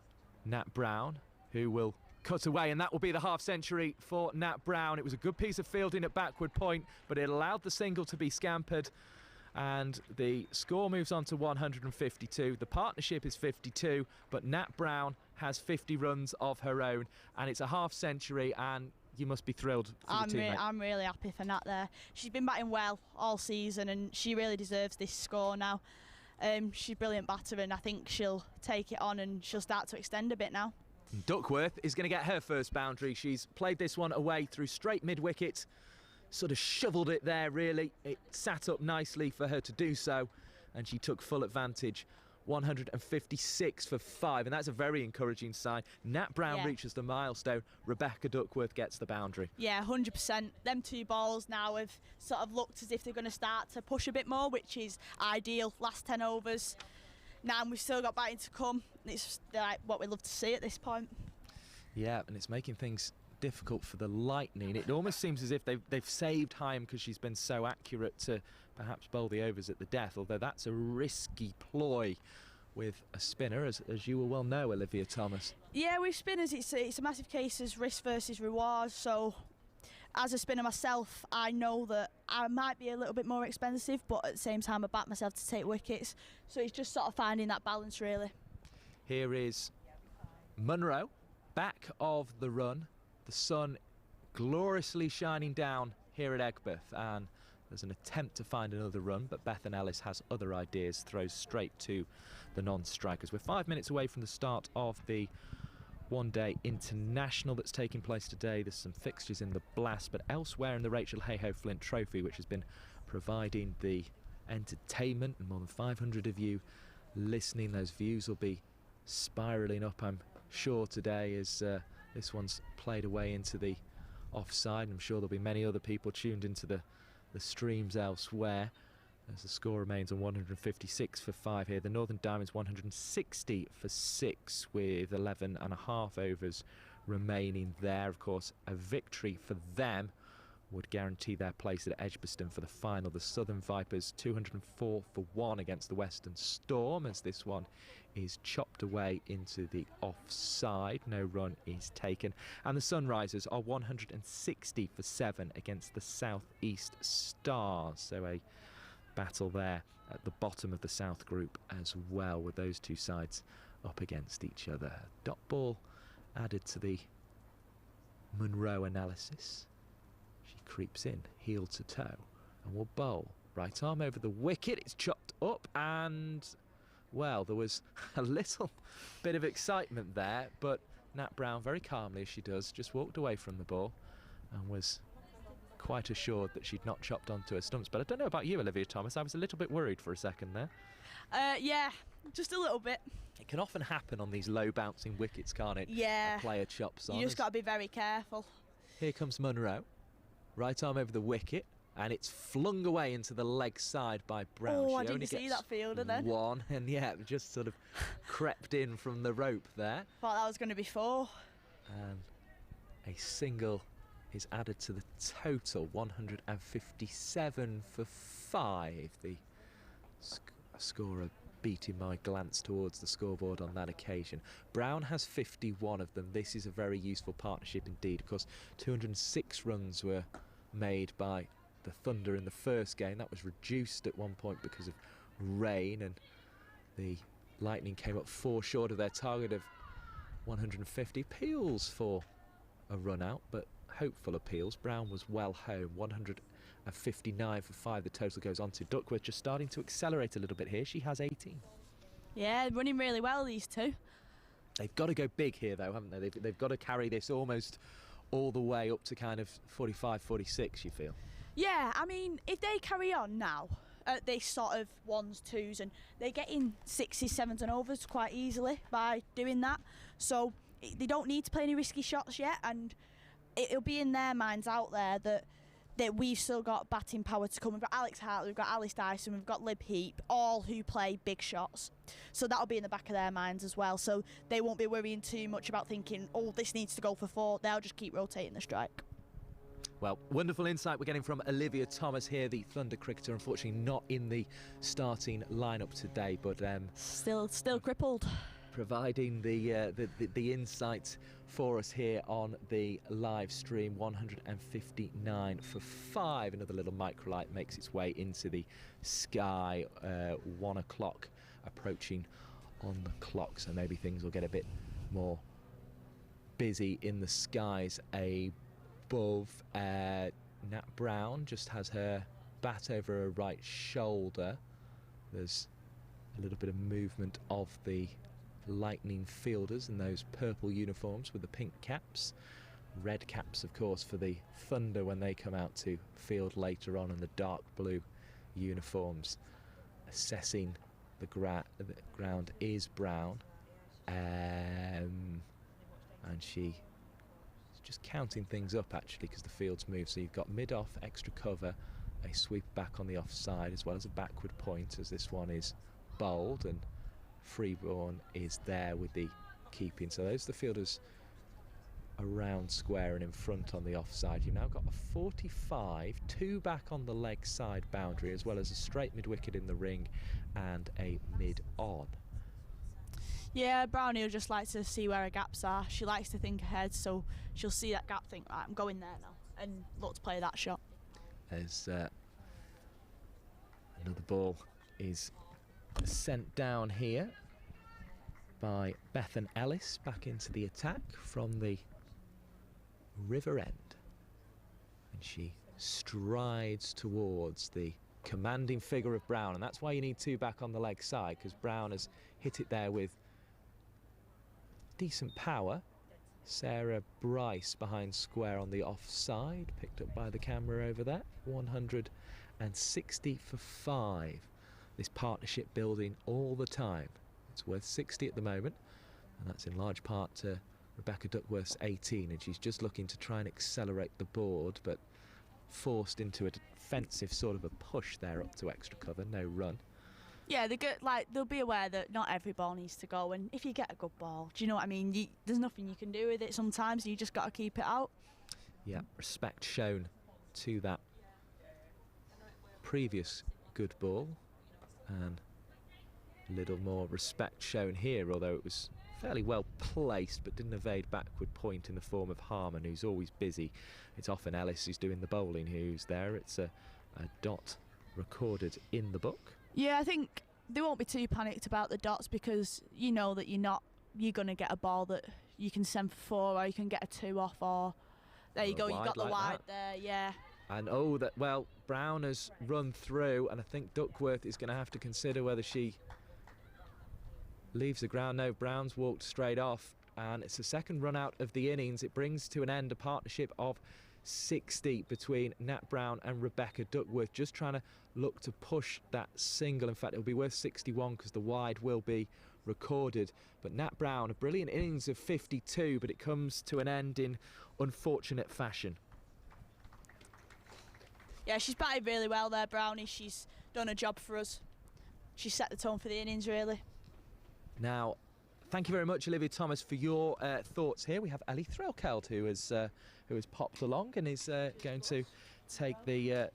Nat Brown, who will cut away, and that will be the half century for Nat Brown. It was a good piece of fielding at backward point, but it allowed the single to be scampered, and the score moves on to 152. The partnership is 52, but Nat Brown has 50 runs of her own, and it's a half century. And you must be thrilled for your teammate. I'm really happy for Nat there. She's been batting well all season and she really deserves this score now. She's a brilliant batter and I think she'll take it on and she'll start to extend a bit now. Duckworth is going to get her first boundary. She's played this one away through straight mid-wicket, sort of shovelled it there really. It sat up nicely for her to do so and she took full advantage. 156 for 5, and that's a very encouraging sign. Nat Brown reaches the milestone. Rebecca Duckworth gets the boundary. Yeah, 100%. Them two balls now have sort of looked as if they're going to start to push a bit more, which is ideal. Last 10 overs. Now we've still got batting to come. It's like what we love to see at this point. Yeah, and it's making things difficult for the Lightning. It almost seems as if they've saved Hyam because she's been so accurate to perhaps bowl the overs at the death, although that's a risky ploy with a spinner, as you will well know, Olivia Thomas. Yeah, with spinners it's a massive case of risk versus reward, so as a spinner myself I know that I might be a little bit more expensive, but at the same time I back myself to take wickets, so it's just sort of finding that balance really. Here is Munro, back of the run. The sun gloriously shining down here at Egbert, and there's an attempt to find another run, but Bethan Ellis has other ideas, throws straight to the non-strikers. We're 5 minutes away from the start of the one-day international that's taking place today. There's some fixtures in the Blast, but elsewhere in the Rachael Heyhoe Flint Trophy, which has been providing the entertainment, and more than 500 of you listening, those views will be spiralling up, I'm sure, today as this one's played away into the offside. I'm sure there'll be many other people tuned into the streams elsewhere as the score remains on 156 for 5 here. The Northern Diamonds 160 for 6 with 11.5 overs remaining there. Of course, a victory for them would guarantee their place at Edgbaston for the final. The Southern Vipers 204 for 1 against the Western Storm, as this one is chopped away into the offside. No run is taken. And the Sunrisers are 160 for 7 against the South East Stars. So a battle there at the bottom of the South Group as well, with those two sides up against each other. Dot ball added to the Munro analysis. She creeps in, heel to toe, and will bowl. Right arm over the wicket, it's chopped up, and, well, there was a little bit of excitement there, but Nat Brown, very calmly as she does, just walked away from the ball and was quite assured that she'd not chopped onto her stumps. But I don't know about you, Olivia Thomas, I was a little bit worried for a second there. Yeah, just a little bit. It can often happen on these low bouncing wickets, can't it? Yeah. A player chops on. You just got to be very careful. Here comes Munro. Right arm over the wicket, and it's flung away into the leg side by Brown. Oh, she I didn't only see gets that fielder then. One, and yeah, it just sort of crept in from the rope there. Thought that was going to be 4. And a single is added to the total, 157 for 5. The scorer beating my glance towards the scoreboard on that occasion. Brown has 51 of them. This is a very useful partnership indeed. Of course, 206 runs were made by the Thunder in the first game. That was reduced at one point because of rain, and the Lightning came up 4 short of their target of 150. Appeals for a run out, but hopeful appeals. Brown was well home. 159 for 5 the total goes on to. Duckworth just starting to accelerate a little bit here. She has 18. Yeah, running really well, these two. They've got to go big here though, haven't they? They've got to carry this almost all the way up to kind of 45, 46, you feel? Yeah, I mean, if they carry on now at this sort of 1s, 2s, and they're getting 6s, 7s and overs quite easily by doing that. So they don't need to play any risky shots yet, and it'll be in their minds out there that we've still got batting power to come. We've got Alex Hartley, we've got Alice Dyson, we've got Lib Heap, all who play big shots. So that'll be in the back of their minds as well. So they won't be worrying too much about thinking, oh, this needs to go for 4. They'll just keep rotating the strike. Well, wonderful insight we're getting from Olivia Thomas here, the Thunder cricketer. Unfortunately not in the starting lineup today, but still crippled. Providing the insights for us here on the live stream. 159 for 5. Another little microlight makes its way into the sky. 1 o'clock approaching on the clock, so maybe things will get a bit more busy in the skies. A above. Nat Brown just has her bat over her right shoulder. There's a little bit of movement of the Lightning fielders in those purple uniforms with the pink caps. Red caps, of course, for the Thunder when they come out to field later on, in the dark blue uniforms. Assessing the ground is Brown, and she's just counting things up actually, because the field's moved. So you've got mid-off, extra cover, a sweep back on the offside, as well as a backward point, as this one is bowled, and Freeborn is there with the keeping. So those are the fielders around square and in front on the offside. You've now got a 45, 2 back on the leg side boundary, as well as a straight mid-wicket in the ring and a mid-on. Yeah, Brownie will just like to see where her gaps are. She likes to think ahead, so she'll see that gap, think, right, I'm going there now, and look to play that shot. As another ball is sent down here by Bethan Ellis, back into the attack from the river end, and she strides towards the commanding figure of Brown, and that's why you need 2 back on the leg side, because Brown has hit it there with decent power. Sarah Bryce behind square on the offside, picked up by the camera over there. 160 for 5. This partnership building all the time. It's worth 60 at the moment, and that's in large part to Rebecca Duckworth's 18, and she's just looking to try and accelerate the board, but forced into a defensive sort of a push there up to extra cover, no run. Yeah, they'll be aware that not every ball needs to go, and if you get a good ball, do you know what I mean? There's nothing you can do with it sometimes, you just got to keep it out. Yeah, respect shown to that previous good ball, and a little more respect shown here, although it was fairly well placed but didn't evade backward point in the form of Harmon, who's always busy. It's often Ellis who's doing the bowling who's there. It's a dot recorded in the book. Yeah, I think they won't be too panicked about the dots, because you know that you're going to get a ball that you can send for 4, or you can get a 2 off, or there you go, you got the like wide that. there, yeah. And Brown has run through, and I think Duckworth is going to have to consider whether she leaves the ground. No, Brown's walked straight off, and it's the second run out of the innings. It brings to an end a partnership of 60 between Nat Brown and Rebecca Duckworth, just trying to look to push that single. In fact, it'll be worth 61 because the wide will be recorded. But Nat Brown, a brilliant innings of 52, but it comes to an end in unfortunate fashion. Yeah, she's batted really well there, Brownie. She's done a job for us. She set the tone for the innings, really. Now, thank you very much, Olivia Thomas, for your thoughts here. We have Ali Threlkeld, who has popped along and is going to take the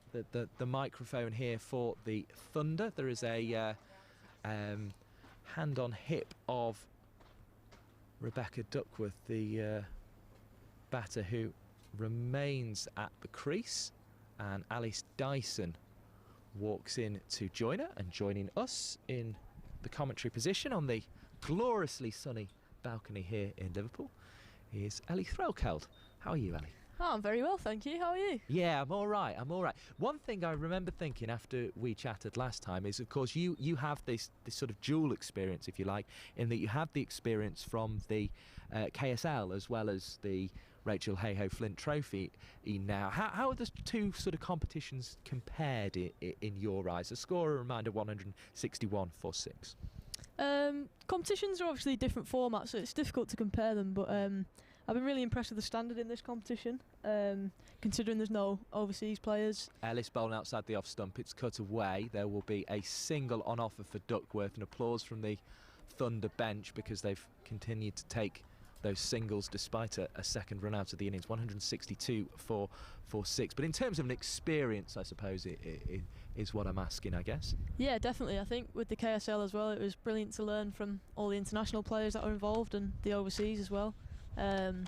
microphone here for the Thunder. There is a hand on hip of Rebecca Duckworth, the batter who remains at the crease, and Alice Dyson walks in to join her, and joining us in the commentary position on the gloriously sunny balcony here in Liverpool is Ellie Threlkeld. How are you, Ellie? Oh, I'm very well, thank you. How are you? Yeah, I'm all right. One thing I remember thinking after we chatted last time is, of course, you have this sort of dual experience, if you like, in that you have the experience from the KSL as well as the Rachael Heyhoe Flint Trophy now. How are the two sort of competitions compared in your eyes? A score, a reminder, 161 for 6. Competitions are obviously different formats, so it's difficult to compare them, but I've been really impressed with the standard in this competition, considering there's no overseas players. Ellis bowling outside the off stump, it's cut away. There will be a single on offer for Duckworth, and applause from the Thunder bench because they've continued to take those singles despite a second run out of the innings. 162 for 6. But in terms of an experience, I suppose it is what I'm asking, I guess. Yeah, definitely. I think with the KSL as well, it was brilliant to learn from all the international players that are involved and the overseas as well. And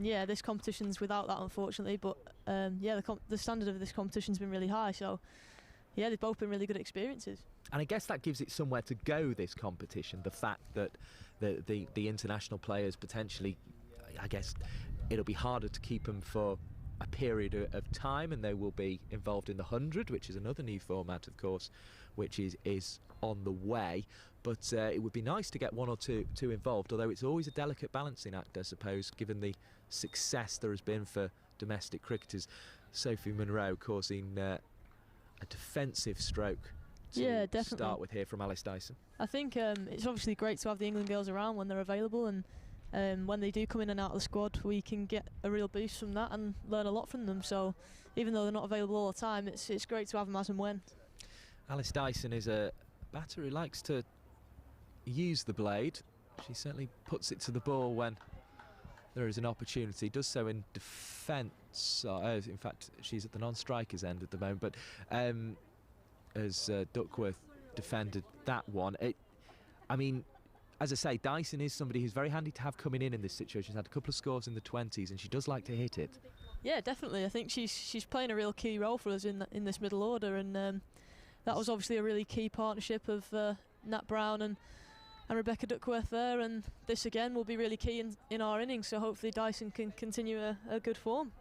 yeah, this competition's without that, unfortunately, but yeah, the standard of this competition's been really high, so yeah, they've both been really good experiences. And I guess that gives it somewhere to go, this competition, the fact that the international players potentially, I guess, it'll be harder to keep them for a period of time, and they will be involved in the 100, which is another new format, of course, which is on the way. But it would be nice to get one or two involved, although it's always a delicate balancing act, I suppose, given the success there has been for domestic cricketers. Sophie Munro causing a defensive stroke to Yeah, definitely. start with here from Alice Dyson. I think it's obviously great to have the England girls around when they're available, and when they do come in and out of the squad, we can get a real boost from that and learn a lot from them. So even though they're not available all the time, it's great to have them as and when. Alice Dyson is a batter who likes to use the blade. She certainly puts it to the ball when there is an opportunity. Does so in defence. In fact, she's at the non-strikers end at the moment. But as Duckworth defended that one, I mean, as I say, Dyson is somebody who's very handy to have coming in this situation. She's had a couple of scores in the 20s, and she does like to hit it. Yeah, definitely. I think she's playing a real key role for us in this middle order, and that was obviously a really key partnership of Nat Brown and Rebecca Duckworth there, and this again will be really key in our innings, so hopefully Dyson can continue a good form.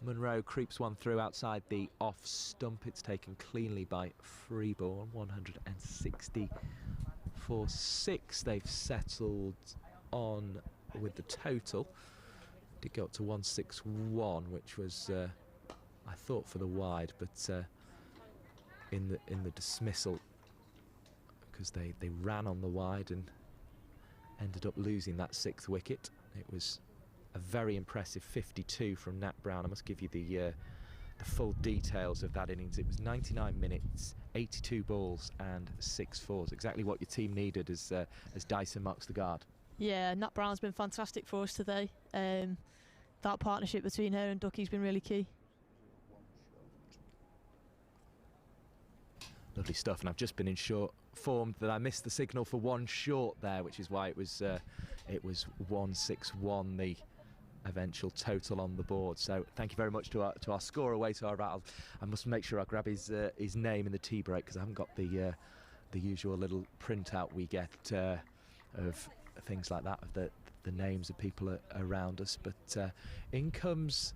Munro creeps one through outside the off stump. It's taken cleanly by Freeborn. 160 for 6 they've settled on with the total. Did go up to 161, which was I thought for the wide, but in the dismissal, because they ran on the wide and ended up losing that 6th wicket. It was a very impressive 52 from Nat Brown. I must give you the full details of that innings. It was 99 minutes, 82 balls and 6 fours. Exactly what your team needed as Dyson marks the guard. Yeah, Nat Brown's been fantastic for us today. That partnership between her and Ducky's been really key. Lovely stuff, and I've just been informed that I missed the signal for one short there, which is why it was 161, the eventual total on the board. So thank you very much to our scorer away to our rattle. I must make sure I grab his name in the tea break, because I haven't got the usual little printout we get of things like that, of the names of people around us. But in comes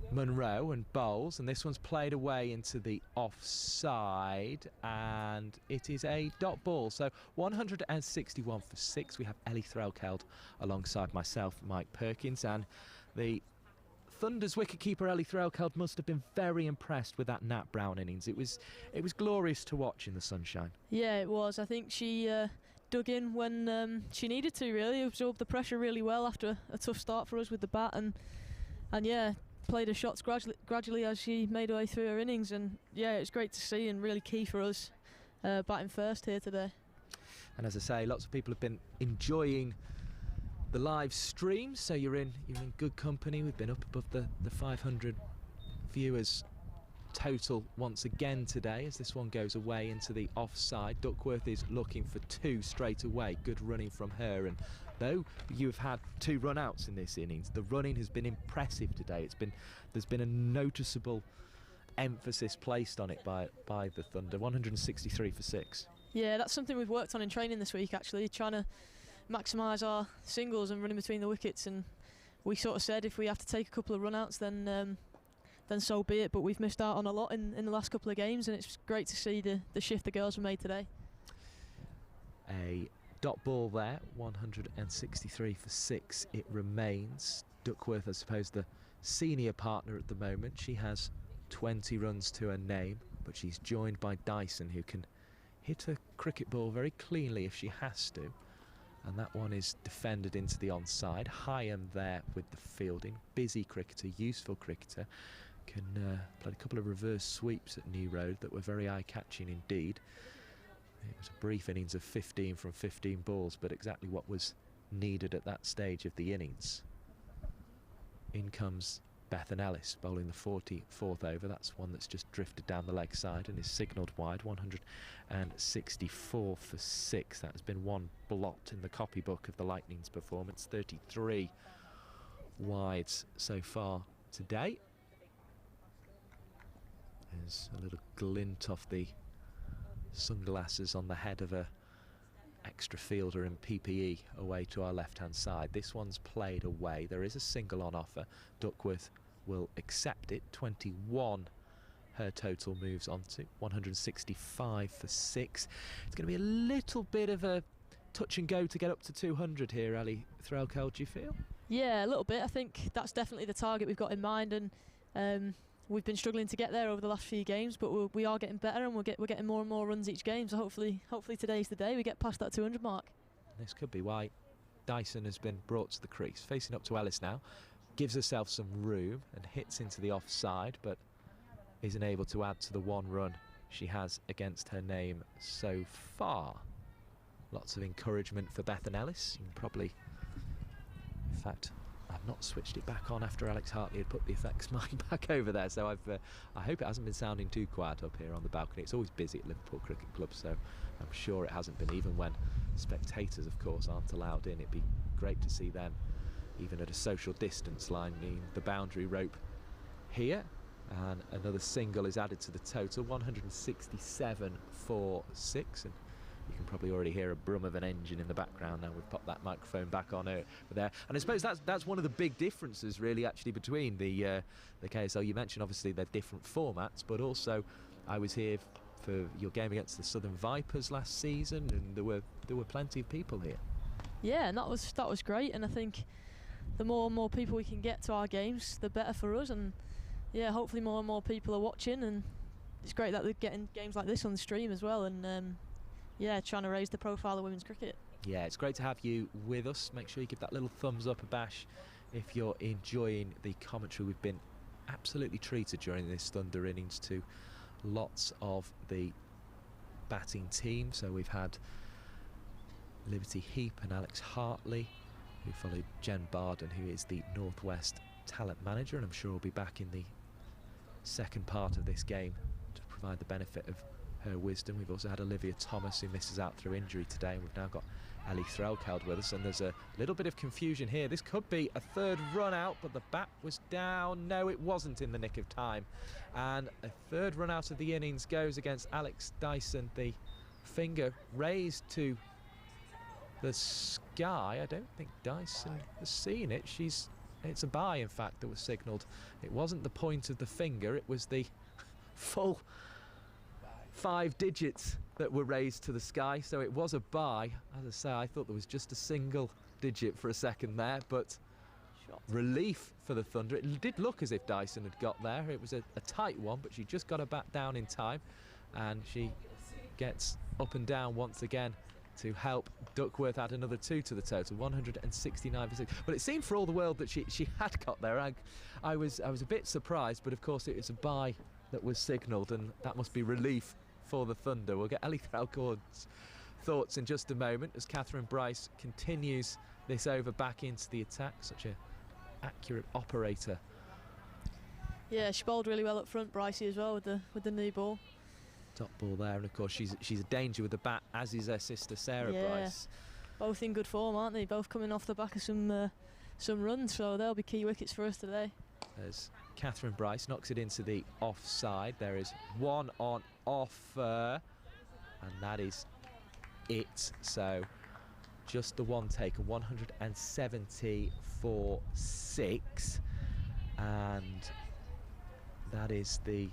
Munro and bowls, and this one's played away into the offside, and it is a dot ball. So 161 for 6. We have Ellie Threlkeld alongside myself, Mike Perkins, and the Thunder's wicketkeeper Ellie Threlkeld must have been very impressed with that Nat Brown innings. It was glorious to watch in the sunshine. Yeah, it was. I think she dug in when she needed to, really absorbed the pressure really well after a tough start for us with the bat, and yeah, played her shots gradually as she made her way through her innings, and yeah, it's great to see and really key for us batting first here today. And as I say, lots of people have been enjoying the live stream, so you're in good company. We've been up above the 500 viewers total once again today, as this one goes away into the offside. Duckworth is looking for 2 straight away. Good running from her, and though you've had 2 run-outs in this innings, the running has been impressive today. There's been a noticeable emphasis placed on it by the Thunder. 163 for 6. Yeah, that's something we've worked on in training this week, actually, trying to maximise our singles and running between the wickets, and we sort of said if we have to take a couple of run-outs, then so be it, but we've missed out on a lot in the last couple of games, and it's great to see the shift the girls have made today. A dot ball there, 163 for 6 it remains. Duckworth, I suppose, the senior partner at the moment. She has 20 runs to her name, but she's joined by Dyson, who can hit a cricket ball very cleanly if she has to, and that one is defended into the onside. Hyam there with the fielding. Busy cricketer, useful cricketer. Can played a couple of reverse sweeps at New Road that were very eye-catching indeed. It was a brief innings of 15 from 15 balls, but exactly what was needed at that stage of the innings. In comes Bethan Ellis, bowling the 44th over. That's one that's just drifted down the leg side and is signalled wide. 164 for 6. That has been one blot in the copybook of the Lightning's performance. 33 wides so far today. There's a little glint off the sunglasses on the head of a extra fielder in PPE away to our left-hand side. This one's played away. There is a single on offer. Duckworth will accept it. 21 her total moves on to 165 for 6. It's going to be a little bit of a touch and go to get up to 200 here, Ali Threlkeld, do you feel? Yeah, a little bit. I think that's definitely the target we've got in mind, and we've been struggling to get there over the last few games, but we are getting better, and we're getting more and more runs each game, so hopefully today's the day we get past that 200 mark. This could be why Dyson has been brought to the crease. Facing up to Ellis now, gives herself some room and hits into the offside, but isn't able to add to the one run she has against her name so far. Lots of encouragement for Bethan Ellis. You can probably, in fact, I've not switched it back on after Alex Hartley had put the effects mic back over there, so I hope it hasn't been sounding too quiet up here on the balcony. It's always busy at Liverpool Cricket Club, so I'm sure it hasn't been, even when spectators, of course, aren't allowed in. It'd be great to see them, even at a social distance, lining the boundary rope here. And another single is added to the total, 167 for 6, and you can probably already hear a brum of an engine in the background now we've popped that microphone back on there. And I suppose that's one of the big differences really actually between the KSL. You mentioned obviously they're different formats, but also I was here for your game against the Southern Vipers last season, and there were plenty of people here. Yeah, and that was great, and I think the more and more people we can get to our games, the better for us, and yeah, hopefully more and more people are watching, and it's great that they're getting games like this on the stream as well, and yeah, trying to raise the profile of women's cricket. Yeah, it's great to have you with us. Make sure you give that little thumbs up, Abash, if you're enjoying the commentary. We've been absolutely treated during this Thunder innings to lots of the batting team. So we've had Liberty Heap and Alex Hartley, who followed Jen Barden, who is the Northwest talent manager, and I'm sure will be back in the second part of this game to provide the benefit of her wisdom. We've also had Olivia Thomas, who misses out through injury today, and we've now got Ali Threlkeld with us, and there's a little bit of confusion here. This could be a third run out, but the bat was down. No, it wasn't in the nick of time, and a third run out of the innings goes against Alex Dyson. The finger raised to the sky. I don't think Dyson has seen it. It's a bye, in fact, that was signalled. It wasn't the point of the finger, it was the full 5 digits that were raised to the sky, so it was a bye. As I say, I thought there was just a single digit for a second there, but relief for the Thunder. It did look as if Dyson had got there. It was a tight one, but she just got her bat down in time, and she gets up and down once again to help Duckworth add another 2 to the total, 169 for 6. But it seemed for all the world that she had got there. I was a bit surprised, but of course it was a bye that was signalled, and that must be relief for the Thunder. We'll get Ellie Threlkord's thoughts in just a moment as Catherine Bryce continues this over back into the attack. Such a accurate operator. Yeah, she bowled really well up front, Brycey, as well, with the knee ball. Top ball there, and of course she's a danger with the bat, as is her sister Sarah Bryce. Both in good form, aren't they? Both coming off the back of some runs, so they'll be key wickets for us today. As Catherine Bryce knocks it into the offside, there is one on offer, and that is it. So just the one taken, 170 for 6, and that is the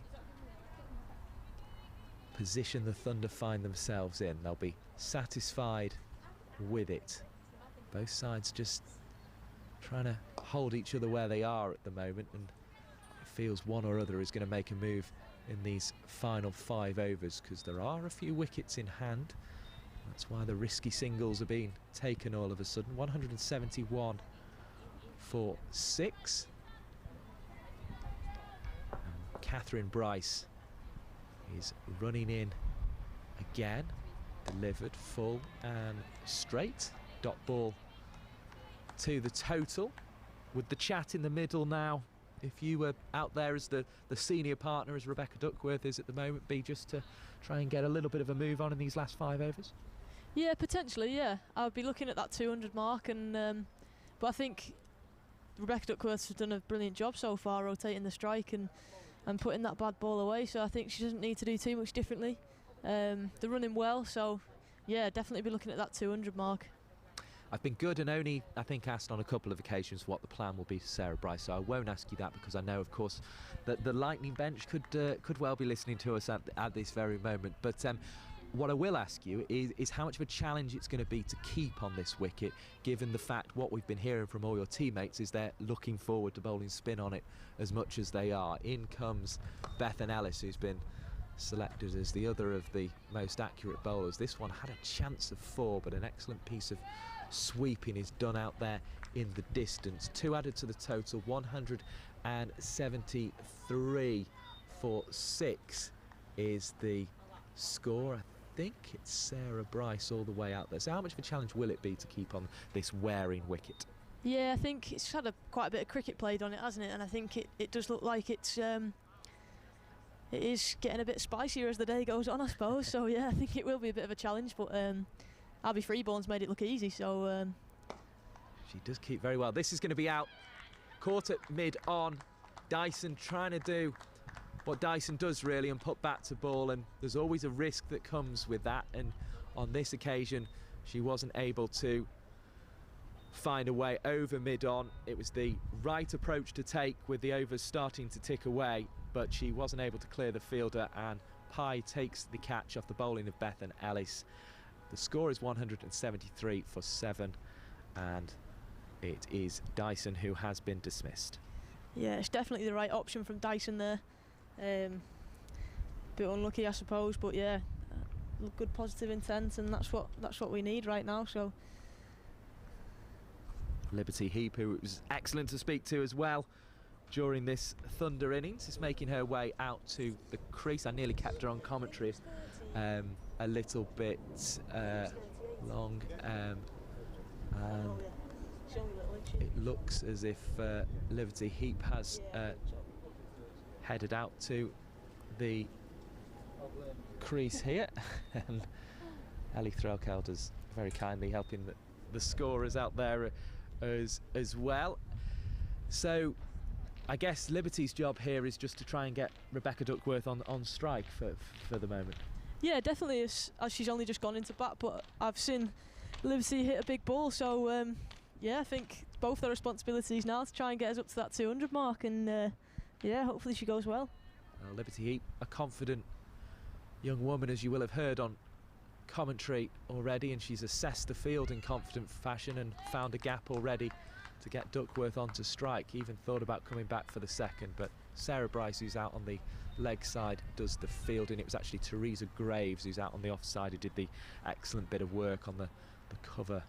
position the Thunder find themselves in. They'll be satisfied with it. Both sides just trying to hold each other where they are at the moment, and it feels one or other is going to make a move in these final 5 overs, because there are a few wickets in hand. That's why the risky singles are being taken all of a sudden. 171 for 6. And Catherine Bryce is running in again, delivered full and straight. Dot ball to the total, with the chat in the middle now. If you were out there as the senior partner, as Rebecca Duckworth is at the moment, be just to try and get a little bit of a move on in these last 5 overs? Yeah, potentially, yeah. I would be looking at that 200 mark, and but I think Rebecca Duckworth has done a brilliant job so far, rotating the strike and putting that bad ball away, so I think she doesn't need to do too much differently. They're running well, so yeah, definitely be looking at that 200 mark. I've been good and only, I think, asked on a couple of occasions what the plan will be for Sarah Bryce, so I won't ask you that because I know, of course, that the Lightning bench could well be listening to us at this very moment. But what I will ask you is how much of a challenge it's going to be to keep on this wicket, given the fact what we've been hearing from all your teammates is they're looking forward to bowling spin on it as much as they are. In comes Bethan Ellis, who's been selected as the other of the most accurate bowlers. This one had a chance of 4, but an excellent piece of sweeping is done out there in the distance. 2 added to the total, 173 for 6 is the score. I think it's Sarah Bryce all the way out there. So how much of a challenge will it be to keep on this wearing wicket? Yeah, I think it's had quite a bit of cricket played on it, hasn't it? And I think it does look like it is getting a bit spicier as the day goes on, I suppose. So yeah, I think it will be a bit of a challenge, but Abby Freeborn's made it look easy, so she does keep very well. This is going to be out, caught at mid on. Dyson trying to do what Dyson does really and put bat to ball, and there's always a risk that comes with that, and on this occasion she wasn't able to find a way over mid on. It was the right approach to take with the overs starting to tick away, but she wasn't able to clear the fielder, and Pye takes the catch off the bowling of Bethan Ellis. The score is 173 for 7, and it is Dyson who has been dismissed. Yeah, it's definitely the right option from Dyson there. Bit unlucky, I suppose, but yeah, good positive intent, and that's what we need right now. So Liberty Heap, who was excellent to speak to as well during this Thunder innings, is making her way out to the crease. I nearly kept her on commentary a little bit long, and it looks as if Liberty Heap has headed out to the crease here, and Ellie Threlkelder's very kindly helping the scorers out there as well. So I guess Liberty's job here is just to try and get Rebecca Duckworth on strike for the moment. Yeah, definitely, as she's only just gone into bat, but I've seen Liberty hit a big ball, so yeah, I think it's both their responsibilities now to try and get us up to that 200 mark, and yeah, hopefully she goes well. Liberty Heap, a confident young woman, as you will have heard on commentary already, and she's assessed the field in confident fashion and found a gap already to get Duckworth onto strike. Even thought about coming back for the second, but Sarah Bryce, who's out on the leg side, does the fielding. It was actually Teresa Graves, who's out on the offside, who did the excellent bit of work on the cover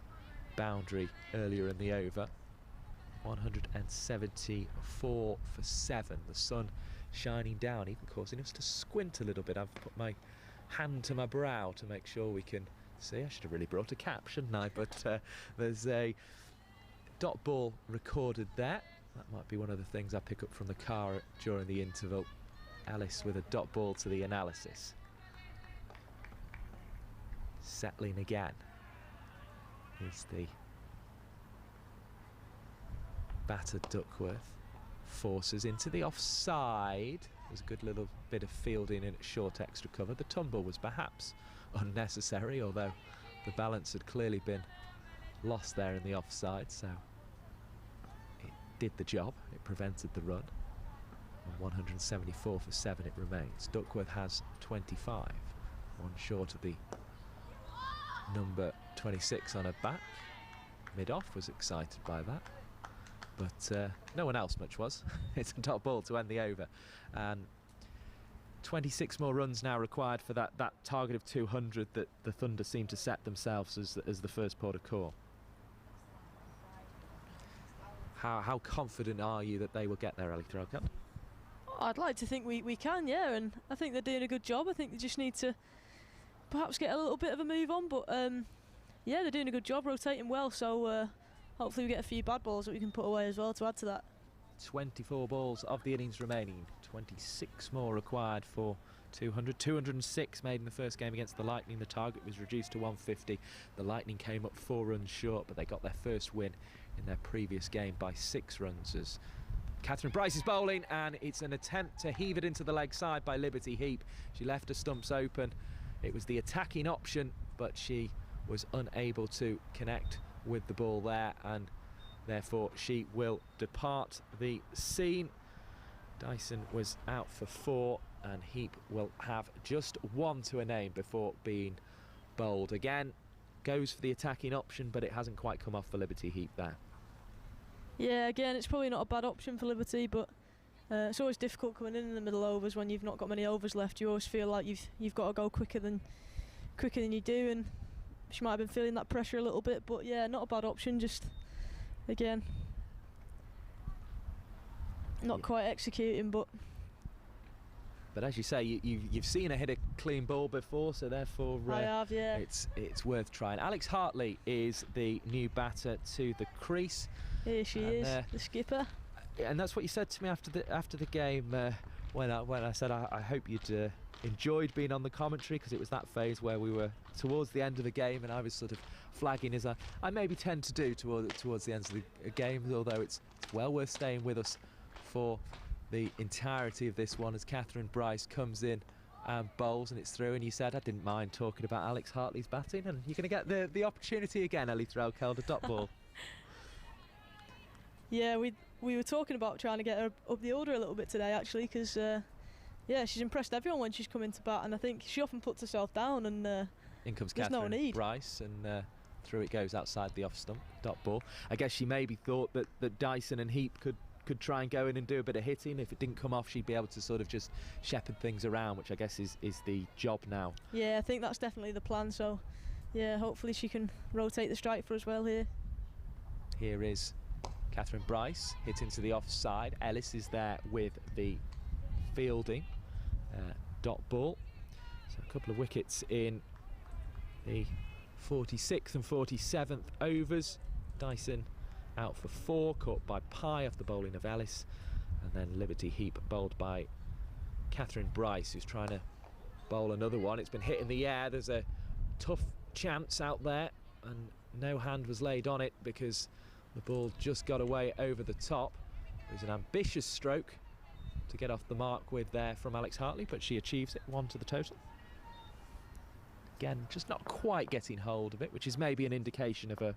boundary earlier in the over. 174 for 7. The sun shining down, even causing us to squint a little bit. I've put my hand to my brow to make sure we can see. I should have really brought a cap, shouldn't I? But there's a dot ball recorded there. That might be one of the things I pick up from the car during the interval. Alice with a dot ball to the analysis. Settling again is the batter Duckworth. Forces into the offside. There's a good little bit of fielding and short extra cover. The tumble was perhaps unnecessary, although the balance had clearly been lost there in the offside, so it did the job. It prevented the run. And 174 for 7 it remains. Duckworth has 25, one short of the number 26 on her back. Mid-off was excited by that, but no one else much was. It's a dot ball to end the over, and 26 more runs now required for that target of 200 that the Thunder seem to set themselves as the first port of call. How confident are you that they will get there, Ellie Threlkeld? I'd like to think we can, yeah, and I think they're doing a good job. I think they just need to perhaps get a little bit of a move on, but yeah, they're doing a good job, rotating well, so hopefully we get a few bad balls that we can put away as well to add to that. 24 balls of the innings remaining, 26 more required for 200. 206 made in the first game against the Lightning. The target was reduced to 150. The Lightning came up 4 runs short, but they got their first win in their previous game by 6 runs as Catherine Bryce is bowling, and it's an attempt to heave it into the leg side by Liberty Heap. She left her stumps open It was the attacking option, but she was unable to connect with the ball there, and therefore she will depart the scene. Dyson was out for 4, and Heap will have just 1 to a name before being bowled. Again, goes for the attacking option, but it hasn't quite come off for Liberty Heap there. Yeah, again, it's probably not a bad option for Liberty, but it's always difficult coming in the middle overs when you've not got many overs left. You always feel like you've got to go quicker than you do, and she might have been feeling that pressure a little bit. But yeah, not a bad option. Just again, not quite executing, but as you say, you've seen her hit a clean ball before, so therefore I have, yeah. It's worth trying. Alex Hartley is the new batter to the crease. Here she is, the skipper. And that's what you said to me after the game when I said I hope you'd enjoyed being on the commentary, because it was that phase where we were towards the end of the game, and I was sort of flagging, as I maybe tend to do towards the end of the game, although it's well worth staying with us for the entirety of this one as Catherine Bryce comes in and bowls, and it's through. And you said I didn't mind talking about Alex Hartley's batting, and you're going to get the opportunity again, Ellie Threlkeld, a dot ball. Yeah, we were talking about trying to get her up the order a little bit today, actually, because yeah, she's impressed everyone when she's come into bat, and I think she often puts herself down, and in comes there's Catherine no need. Bryce, and through it goes outside the off stump, dot ball. I guess she maybe thought that Dyson and Heap could try and go in and do a bit of hitting. If it didn't come off, she'd be able to sort of just shepherd things around, which I guess is the job now. Yeah, I think that's definitely the plan, so yeah, hopefully she can rotate the strike for us well here. Here is Catherine Bryce, hit into the offside. Ellis is there with the fielding, dot ball. So a couple of wickets in the 46th and 47th overs. Dyson out for 4, caught by Pye off the bowling of Ellis, and then Liberty Heap bowled by Catherine Bryce, who's trying to bowl another one. It's been hit in the air. There's a tough chance out there, and no hand was laid on it because the ball just got away over the top. There's an ambitious stroke to get off the mark with there from Alex Hartley, but she achieves it, 1 to the total. Again, just not quite getting hold of it, which is maybe an indication of a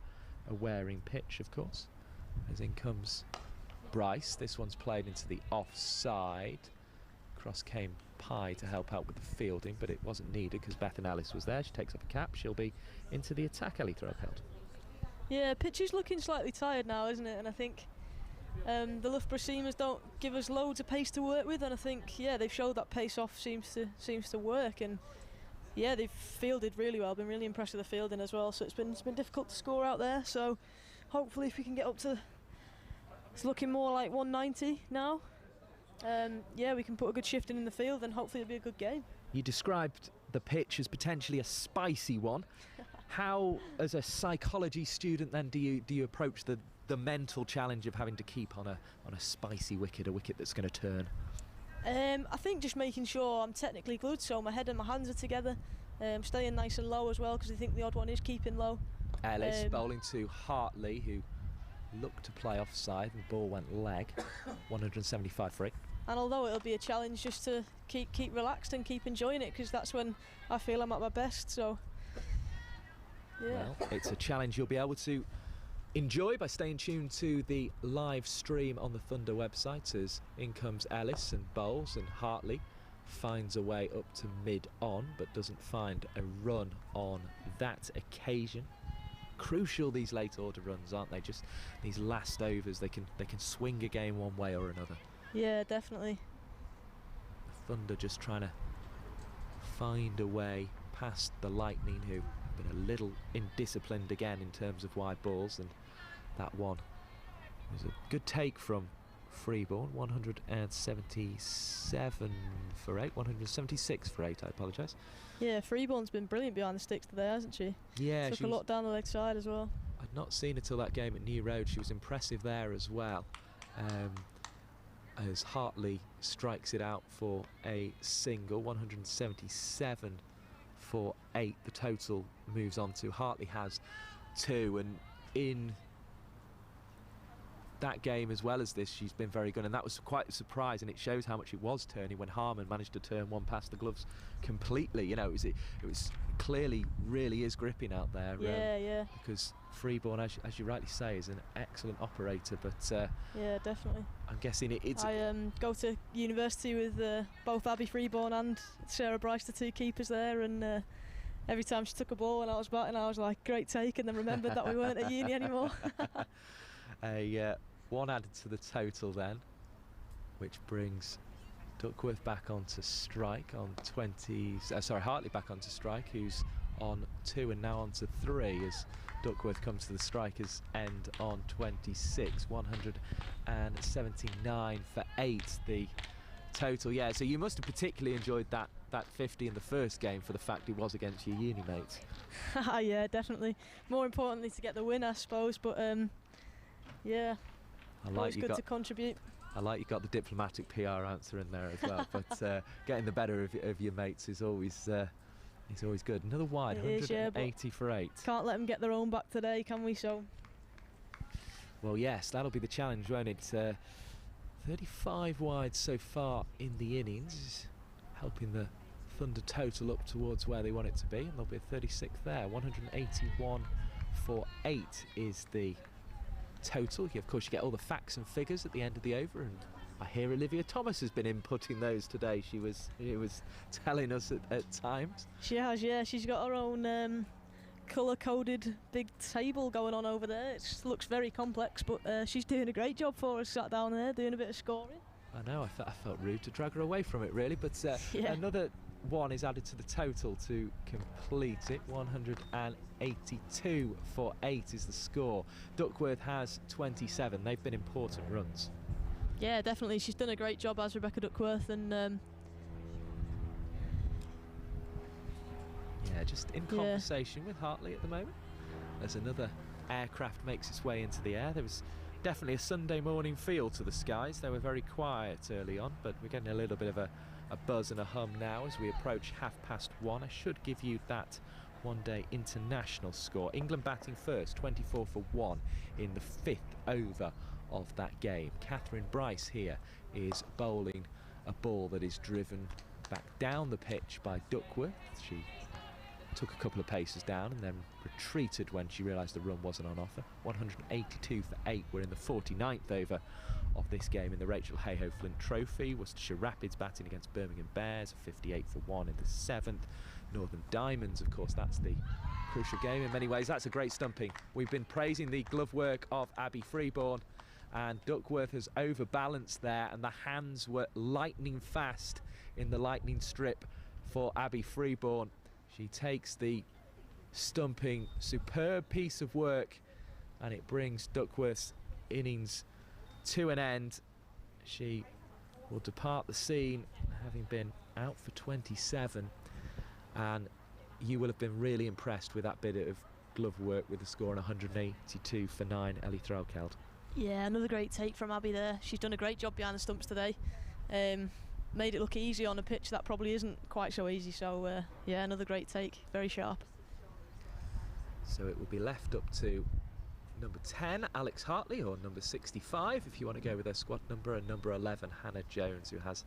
wearing pitch, of course. As in comes Bryce. This one's played into the offside. Cross came Pye to help out with the fielding, but it wasn't needed because Bethan Ellis was there. She takes up a cap. She'll be into the attack, Ellie Threlkeld. Yeah, pitch is looking slightly tired now, isn't it? And I think the Loughborough seamers don't give us loads of pace to work with, and I think, yeah, they've showed that pace off seems to work, and yeah, they've fielded really well. Been really impressed with the fielding as well. So it's been difficult to score out there. So hopefully, if we can get up to, it's looking more like 190 now. Yeah, we can put a good shift in the field, and hopefully it'll be a good game. You described the pitch as potentially a spicy one. How, as a psychology student, then do you approach the mental challenge of having to keep on a spicy wicket, a wicket that's going to turn? I think just making sure I'm technically good, so my head and my hands are together, staying nice and low as well, because I think the odd one is keeping low. Ellis bowling to Hartley, who looked to play offside, and the ball went leg. 175 for 8. And although it'll be a challenge, just to keep relaxed and keep enjoying it, because that's when I feel I'm at my best. So yeah, well, it's a challenge you'll be able to enjoy by staying tuned to the live stream on the Thunder website, as in comes Ellis and bowls, and Hartley finds a way up to mid-on but doesn't find a run on that occasion. Crucial, these late order runs, aren't they? Just these last overs, they can swing a game one way or another. Yeah, definitely. The Thunder just trying to find a way past the Lightning, who have been a little indisciplined again in terms of wide balls, and that one was a good take from Freeborn. 177 for 8, 176 for 8, I apologise. Yeah, Freeborn's been brilliant behind the sticks today, hasn't she? Yeah, took a lot down the leg side as well. I'd not seen her till that game at New Road. She was impressive there as well. As Hartley strikes it out for a single. 177 for 8. The total moves on to Hartley has 2, and in that game as well as this, she's been very good, and that was quite a surprise, and it shows how much it was turning when Harman managed to turn one past the gloves completely. You know, it was clearly really is gripping out there. Yeah. Because Freeborn, as you rightly say, is an excellent operator, but yeah, definitely. I'm guessing it's. I go to university with both Abby Freeborn and Sarah Bryce, the two keepers there, and every time she took a ball when I was batting, I was like, great take, and then remembered that we weren't at uni anymore. One added to the total then, which brings Duckworth back onto strike on 20. Hartley back onto strike, who's on 2 and now onto 3 as Duckworth comes to the strikers end on 26. 179 for 8 the total. Yeah, so you must have particularly enjoyed that 50 in the first game for the fact it was against your uni mates. Yeah, definitely. More importantly, to get the win, I suppose. But yeah, always good to contribute. I like you got the diplomatic PR answer in there as well. But getting the better of your mates is always good. Another wide, 180 for 8. Can't let them get their own back today, can we? So. Well, yes, that'll be the challenge, won't it? 35 wide so far in the innings, helping the Thunder total up towards where they want it to be, and there'll be a 36 there. 181 for 8 is the total. Of course, you get all the facts and figures at the end of the over, and I hear Olivia Thomas has been inputting those today. She was telling us at times. She has, yeah. She's got her own colour-coded big table going on over there. It looks very complex, but she's doing a great job for us, sat down there doing a bit of scoring. I know, I felt rude to drag her away from it, really, but yeah. Another one is added to the total to complete it. 182 for 8 is the score. Duckworth has 27. They've been important runs. Yeah, definitely. She's done a great job as Rebecca Duckworth, and yeah, just in conversation with Hartley at the moment as another aircraft makes its way into the air. There was definitely a Sunday morning feel to the skies. They were very quiet early on, but we're getting a little bit of a buzz and a hum now as we approach 1:30. I should give you that one-day international score. England batting first, 24 for 1 in the 5th over of that game. Catherine Bryce here is bowling a ball that is driven back down the pitch by Duckworth. She took a couple of paces down and then retreated when she realised the run wasn't on offer. 182 for 8. We're in the 49th over of this game in the Rachael Heyhoe Flint Trophy. Worcestershire Rapids batting against Birmingham Bears, 58 for 1 in the 7th. Northern Diamonds, of course, that's the crucial game in many ways. That's a great stumping. We've been praising the glove work of Abby Freeborn, and Duckworth has overbalanced there, and the hands were lightning fast in the lightning strip for Abby Freeborn. She takes the stumping, superb piece of work, and it brings Duckworth's innings to an end. She will depart the scene having been out for 27, and you will have been really impressed with that bit of glove work with the score on 182 for 9, Ellie Threlkeld. Yeah, another great take from Abby there. She's done a great job behind the stumps today. Made it look easy on a pitch that probably isn't quite so easy, so yeah, another great take, very sharp. So it will be left up to number 10, Alex Hartley, or number 65 if you want to go with her squad number, and number 11, Hannah Jones, who has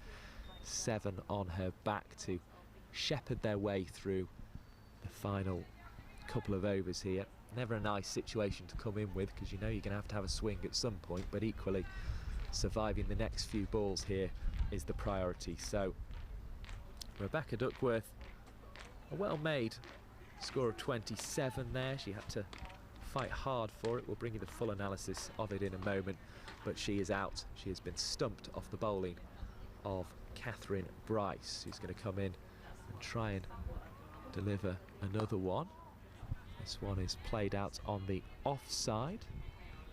7 on her back to shepherd their way through the final couple of overs here. Never a nice situation to come in with, because you know you're going to have a swing at some point, but equally surviving the next few balls here is the priority. So Rebecca Duckworth, a well-made score of 27 there. She had to fight hard for it. We'll bring you the full analysis of it in a moment, but she is out. She has been stumped off the bowling of Catherine Bryce, who's going to come in and try and deliver another one. This one is played out on the offside,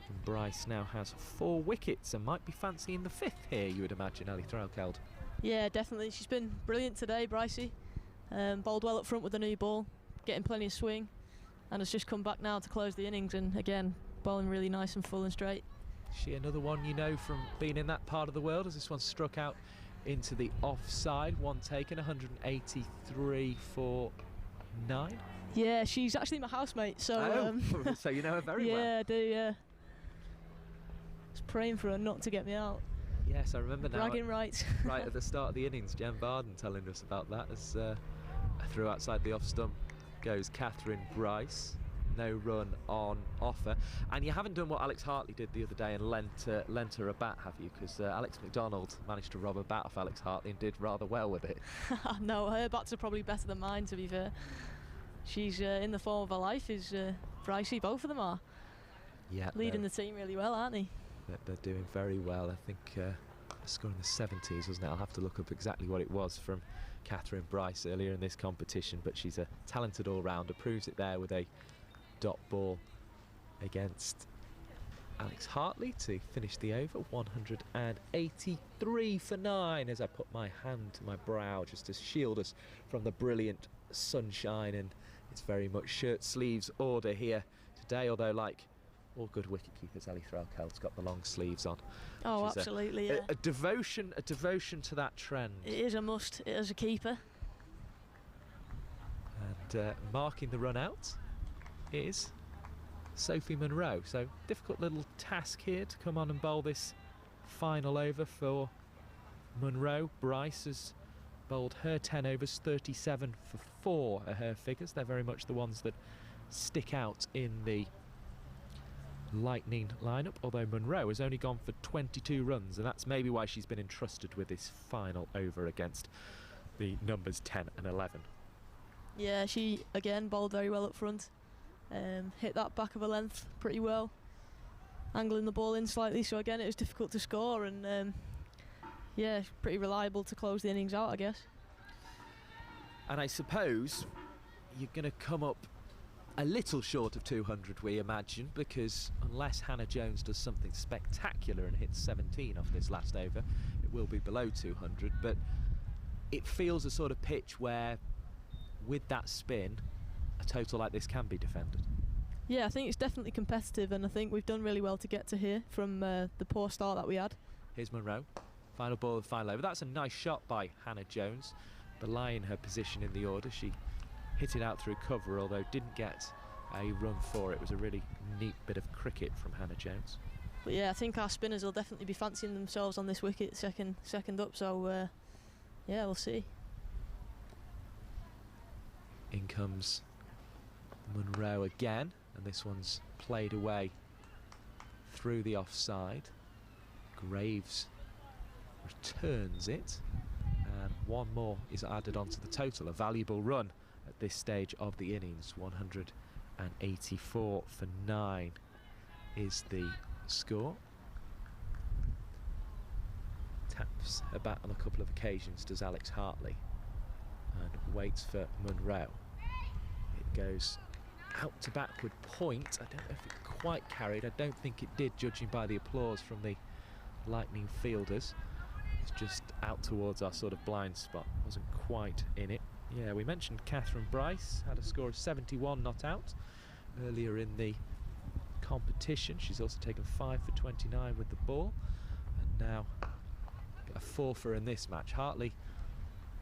and Bryce now has 4 wickets and might be fancying the 5th here, you would imagine, Ali Threlkeld. Yeah, definitely. She's been brilliant today, Brycey. Bowled well up front with the new ball, getting plenty of swing, and has just come back now to close the innings, and again, bowling really nice and full and straight. She another one you know from being in that part of the world, as this one struck out into the offside. One taken, 183 for 9. Yeah, she's actually my housemate, so so you know her very well. Yeah, I do, yeah. praying for her not to get me out. Yes, I remember now. Bragging rights. Right at the start of the innings, Jen Barden telling us about that as through outside the off stump goes Catherine Bryce. No run on offer. And you haven't done what Alex Hartley did the other day and lent her a bat, have you? Because Alex McDonald managed to rob a bat off Alex Hartley and did rather well with it. No, her bats are probably better than mine, to be fair. She's in the form of her life, is Brycey. Both of them are. Yeah, leading the team really well, aren't they? They're doing very well. I think a score in the 70s, wasn't it? I'll have to look up exactly what it was from Catherine Bryce earlier in this competition, but she's a talented all-rounder, proves it there with a dot ball against Alex Hartley to finish the over. 183 for 9 as I put my hand to my brow just to shield us from the brilliant sunshine, and it's very much shirt sleeves order here today, although like all good wicket keepers, Ellie Threlkeld's got the long sleeves on. Oh, absolutely, yeah. A devotion to that trend. It is a must as a keeper. And marking the run out is Sophie Munro. So difficult little task here to come on and bowl this final over for Munro. Bryce has bowled her 10 overs, 37 for 4 are her figures. They're very much the ones that stick out in the Lightning lineup, although Munro has only gone for 22 runs, and that's maybe why she's been entrusted with this final over against the numbers 10 and 11. Yeah, she again bowled very well up front, hit that back of her length pretty well, angling the ball in slightly, so again it was difficult to score, and yeah, pretty reliable to close the innings out, I guess. And I suppose you're going to come up a little short of 200, we imagine, because unless Hannah Jones does something spectacular and hits 17 off this last over, it will be below 200. But it feels a sort of pitch where, with that spin, a total like this can be defended. Yeah, I think it's definitely competitive, and I think we've done really well to get to here from the poor start that we had. Here's Munro, final ball of the final over. That's a nice shot by Hannah Jones, belying her position in the order. She hit it out through cover, although didn't get a run for it. It was a really neat bit of cricket from Hannah Jones. But yeah, I think our spinners will definitely be fancying themselves on this wicket second up, so yeah, we'll see. In comes Munro again, and this one's played away through the offside. Graves returns it, and one more is added onto the total. A valuable run at this stage of the innings. 184 for 9 is the score. Taps a bat on a couple of occasions, does Alex Hartley, and waits for Munro. It goes out to backward point. I don't know if it quite carried. I don't think it did, judging by the applause from the Lightning fielders. It's just out towards our sort of blind spot. Wasn't quite in it. Yeah, we mentioned Catherine Bryce had a score of 71 not out earlier in the competition. She's also taken 5 for 29 with the ball, and now a 4 for in this match. Hartley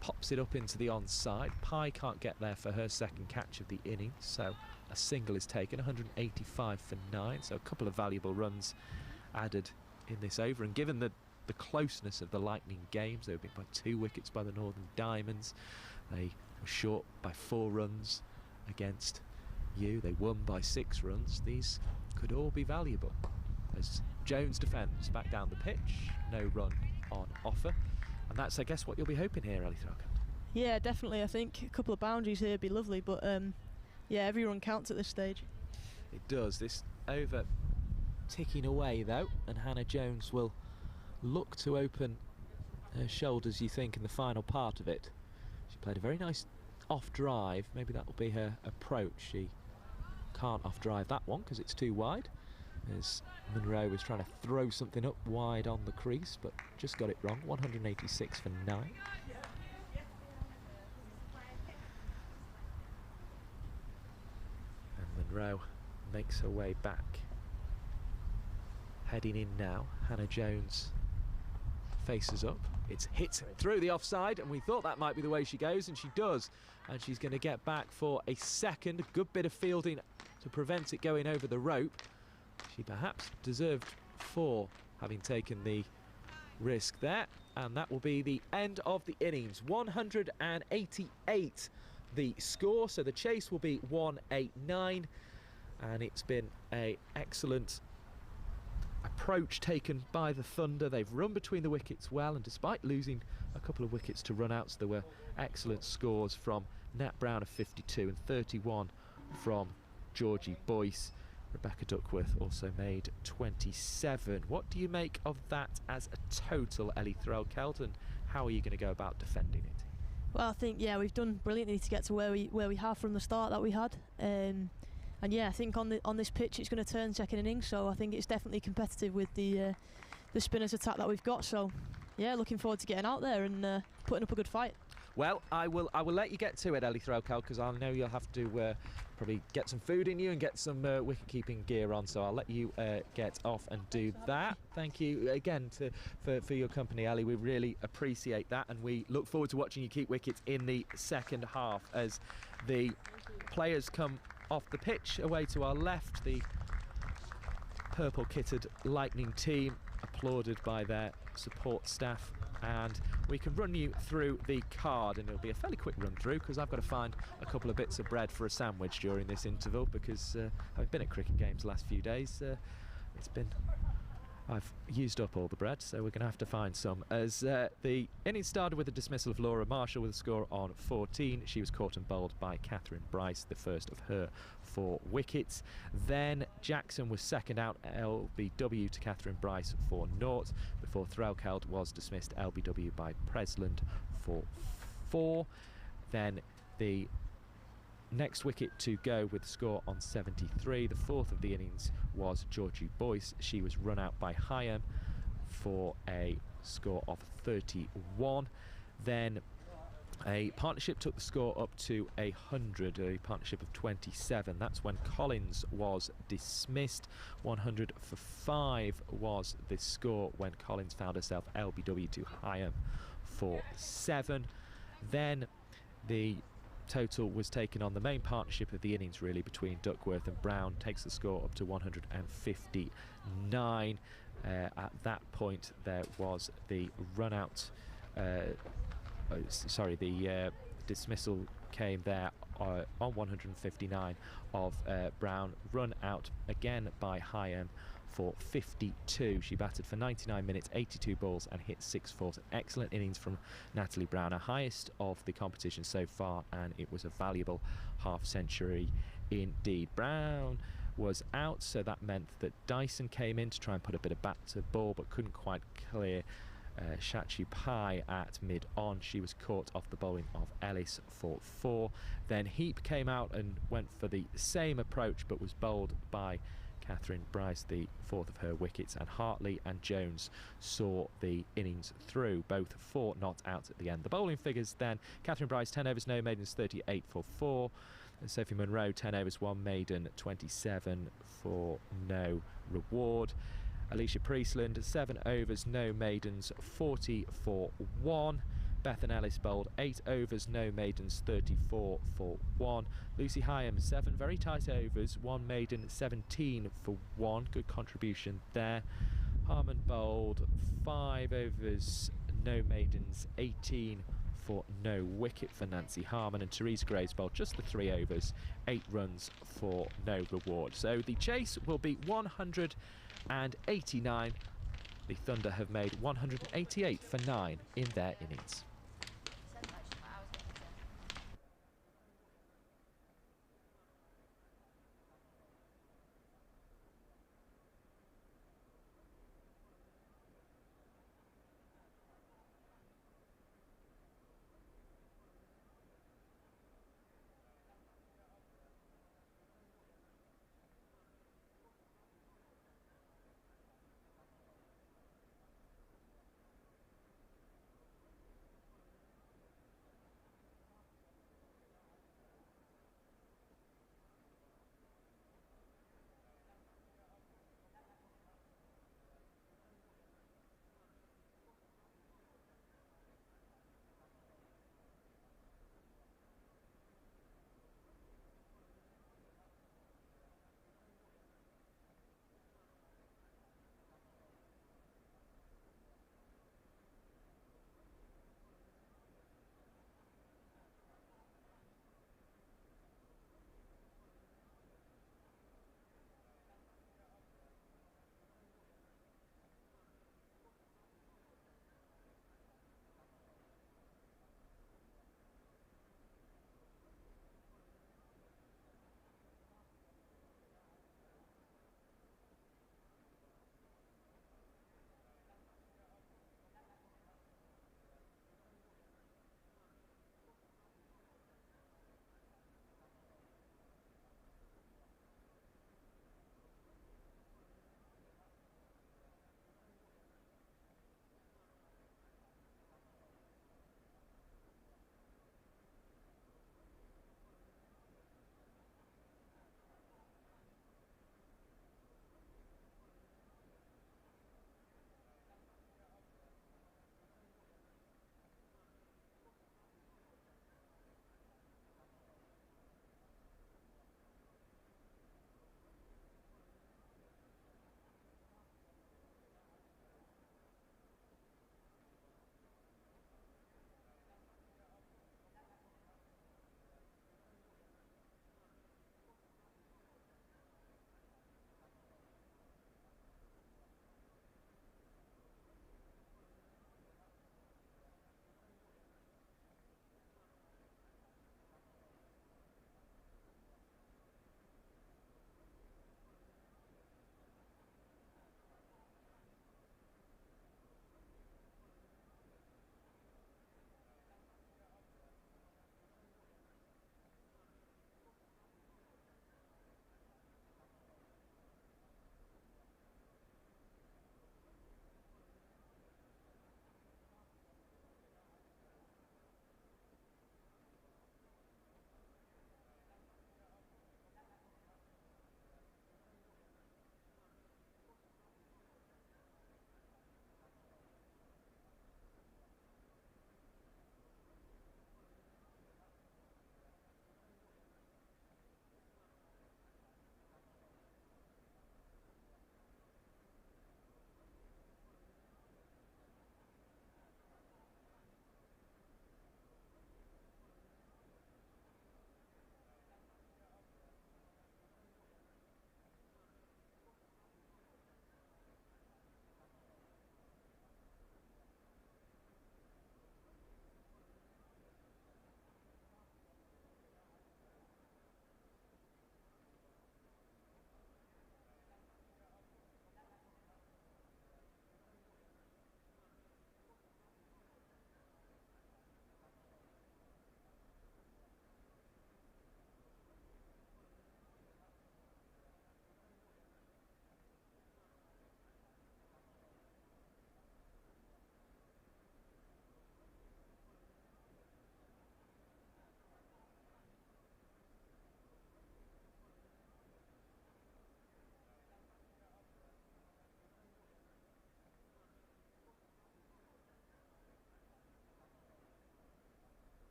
pops it up into the onside. Pye can't get there for her second catch of the innings, so a single is taken. 185 for 9, so a couple of valuable runs added in this over, and given the closeness of the Lightning games, they were beaten by 2 wickets by the Northern Diamonds. They were short by 4 runs against you. They won by 6 runs. These could all be valuable. As Jones defends back down the pitch, no run on offer, and that's, I guess, what you'll be hoping here, Ellie Threlkeld. Yeah, definitely. I think a couple of boundaries here would be lovely, but yeah, every run counts at this stage. It does. This over ticking away though, and Hannah Jones will look to open her shoulders, you think, in the final part of it. She played a very nice off drive. Maybe that will be her approach. She can't off drive that one because it's too wide, as Munro was trying to throw something up wide on the crease, but just got it wrong. 186 for 9. And Munro makes her way back. Heading in now, Hannah Jones faces up. It's hit through the offside, and we thought that might be the way she goes, and she does. And she's going to get back for a second. A good bit of fielding to prevent it going over the rope. She perhaps deserved 4, having taken the risk there, and that will be the end of the innings. 188 the score, so the chase will be 189, and it's been an excellent approach taken by the Thunder. They've run between the wickets well, and despite losing a couple of wickets to run outs, there were excellent scores from Nat Brown of 52 and 31 from Georgie Boyce. Rebecca Duckworth also made 27. What do you make of that as a total, Ellie Threlkeld, and how are you going to go about defending it? Well, I think we've done brilliantly to get to where we have from the start that we had, and yeah, I think on this pitch it's going to turn second innings, so I think it's definitely competitive with the spinners attack that we've got. So yeah, looking forward to getting out there and putting up a good fight. Well, I will let you get to it, Ellie Threlkeld, because I know you'll have to probably get some food in you and get some wicket-keeping gear on, so I'll let you get off and do that. Thank you again for your company, Ellie. We really appreciate that, and we look forward to watching you keep wickets in the second half as the players come off the pitch. Away to our left, the purple-kitted Lightning team, applauded by their support staff, and we can run you through the card, and it'll be a fairly quick run through because I've got to find a couple of bits of bread for a sandwich during this interval, because I've been at cricket games the last few days. I've used up all the bread, so we're going to have to find some. As the innings started with a dismissal of Laura Marshall with a score on 14. She was caught and bowled by Catherine Bryce, the first of her 4 wickets. Then Jackson was second out, LBW to Catherine Bryce for 0, before Threlkeld was dismissed LBW by Presland for 4. Then the next wicket to go with the score on 73. The 4th of the innings was Georgie Boyce. She was run out by Heyhoe for a score of 31. Then a partnership took the score up to 100, a partnership of 27. That's when Collins was dismissed. 100 for 5 was the score when Collins found herself LBW to Heyhoe for 7. Then the total was taken on the main partnership of the innings, really, between Duckworth and Brown, takes the score up to 159. At that point there was the run out, the dismissal came there on 159 of Brown, run out again by Heyhoe for 52. She batted for 99 minutes, 82 balls and hit 6 fours. An excellent innings from Natalie Brown, her highest of the competition so far, and it was a valuable half-century indeed. Brown was out, so that meant that Dyson came in to try and put a bit of bat to ball, but couldn't quite clear Shachi Pai at mid-on. She was caught off the bowling of Ellis for 4. Then Heap came out and went for the same approach, but was bowled by Catherine Bryce, the 4th of her wickets, and Hartley and Jones saw the innings through, both 4 not out at the end. The bowling figures then: Catherine Bryce 10 overs, no maidens, 38 for 4. And Sophie Munro 10 overs, 1 maiden, 27 for no reward. Alicia Priestland 7 overs, no maidens, 40 for 1. Bethan Ellis bowled 8 overs, no maidens, 34 for 1. Lucy Hyam 7 very tight overs, 1 maiden, 17 for 1. Good contribution there. Harmon bowled 5 overs, no maidens, 18 for no wicket for Nancy Harmon, and Theresa Graves bowled just the 3 overs, 8 runs for no reward. So the chase will be 189. The Thunder have made 188 for 9 in their innings.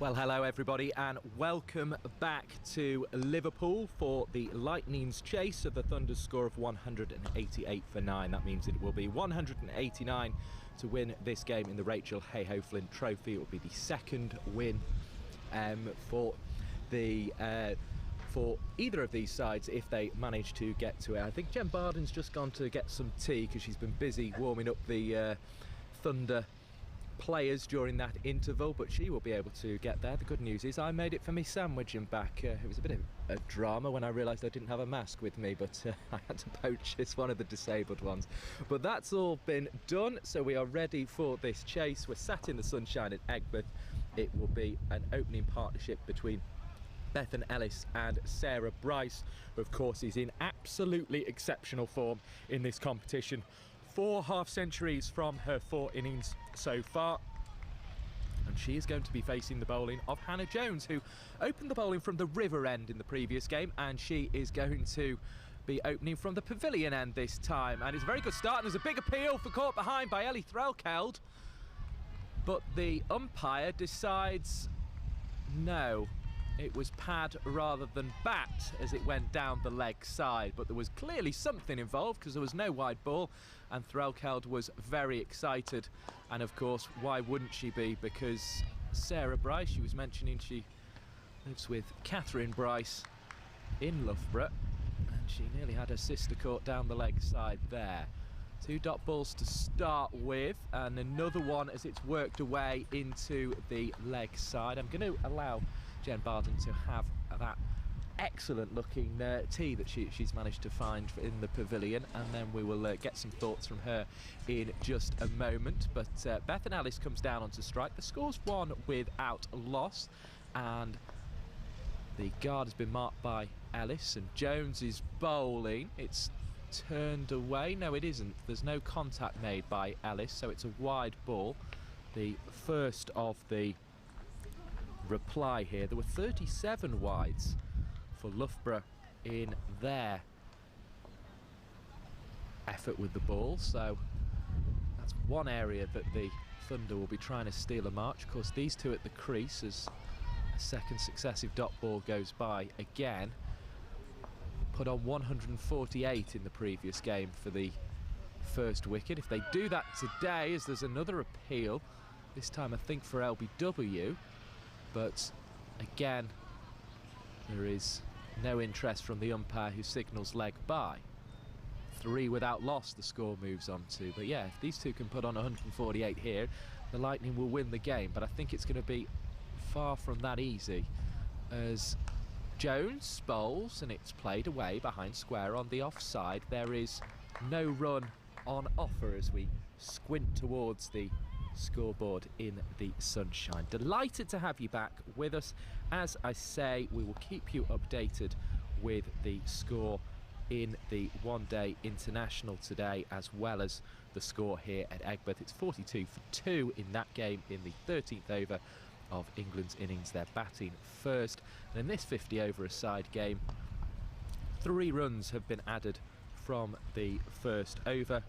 Well, hello everybody and welcome back to Liverpool for the Lightning's chase of the Thunder's score of 188 for 9. That means it will be 189 to win this game in the Rachael Heyhoe Flint Trophy. It will be the second win for either of these sides if they manage to get to it. I think Jen Barden's just gone to get some tea because she's been busy warming up the Thunder players during that interval, but she will be able to get there. The good news is I made it for me sandwich and back. It was a bit of a drama when I realised I didn't have a mask with me, but I had to poach it's one of the disabled ones. But that's all been done, so we are ready for this chase. We're sat in the sunshine at Egbert. It will be an opening partnership between Bethan Ellis and Sarah Bryce, who of course is in absolutely exceptional form in this competition. 4 half-centuries from her 4 innings so far, and she is going to be facing the bowling of Hannah Jones, who opened the bowling from the river end in the previous game, and she is going to be opening from the pavilion end this time. And it's a very good start, and there's a big appeal for caught behind by Ellie Threlkeld, but the umpire decides no, it was pad rather than bat as it went down the leg side. But there was clearly something involved because there was no wide ball, and Threlkeld was very excited. And of course, why wouldn't she be? Because Sarah Bryce, she was mentioning she lives with Catherine Bryce in Loughborough, and she nearly had her sister caught down the leg side there. 2 dot balls to start with, and another one as it's worked away into the leg side. I'm going to allow Jen Barden to have that excellent looking tea that she's managed to find in the pavilion, and then we will get some thoughts from her in just a moment. But Bethan Ellis comes down onto strike. The score's 1 without loss, and the guard has been marked by Ellis, and Jones is bowling. It's turned away. No, it isn't. There's no contact made by Ellis, so it's a wide ball. The first of the reply here. There were 37 wides for Loughborough in their effort with the ball, so that's one area that the Thunder will be trying to steal a march. Of course, these two at the crease as a second successive dot ball goes by again. Put on 148 in the previous game for the first wicket. If they do that today, as there's another appeal, this time I think for LBW, but again there is no interest from the umpire, who signals leg by. 3 without loss the score moves on to. But yeah, if these two can put on 148 here, the Lightning will win the game, but I think it's going to be far from that easy, as Jones bowls and it's played away behind square on the offside. There is no run on offer as we squint towards the scoreboard in the sunshine. Delighted to have you back with us. As I say, we will keep you updated with the score in the one-day international today, as well as the score here at Egbert. It's 42 for 2 in that game in the 13th over of England's innings. They're batting first, and in this 50 over a side game, 3 runs have been added from the first over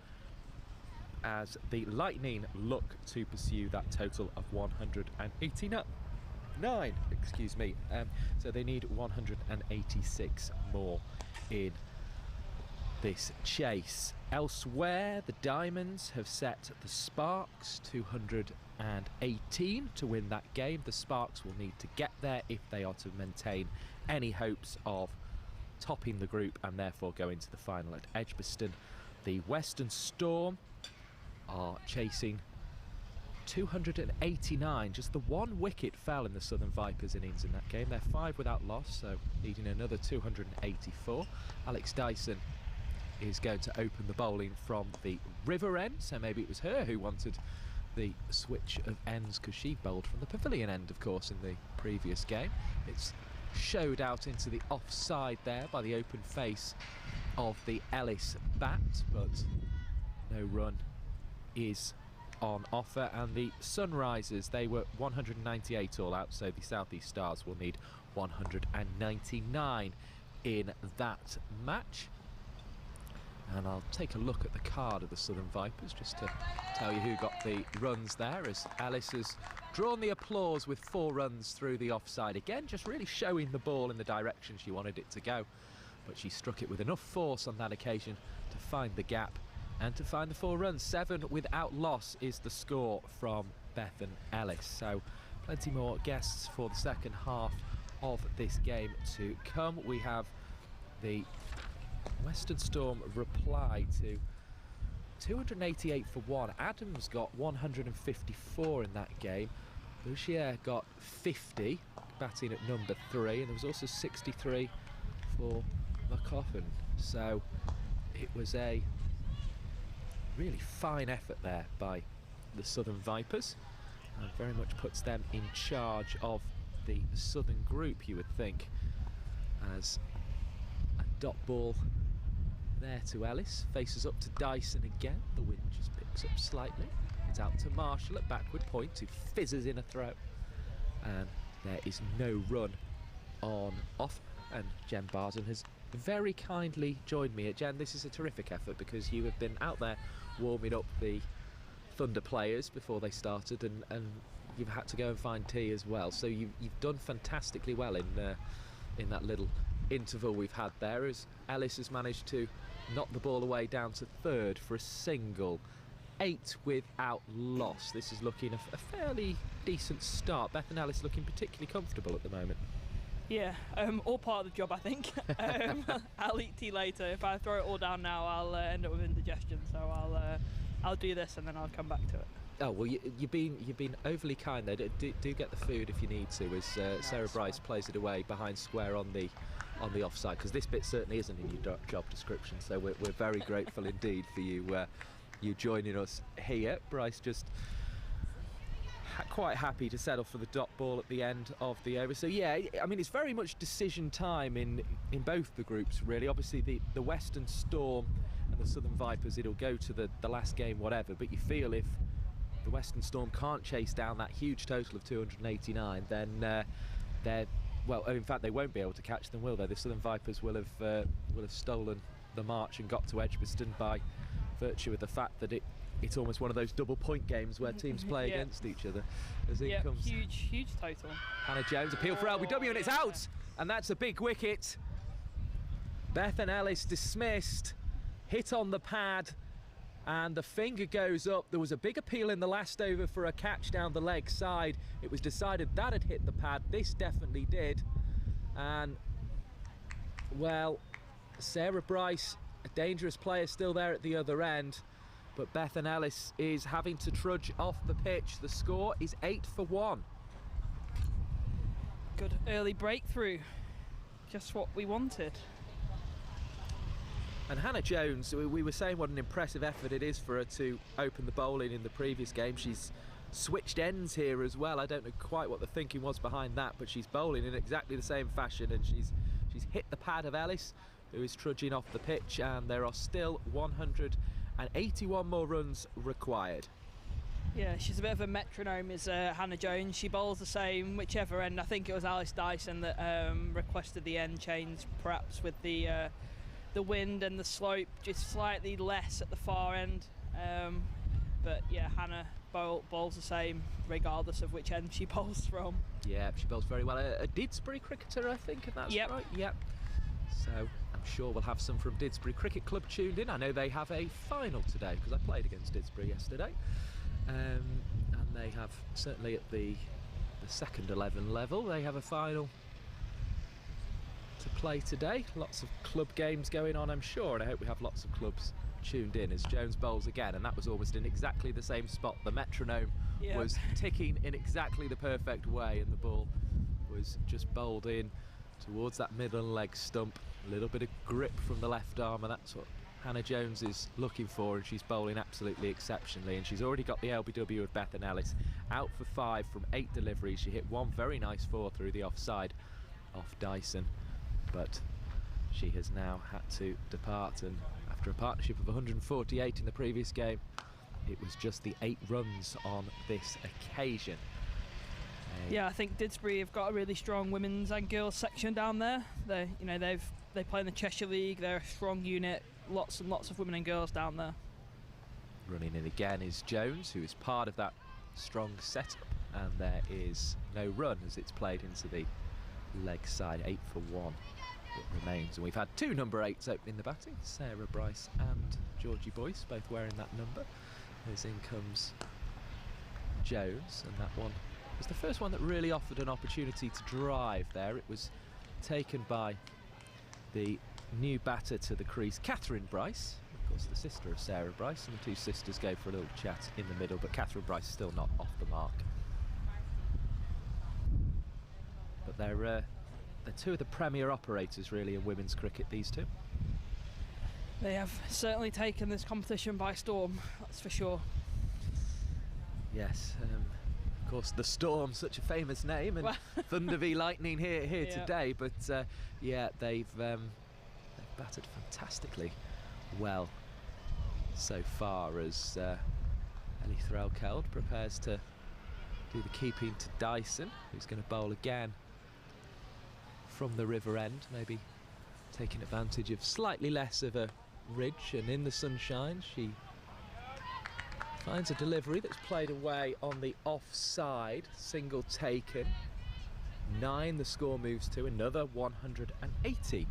as the Lightning look to pursue that total of 189, excuse me. So they need 186 more in this chase. Elsewhere, the Diamonds have set the Sparks 218 to win that game. The Sparks will need to get there if they are to maintain any hopes of topping the group and therefore going to the final at Edgbaston. The Western Storm are chasing 289. Just the 1 wicket fell in the Southern Vipers innings in that game. They're 5 without loss, so needing another 284. Alex Dyson is going to open the bowling from the river end, so maybe it was her who wanted the switch of ends, because she bowled from the pavilion end, of course, in the previous game. It's showed out into the offside there by the open face of the Ellis bat, but no run is on offer. And the Sunrisers, they were 198 all out, so the South East Stars will need 199 in that match. And I'll take a look at the card of the Southern Vipers just to tell you who got the runs there, as Ellis has drawn the applause with 4 runs through the offside. Again, just really showing the ball in the direction she wanted it to go. But she struck it with enough force on that occasion to find the gap and to find the 4 runs. 7 without loss is the score from Bethan Ellis. So plenty more guests for the second half of this game to come. We have the Western Storm reply to 288 for 1. Adams got 154 in that game. Bouchier got 50, batting at number 3, and there was also 63 for McCoffin. So it was a really fine effort there by the Southern Vipers, and very much puts them in charge of the Southern group, you would think, as a dot ball there to Ellis, faces up to Dyson again. The wind just picks up slightly. It's out to Marshall at backward point, who fizzes in a throw, and there is no run on offer. And Jen Barton has very kindly joined me. Jen, this is a terrific effort because you have been out there warming up the Thunder players before they started, and you've had to go and find tea as well. So you've done fantastically well in that little interval we've had there, as Ellis has managed to knock the ball away down to 3rd for a single. 8 without loss. This is looking a fairly decent start. Bethan Ellis looking particularly comfortable at the moment. Yeah, all part of the job, I think. I'll eat tea later. If I throw it all down now, I'll end up with indigestion. So I'll do this and then I'll come back to it. Oh well, you've been overly kind there. Do get the food if you need to. As Sarah Bryce plays it away behind square on the offside, because this bit certainly isn't in your job description. So we're very grateful indeed for you joining us here. Bryce just quite happy to settle for the dot ball at the end of the over. So yeah, I mean, it's very much decision time in both the groups really. Obviously the Western Storm and the Southern Vipers, it'll go to the last game whatever, but you feel if the Western Storm can't chase down that huge total of 289, then well, in fact they won't be able to catch them, will they? The Southern Vipers will have stolen the march and got to Edgbaston by virtue of the fact that it's almost one of those double point games where teams play against each other. As it comes, huge total. Hannah Jones appeal for LBW, and it's out, and that's a big wicket. Bethan Ellis dismissed, hit on the pad, and the finger goes up. There was a big appeal in the last over for a catch down the leg side. It was decided that had hit the pad. This definitely did, and well, Sarah Bryce, a dangerous player, still there at the other end, but Bethan Ellis is having to trudge off the pitch. The score is 8 for 1. Good early breakthrough, just what we wanted. And Hannah Jones, we were saying what an impressive effort it is for her to open the bowling in the previous game. She's switched ends here as well. I don't know quite what the thinking was behind that, but she's bowling in exactly the same fashion, and she's hit the pad of Ellis, who is trudging off the pitch, and there are still 181 more runs required. Yeah, she's a bit of a metronome, is Hannah Jones. She bowls the same whichever end. I think it was Alice Dyson that requested the end change, perhaps with the wind and the slope just slightly less at the far end. But yeah, Hannah bowls the same regardless of which end she bowls from. Yeah, she bowls very well. A Didsbury cricketer, I think, and that's right. Yep. So I'm sure we'll have some from Didsbury Cricket Club tuned in. I know they have a final today because I played against Didsbury yesterday, and they have, certainly at the second 11 level, they have a final to play today. Lots of club games going on, I'm sure, and I hope we have lots of clubs tuned in as Jones bowls again, and that was almost in exactly the same spot. The metronome was ticking in exactly the perfect way, and the ball was just bowled in towards that middle leg stump. A little bit of grip from the left arm, and that's what Hannah Jones is looking for, and she's bowling absolutely exceptionally, and she's already got the LBW of Bethan Ellis out for 5 from 8 deliveries. She hit one very nice 4 through the offside off Dyson, but she has now had to depart, and after a partnership of 148 in the previous game, it was just the 8 runs on this occasion. Yeah, I think Didsbury have got a really strong women's and girls section down there. They play in the Cheshire League. They're a strong unit. Lots and lots of women and girls down there. Running in again is Jones, who is part of that strong setup, and there is no run as it's played into the leg side. 8 for 1 it remains, and we've had 2 number 8s opening the batting, Sarah Bryce and Georgie Boyce, both wearing that number. As in comes Jones, and that one was the first one that really offered an opportunity to drive there. It was taken by the new batter to the crease, Catherine Bryce, of course the sister of Sarah Bryce, and the 2 sisters go for a little chat in the middle, but Catherine Bryce still not off the mark. But they're 2 of the premier operators really in women's cricket, these 2. They have certainly taken this competition by storm, that's for sure. Yes, of course the Storm, such a famous name, and Thunder v Lightning here Yeah. today, but yeah, they've battered fantastically well so far as Ellie Threlkeld prepares to do the keeping to Dyson, who's going to bowl again from the river end, maybe taking advantage of slightly less of a ridge, and in the sunshine she finds a delivery that's played away on the offside, single taken. 9 the score moves to, another 180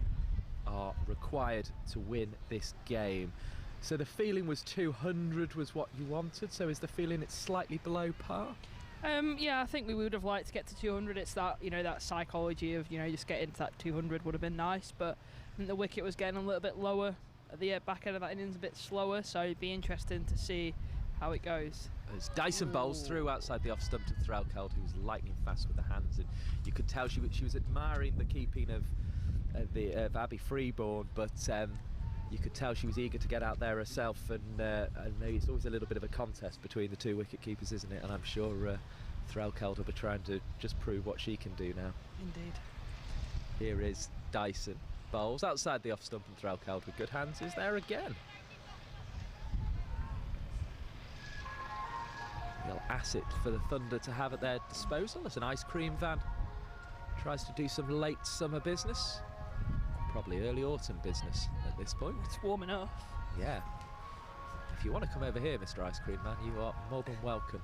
are required to win this game. So the feeling was 200 was what you wanted, so is the feeling it's slightly below par? Yeah, I think we would have liked to get to 200. It's that, that psychology of, just getting to that 200 would have been nice, but I think the wicket was getting a little bit lower at the back end of that innings, a bit slower, so it'd be interesting to see how it goes. As Dyson bowls through outside the off stump to Threlkeld, who's lightning fast with the hands, and you could tell she was admiring the keeping of Abby Freeborn, but you could tell she was eager to get out there herself, and it's always a little bit of a contest between the 2 wicket keepers, isn't it? And I'm sure Threlkeld will be trying to just prove what she can do now. Indeed. Here is Dyson, bowls outside the off stump, and Threlkeld with good hands is there again. Real asset for the Thunder to have at their disposal as an ice cream van tries to do some late summer business, probably early autumn business at this point. It's warm enough. Yeah. If you want to come over here, Mr. Ice Cream Man, you are more than welcome.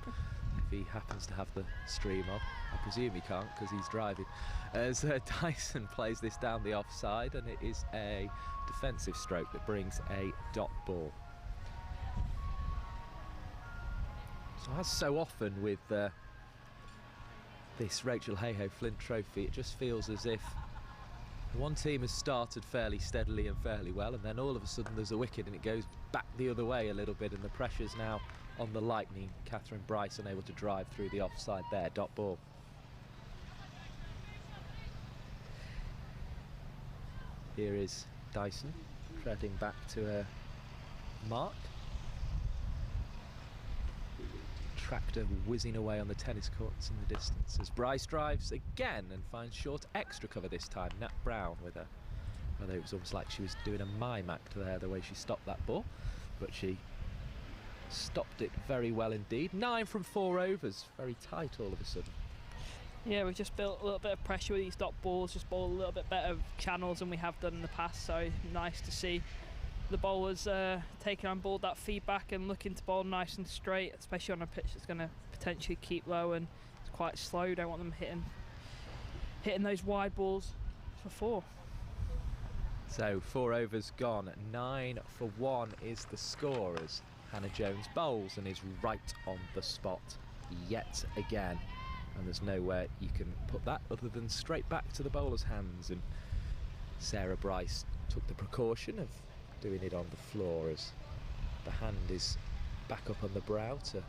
If he happens to have the stream on, I presume he can't because he's driving. As Dyson plays this down the offside, and it is a defensive stroke that brings a dot ball. So as so often with this Rachael Heyhoe Flint Trophy, it just feels as if one team has started fairly steadily and fairly well, and then all of a sudden there's a wicket and it goes back the other way a little bit, and the pressure's now on the Lightning. Catherine Bryce unable to drive through the offside there, dot ball. Here is Dyson treading back to her mark. Tractor whizzing away on the tennis courts in the distance as Bryce drives again and finds short extra cover this time. Nat Brown with her, although it was almost like she was doing a mime act there the way she stopped that ball, but she stopped it very well indeed. 9 from 4 overs, very tight all of a sudden. Yeah, we've just built a little bit of pressure with these dot balls, just bowl a little bit better channels than we have done in the past, so nice to see the bowlers taking on board that feedback and looking to bowl nice and straight, especially on a pitch that's going to potentially keep low and it's quite slow. You don't want them hitting those wide balls for 4. So 4 overs gone, 9 for 1 is the score as Hannah Jones bowls and is right on the spot yet again, and there's nowhere you can put that other than straight back to the bowler's hands, and Sarah Bryce took the precaution of doing it on the floor as the hand is back up on the brow to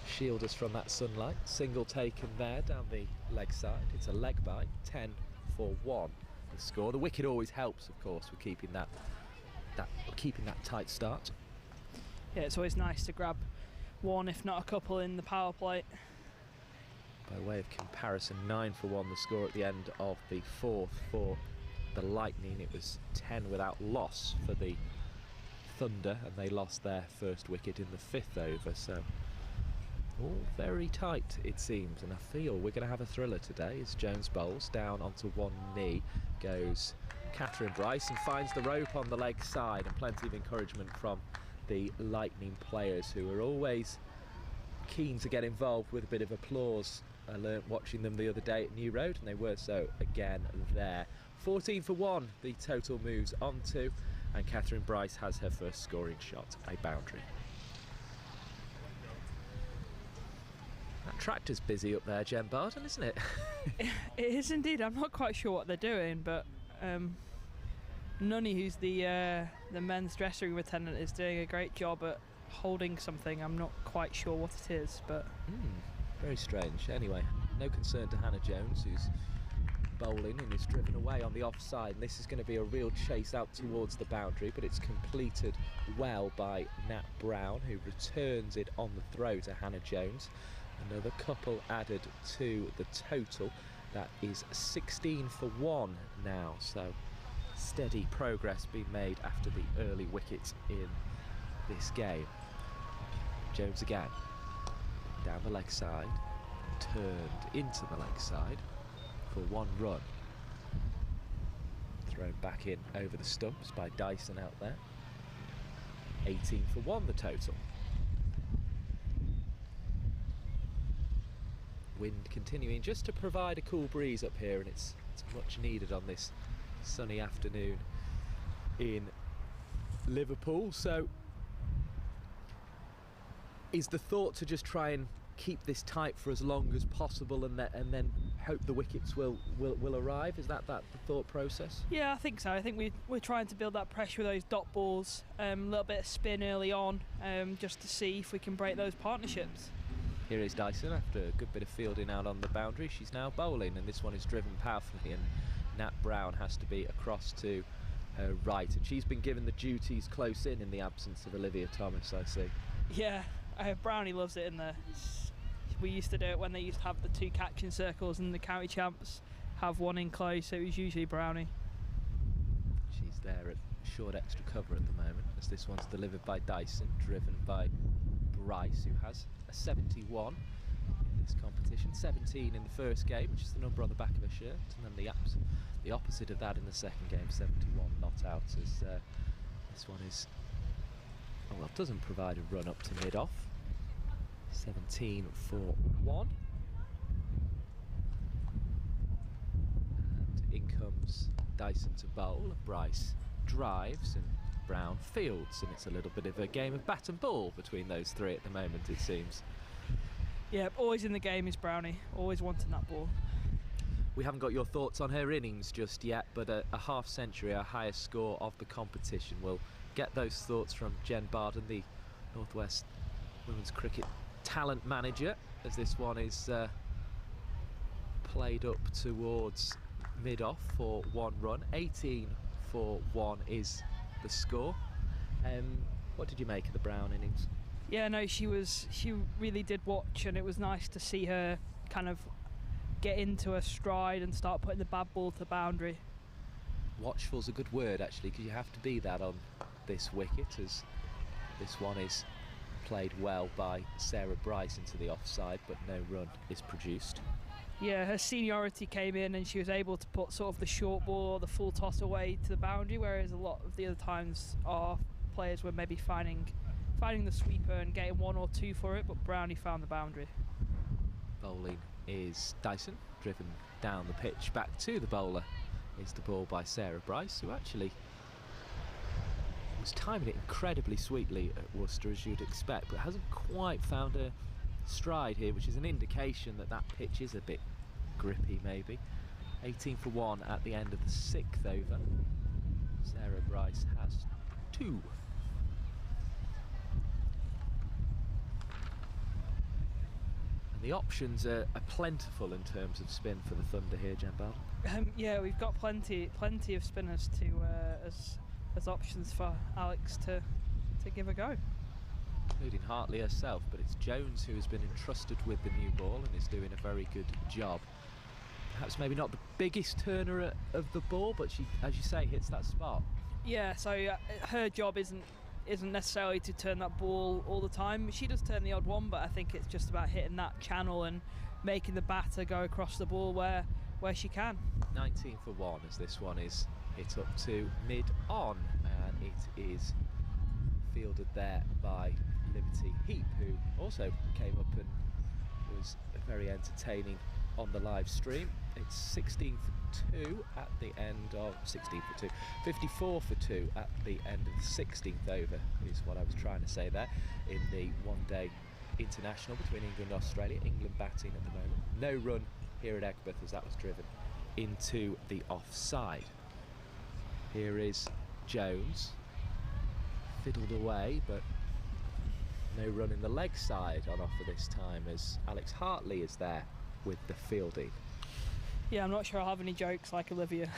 shield us from that sunlight. Single taken there down the leg side. It's a leg by, 10 for 1 the score. The wicket always helps, of course, with keeping that tight start. Yeah, it's always nice to grab one, if not a couple, in the power play. By way of comparison, 9 for 1 the score at the end of the 4th for the Lightning. It was 10 without loss for the Thunder, and they lost their first wicket in the 5th over, so all very tight it seems, and I feel we're going to have a thriller today as Jones bowls down onto one knee. Goes Catherine Bryce and finds the rope on the leg side, and plenty of encouragement from the Lightning players, who are always keen to get involved with a bit of applause. I learnt watching them the other day at New Road, and they were so again there. 14 for 1 the total moves on to, and Catherine Bryce has her first scoring shot, a boundary. That tractor's busy up there, Jen Barden, isn't it? It is indeed. I'm not quite sure what they're doing, but Nunny, who's the men's dressing room attendant, is doing a great job at holding something. I'm not quite sure what it is, but very strange. Anyway, no concern to Hannah Jones, who's bowling and is driven away on the offside. And this is going to be a real chase out towards the boundary, but it's completed well by Nat Brown, who returns it on the throw to Hannah Jones. Another couple added to the total. That is 16 for 1 now, so steady progress being made after the early wicket in this game. Jones again, down the leg side, turned into the leg side for 1 run. Thrown back in over the stumps by Dyson out there. 18 for 1 the total. Wind continuing just to provide a cool breeze up here, and it's much needed on this sunny afternoon in Liverpool. So is the thought to just try and keep this tight for as long as possible, and then hope the wickets will arrive? Is that the thought process? yeah, I think so. I think we're trying to build that pressure with those dot balls, a little bit of spin early on, just to see if we can break those partnerships. Here is Dyson after a good bit of fielding out on the boundary. She's now bowling, and this one is driven powerfully, and Nat Brown has to be across to her right, and she's been given the duties close in the absence of Olivia Thomas, I see. Yeah, Brownie loves it in there. We used to do it when they used to have the 2 catching circles, and the county champs have 1 in close, so it was usually Brownie. She's there at short extra cover at the moment, as this one's delivered by Dyson, driven by Bryce, who has a 71 in this competition. 17 in the first game, which is the number on the back of her shirt, and then the opposite of that in the second game, 71 not out, as this one is, well, doesn't provide a run up to mid-off. 17 for 1. And in comes Dyson to bowl. Bryce drives and Brown fields, and it's a little bit of a game of bat and ball between those 3 at the moment, it seems. Yeah, always in the game is Brownie, always wanting that ball. We haven't got your thoughts on her innings just yet, but a half century, our highest score of the competition. We'll get those thoughts from Jen Barden, the North West Women's Cricket talent manager, as this one is played up towards mid-off for 1 run. 18 for 1 is the score. What did you make of the Brown innings? Yeah, no, she really did watch, and it was nice to see her kind of get into her stride and start putting the bad ball to the boundary. Watchful's a good word, actually, because you have to be that on this wicket, as this one is played well by Sarah Bryce into the offside, but no run is produced. Yeah, her seniority came in, and she was able to put sort of the short ball or the full toss away to the boundary, whereas a lot of the other times our players were maybe finding the sweeper and getting 1 or 2 for it, but Brownie found the boundary. Bowling is Dyson, driven down the pitch back to the bowler is the ball by Sarah Bryce, who actually was timing it incredibly sweetly at Worcester, as you'd expect, but hasn't quite found a stride here, which is an indication that that pitch is a bit grippy maybe. 18 for 1 at the end of the 6th over. Sarah Bryce has 2. And the options are plentiful in terms of spin for the Thunder here, Jen Barden. Yeah, we've got plenty of spinners to as options for Alex to give a go. Including Hartley herself, but it's Jones who has been entrusted with the new ball and is doing a very good job. Perhaps maybe not the biggest turner of the ball, but she, as you say, hits that spot. Yeah, so her job isn't necessarily to turn that ball all the time. She does turn the odd one, but I think it's just about hitting that channel and making the batter go across the ball where she can. 19 for 1 as this one is hit up to mid-on, and it is fielded there by Liberty Heap, who also came up and was very entertaining on the live stream. It's 16 for 2 at the end of 54 for 2 at the end of the 16th over is what I was trying to say there in the one-day international between England and Australia. England batting at the moment. No run here at Egbert as that was driven into the offside. Here is Jones, fiddled away, but no run in the leg side on offer this time as Alex Hartley is there with the fielding. Yeah, I'm not sure I'll have any jokes like Olivia.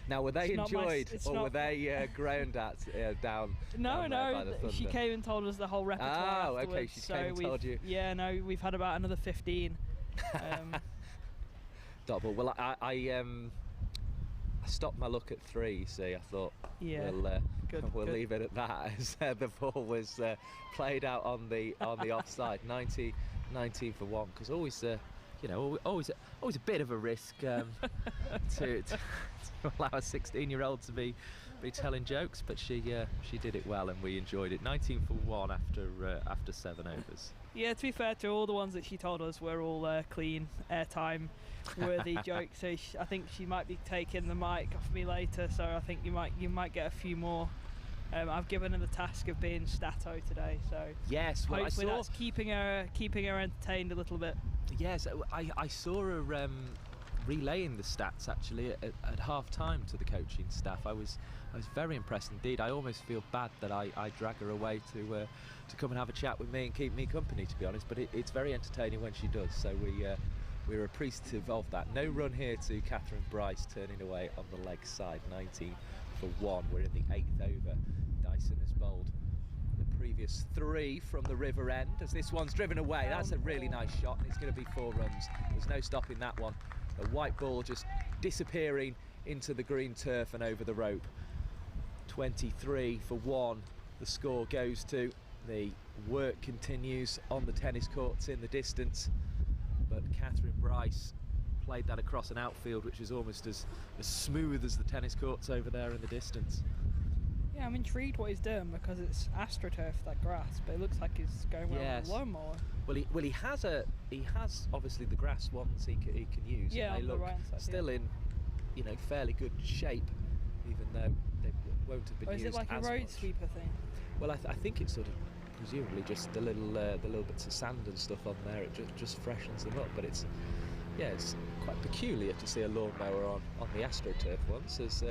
Now, were they enjoyed or were they groaned at down No, there by the Thunder? she came and told us the whole repertoire Oh, okay, afterwards, she came and told you. Yeah, no, we've had about another 15. Double. Well, I stopped my look at 3, you see. I thought we'll leave it at that as the ball was played out on the offside. 19 for 1, because always always a bit of a risk to allow a 16-year-old to be telling jokes, but she did it well and we enjoyed it. 19 for 1 after 7 overs. Yeah, to be fair to all the ones that she told us were all clean, airtime worthy jokes. So I think she might be taking the mic off me later. So I think you might get a few more. I've given her the task of being stato today. So yes, well, hopefully that's keeping her entertained a little bit. Yes, I saw her relaying the stats actually at half time to the coaching staff. I was very impressed indeed. I almost feel bad that I drag her away to come and have a chat with me and keep me company, to be honest, but it's very entertaining when she does, so we're appreciative of that. No run here to Catherine Bryce, turning away on the leg side. 19 for 1. We're in the 8th over. Dyson has bowled the previous 3 from the river end as this one's driven away. That's a really nice shot and it's going to be 4 runs. There's no stopping that one. A white ball just disappearing into the green turf and over the rope. 23 for 1 the score goes to. The work continues on the tennis courts in the distance, but Catherine Bryce played that across an outfield which is almost as smooth as the tennis courts over there in the distance. Yeah, I'm intrigued what he's doing because it's AstroTurf, that grass, but it looks like he's going well with a lawnmower. Well, he has obviously the grass ones he can use. Yeah, and they look right side, still in fairly good shape, even though they won't have been used. Is it like a road sweeper thing? Well, I think it's sort of presumably just the little bits of sand and stuff on there. It just freshens them up, but it's quite peculiar to see a lawnmower on the AstroTurf ones as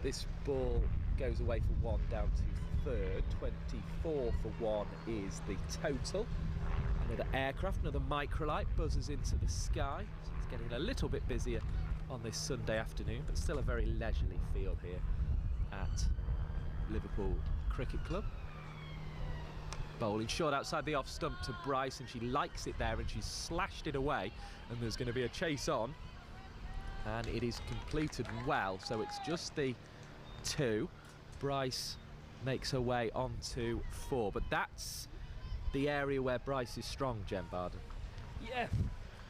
this ball goes away for 1 down to 3rd. 24 for 1 is the total. Another aircraft, another microlight buzzes into the sky. So it's getting a little bit busier on this Sunday afternoon, but still a very leisurely field here at Liverpool Cricket Club. Bowling short outside the off stump to Bryce, and she likes it there and she's slashed it away, and there's going to be a chase on, and it is completed well, so it's just the 2. Bryce makes her way onto 4, but that's the area where Bryce is strong, Jen Barden. Yeah,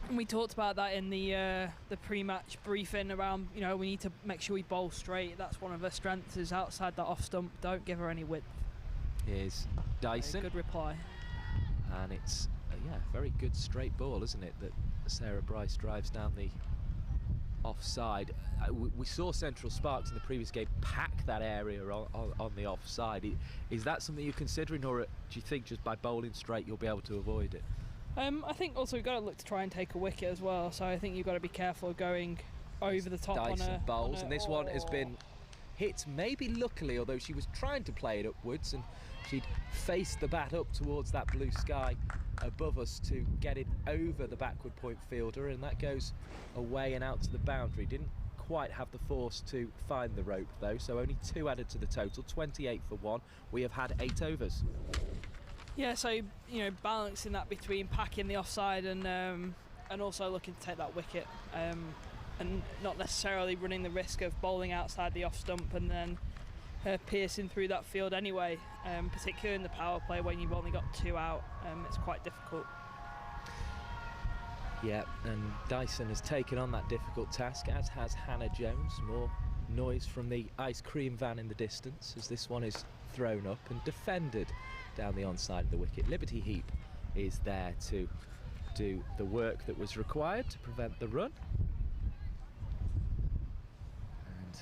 and we talked about that in the pre-match briefing around, we need to make sure we bowl straight. That's one of her strengths, is outside that off stump, don't give her any width. Here's Dyson. Good reply. And it's a very good straight ball, isn't it, that Sarah Bryce drives down the offside. We saw Central Sparks in the previous game pack that area on the offside. Is that something you're considering, or do you think just by bowling straight you'll be able to avoid it? I think also we've got to look to try and take a wicket as well, so I think you've got to be careful going over the top. Dyson bowls, and this one has been hit, maybe luckily, although she was trying to play it upwards and she'd faced the bat up towards that blue sky above us to get it over the backward point fielder, and that goes away and out to the boundary. Didn't quite have the force to find the rope though, so only 2 added to the total. 28 for 1. We have had 8 overs. Yeah, so balancing that between packing the offside and also looking to take that wicket, and not necessarily running the risk of bowling outside the off stump and then piercing through that field anyway, particularly in the power play when you've only got 2 out. It's quite difficult. Yeah, and Dyson has taken on that difficult task, as has Hannah Jones. More noise from the ice cream van in the distance as this one is thrown up and defended down the onside of the wicket. Liberty Heap is there to do the work that was required to prevent the run. And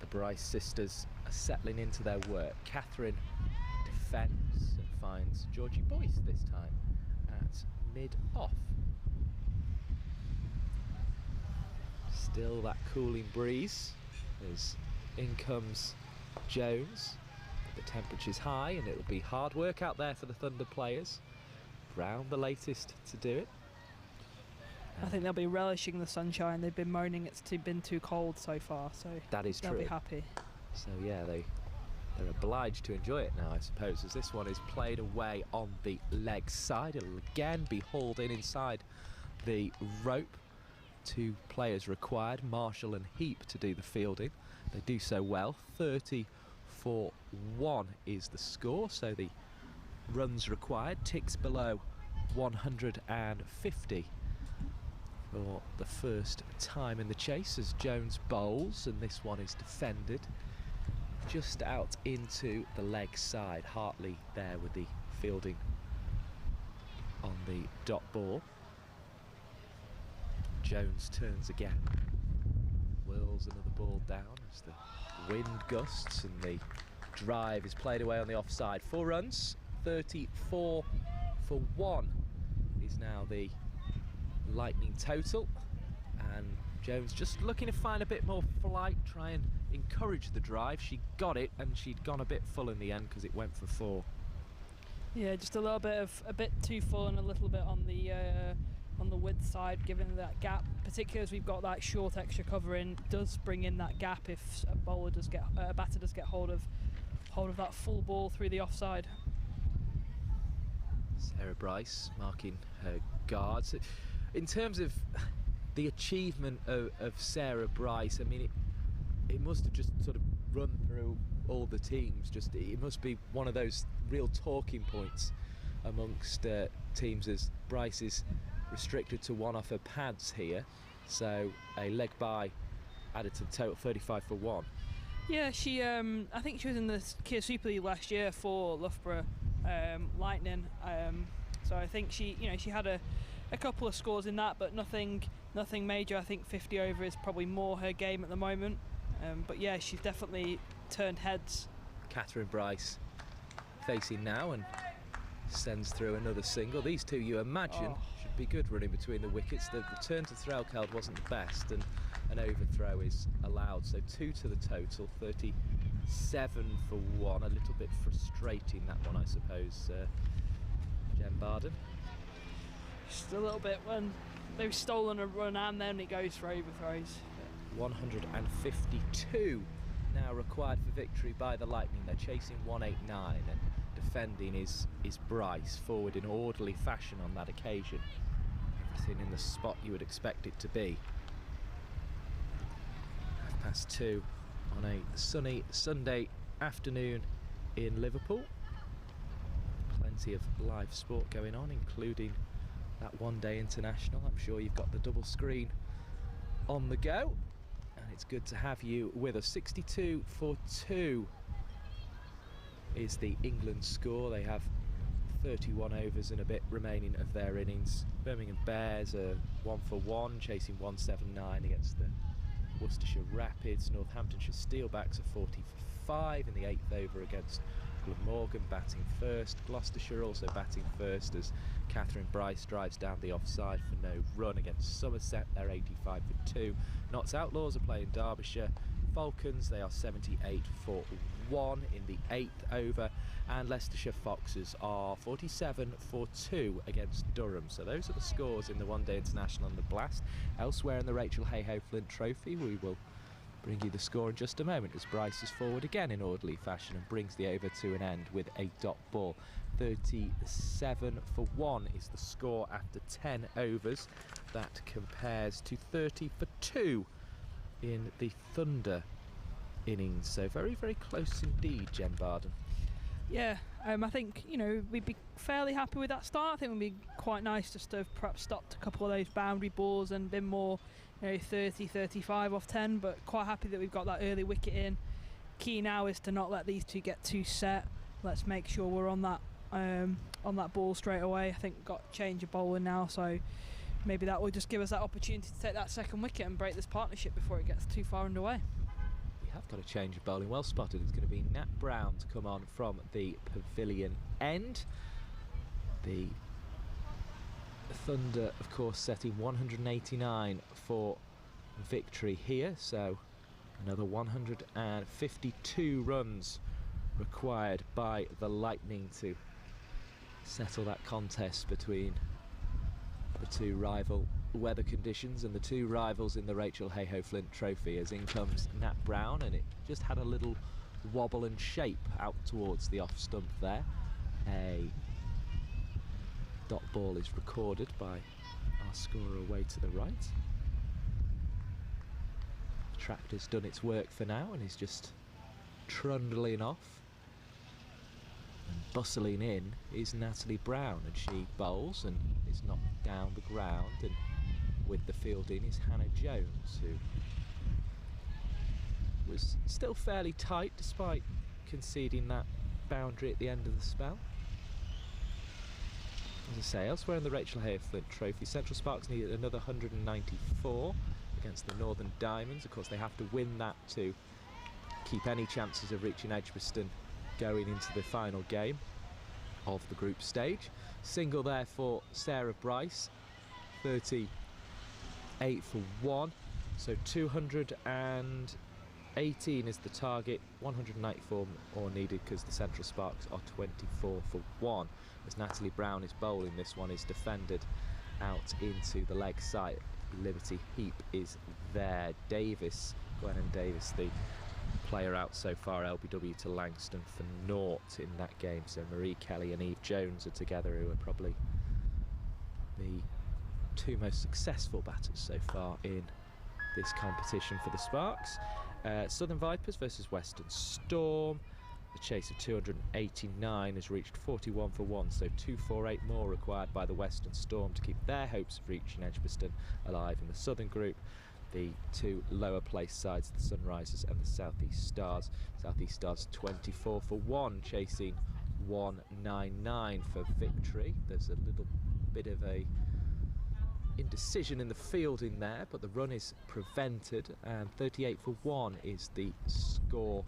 the Bryce sisters are settling into their work. Catherine defends and finds Georgie Boyce this time at mid-off. Still that cooling breeze as in comes Jones. The temperature's high and it'll be hard work out there for the Thunder players. Brown the latest to do it. I think they'll be relishing the sunshine. They've been moaning it's been too cold so far, so that is they'll true. be happy. So yeah, they're obliged to enjoy it now, I suppose, as this one is played away on the leg side. It'll again be hauled in inside the rope. 2 players required, Marshall and Heap, to do the fielding. They do so well. 30 for 1 is the score, so the runs required ticks below 150 for the first time in the chase as Jones bowls, and this one is defended just out into the leg side. Hartley there with the fielding on the dot ball. Jones turns again, whirls another ball down as the wind gusts and the drive is played away on the offside. 4 runs, 34 for 1 is now the Lightning total, and Jones just looking to find a bit more flight, try and encourage the drive. She got it, and she'd gone a bit full in the end because it went for 4. Yeah, just a bit too full and a little bit on the width side, given that gap, particularly as we've got that short extra cover in, does bring in that gap if a batter does get hold of that full ball through the offside. Sarah Bryce marking her guards. In terms of the achievement of Sarah Bryce, I mean, it must have just sort of run through all the teams. It must be one of those real talking points amongst teams, as Bryce is restricted to 1 off her pads here, so a leg by added to the total. 35 for 1. Yeah, she I think she was in the Kia Super League last year for Loughborough Lightning, so I think she had a couple of scores in that, but nothing major. I think 50 over is probably more her game at the moment, but yeah, she's definitely turned heads. Catherine Bryce facing now and sends through another single. These two, you imagine, should be good running between the wickets. The return to Threlkeld wasn't the best, and an overthrow is allowed, so 2 to the total. 37 for 1. A little bit frustrating, that one, I suppose, Jen Barden. Just a little bit when they've stolen a run and then it goes for overthrows. 152 now required for victory by the Lightning. They're chasing 189, and defending is Bryce, forward in orderly fashion on that occasion. Everything in the spot you would expect it to be. 2:30 on a sunny Sunday afternoon in Liverpool. Plenty of live sport going on, including that one-day international. I'm sure you've got the double screen on the go, and it's good to have you with us. 62 for 2 is the England score. They have 31 overs and a bit remaining of their innings. Birmingham Bears are 1 for 1, chasing 179 against the Worcestershire Rapids. Northamptonshire Steelbacks are 40 for 5 in the 8th over against Glamorgan, batting first. Gloucestershire also batting first as Catherine Bryce drives down the offside for no run against Somerset. They're 85 for 2. Notts Outlaws are playing Derbyshire. Falcons, they are 78 for 1 in the 8th over, and Leicestershire Foxes are 47 for 2 against Durham. So those are the scores in the one-day international and the Blast. Elsewhere in the Rachael Heyhoe Flint Trophy, we will bring you the score in just a moment as Bryce is forward again in orderly fashion and brings the over to an end with a dot ball. 37 for 1 is the score after 10 overs. That compares to 30 for 2 in the Thunder innings. So very, very close indeed, Jen Barden. Yeah, I think, we'd be fairly happy with that start. I think it would be quite nice just to have perhaps stopped a couple of those boundary balls and been more 30, 35 off 10, but quite happy that we've got that early wicket in. key now is to not let these two get too set. Let's make sure we're on that ball straight away. I think we've got change of bowling now, so maybe that will just give us that opportunity to take that second wicket and break this partnership before it gets too far underway. We have got a change of bowling, well spotted. It's going to be Nat Brown to come on from the pavilion end. The Thunder, of course, setting 189 for victory here, so another 152 runs required by the Lightning to settle that contest between the two rival weather conditions and the two rivals in the Rachael Heyhoe Flint Trophy. As in comes Nat Brown, and it just had a little wobble and shape out towards the off stump there. A dot ball is recorded by our scorer away to the right. The tractor's done its work for now and is just trundling off. And bustling in is Natalie Brown, and she bowls and is knocked down the ground, and with the fielding is Hannah Jones, who was still fairly tight despite conceding that boundary at the end of the spell. As I say, elsewhere in the Rachael Heyhoe Flint Trophy, Central Sparks needed another 194 against the Northern Diamonds. Of course, they have to win that to keep any chances of reaching Edgbaston going into the final game of the group stage. Single there for Sarah Bryce, 38 for 1, so 218 is the target, 194 more needed because the Central Sparks are 24 for 1. As Natalie Brown is bowling, this one is defended out into the leg side. Liberty Heap is there. Davis, Gwennon Davis, the player out so far, LBW to Langston for naught in that game. So Marie Kelly and Eve Jones are together, who are probably the two most successful batters so far in this competition for the Sparks. Southern Vipers versus Western Storm. The chase of 289 has reached 41 for 1, so 248 more required by the Western Storm to keep their hopes of reaching Edgbaston alive in the Southern Group. The two lower placed sides, the Sunrisers and the South East Stars. South East Stars 24 for 1, chasing 199 for victory. There's a little bit of a indecision in the fielding there, but the run is prevented, and 38 for 1 is the score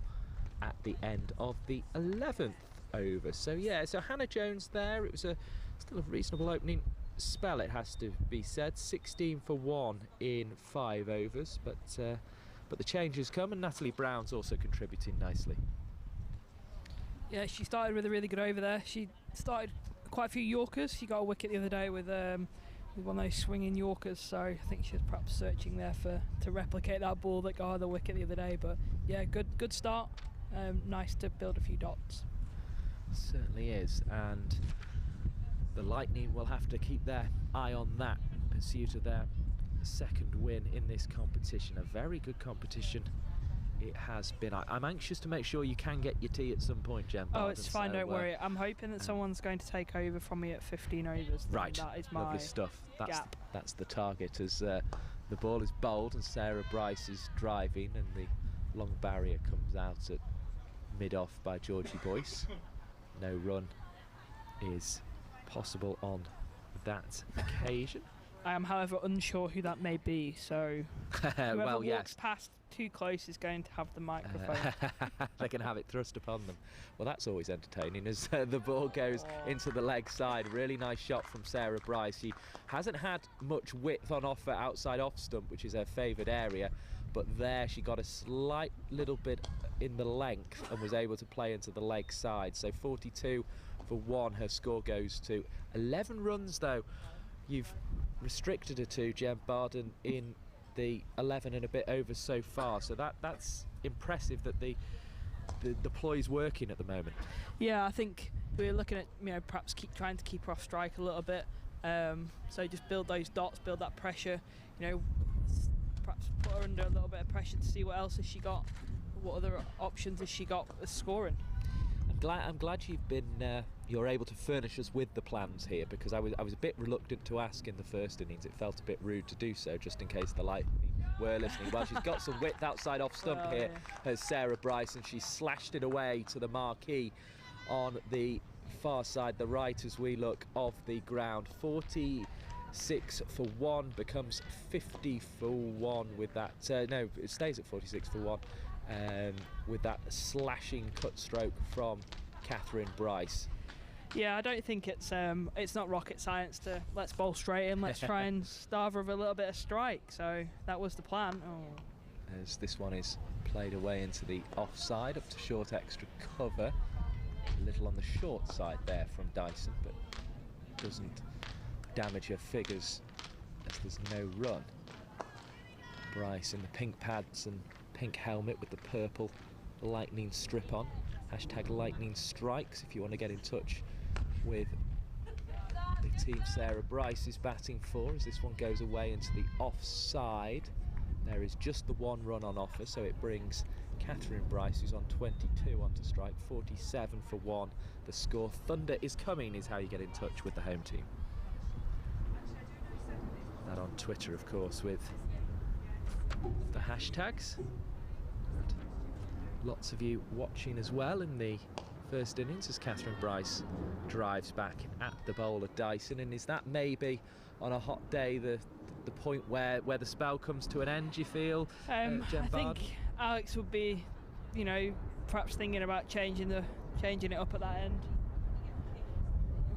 at the end of the 11th over. So yeah, so Hannah Jones there, it was still a reasonable opening spell, it has to be said. 16 for 1 in 5 overs, but the changes come, and Natalie Brown's also contributing nicely. Yeah, she started with a really good over there. She started quite a few Yorkers. She got a wicket the other day with one of those swinging Yorkers, so I think she was perhaps searching there to replicate that ball that got her the wicket the other day. But yeah, good start. Nice to build a few dots. Certainly is, and the Lightning will have to keep their eye on that in pursuit of their second win in this competition. A very good competition it has been. I'm anxious to make sure you can get your tea at some point, Jem. Oh, it's fine, don't worry. I'm hoping that someone's going to take over from me at 15 overs. Right, that is my lovely stuff. gap. That's the target, as the ball is bowled and Sarah Bryce is driving, and the long barrier comes out at mid-off by Georgie Boyce. No run is possible on that occasion. I am, however, unsure who that may be, so whoever well, walks yes, past too close is going to have the microphone. they can have it thrust upon them. Well, that's always entertaining as the ball goes into the leg side. Really nice shot from Sarah Bryce. She hasn't had much width on offer outside off stump, which is her favoured area, but there she got a slight little bit in the length and was able to play into the leg side. So 42 for 1 her score goes to. 11 runs though you've restricted her to, Jem Barden, in the 11 and a bit over so far, so that's impressive that the ploy's working at the moment. Yeah, I think we're looking at perhaps trying to keep her off strike a little bit, so just build those dots, build that pressure, perhaps put her under a little bit of pressure to see what else has she got, what other options has she got with scoring. I'm glad you're able to furnish us with the plans here, because I was a bit reluctant to ask in the first innings. It felt a bit rude to do so, just in case the Lightning we're listening. Well, she's got some width outside off stump here, as Sarah Bryce, and she's slashed it away to the marquee on the far side, the right as we look of the ground. 46 for 1 becomes 50 for 1 with that. No, it stays at 46 for 1 with that slashing cut stroke from Catherine Bryce. Yeah, I don't think it's not rocket science to let's bowl straight in, let's try and starve her with a little bit of strike. So that was the plan. As this one is played away into the offside, up to short extra cover. A little on the short side there from Dyson, but doesn't damage her figures as there's no run. Bryce in the pink pads and pink helmet with the purple lightning strip on. Hashtag lightning strikes if you want to get in touch with the team Sarah Bryce is batting for, as this one goes away into the offside. There is just the 1 run on offer, so it brings Catherine Bryce, who's on 22, onto strike. 47 for 1 the score. Thunder is coming is how you get in touch with the home team. That on Twitter, of course, with the hashtags. And lots of you watching as well in the first innings as Catherine Bryce drives back at the bowler Dyson. And is that maybe on a hot day the point where the spell comes to an end, you feel? I think Alex would be, perhaps thinking about changing it up at that end.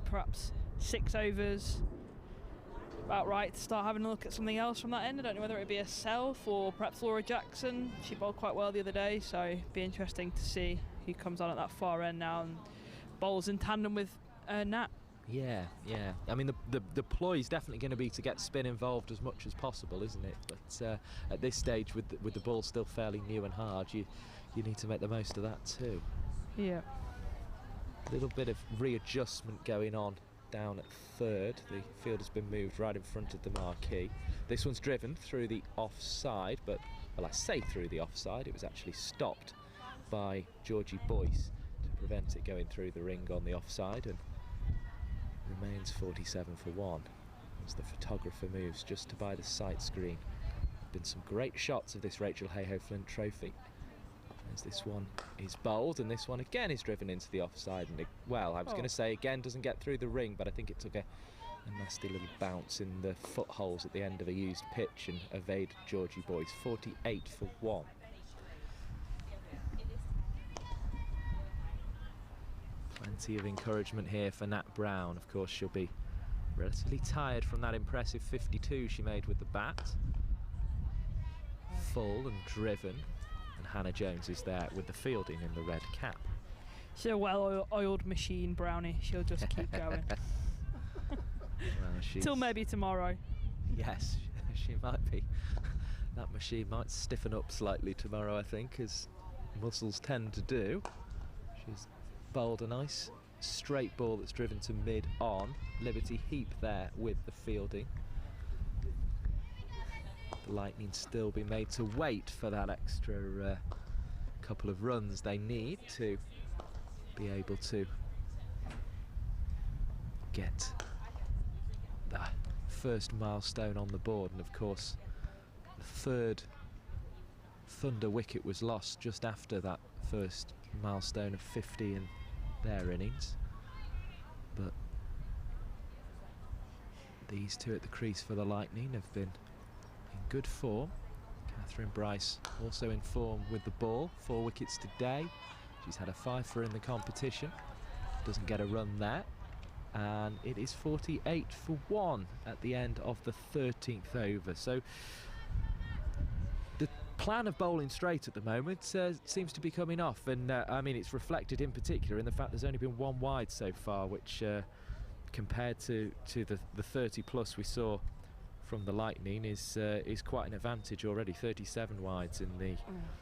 Perhaps 6 overs, about right to start having a look at something else from that end. I don't know whether it'd be herself or perhaps Laura Jackson. She bowled quite well the other day, so it'd be interesting to see who comes on at that far end now and bowls in tandem with Nat. Yeah. I mean, the ploy is definitely going to be to get spin involved as much as possible, isn't it? But at this stage, with the ball still fairly new and hard, you need to make the most of that too. Yeah. A little bit of readjustment going on down at third. The field has been moved right in front of the marquee. This one's driven through the offside, but, well, I say through the offside, it was actually stopped by Georgie Boyce to prevent it going through the ring on the offside, and remains 47 for 1 as the photographer moves just to by the sight screen. Been some great shots of this Rachael Heyhoe Flint Trophy as this one is bowled, and this one again is driven into the offside, and well, I was going to say again doesn't get through the ring, but I think it took a nasty little bounce in the footholes at the end of a used pitch and evaded Georgie Boyce. 48 for 1. Plenty of encouragement here for Nat Brown. Of course, she'll be relatively tired from that impressive 52 she made with the bat. Full and driven. And Hannah Jones is there with the fielding in the red cap. She's a well-oiled machine, Brownie. She'll just keep going. Well, till maybe tomorrow. Yes, she might be. That machine might stiffen up slightly tomorrow, I think, as muscles tend to do. She's bowled a nice straight ball that's driven to mid-on. Liberty Heap there with the fielding. The Lightning still be made to wait for that extra couple of runs they need to be able to get the first milestone on the board. And of course, the third Thunder wicket was lost just after that first milestone of 50 in their innings. But these two at the crease for the Lightning have been in good form. Catherine Bryce also in form with the ball. 4 wickets today. She's had a 5-for in the competition. Doesn't get a run there. And it is 48 for 1 at the end of the 13th over. So the plan of bowling straight at the moment seems to be coming off, and I mean, it's reflected in particular in the fact there's only been 1 wide so far, which compared to the 30 plus we saw from the Lightning is quite an advantage already. 37 wides in the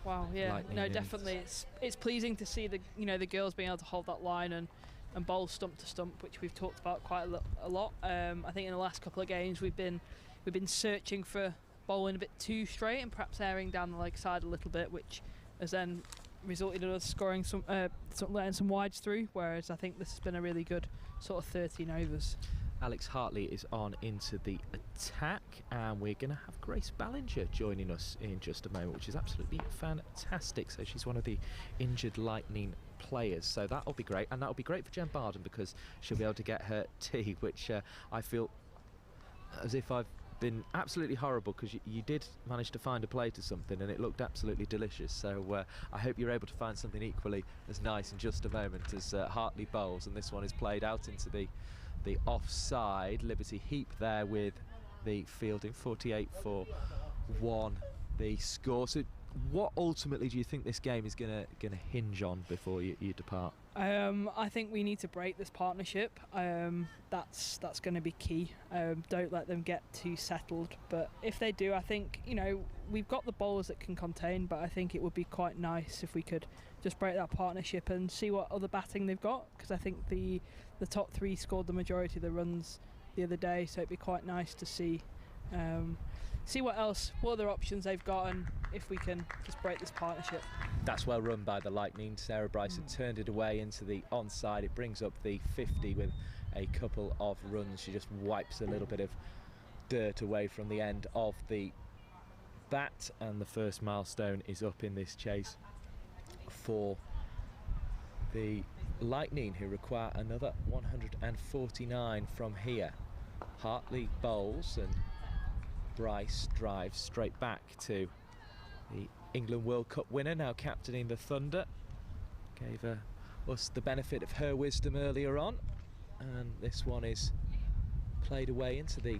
wow, yeah, Lightning no, innings. definitely it's pleasing to see the the girls being able to hold that line and bowl stump to stump, which we've talked about quite a lot. I think in the last couple of games we've been searching for bowling a bit too straight and perhaps airing down the leg side a little bit, which has then resulted in us scoring letting some wides through, whereas I think this has been a really good sort of 13 overs. Alex Hartley is on into the attack, and we're going to have Grace Ballinger joining us in just a moment, which is absolutely fantastic. So she's one of the injured Lightning players, so that'll be great, and that'll be great for Jen Barden because she'll be able to get her tea, which I feel as if I've been absolutely horrible, because you did manage to find a plate or something and it looked absolutely delicious. So I hope you're able to find something equally as nice in just a moment as Hartley bowls, and this one is played out into the offside. Liberty Heap there with the fielding. 48 for 1 the score. So what ultimately do you think this game is gonna hinge on before you depart? I think we need to break this partnership. That's going to be key. Don't let them get too settled. But if they do, I think, you know, we've got the bowlers that can contain, but I think it would be quite nice if we could just break that partnership and see what other batting they've got, because I think the top 3 scored the majority of the runs the other day, so it'd be quite nice to see what other options they've got, and if we can just break this partnership. That's well run by the Lightning. Sarah Bryce had turned it away into the onside. It brings up the 50 with a couple of runs. She just wipes a little bit of dirt away from the end of the bat, and the first milestone is up in this chase for the Lightning, who require another 149 from here. Hartley bowls and Bryce drives straight back to the England World Cup winner, now captaining the Thunder. Gave us the benefit of her wisdom earlier on, and this one is played away into the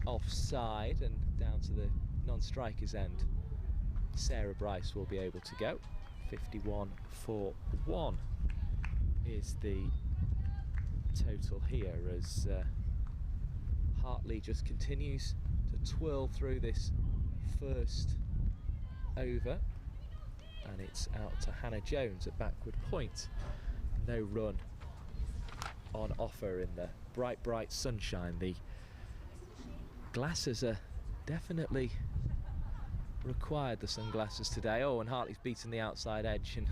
offside and down to the non-striker's end. Sarah Bryce will be able to go. 51 for 1 is the total here, as Hartley just continues to twirl through this first over, and it's out to Hannah Jones at backward point. No run on offer in the bright sunshine. The glasses are definitely required, the sunglasses today. Oh, and Hartley's beaten the outside edge and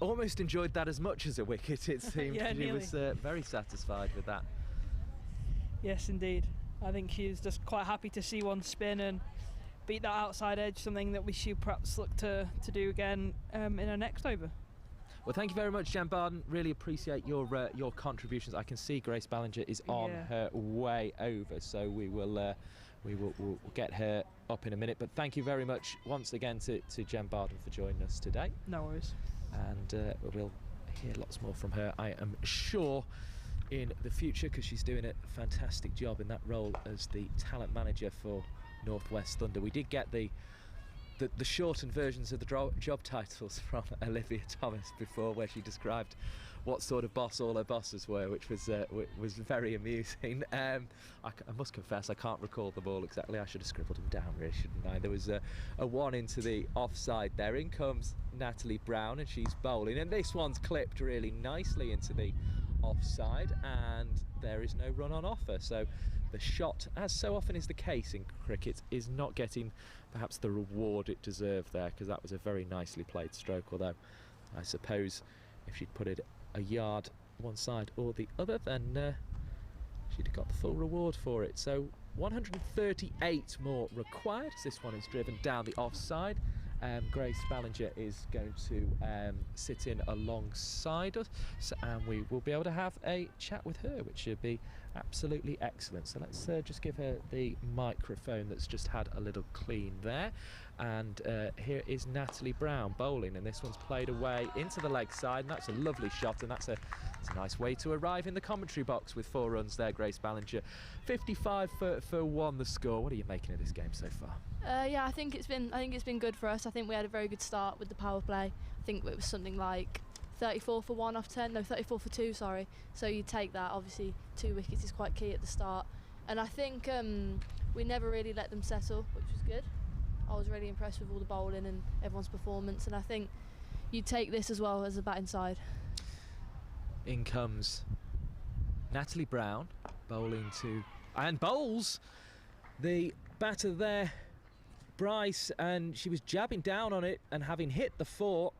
almost enjoyed that as much as a wicket, it seemed. Yeah, she was very satisfied with that. Yes, indeed. I think she's just quite happy to see one spin and beat that outside edge, something that we should perhaps look to do again in our next over. Well, thank you very much, Jen Barden. Really appreciate your contributions. I can see Grace Ballinger is on her way over, so we'll get her up in a minute. But thank you very much once again to Jen Barden for joining us today. No worries. And we'll hear lots more from her, I am sure, in the future, because she's doing a fantastic job in that role as the talent manager for North West Thunder. We did get the shortened versions of the job titles from Olivia Thomas before, where she described what sort of boss all her bosses were, which was very amusing. I must confess I can't recall them all exactly. I should have scribbled them down, really, shouldn't I? There was a 1 into the offside there. In comes Natalie Brown, and she's bowling, and this one's clipped really nicely into the offside, and there is no run on offer. So the shot, as so often is the case in cricket, is not getting perhaps the reward it deserved there, because that was a very nicely played stroke, although I suppose if she'd put it a yard one side or the other, then she'd have got the full reward for it. So 138 more required as this one is driven down the offside. Grace Ballinger is going to sit in alongside us, and we will be able to have a chat with her, which should be absolutely excellent. So let's just give her the microphone that's just had a little clean there. And here is Natalie Brown bowling, and this one's played away into the leg side, and that's a lovely shot, and it's a nice way to arrive in the commentary box with 4 runs there. Grace Ballinger, 55 for 1 the score. What are you making of this game so far? Yeah, I think it's been good for us. I think we had a very good start with the power play. I think it was something like 34 for 1 off 10, no, 34 for 2, sorry. So you take that, obviously 2 wickets is quite key at the start. And I think we never really let them settle, which was good. I was really impressed with all the bowling and everyone's performance, and I think you take this as well as a batting side. In comes Natalie Brown bowling to, and bowls the batter there, Bryce, and she was jabbing down on it, and having hit the 4,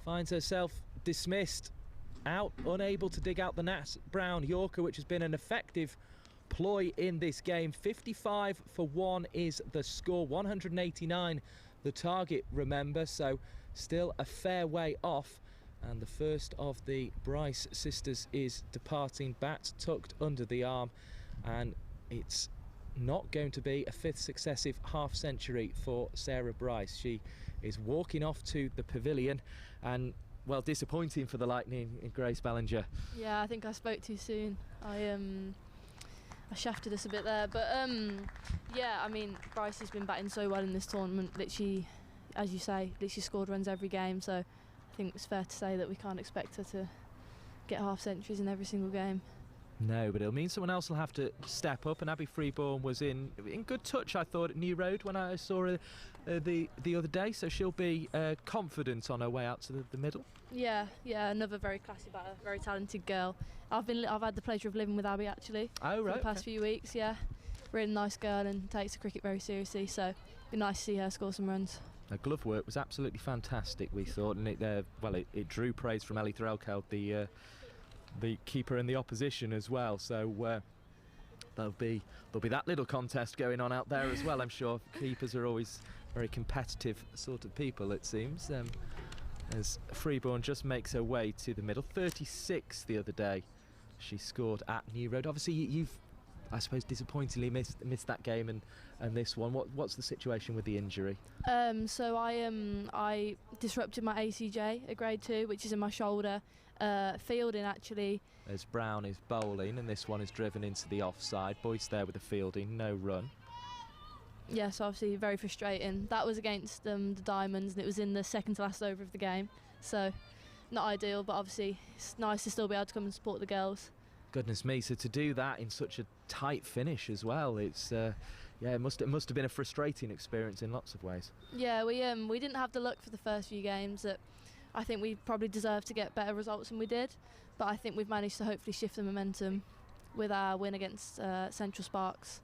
finds herself dismissed out, unable to dig out the Nat Brown Yorker, which has been an effective ploy in this game. 55 for 1 is the score, 189 the target, remember, so still a fair way off. And the first of the Bryce sisters is departing, bat tucked under the arm, and it's not going to be a 5th successive half century for Sarah Bryce. She is walking off to the pavilion, and well, disappointing for the Lightning in Grace Ballinger. Yeah, I think I spoke too soon. I shafted us a bit there, but yeah, I mean, Bryce has been batting so well in this tournament. Literally, as you say, literally scored runs every game, so I think it's fair to say that we can't expect her to get half centuries in every single game. No, but it'll mean someone else will have to step up, and Abby Freeborn was in good touch, I thought, at New Road when I saw her the other day, so she'll be confident on her way out to the middle. Yeah, another very classy batter, very talented girl. I've had the pleasure of living with Abby actually. Oh, right. For the past few weeks, yeah. Really nice girl and takes the cricket very seriously, so it'd be nice to see her score some runs. Her glove work was absolutely fantastic, we thought, and it drew praise from Ellie Threlkeld, the keeper in the opposition as well. So there'll be that little contest going on out there as well. I'm sure keepers are always very competitive sort of people, it seems. As Freeborn just makes her way to the middle, 36 the other day she scored at New Road. Obviously you've, I suppose, disappointingly missed that game and this one. What's the situation with the injury? So I disrupted my ACJ at grade 2, which is in my shoulder, fielding actually. As Brown is bowling and this one is driven into the offside. Boyce there with the fielding, no run. Yeah, so obviously very frustrating. That was against the Diamonds, and it was in the second to last over of the game, so not ideal, but obviously it's nice to still be able to come and support the girls. Goodness me, so to do that in such a tight finish as well, it's it must have been a frustrating experience in lots of ways. Yeah, we didn't have the luck for the first few games. That I think we probably deserved to get better results than we did, but I think we've managed to hopefully shift the momentum with our win against Central Sparks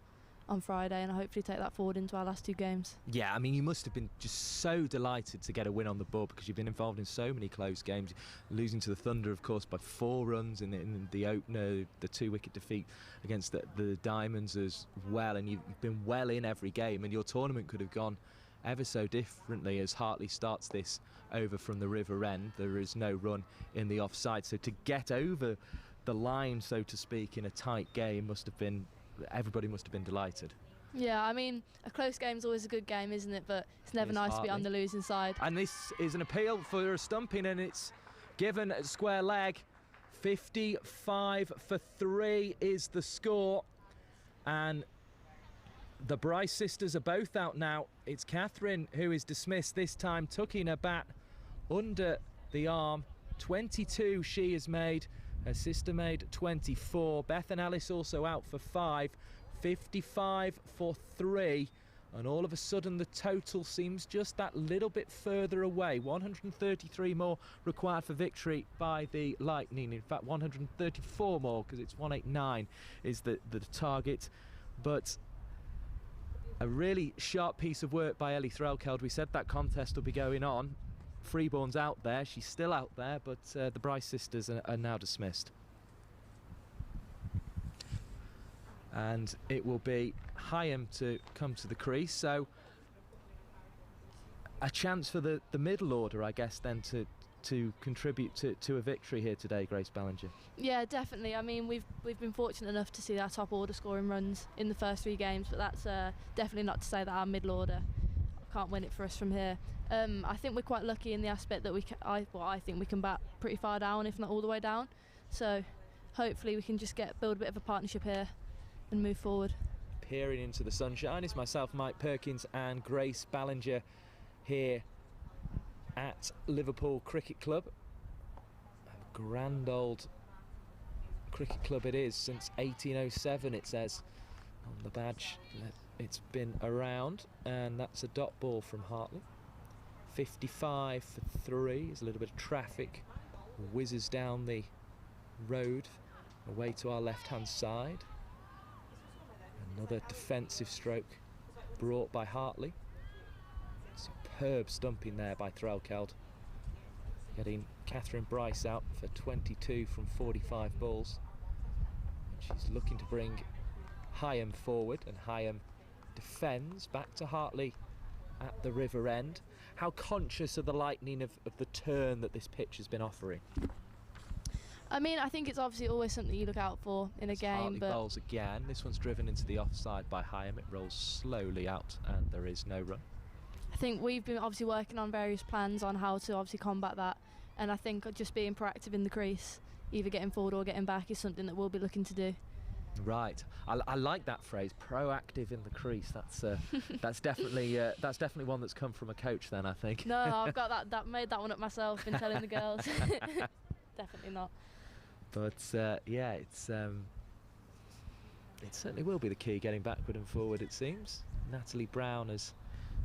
on Friday, and hopefully take that forward into our last 2 games. Yeah, I mean, you must have been just so delighted to get a win on the board, because you've been involved in so many close games, losing to the Thunder, of course, by 4 runs in the opener, the 2-wicket defeat against the Diamonds as well, and you've been well in every game, and your tournament could have gone ever so differently as Hartley starts this over from the river end. There is no run in the offside, so to get over the line, so to speak, in a tight game everybody must have been delighted. Yeah, I mean, a close game's always a good game, isn't it? But it's never nice to be on the losing side. And this is an appeal for a stumping, and it's given at square leg. 55 for 3 is the score, and the Bryce sisters are both out now. It's Catherine who is dismissed this time, tucking her bat under the arm. 22 she has made. Her sister made 24. Beth and Alice also out for 5. 55 for 3. And all of a sudden the total seems just that little bit further away. 133 more required for victory by the Lightning. In fact, 134 more, because it's 189 is the target. But a really sharp piece of work by Ellie Threlkeld. We said that contest will be going on. Freeborn's out there, she's still out there, but the Bryce sisters are now dismissed. And it will be Heyhoe to come to the crease, so a chance for the middle order, I guess, then to contribute to a victory here today, Grace Ballinger. Yeah, definitely. I mean, we've been fortunate enough to see our top order scoring runs in the first 3 games, but that's definitely not to say that our middle order can't win it for us from here. I think we're quite lucky in the aspect that I think we can bat pretty far down, if not all the way down. So hopefully we can just build a bit of a partnership here and move forward. Peering into the sunshine is myself, Mike Perkins, and Grace Ballinger here at Liverpool Cricket Club. A grand old cricket club it is, since 1807 it says on the badge. It's been around, and that's a dot ball from Hartley. 55 for 3. There's a little bit of traffic, whizzes down the road away to our left hand side. Another defensive stroke brought by Hartley. Superb stumping there by Threlkeld. getting Catherine Bryce out for 22 from 45 balls. And she's looking to bring Heyhoe forward, and Heyhoe defends back to Hartley at the river end. How conscious are the Lightning of the turn that this pitch has been offering? I mean, I think it's obviously always something you look out for in a game. Hartley but bowls again. This one's driven into the offside by Heyhoe. It rolls slowly out and there is no run. I think we've been obviously working on various plans on how to obviously combat that, and I think just being proactive in the crease, either getting forward or getting back, is something that we'll be looking to do. Right, I like that phrase, proactive in the crease. That's definitely one that's come from a coach then, I think. No, I've got that made that one up myself, been telling the girls. Definitely not. But yeah, it certainly will be the key, getting backward and forward, it seems. Natalie Brown has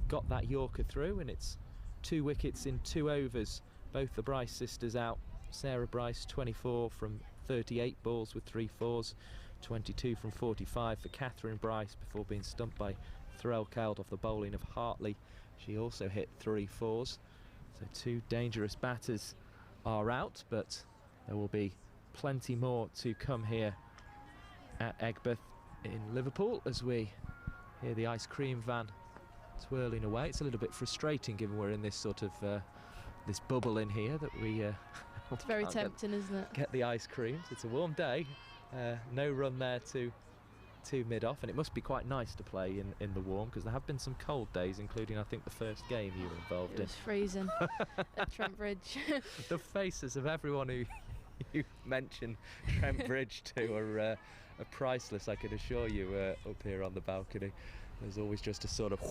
got that Yorker through, and it's 2 wickets in 2 overs. Both the Bryce sisters out. Sarah Bryce 24 from 38 balls with 3 fours, 22 from 45 for Catherine Bryce before being stumped by Threll Cald off the bowling of Hartley. She also hit 3 fours. So 2 dangerous batters are out, but there will be plenty more to come here at Egbert in Liverpool as we hear the ice cream van twirling away. It's a little bit frustrating given we're in this sort of this bubble in here that we it's very tempting, isn't it? Get the ice creams. It's a warm day. No run there to mid-off, and it must be quite nice to play in the warm, because there have been some cold days, including I think the first game you were involved in. It was freezing at Trent Bridge. The faces of everyone who you mentioned Trent Bridge to are priceless, I can assure you, up here on the balcony. There's always just a sort of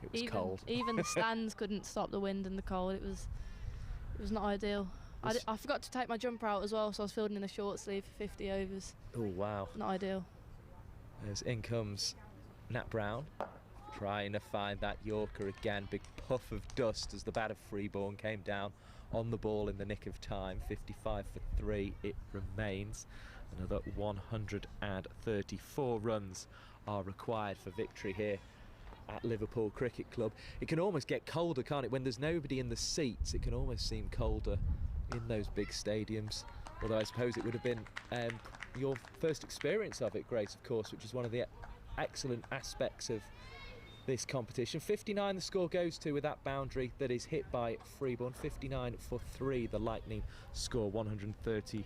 it was cold. Even the stands couldn't stop the wind and the cold. It was not ideal. I forgot to take my jumper out as well, so I was fielding in a short sleeve for 50 overs. Oh wow. Not ideal. As in comes Nat Brown, trying to find that Yorker again. Big puff of dust as the bat of Freeborn came down on the ball in the nick of time. 55 for 3 it remains. Another 134 runs are required for victory here at Liverpool Cricket Club. It can almost get colder, can't it? When there's nobody in the seats, it can almost seem colder in those big stadiums. Although I suppose it would have been your first experience of it, Grace, of course, which is one of the excellent aspects of this competition. 59 the score goes to with that boundary that is hit by Freeborn. 59 for 3 the Lightning score, 130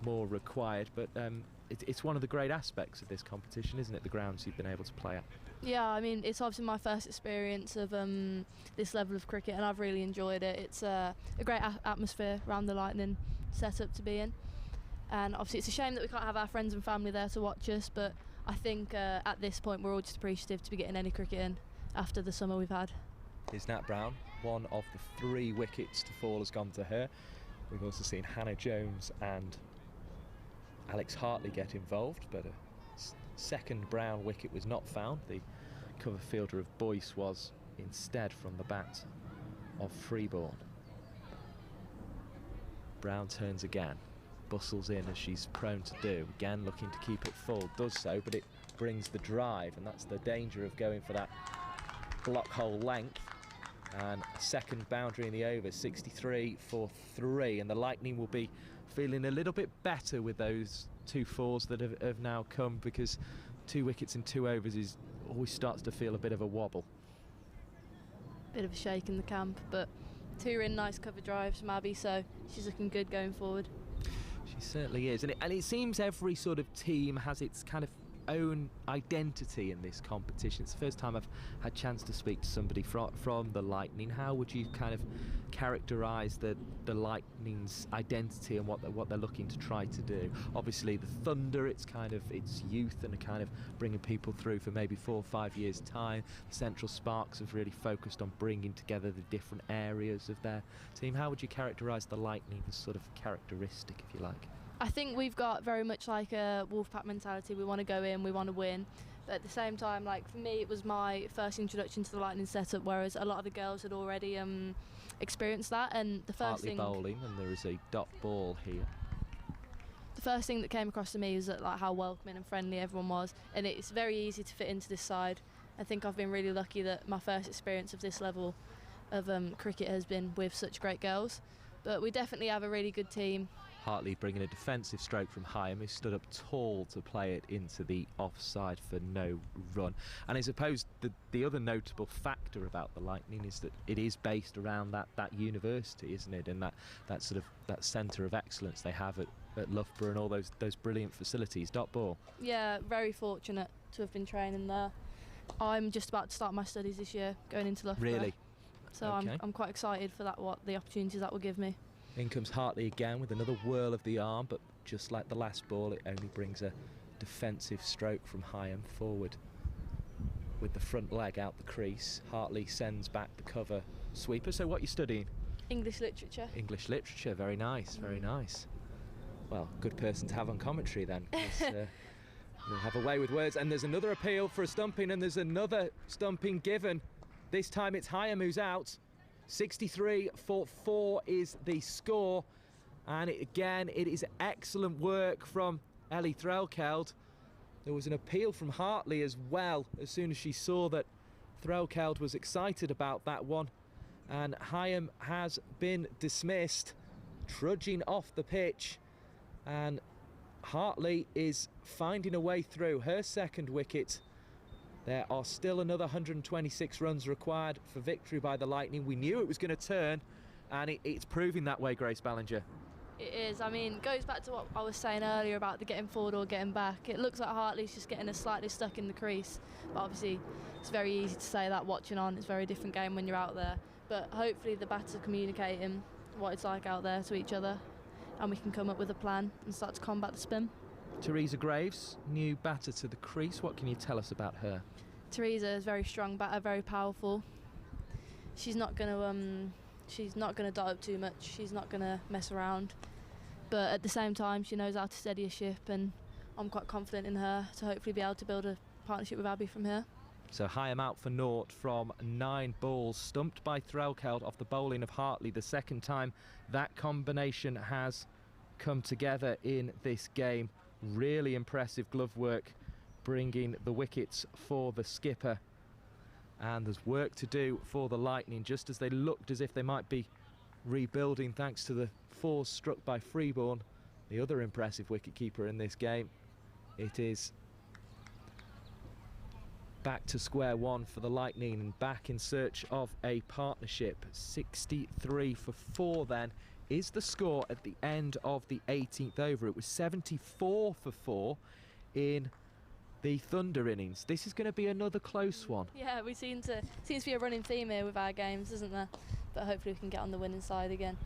more required. But it's one of the great aspects of this competition, isn't it? The grounds you've been able to play at. Yeah, I mean, it's obviously my first experience of this level of cricket, and I've really enjoyed it. It's a great atmosphere around the Lightning setup to be in, and obviously it's a shame that we can't have our friends and family there to watch us, but I think at this point we're all just appreciative to be getting any cricket in after the summer we've had. Here's Nat Brown. One of the 3 wickets to fall has gone to her. We've also seen Hannah Jones and Alex Hartley get involved, but a second Brown wicket was not found. The cover fielder of Boyce was instead from the bat of Freeborn. Brown turns again, bustles in as she's prone to do, again looking to keep it full, does so, but it brings the drive, and that's the danger of going for that block hole length. And a second boundary in the over, 63 for 3, and the Lightning will be feeling a little bit better with those 2 fours that have now come, because 2 wickets in 2 overs always starts to feel a bit of a wobble. Bit of a shake in the camp, but 2 are in nice cover drives from Abby, so she's looking good going forward. She certainly is, and it seems every sort of team has its kind of own identity in this competition. It's the first time I've had a chance to speak to somebody from the Lightning. How would you kind of characterise the Lightning's identity and what they're looking to try to do? Obviously the Thunder, it's youth and kind of bringing people through for maybe 4 or 5 years time. The Central Sparks have really focused on bringing together the different areas of their team. How would you characterise the Lightning's sort of characteristic, if you like? I think we've got very much like a Wolfpack mentality. We want to go in, we want to win, but at the same time, like for me, it was my first introduction to the Lightning setup, whereas a lot of the girls had already experienced that. And the first Hartley thing bowling, and there is a dot ball here. The first thing that came across to me was that, like, how welcoming and friendly everyone was, and it's very easy to fit into this side. I think I've been really lucky that my first experience of this level of cricket has been with such great girls. But we definitely have a really good team. Hartley bringing a defensive stroke from Heyhoe, who stood up tall to play it into the offside for no run. And I suppose the other notable factor about the Lightning is that it is based around that university, isn't it? And that sort of that centre of excellence they have at Loughborough and all those brilliant facilities. Dot ball. Yeah, very fortunate to have been training there. I'm just about to start my studies this year, going into Loughborough. Really? So Okay. I'm quite excited for that, what the opportunities that will give me. In comes Hartley again with another whirl of the arm, but just like the last ball, it only brings a defensive stroke from Heyhoe forward with the front leg out the crease. Hartley sends back the cover sweeper. So what are you studying? English literature. English literature, very nice, very nice. Well, good person to have on commentary then. 'Cause, we'll have a way with words. And there's another appeal for a stumping, and there's another stumping given. This time it's Heyhoe who's out. 63-4 is the score, and again it is excellent work from Ellie Threlkeld. There was an appeal from Hartley as well as soon as she saw that Threlkeld was excited about that one, and Heyhoe has been dismissed, trudging off the pitch, and Hartley is finding a way through her second wicket. There are still another 126 runs required for victory by the Lightning. We knew it was going to turn, and it's proving that way, Grace Ballinger. It is. I mean, it goes back to what I was saying earlier about the getting forward or getting back. It looks like Hartley's just getting us slightly stuck in the crease. But obviously, it's very easy to say that watching on. It's a very different game when you're out there. But hopefully the batters are communicating what it's like out there to each other, and we can come up with a plan and start to combat the spin. Teresa Graves, new batter to the crease. What can you tell us about her? Teresa is a very strong batter, very powerful. She's not gonna dot up too much. She's not gonna mess around. But at the same time, she knows how to steady a ship, and I'm quite confident in her to hopefully be able to build a partnership with Abby from here. So Heyhoe out for naught from 9 balls, stumped by Threlkeld off the bowling of Hartley. The second time that combination has come together in this game. Really impressive glove work, bringing the wickets for the skipper. And there's work to do for the Lightning, just as they looked as if they might be rebuilding thanks to the 4 struck by Freeborn, the other impressive wicketkeeper in this game. It is back to square one for the Lightning and back in search of a partnership. 63-4 then is the score at the end of the 18th over. It was 74-4 in the Thunder innings. This is going to be another close one. Yeah, we seems to be a running theme here with our games, isn't there? But hopefully we can get on the winning side again.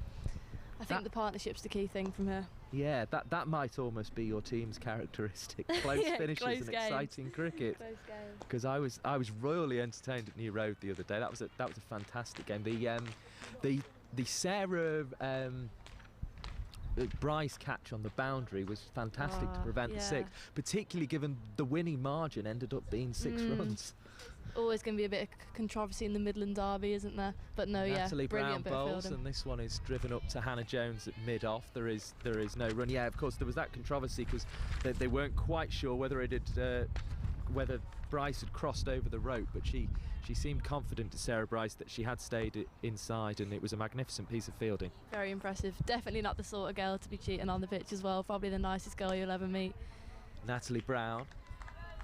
I think the partnership's the key thing from here. Yeah, that might almost be your team's characteristic. Close Yeah, finishes close and games. exciting cricket. Close game. Because I was royally entertained at New Road the other day. That was a fantastic game. The Sarah Bryce catch on the boundary was fantastic to prevent the 6, particularly given the winning margin ended up being 6 runs. Always going to be a bit of controversy in the Midland Derby, isn't there? But no, Natalie brilliant Brown bit of bowls, fielding. and this one is driven up to Hannah Jones at mid-off. There is no run. Yeah, of course there was that controversy because they weren't quite sure whether it had whether Bryce had crossed over the rope, but she seemed confident to Sarah Bryce that she had stayed inside, and it was a magnificent piece of fielding. Very impressive. Definitely not the sort of girl to be cheating on the pitch as well. Probably the nicest girl you'll ever meet. Natalie Brown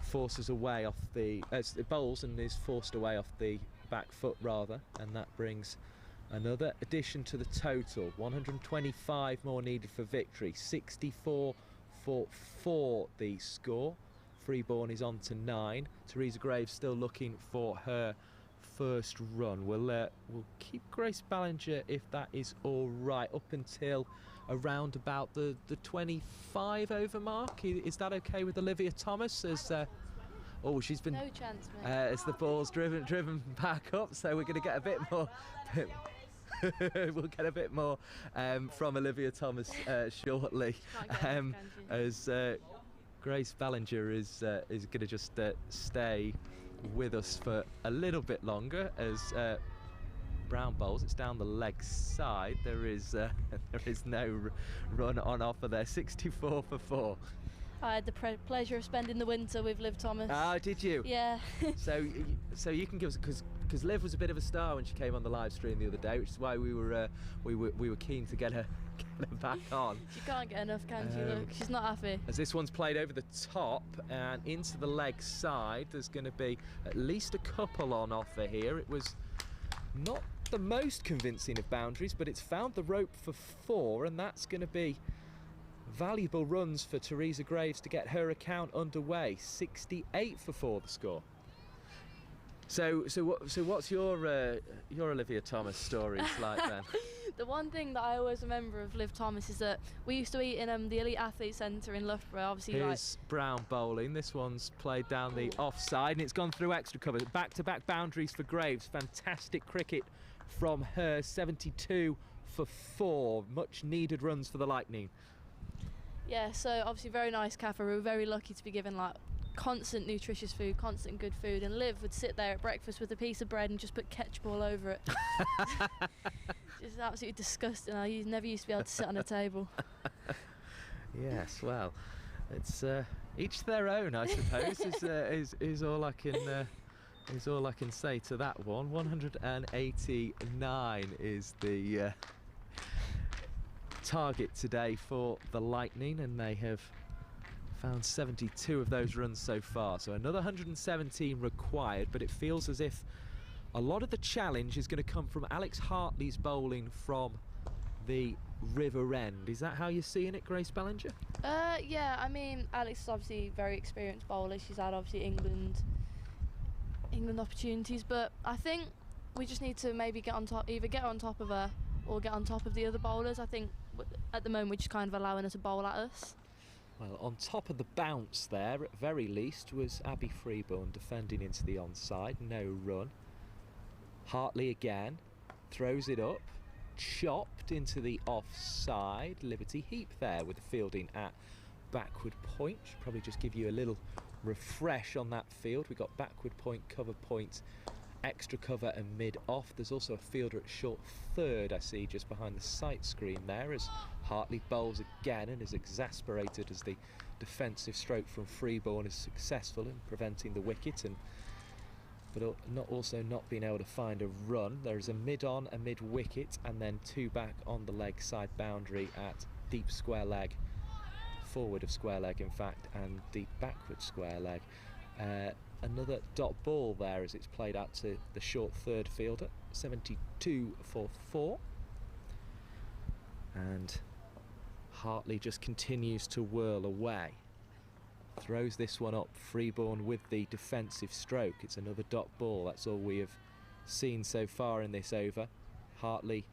forces away off the bowls and is forced away off the back foot rather, and that brings another addition to the total. 125 more needed for victory. 64-4 the score. Freeborn is on to 9. Teresa Graves still looking for her first run. We'll keep Grace Ballinger if that is all right up until around about the 25 over mark. Is that okay with Olivia Thomas? As she's been No chance, mate. as the ball's driven back up, so we're going to get a bit more. We'll get a bit more from Olivia Thomas shortly, as Grace Ballinger is going to just stay with us for a little bit longer as Brown bowls. It's down the leg side. There is no run on offer there. 64-4. I had the pleasure of spending the winter with Liv Thomas. Ah, did you? Yeah. So you can give us, because because Liv was a bit of a star when she came on the live stream the other day, which is why we were keen to get her back on. She can't get enough, can she? Look, she's not happy. As this one's played over the top and into the leg side, there's going to be at least a couple on offer here. It was not the most convincing of boundaries, but it's found the rope for 4, and that's going to be valuable runs for Teresa Graves to get her account underway. 68 for 4 the score. So what's your Olivia Thomas stories like then? The one thing that I always remember of Liv Thomas is that we used to eat in the Elite Athlete Centre in Loughborough. Obviously, here's Brown bowling. This one's played down the offside, and it's gone through extra cover. Back-to-back boundaries for Graves. Fantastic cricket from her. 72 for 4. Much needed runs for the Lightning. Yeah, so obviously very nice cafe. We were very lucky to be given like constant nutritious food, constant good food, and Liv would sit there at breakfast with a piece of bread and just put ketchup all over it. Just absolutely disgusting. I never used to be able to sit on a table. Yes, well, it's each their own, I suppose. is all I can say to that one. 189 is the target today for the Lightning, and they have found 72 of those runs so far, so another 117 required, but it feels as if a lot of the challenge is going to come from Alex Hartley's bowling from the River End. Is that how you're seeing it, Grace Ballinger? Yeah, I mean, Alex is obviously a very experienced bowler. She's had obviously England opportunities, but I think we just need to maybe either get on top of her or get on top of the other bowlers. I think at the moment we're just kind of allowing her to bowl at us. Well, on top of the bounce there, at very least, was Abby Freeborn defending into the onside. No run. Hartley again, throws it up, chopped into the offside. Liberty Heap there with the fielding at backward point. Should probably just give you a little refresh on that field. We've got backward point, cover point, extra cover and mid-off. There's also a fielder at short third, I see, just behind the sight screen there, as Hartley bowls again and is exasperated as the defensive stroke from Freeborn is successful in preventing the wicket, but not being able to find a run. There is a mid-on, a mid-wicket, and then 2 back on the leg side boundary at deep square leg, forward of square leg in fact, and deep backward square leg. Another dot ball there as it's played out to the short third fielder. 72 for 4. And Hartley just continues to whirl away. Throws this one up. Freeborn with the defensive stroke. It's another dot ball. That's all we have seen so far in this over. Hartley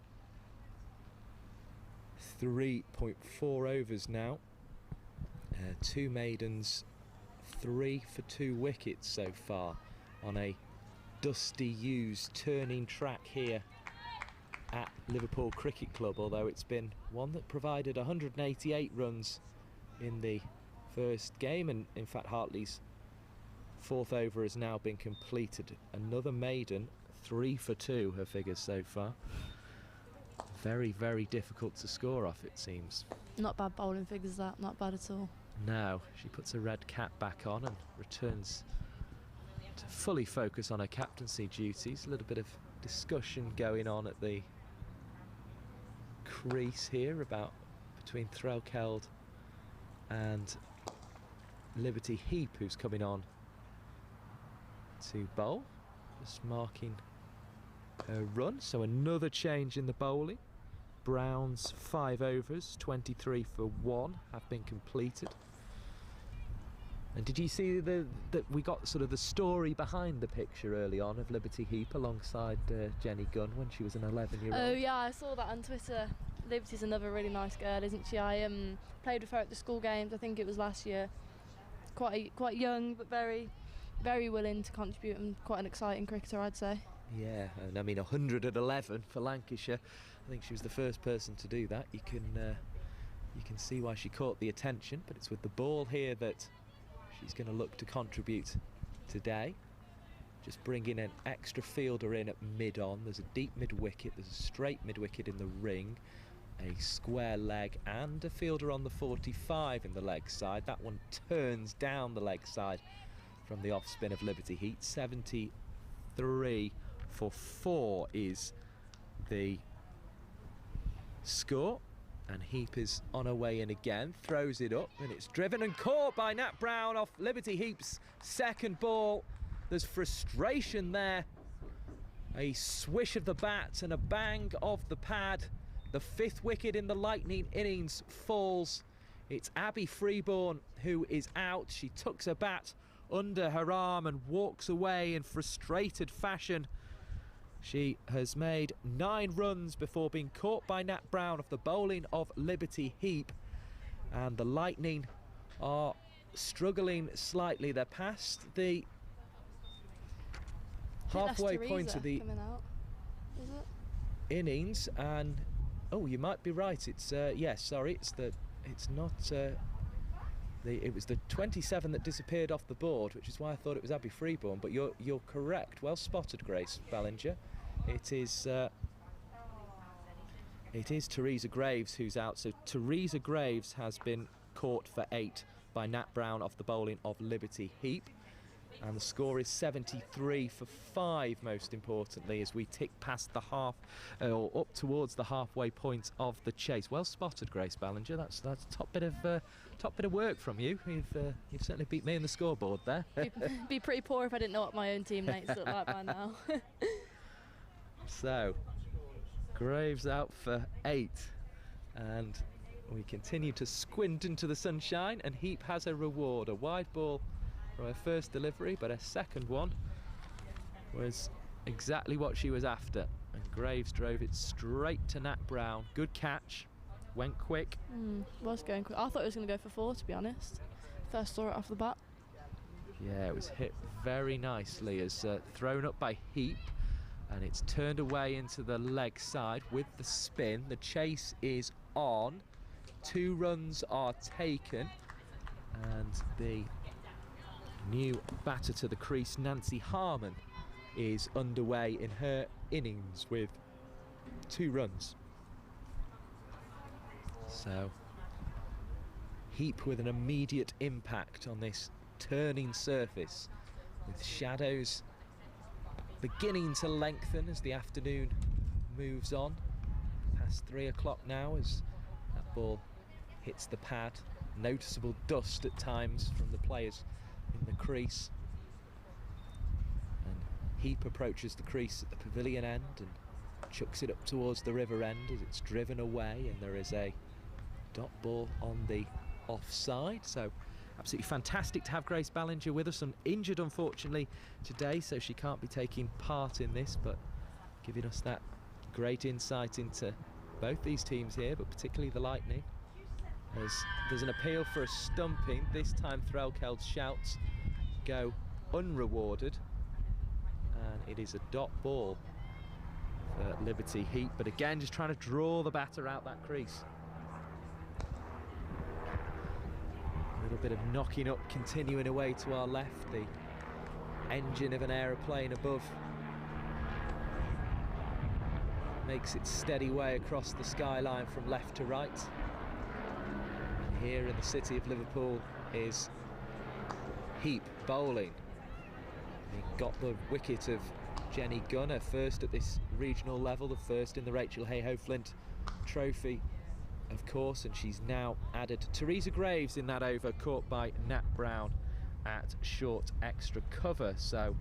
3.4 overs now. 2 maidens, 3 for 2 wickets so far on a dusty used turning track here at Liverpool Cricket Club, although it's been one that provided 188 runs in the first game, and in fact Hartley's 4th over has now been completed. Another maiden, 3 for 2 her figures so far. Very, very difficult to score off, it seems. Not bad bowling figures, that, not bad at all. Now she puts her red cap back on and returns to fully focus on her captaincy duties. A little bit of discussion going on at the crease here between Threlkeld and Liberty Heap, who's coming on to bowl, just marking her run. So another change in the bowling. Brown's 5 overs, 23 for 1 have been completed. And did you see that we got sort of the story behind the picture early on of Liberty Heap alongside Jenny Gunn when she was an 11-year-old? Oh yeah, I saw that on Twitter. Liberty's another really nice girl, isn't she? I played with her at the school games, I think it was last year. Quite young, but very, very willing to contribute, and quite an exciting cricketer, I'd say. Yeah, and I mean 111 for Lancashire. I think she was the first person to do that. You can see why she caught the attention, but it's with the ball here that she's going to look to contribute today. Just bringing an extra fielder in at mid-on. There's a deep mid-wicket, there's a straight mid-wicket in the ring, a square leg and a fielder on the 45 in the leg side. That one turns down the leg side from the off spin of Liberty Heat. 73 for 4 is the score. And Heap is on her way in again, throws it up, and it's driven and caught by Nat Brown off Liberty Heap's second ball. There's frustration there. A swish of the bat and a bang of the pad. The 5th wicket in the Lightning innings falls. It's Abby Freeborn who is out. She tucks her bat under her arm and walks away in frustrated fashion. She has made 9 runs before being caught by Nat Brown off the bowling of Liberty Heap. And the Lightning are struggling slightly. They're past the halfway point of the innings, and oh, you might be right. It's yes, sorry, it was the 27 that disappeared off the board, which is why I thought it was Abby Freeborn. But you're correct. Well spotted, Grace Ballinger. It is Teresa Graves who's out. So Teresa Graves has been caught for 8 by Nat Brown off the bowling of Liberty Heap. And the score is 73 for 5, most importantly, as we tick past the half, or up towards the halfway point of the chase. Well spotted, Grace Ballinger. That's a top bit of work from you. You've certainly beat me in the scoreboard there. Be pretty poor if I didn't know what my own teammates look like by now. So, Graves out for 8, and we continue to squint into the sunshine, and Heap has a reward, a wide ball from her first delivery, but her second one was exactly what she was after, and Graves drove it straight to Nat Brown. Good catch, went quick. Was going quick. I thought it was going to go for 4, to be honest. First saw it off the bat. Yeah, it was hit very nicely as thrown up by Heap, and it's turned away into the leg side with the spin. The chase is on. 2 runs are taken, and the new batter to the crease, Nancy Harmon, is underway in her innings with 2 runs. So Heap with an immediate impact on this turning surface, with shadows beginning to lengthen as the afternoon moves on. Past 3 o'clock now as that ball hits the pad. Noticeable dust at times from the players in the crease. And Heap approaches the crease at the pavilion end and chucks it up towards the river end as it's driven away, and there is a dot ball on the offside. So absolutely fantastic to have Grace Ballinger with us, and injured unfortunately today, so she can't be taking part in this, but giving us that great insight into both these teams here, but particularly the Lightning. As there's an appeal for a stumping, this time Threlkeld's shouts go unrewarded, and it is a dot ball for Liberty Heap, but again just trying to draw the batter out that crease. A little bit of knocking up continuing away to our left, the engine of an aeroplane above makes its steady way across the skyline from left to right. And here in the city of Liverpool is Heap bowling. He got the wicket of Jenny Gunner, first at this regional level, the first in the Rachael Heyhoe Flint Trophy, of course, and she's now added Teresa Graves in that over, caught by Nat Brown at short extra cover. So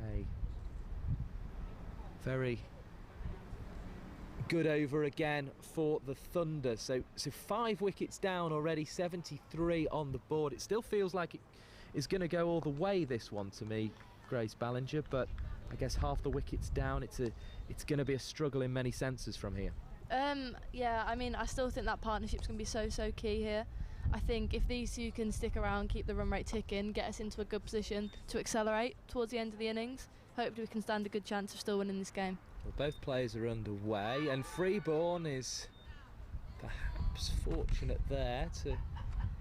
a very good over again for the Thunder. So 5 wickets down already, 73 on the board. It still feels like it is going to go all the way, this one, to me, Grace Ballinger, but I guess half the wickets down, it's going to be a struggle in many senses from here. Yeah, I mean, I still think that partnership's going to be so key here. I think if these two can stick around, keep the run rate ticking, get us into a good position to accelerate towards the end of the innings, hopefully we can stand a good chance of still winning this game. Well, both players are underway, and Freeborn is perhaps fortunate there that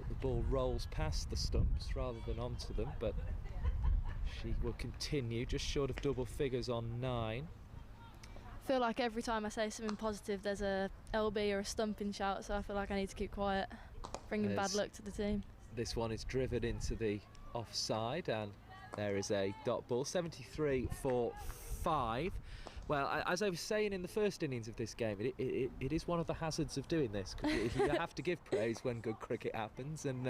the ball rolls past the stumps rather than onto them, but she will continue just short of double figures on 9. I feel like every time I say something positive there's a LB or a stumping shout, so I feel like I need to keep quiet, bringing bad luck to the team. This one is driven into the offside, and there is a dot ball. 73 for 5. Well, as I was saying in the first innings of this game, it is one of the hazards of doing this, because you have to give praise when good cricket happens, and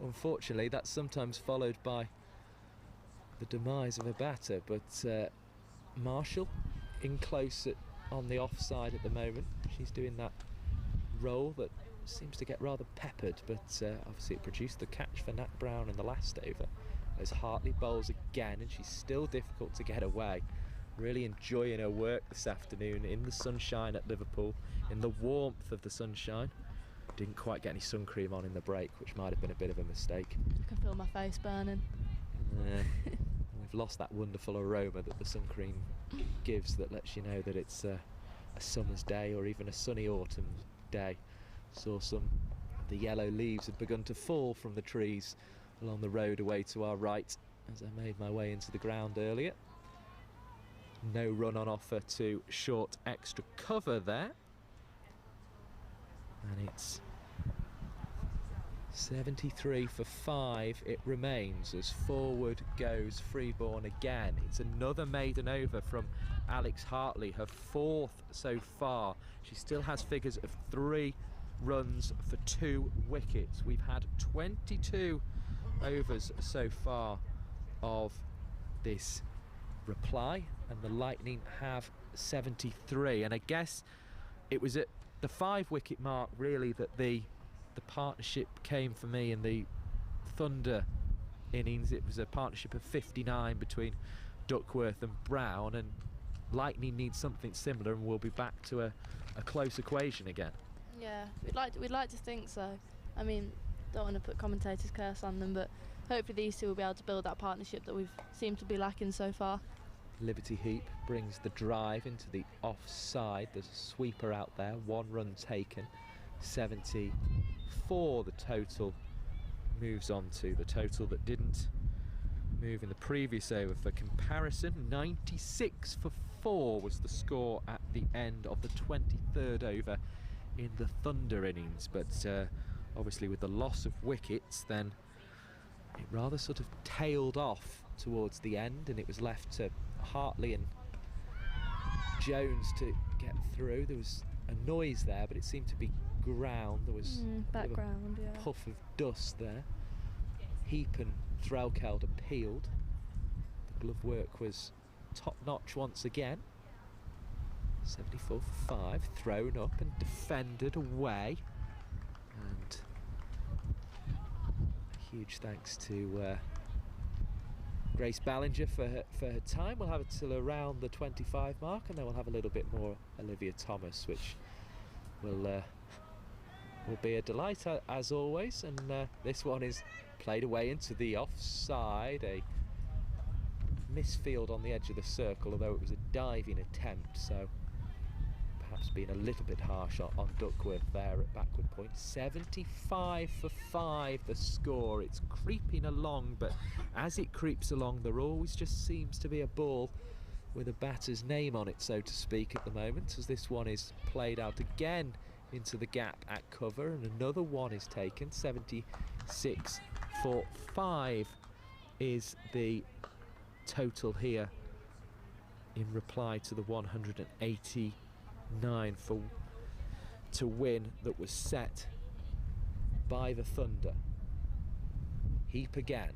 unfortunately that's sometimes followed by the demise of a batter. But Marshall in close on the offside at the moment. She's doing that role that seems to get rather peppered, but obviously it produced the catch for Nat Brown in the last over, as Hartley bowls again, and she's still difficult to get away. Really enjoying her work this afternoon in the sunshine at Liverpool, in the warmth of the sunshine. Didn't quite get any sun cream on in the break, which might have been a bit of a mistake. I can feel my face burning. We've lost that wonderful aroma that the sun cream gives, that lets you know that it's a summer's day or even a sunny autumn day. Saw some of the yellow leaves had begun to fall from the trees along the road away to our right as I made my way into the ground earlier. No run on offer to short extra cover there, and it's 73 for 5 it remains as forward goes Freeborn again. It's another maiden over from Alex Hartley, her 4th so far. She still has figures of 3 runs for 2 wickets. We've had 22 overs so far of this reply, and the Lightning have 73, and I guess it was at the 5 wicket mark really that the partnership came for me in the Thunder innings. It was a partnership of 59 between Duckworth and Brown, and Lightning needs something similar, and we'll be back to a close equation again. Yeah, we'd like to think so. I mean, don't want to put commentators' curse on them, but hopefully these two will be able to build that partnership that we've seemed to be lacking so far. Liberty Heap brings the drive into the offside. There's a sweeper out there, 1 run taken. 74 the total, moves on to the total that didn't move in the previous over. For comparison, 96 for 4 was the score at the end of the 23rd over in the Thunder innings, but obviously with the loss of wickets then it rather sort of tailed off towards the end, and it was left to Hartley and Jones to get through. There was a noise there, but it seemed to be ground. There was background, a puff of dust there. Heap and Threlkeld appealed. The glove work was top notch once again. 74 for 5, thrown up and defended away, and a huge thanks to Grace Ballinger for her time. We'll have it till around the 25 mark, and then we'll have a little bit more Olivia Thomas, which will be a delight as always. And this one is played away into the offside, a misfield on the edge of the circle, although it was a diving attempt, so perhaps being a little bit harsh on Duckworth there at backward point. 75 for 5 the score. It's creeping along, but as it creeps along there always just seems to be a ball with a batter's name on it, so to speak, at the moment, as this one is played out again into the gap at cover, and another one is taken. 76 for 5 is the total here in reply to the 189 to win that was set by the Thunder. Heap again,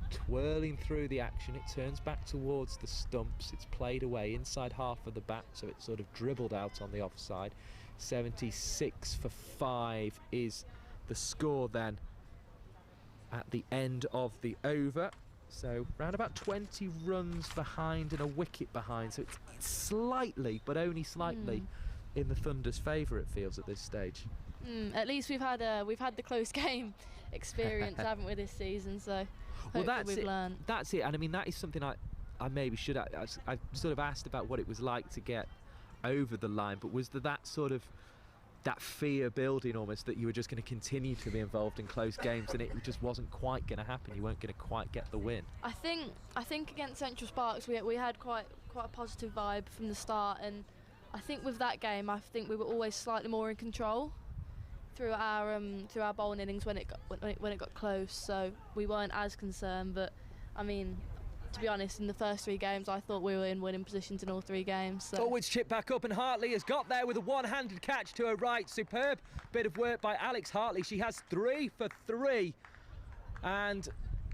twirling through the action. It turns back towards the stumps. It's played away inside half of the bat, so it's sort of dribbled out on the offside. 76 for 5 is the score then at the end of the over. So round about 20 runs behind and a wicket behind, so it's slightly, but only slightly, in the Thunder's favour, it feels, at this stage. At least we've had the close game experience, haven't we, this season? So well, hopefully we've learned. That's it, and I mean that is something I maybe should. I sort of asked about what it was like to get over the line, but was there that sort of that fear building almost that you were just going to continue to be involved in close games, and it just wasn't quite going to happen? You weren't going to quite get the win. I think against Central Sparks we had quite a positive vibe from the start, and I think with that game I think we were always slightly more in control through our bowling innings when it got close, so we weren't as concerned. But I mean, to be honest, in the first 3 games, I thought we were in winning positions in all 3 games. So. Forwards chip back up, and Hartley has got there with a one-handed catch to her right. Superb bit of work by Alex Hartley. She has 3 for 3. And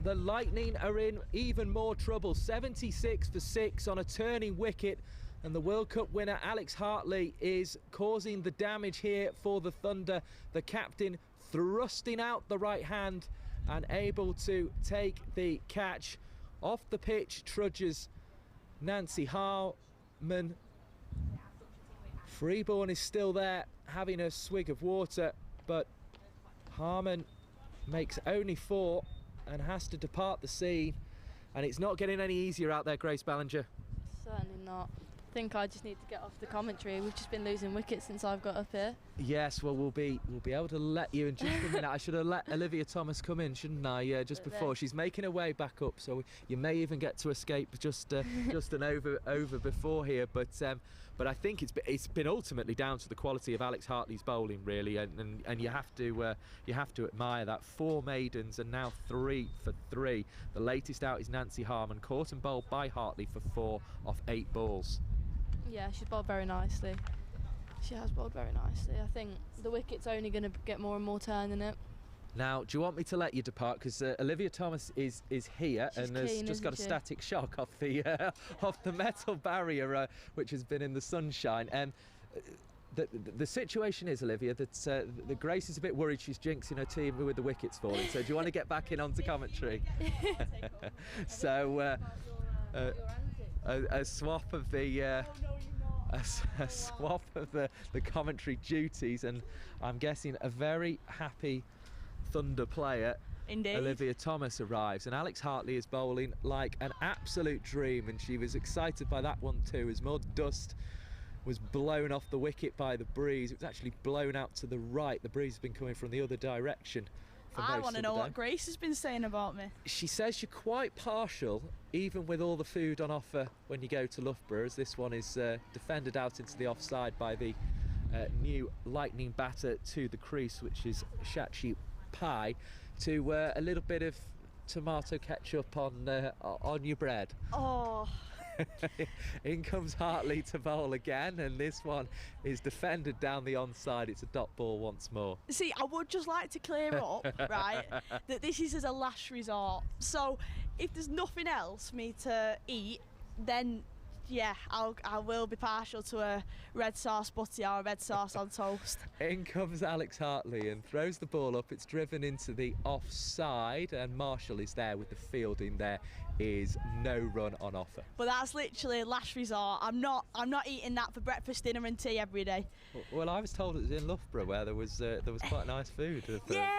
the Lightning are in even more trouble. 76 for 6 on a turning wicket. And the World Cup winner, Alex Hartley, is causing the damage here for the Thunder. The captain thrusting out the right hand and able to take the catch. Off the pitch trudges Nancy Harman. Freeborn is still there having a swig of water, but Harman makes only 4 and has to depart the scene. And it's not getting any easier out there, Grace Ballinger. Certainly not. I think I just need to get off the commentary. We've just been losing wickets since I've got up here. Yes, well, we'll be able to let you in just a minute. I should have let Olivia Thomas come in, shouldn't I? Just before. She's making her way back up, so you may even get to escape just an over before here. But I think it's been ultimately down to the quality of Alex Hartley's bowling, really, and you have to admire that. 4 maidens and now 3 for 3. The latest out is Nancy Harman, caught and bowled by Hartley for 4 off 8 balls. Yeah, she's bowled very nicely. She has bowled very nicely. I think the wicket's only going to get more and more turn in it. Now, do you want me to let you depart? Because Olivia Thomas is here. She's and has keen, just got a isn't she? static shock off the metal barrier, which has been in the sunshine. The situation is, Olivia, that the Grace is a bit worried she's jinxing her team with the wickets falling. So do you want to get back in onto commentary? So a swap of the a swap of the commentary duties, and I'm guessing a very happy Thunder player. Indeed. Olivia Thomas arrives, and Alex Hartley is bowling like an absolute dream, and she was excited by that one too, as more dust was blown off the wicket by the breeze. It was actually blown out to the right. The breeze has been coming from the other direction. I want to know what Grace has been saying about me. She says you're quite partial, even with all the food on offer when you go to Loughborough, as this one is defended out into the offside by the new Lightning batter to the crease, which is Shachi Pie, to a little bit of tomato ketchup on your bread. Oh. In comes Hartley to bowl again, and this one is defended down the onside. It's a dot ball once more. See, I would just like to clear up, right, that this is as a last resort. So if there's nothing else for me to eat, then yeah, I will be partial to a red sauce butty or a red sauce on toast. In comes Alex Hartley and throws the ball up. It's driven into the offside, and Marshall is there with the fielding. There is no run on offer. But that's literally last resort. I'm not eating that for breakfast, dinner and tea every day. Well, I was told it was in Loughborough where there was quite nice food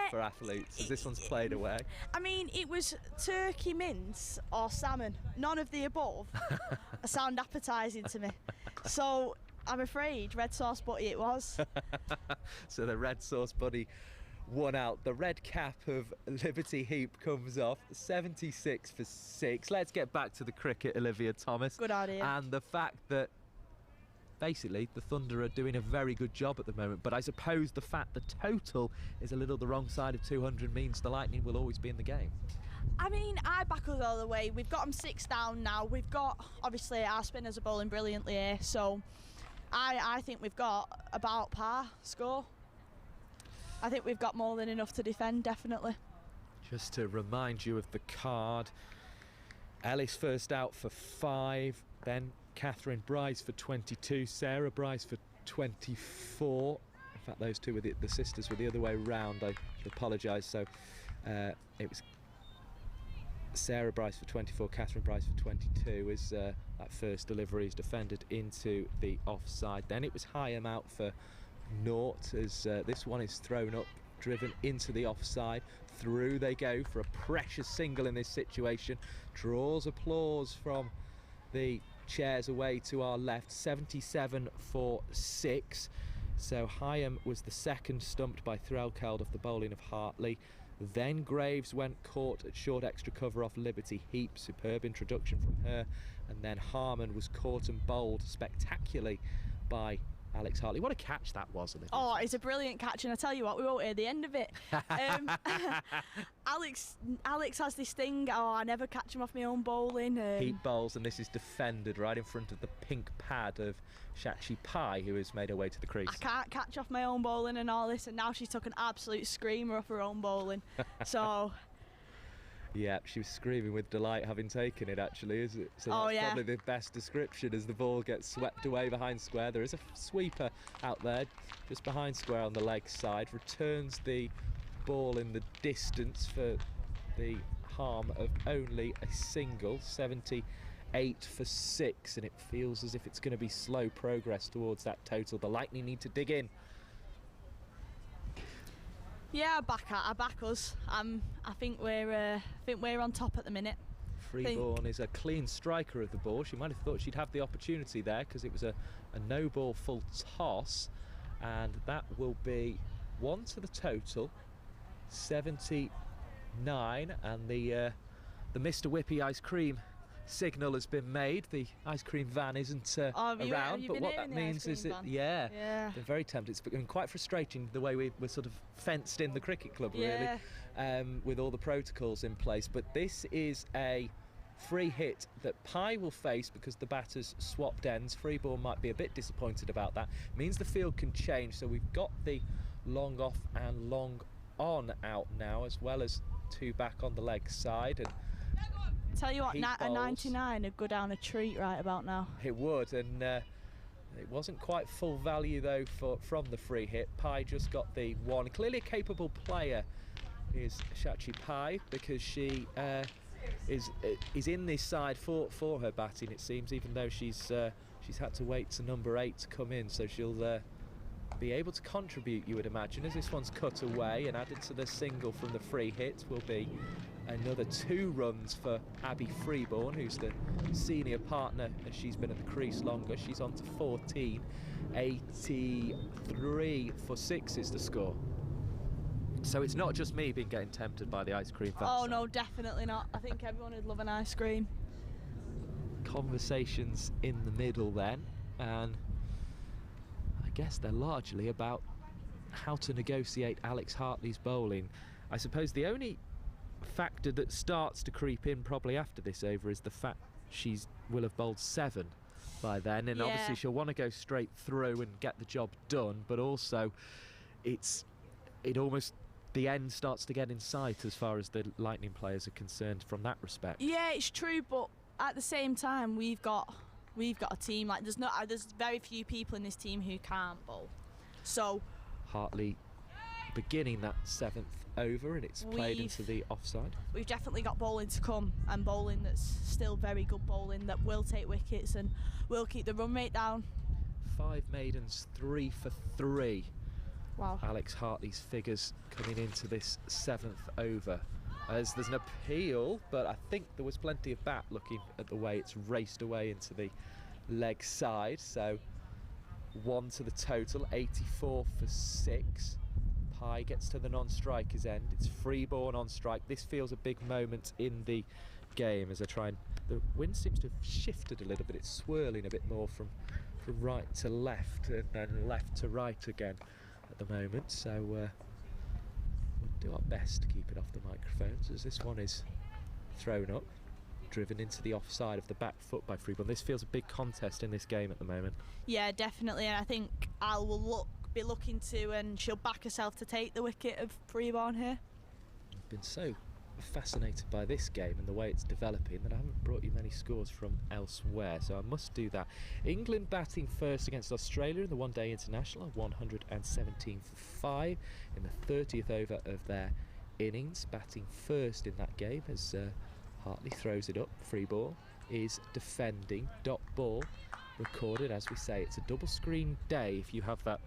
for athletes, as this one's played away. I mean, it was turkey mince or salmon, none of the above. Sound appetising to me. So I'm afraid red sauce butty it was. So the red sauce buddy won out. The red cap of Liberty Heap comes off. 76 for 6. Let's get back to the cricket, Olivia Thomas. Good idea. And the fact that basically the Thunder are doing a very good job at the moment, but I suppose the fact the total is a little the wrong side of 200 means the Lightning will always be in the game. I mean, I back us all the way. We've got them 6 down now. We've got, obviously, our spinners are bowling brilliantly here, so I think we've got about par score. I think we've got more than enough to defend, definitely. Just to remind you of the card, Ellis first out for 5, then Catherine Bryce for 22, Sarah Bryce for 24. In fact, those two were the sisters were the other way round. I apologise. So it was Sarah Bryce for 24, Catherine Bryce for 22 as that first delivery is defended into the offside. Then it was Hyam out for 0 as this one is thrown up, driven into the offside. Through they go for a precious single in this situation. Draws applause from the chairs away to our left. 77 for 6. So Hyam was the second, stumped by Threlkeld off the bowling of Hartley. Then Graves went caught at short extra cover off Liberty Heap. Superb introduction from her. And then Harman was caught and bowled spectacularly by Alex Hartley. What a catch that was, Olivia. Oh, it's a brilliant catch, and I tell you what, we won't hear the end of it. Alex has this thing, I never catch him off my own bowling. He bowls, and this is defended right in front of the pink pad of Shachi Pai, who has made her way to the crease. I can't catch off my own bowling and all this, and now she's took an absolute screamer off her own bowling. So... Yeah, she was screaming with delight having taken it, actually, is it? So that's probably the best description as the ball gets swept away behind square. There is a sweeper out there just behind square on the leg side, returns the ball in the distance for the harm of only a single, 78 for 6, and it feels as if it's going to be slow progress towards that total. The Lightning need to dig in. Yeah, I back us. I think we're on top at the minute. Freeborn is a clean striker of the ball. She might have thought she'd have the opportunity there because it was a no ball full toss, and that will be 1 to the total, 79, and the Mr. Whippy ice cream signal has been made. The ice cream van isn't around, but what that means is that they're very tempted. It's been quite frustrating the way we're sort of fenced in the cricket club, really, with all the protocols in place. But this is a free hit that Pai will face because the batters swapped ends. Freeborn might be a bit disappointed about that. Means the field can change, so we've got the long off and long on out now, as well as 2 back on the leg side. And tell you what, a 99 would go down a treat right about now. It would, and it wasn't quite full value though from the free hit. Pai just got the 1. Clearly a capable player is Shachi Pai, because she is in this side for her batting, it seems, even though she's had to wait to number 8 to come in, so she'll be able to contribute, you would imagine, as this one's cut away, and added to the single from the free hit will be another 2 runs for Abby Freeborn, who's the senior partner, as she's been at the crease longer. She's on to 14. 83 for 6 is the score. So it's not just me getting tempted by the ice cream van. Oh no, definitely not. I think everyone would love an ice cream. Conversations in the middle then, and I guess they're largely about how to negotiate Alex Hartley's bowling. I suppose the only factor that starts to creep in probably after this over is the fact she will have bowled 7 by then, and obviously she'll want to go straight through and get the job done, but also the end starts to get in sight as far as the Lightning players are concerned from that respect. Yeah, it's true, but at the same time we've got a team, like there's very few people in this team who can't bowl. So Hartley beginning that 7th over, and it's played into the offside. We've definitely got bowling to come, and bowling that's still very good bowling that will take wickets and will keep the run rate down. 5 maidens, 3 for 3. Wow. Alex Hartley's figures coming into this 7th over. As there's an appeal, but I think there was plenty of bat looking at the way it's raced away into the leg side. So 1 to the total, 84 for 6. Pai gets to the non-striker's end. It's Freeborn on strike. This feels a big moment in the game as I try and... The wind seems to have shifted a little bit. It's swirling a bit more from right to left and then left to right again at the moment. So we'll do our best to keep it off the microphones as this one is thrown up, driven into the offside of the back foot by Freeborn. This feels a big contest in this game at the moment. Yeah, definitely, and I think Al will be looking to, and she'll back herself to take the wicket of Freeborn here. I've been so fascinated by this game and the way it's developing that I haven't brought you many scores from elsewhere, so I must do that. England batting first against Australia in the one-day international, 117 for 5 in the 30th over of their innings. Batting first in that game as Hartley throws it up. Freeborn is defending. Dot ball recorded. As we say, it's a double screen day if you have that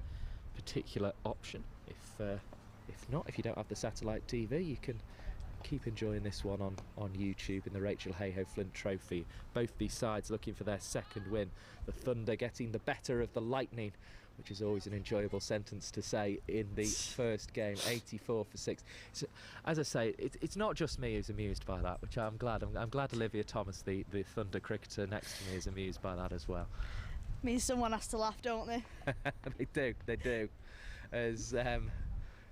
particular option. If not, if you don't have the satellite TV, you can keep enjoying this one on YouTube in the Rachael Heyhoe Flint Trophy. Both these sides looking for their 2nd win. The Thunder getting the better of the Lightning, which is always an enjoyable sentence to say in the first game. 84 for 6. So, as I say, it's not just me who's amused by that, which I'm glad. I'm glad Olivia Thomas, the Thunder cricketer next to me, is amused by that as well. Means someone has to laugh, don't they? They do. As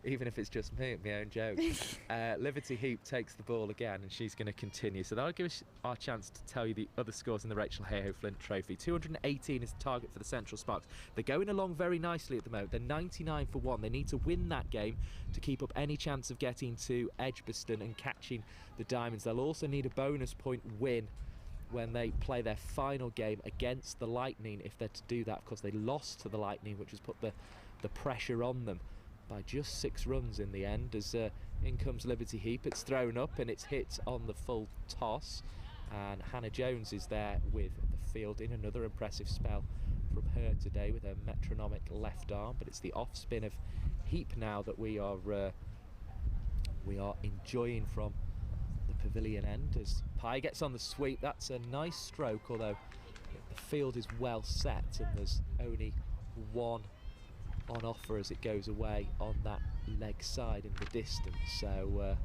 even if it's just me, my own joke. Liberty Heap takes the ball again, and she's going to continue. So that'll give us our chance to tell you the other scores in the Rachael Heyhoe Flint Trophy. 218 is the target for the Central Sparks. They're going along very nicely at the moment. They're 99 for 1. They need to win that game to keep up any chance of getting to Edgbaston and catching the Diamonds. They'll also need a bonus point win when they play their final game against the Lightning, if they're to do that. Of course, they lost to the Lightning, which has put the pressure on them by just 6 runs in the end. As in comes Liberty Heap. It's thrown up and it's hit on the full toss, and Hannah Jones is there with the fielding. Another impressive spell from her today with her metronomic left arm, but it's the off spin of Heap now that we are enjoying from the pavilion end. As Pye gets on the sweep, that's a nice stroke, although the field is well set and there's only one on offer as it goes away on that leg side in the distance. So a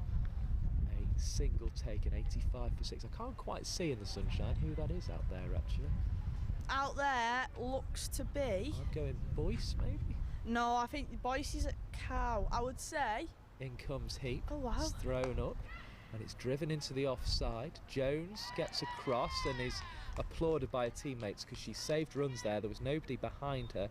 single taken, 85 for 6. I can't quite see in the sunshine who that is out there actually. Out there looks to be... I'm going Boyce maybe? No, I think Boyce is at Cow, I would say. In comes Heap. Oh wow. It's thrown up and it's driven into the offside. Jones gets across and is applauded by her teammates because she saved runs there. There was nobody behind her,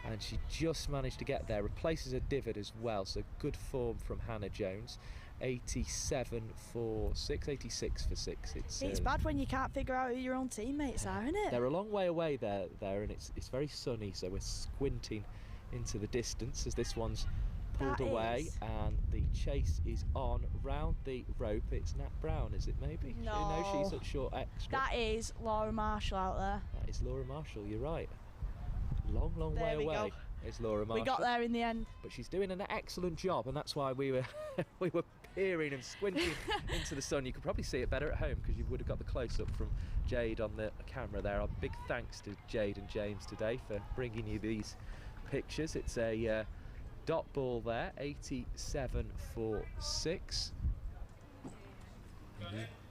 and she just managed to get there. Replaces a divot as well, so good form from Hannah Jones. 87 for 6, 86 for 6. It's bad when you can't figure out who your own teammates are, isn't it? They're a long way away there and it's very sunny, so we're squinting into the distance as this one's pulled away, and the chase is on round the rope. It's Nat Brown, is it maybe? No. She's at short extra. That is Laura Marshall out there. That is Laura Marshall, you're right. Long way away. Go. It's Laura Marshall. We got there in the end. But she's doing an excellent job, and that's why we were peering and squinting into the sun. You could probably see it better at home because you would have got the close-up from Jade on the camera there. Our big thanks to Jade and James today for bringing you these pictures. It's a dot ball there, 87 for 6.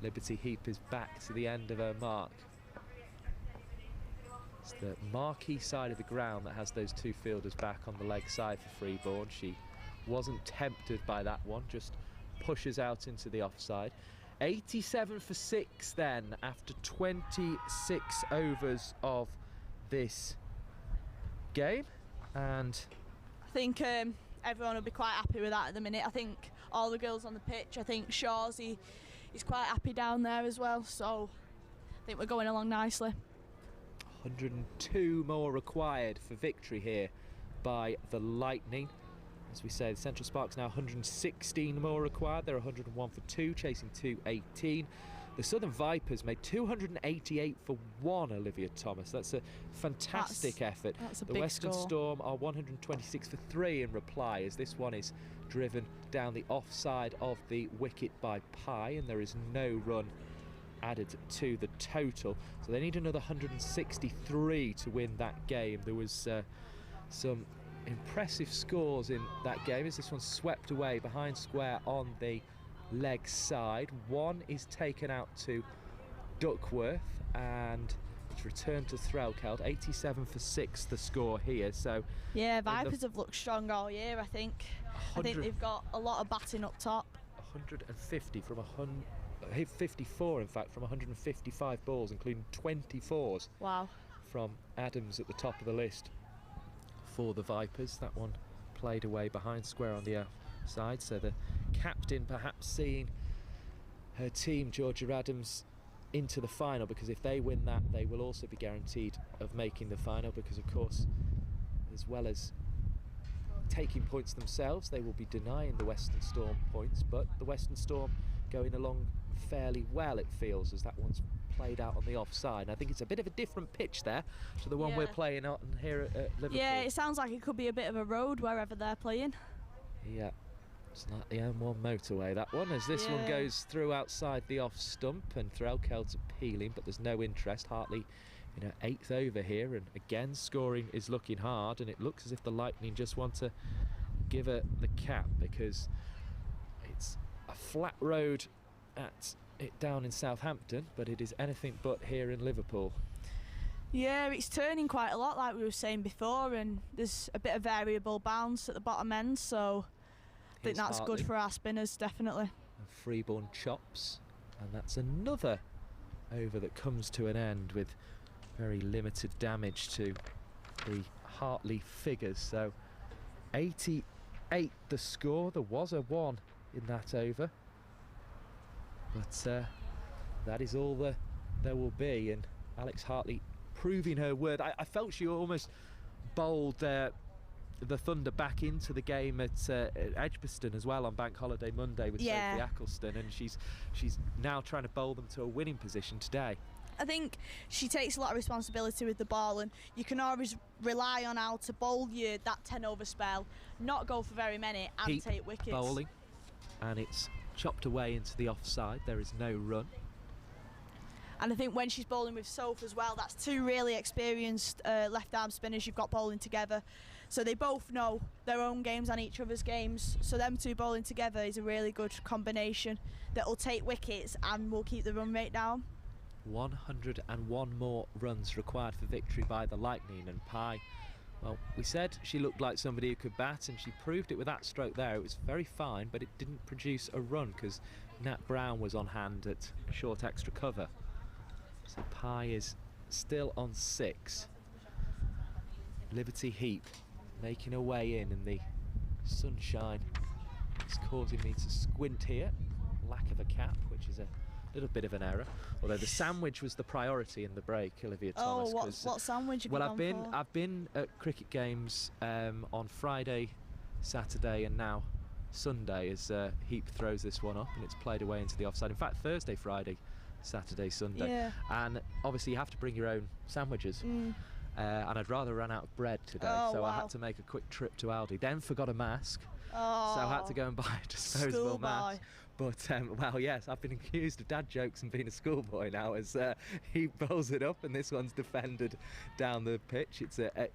Liberty Heap is back to the end of her mark. It's the marquee side of the ground that has those 2 fielders back on the leg side for Freeborn. She wasn't tempted by that one, just pushes out into the offside. 87 for 6 then after 26 overs of this game, and I think everyone will be quite happy with that at the minute. I think all the girls on the pitch, I think Shawsey is quite happy down there as well, so I think we're going along nicely. 102 more required for victory here by the Lightning. As we say, the Central Sparks now 116 more required. They're 101 for 2, chasing 218. The Southern Vipers made 288 for 1, Olivia Thomas. That's a fantastic effort. That's a the big Western score. Storm are 126 for 3 in reply, as this one is driven down the offside of the wicket by Pye, and there is no run added to the total, so they need another 163 to win that game. There was some impressive scores in that game as this one swept away behind square on the leg side. One is taken out to Duckworth and it's returned to Threlkeld. 87 for 6 the score here. So yeah, Vipers have looked strong all year, I think. I think they've got a lot of batting up top. 150 from 54 in fact from 155 balls, including 24s. Wow. From Adams at the top of the list for the Vipers. That one played away behind square on the outside, so the captain perhaps seeing her team, Georgia Adams, into the final, because if they win that they will also be guaranteed of making the final, because of course, as well as taking points themselves, they will be denying the Western Storm points, but the Western Storm going along fairly well, it feels, as that one's played out on the offside. I think it's a bit of a different pitch there to the one we're playing on here at Liverpool. Yeah, it sounds like it could be a bit of a road wherever they're playing. Yeah, it's like the M1 motorway, that one, as this one goes through outside the off stump, and Threlkeld's appealing, but there's no interest. Hartley in her 8th over here, and again scoring is looking hard, and it looks as if the Lightning just want to give her the cap, because it's a flat road at it down in Southampton, but it is anything but here in Liverpool. Yeah, it's turning quite a lot, like we were saying before, and there's a bit of variable bounce at the bottom end, so I think that's good for our spinners, definitely. And Freeborn chops, and that's another over that comes to an end with very limited damage to the Hartley figures. So 88 the score. There was a 1 in that over, but that is all there will be. And Alex Hartley proving her worth. I felt she almost bowled the Thunder back into the game at Edgbaston as well on Bank Holiday Monday with Sophie Eccleston, and she's now trying to bowl them to a winning position today. I think she takes a lot of responsibility with the ball, and you can always rely on how to bowl that 10 over spell, not go for very many and Heat take wickets. Bowling, and it's chopped away into the offside. There is no run. And I think when she's bowling with Soph as well, that's two really experienced left-arm spinners you've got bowling together. So they both know their own games and each other's games. So them two bowling together is a really good combination that will take wickets and will keep the run rate down. 101 more runs required for victory by the Lightning, and Pye, well, we said she looked like somebody who could bat, and she proved it with that stroke there. It was very fine, but it didn't produce a run because Nat Brown was on hand at short extra cover. So Pye is still on 6. Liberty Heap making her way in the sunshine. It's causing me to squint here. Lack of a cap, which is a little bit of an error. Although the sandwich was the priority in the break, Olivia Thomas. Oh, what sandwich have you gone for? I've been at cricket games on Friday, Saturday, and now Sunday as Heap throws this one up, and it's played away into the offside. In fact, Thursday, Friday, Saturday, Sunday. Yeah. And obviously you have to bring your own sandwiches. And I'd rather run out of bread today, so I had to make a quick trip to Aldi. Then forgot a mask, so I had to go and buy a disposable mask. But, well, yes, I've been accused of dad jokes and being a schoolboy now as he bowls it up, and this one's defended down the pitch. It's a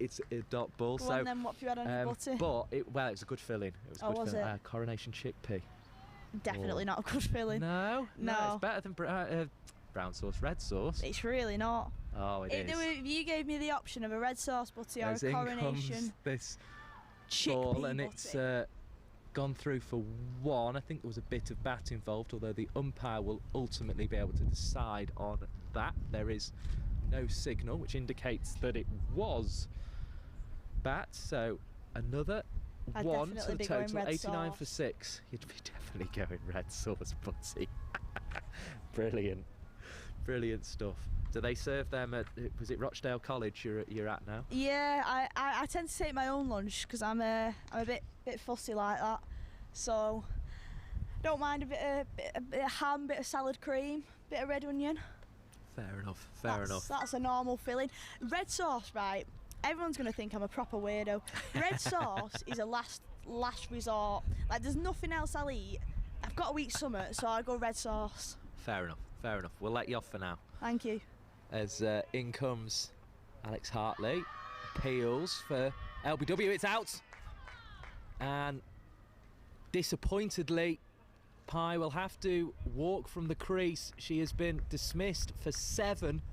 dot ball. Go on then, what have you had on your butty? But, it was a good filling. It was a good filling. Coronation chickpea. Definitely not a good filling. No, it's better than brown sauce, red sauce. It's really not. Oh, it is. If you gave me the option of a red sauce butty or As a in coronation comes this chickpea ball, and butty. it's gone through for 1. I think there was a bit of bat involved, although the umpire will ultimately be able to decide on that. There is no signal, which indicates that it was bat. So another I'd 1 to definitely the be going total. red 89 sauce. for 6. You'd be definitely going red sauce butty. Brilliant. Brilliant stuff. Do they serve them at, was it Rochdale College you're at now? Yeah, I tend to take my own lunch because I'm a bit fussy like that. So don't mind a bit of ham, bit of salad cream, bit of red onion. Fair enough. Fair enough. That's a normal filling. Red sauce, right? Everyone's going to think I'm a proper weirdo. Red sauce is a last resort. Like, there's nothing else I'll eat. I've got a weak stomach, so I go red sauce. Fair enough. Fair enough. We'll let you off for now. Thank you. As in comes Alex Hartley, appeals for LBW. It's out, and disappointedly, Pye will have to walk from the crease. She has been dismissed for 7,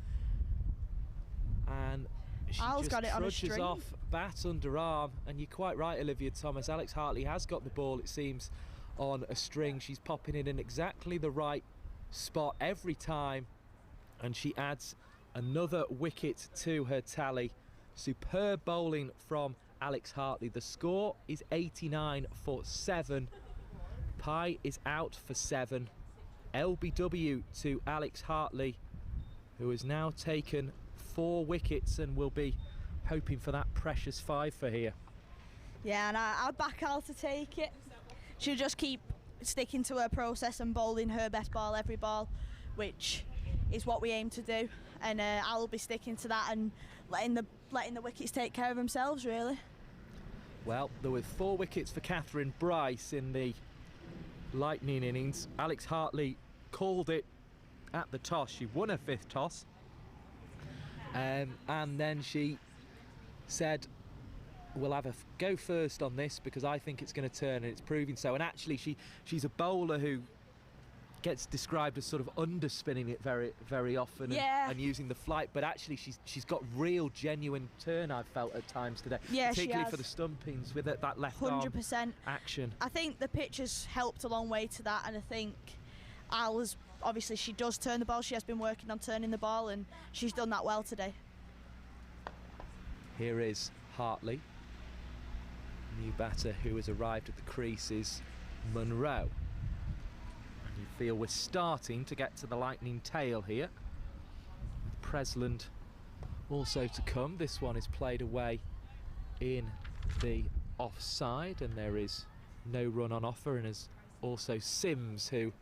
and she Al's just got it on a trudges string. off, bat under arm. And you're quite right, Olivia Thomas. Alex Hartley has got the ball, it seems, on a string. She's popping in exactly the right spot every time, and she adds another wicket to her tally. Superb bowling from Alex Hartley. The score is 89 for 7. Pye is out for 7. LBW to Alex Hartley, who has now taken 4 wickets and will be hoping for that precious 5 for here. Yeah, and I'd back Al to take it. She'll just keep sticking to her process and bowling her best ball every ball, which is what we aim to do. And I'll be sticking to that and letting the wickets take care of themselves, really. Well, there were 4 wickets for Catherine Bryce in the Lightning innings. Alex Hartley called it at the toss. She won her 5th toss, and then she said, we'll have a go first on this because I think it's going to turn, and it's proving so. And actually she's a bowler who gets described as sort of underspinning it very, very often, and using the flight, but actually she's got real, genuine turn, I've felt at times today, particularly for the stumpings with that left 100% arm action. I think the pitch has helped a long way to that, and I think Al's, obviously she does turn the ball, she has been working on turning the ball, and she's done that well today. Here is Hartley, new batter who has arrived at the crease is Munro. And you feel we're starting to get to the lightning tail here. With Presland also to come. This one is played away in the offside, and there is no run on offer, and there's also Sims, who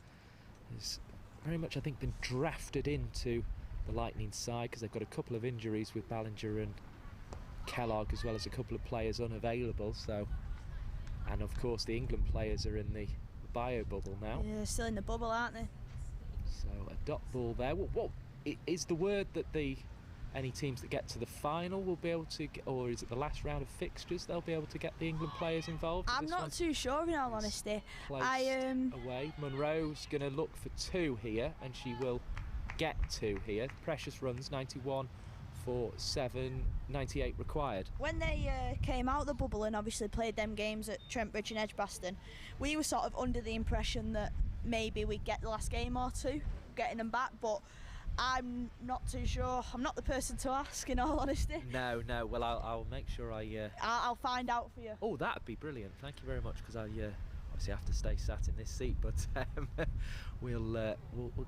has very much, I think, been drafted into the lightning side because they've got a couple of injuries with Ballinger and Kellogg, as well as a couple of players unavailable. So, and of course the England players are in the bio bubble now. Yeah, still in the bubble, aren't they? So a dot ball there. What is the word that any teams that get to the final will be able to get, or is it the last round of fixtures they'll be able to get the England players involved? I'm not too sure, in all honesty. Away. Munro's going to look for 2 here, and she will get 2 here. Precious runs, 91 for 7, 98 required. When they came out of the bubble and obviously played them games at Trent Bridge and Edgbaston, we were sort of under the impression that maybe we'd get the last game or 2, getting them back, but I'm not too sure. I'm not the person to ask, in all honesty. No. Well, I'll make sure I'll find out for you. Oh, that'd be brilliant. Thank you very much, because I obviously have to stay sat in this seat, but we'll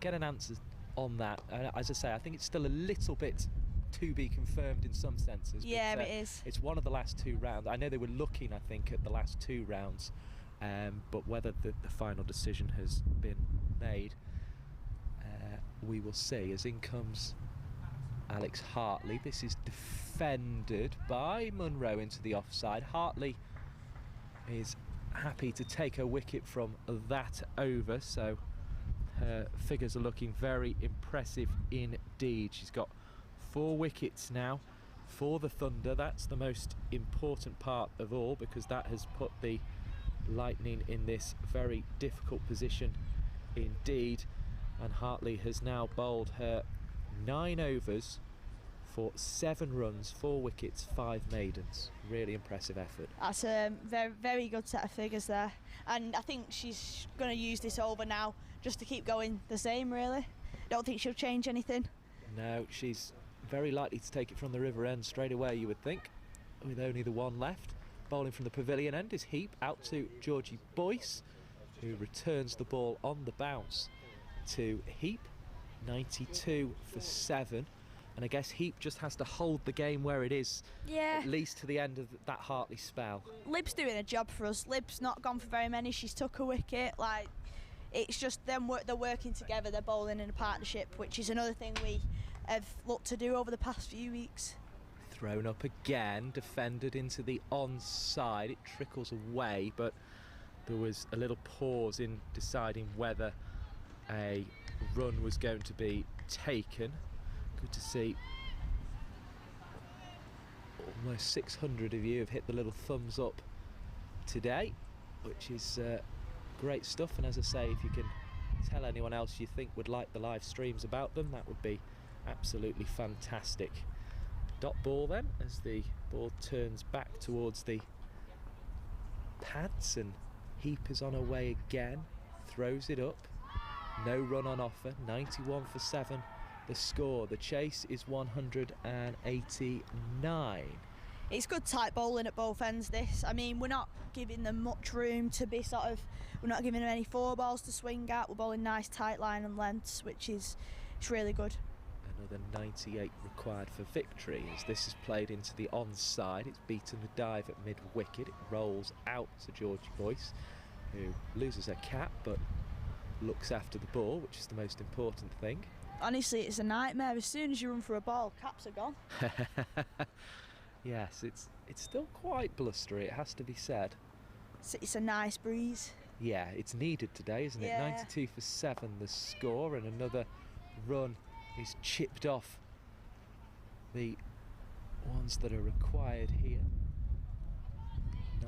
get an answer on that. As I say, I think it's still a little bit to be confirmed in some senses. Yeah, but, it is. It's one of the last 2 rounds. I know they were looking, I think, at the last 2 rounds, but whether the final decision has been made, we will see. As in comes Alex Hartley. This is defended by Munro into the offside. Hartley is happy to take her wicket from that over, so her figures are looking very impressive indeed. She's got 4 wickets now for the Thunder. That's the most important part of all, because that has put the Lightning in this very difficult position indeed. And Hartley has now bowled her 9 overs for 7 runs, 4 wickets, 5 maidens. Really impressive effort. That's a very, very good set of figures there. And I think she's going to use this over now just to keep going the same, really. Don't think she'll change anything. No, she's very likely to take it from the river end straight away, you would think, with only the 1 left. Bowling from the pavilion end is Heap, out to Georgie Boyce, who returns the ball on the bounce to Heap. 92 for 7, and I guess Heap just has to hold the game where it is, at least to the end of that Hartley spell. Lib's doing a job for us. Lib's not gone for very many. She's took a wicket. Like, it's just them they're working together. They're bowling in a partnership, which is another thing we have looked to do over the past few weeks. Thrown up again, defended into the onside. It trickles away, but there was a little pause in deciding whether a run was going to be taken. Good to see almost 600 of you have hit the little thumbs up today, which is great stuff. And as I say, if you can tell anyone else you think would like the live streams about them, that would be absolutely fantastic. Dot ball then, as the ball turns back towards the pads, and Heap is on her way again, throws it up. No run on offer, 91 for 7 the score. The chase is 189. It's good tight bowling at both ends, this. I mean, we're not giving them much room to be we're not giving them any 4 balls to swing at. We're bowling nice tight line and lengths, which is really good. Another 98 required for victory, as this is played into the onside. It's beaten the dive at mid-wicket. It rolls out to Georgie Boyce, who loses her cap, but looks after the ball, which is the most important thing. Honestly, it's a nightmare. As soon as you run for a ball, caps are gone. Yes, it's still quite blustery, it has to be said. It's a nice breeze. Yeah, it's needed today, isn't it? 92 for 7 the score, and another run is chipped off the ones that are required here.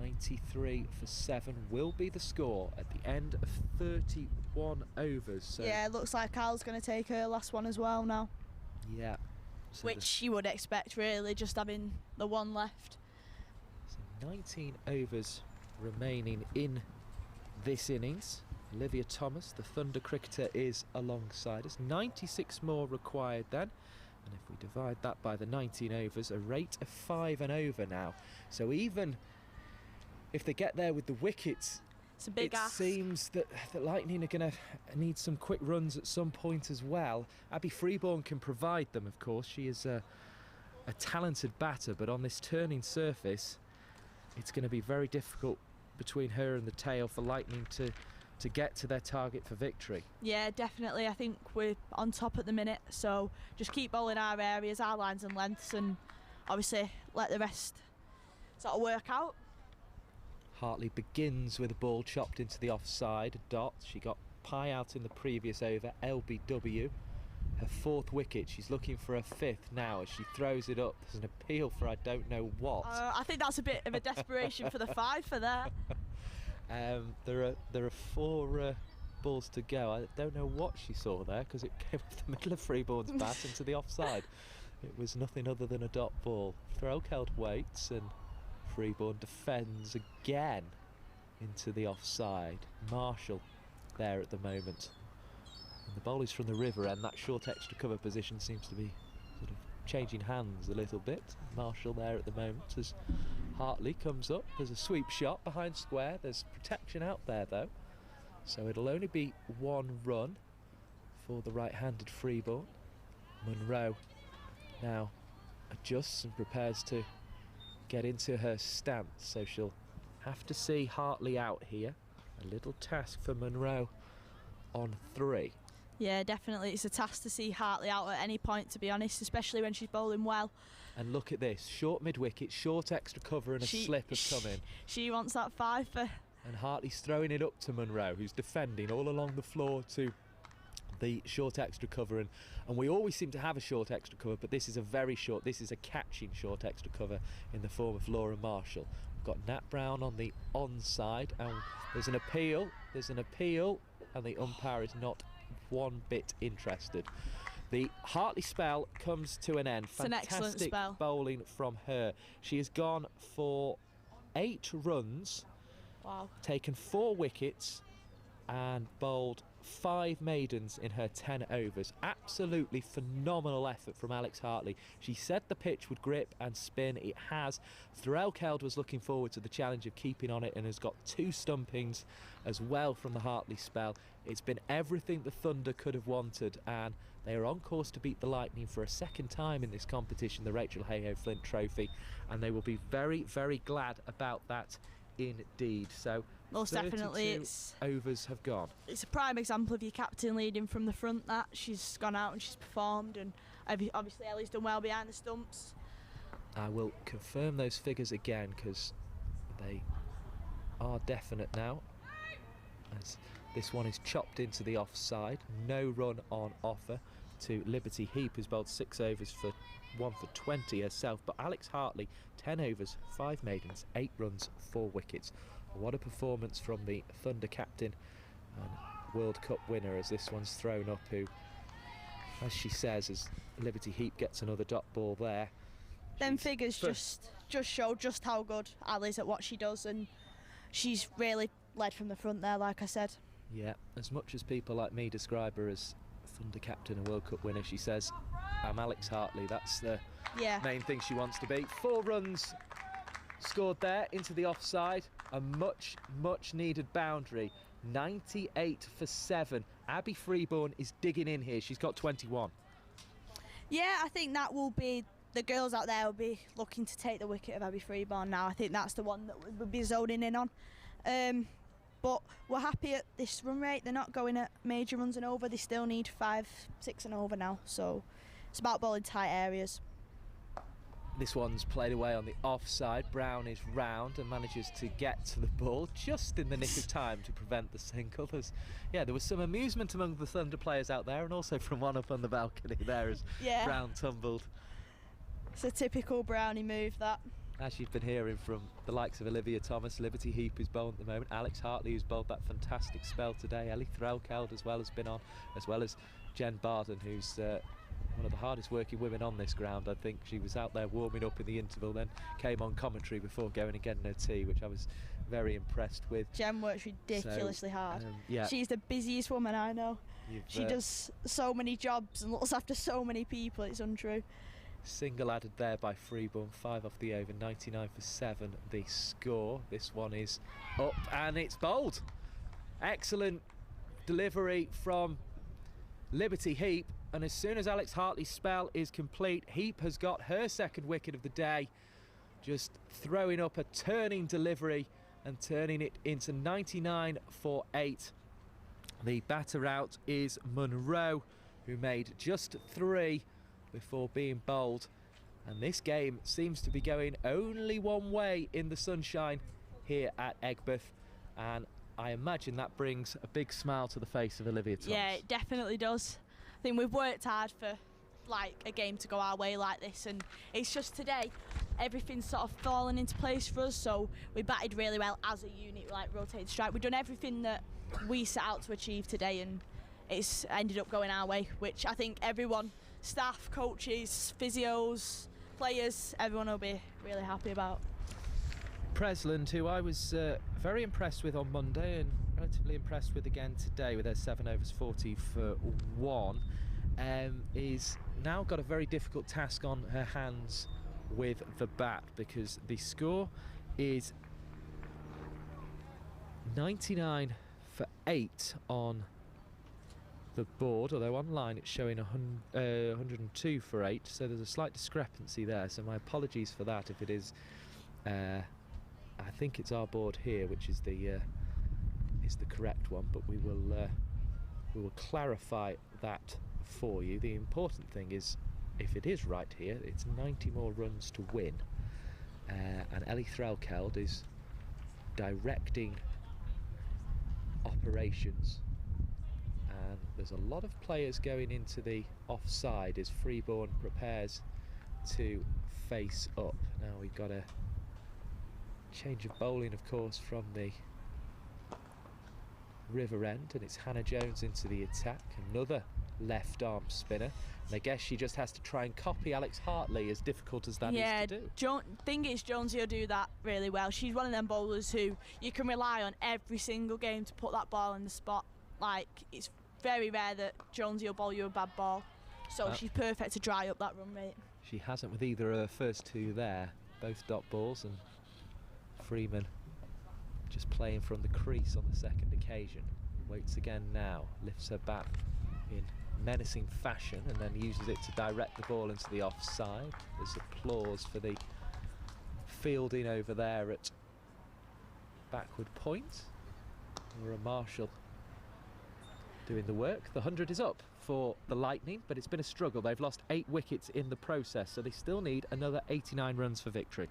93 for 7 will be the score at the end of 31 1 overs. So Yeah, it looks like Al's going to take her last one as well now. yeah. So Which you would expect, really, just having the one left. so 19 overs remaining in this innings. Olivia Thomas, the Thunder cricketer, is alongside us. 96 more required then. And if we divide that by the 19 overs, a rate of 5 and over now. So even if they get there with the wickets, It's a big ask. seems that Lightning are going to need some quick runs at some point as well. Abby Freeborn can provide them, of course. She is a talented batter, but on this turning surface, it's going to be very difficult between her and the tail for Lightning to get to their target for victory. Yeah, definitely. I think we're on top at the minute, so just keep bowling our areas, our lines and lengths, and obviously let the rest sort of work out. Hartley begins with a ball chopped into the offside dot. She got pie out in the previous over, LBW. Her 4th wicket, she's looking for her 5th now as she throws it up. There's an appeal for I don't know what. I think that's a bit of a desperation for the 5 for there. There are 4 balls to go. I don't know what she saw there because it came off the middle of Freeborn's bat into the offside. It was nothing other than a dot ball. Rachael waits and Freeborn defends again into the offside. Marshall there at the moment. And the ball is from the river end. That short extra cover position seems to be sort of changing hands a little bit. Marshall there at the moment as Hartley comes up. There's a sweep shot behind square. There's protection out there though. So it'll only be 1 run for the right-handed Freeborn. Munro now adjusts and prepares to get into her stance, so she'll have to see Hartley out here. A little task for Munro on 3. Yeah, definitely. It's a task to see Hartley out at any point, to be honest, especially when she's bowling well. And look at this, short mid-wicket, short extra cover and a slip have come in. She wants that 5 for... And Hartley's throwing it up to Munro, who's defending all along the floor to the short extra cover, and we always seem to have a short extra cover, but this is a very short, this is a catching short extra cover in the form of Laura Marshall. We've got Nat Brown on the onside, and there's an appeal, and the umpire is not one bit interested. The Hartley spell comes to an end. It's an excellent spell. Bowling from her. She has gone for 8 runs, wow, taken 4 wickets and bowled 5 maidens in her 10 overs. Absolutely phenomenal effort from Alex Hartley. She said the pitch would grip and spin. It has. Rachael was looking forward to the challenge of keeping on it and has got 2 stumpings as well from the Hartley spell. It's been everything the Thunder could have wanted, and they are on course to beat the Lightning for a 2nd time in this competition, the Rachael Heyhoe Flint Trophy, and they will be very, very glad about that indeed. So most definitely, it's overs have gone. It's a prime example of your captain leading from the front. That she's gone out and she's performed, and obviously Ellie's done well behind the stumps. I will confirm those figures again because they are definite now, as this one is chopped into the offside. No run on offer to Liberty Heap, who's bowled 6 overs for 1 for 20 herself, but Alex Hartley 10 overs, 5 maidens, 8 runs, 4 wickets. What a performance from the Thunder captain and World Cup winner, as this one's thrown up, who, as she says, as Liberty Heap gets another dot ball there. Them figures just show just how good Al is at what she does, and she's really led from the front there, like I said. Yeah, as much as people like me describe her as Thunder captain and World Cup winner, she says, I'm Alex Hartley. That's the main thing she wants to be. 4 runs scored there into the offside. A much, much needed boundary. 98 for 7. Abby Freeborn is digging in here. She's got 21. Yeah, I think that will be, the girls out there will be looking to take the wicket of Abby Freeborn now. I think that's the one that we'll be zoning in on. But we're happy at this run rate. They're not going at major runs and over. They still need 5, 6 and over now. So it's about bowling tight areas. This one's played away on the offside. Brown is round and manages to get to the ball just in the nick of time to prevent the single. There was some amusement among the Thunder players out there, and also from one up on the balcony there as Brown tumbled. It's a typical Brownie move, that. as you've been hearing from the likes of Olivia Thomas, Liberty Heap who's bowled at the moment, Alex Hartley who's bowled that fantastic spell today, Ellie Threlkeld as well has been on, as well as Jen Barden, who's one of the hardest working women on this ground. I think she was out there warming up in the interval, then came on commentary before going and getting her tea, which I was very impressed with. Jen works ridiculously hard. Yeah. She's the busiest woman I know. She does so many jobs and looks after so many people, it's untrue. Single added there by Freeborn, 5 off the over, 99 for 7 the score. This one is up and it's bowled. Excellent delivery from Liberty Heap, and as soon as Alex Hartley's spell is complete, Heap has got her second wicket of the day, just throwing up a turning delivery and turning it into 99 for 8. The batter out is Munro, who made just 3 before being bowled, and this game seems to be going only one way in the sunshine here at Egbert, and I imagine that brings a big smile to the face of Olivia Thomas. Yeah, it definitely does. I think we've worked hard for like a game to go our way like this, and it's just today everything's sort of fallen into place for us, so we batted really well as a unit, like rotated strike. We've done everything that we set out to achieve today, and it's ended up going our way, which I think everyone, staff, coaches, physios, players, everyone will be really happy about. Presland, who I was very impressed with on Monday and relatively impressed with again today with her 7 overs 40 for 1, is now got a very difficult task on her hands with the bat, because the score is 99 for 8 on the board, although online it's showing 102 for 8, so there's a slight discrepancy there, so my apologies for that if it is. I think it's our board here which is the correct one, but we will clarify that for you. The important thing is, if it is right here, it's 90 more runs to win, and Ellie Threlkeld is directing operations, and there's a lot of players going into the offside as Freeborn prepares to face up. Now we've got a change of bowling, of course, from the river end, and it's Hannah Jones into the attack, another left arm spinner, and I guess she just has to try and copy Alex Hartley, as difficult as that is to do. Thing is, Jonesy will do that really well. She's one of them bowlers who you can rely on every single game to put that ball in the spot. Like, it's very rare that Jonesy will bowl you a bad ball, so she's perfect to dry up that run rate. She hasn't with either of her first two there, both dot balls, and Freeman just playing from the crease on the second occasion. Waits again now, lifts her bat in menacing fashion and then uses it to direct the ball into the offside. There's applause for the fielding over there at backward point. Laura Marshall doing the work. The 100 is up for the Lightning, but it's been a struggle. They've lost 8 wickets in the process, so they still need another 89 runs for victory.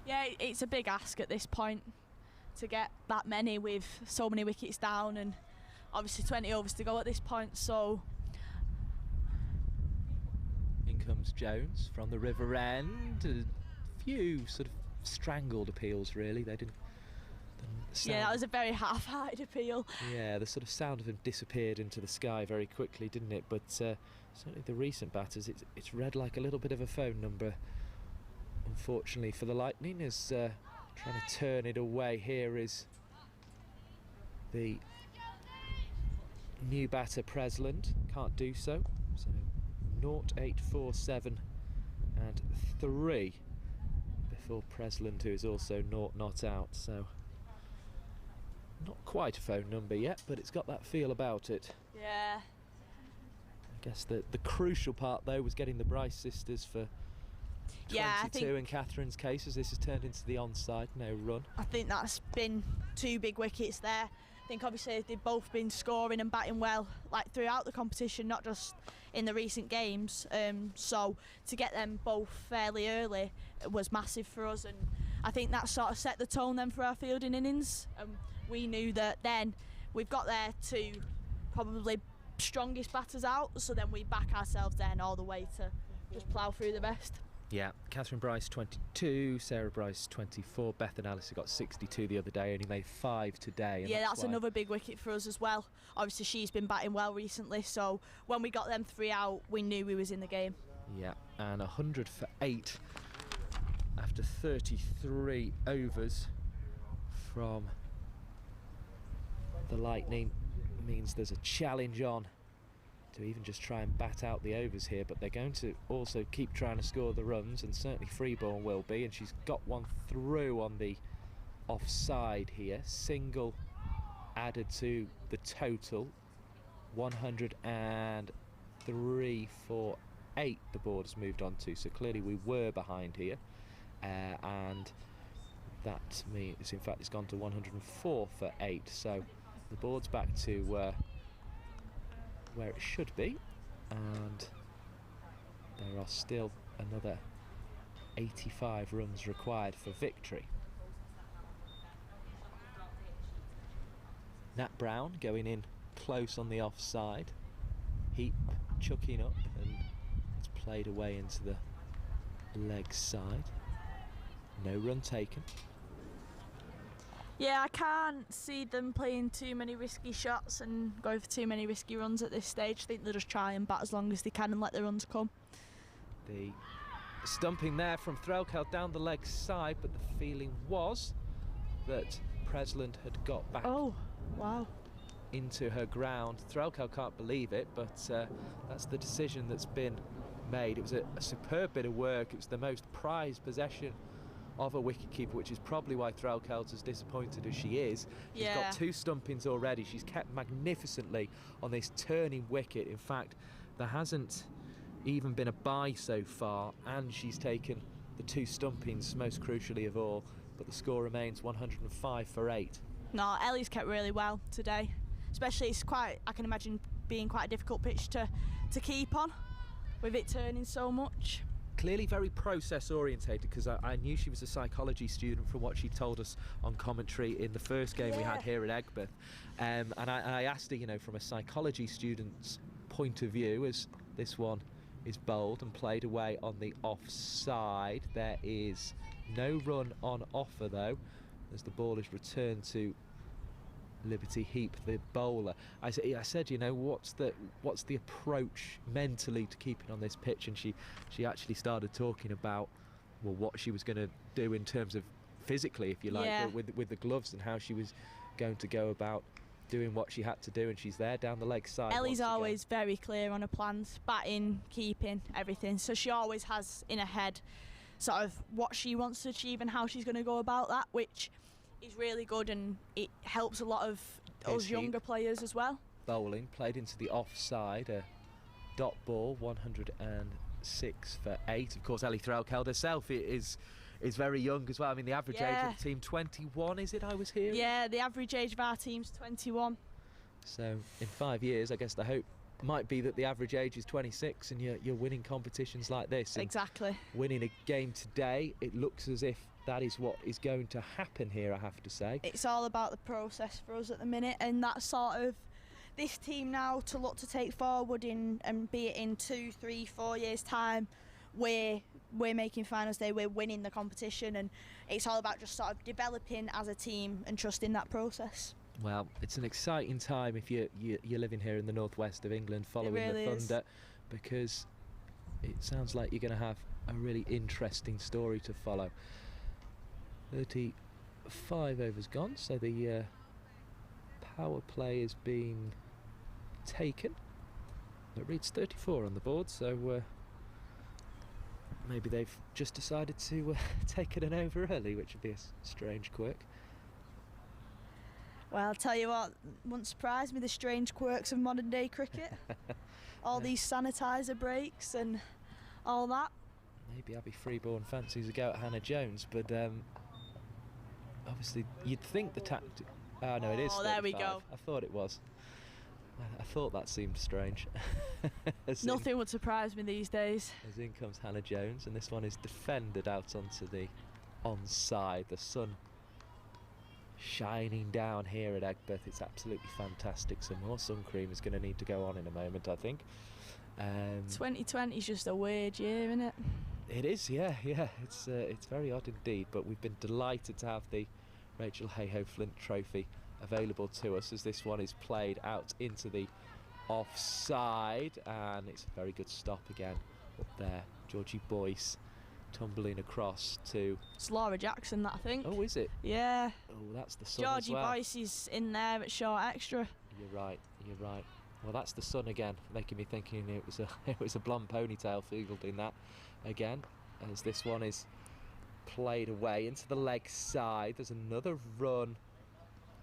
Yeah, it's a big ask at this point to get that many with so many wickets down, and obviously 20 overs to go at this point, so... In comes Jones from the river end. A few sort of strangled appeals, really. They didn't... Yeah, that was a very half-hearted appeal. Yeah, the sort of sound of him disappeared into the sky very quickly, didn't it? But certainly the recent batters, it's read like a little bit of a phone number. Unfortunately for the Lightning, is trying to turn it away. Here is the new batter, Presland. Can't do so. So 0-8-4-7 and 3 before Presland, who is also 0 not out. So not quite a phone number yet, but it's got that feel about it. Yeah. I guess the crucial part, though, was getting the Bryce sisters for 22 in Catherine's case, as this has turned into the onside, no run. I think that's been 2 big wickets there. I think obviously they've both been scoring and batting well, like throughout the competition, not just in the recent games. So to get them both fairly early was massive for us, and I think that sort of set the tone then for our fielding innings. We knew that then we've got there to probably strongest batters out, so then we back ourselves then all the way to just plough through the best. Yeah, Catherine Bryce 22, Sarah Bryce 24, Beth and Alice got 62 the other day, only made 5 today. And yeah, that's why another big wicket for us as well. Obviously she's been batting well recently, so when we got them 3 out, we knew we was in the game. Yeah, and 100 for 8 after 33 overs from the Lightning means there's a challenge on to even just try and bat out the overs here, but they're going to also keep trying to score the runs, and certainly Freeborn will be, and she's got one through on the offside here. Single added to the total, 103 for 8 the board has moved on to, so clearly we were behind here, and that means in fact it's gone to 104 for 8, so the board's back to where it should be, and there are still another 85 runs required for victory. Nat Brown going in close on the offside, Heap chucking up, and it's played away into the leg side. No run taken. Yeah, I can't see them playing too many risky shots and going for too many risky runs at this stage. I think they'll just try and bat as long as they can and let the runs come. The stumping there from Threlkeld down the leg side, but the feeling was that Presland had got back into her ground. Threlkeld can't believe it, but that's the decision that's been made. It was a superb bit of work. It was the most prized possession of a wicketkeeper, which is probably why Threlkeld's as disappointed as she is. She's got 2 stumpings already. She's kept magnificently on this turning wicket. In fact, there hasn't even been a bye so far, and she's taken the 2 stumpings, most crucially of all, but the score remains 105 for 8. No, Ellie's kept really well today, especially it's quite, I can imagine being quite a difficult pitch to keep on with it turning so much. Clearly very process orientated, because I knew she was a psychology student from what she told us on commentary in the first game we had here at Egbert, and I asked her, you know, from a psychology student's point of view, as this one is bowled and played away on the offside. There is no run on offer though, as the ball is returned to Liberty Heap, the bowler. I said, you know, what's the approach mentally to keeping on this pitch? And she actually started talking about, well, what she was going to do in terms of physically, if you like, with the gloves, and how she was going to go about doing what she had to do. And she's there down the leg side. Ellie's always very clear on her plans, batting, keeping, everything. So she always has in her head sort of what she wants to achieve and how she's going to go about that, which is really good, and it helps a lot of us younger players as well. Bowling played into the offside, a dot ball, 106 for 8. Of course, Ellie Threlkeld herself is very young as well. I mean, the average age of the team 21, is it? I was here. Yeah, the average age of our team's 21. So in 5 years, I guess the hope might be that the average age is 26, and you're winning competitions like this. Exactly. Winning a game today, it looks as if that is what is going to happen here, I have to say. It's all about the process for us at the minute, and that's sort of this team now to look to take forward in, and be it in 2, 3, 4 years time, we're making finals day, we're winning the competition, and it's all about just sort of developing as a team and trusting that process. Well, it's an exciting time if you're living here in the northwest of England following the Thunder, because it sounds like you're going to have a really interesting story to follow. 35 overs gone, so the power play is being taken. It reads 34 on the board, so maybe they've just decided to take it an over early, which would be a strange quirk. Well, I'll tell you what, wouldn't surprise me, the strange quirks of modern day cricket. All these sanitiser breaks and all that. Maybe Abby Freeborn fancies a go at Hannah Jones, but obviously you'd think the tactic... Oh no, it is 35. There we go. I thought it was. I thought that seemed strange. Nothing would surprise me these days. As in comes Hannah Jones, and this one is defended out onto the onside. The sun shining down here at Egbert. It's absolutely fantastic. Some more sun cream is going to need to go on in a moment, I think. 2020 is just a weird year, isn't it? It is, yeah. It's very odd indeed, but we've been delighted to have the Rachael Heyhoe Flint Trophy available to us as this one is played out into the offside, and it's a very good stop again up there. Georgie Boyce tumbling across to... It's Laura Jackson, that, I think. Oh, is it? Yeah. Oh, that's the son Georgie as well. Boyce is in there at short extra. You're right. Well, that's the son again, making me thinking it was a blonde ponytail fielding that again, as this one is played away into the leg side. There's another run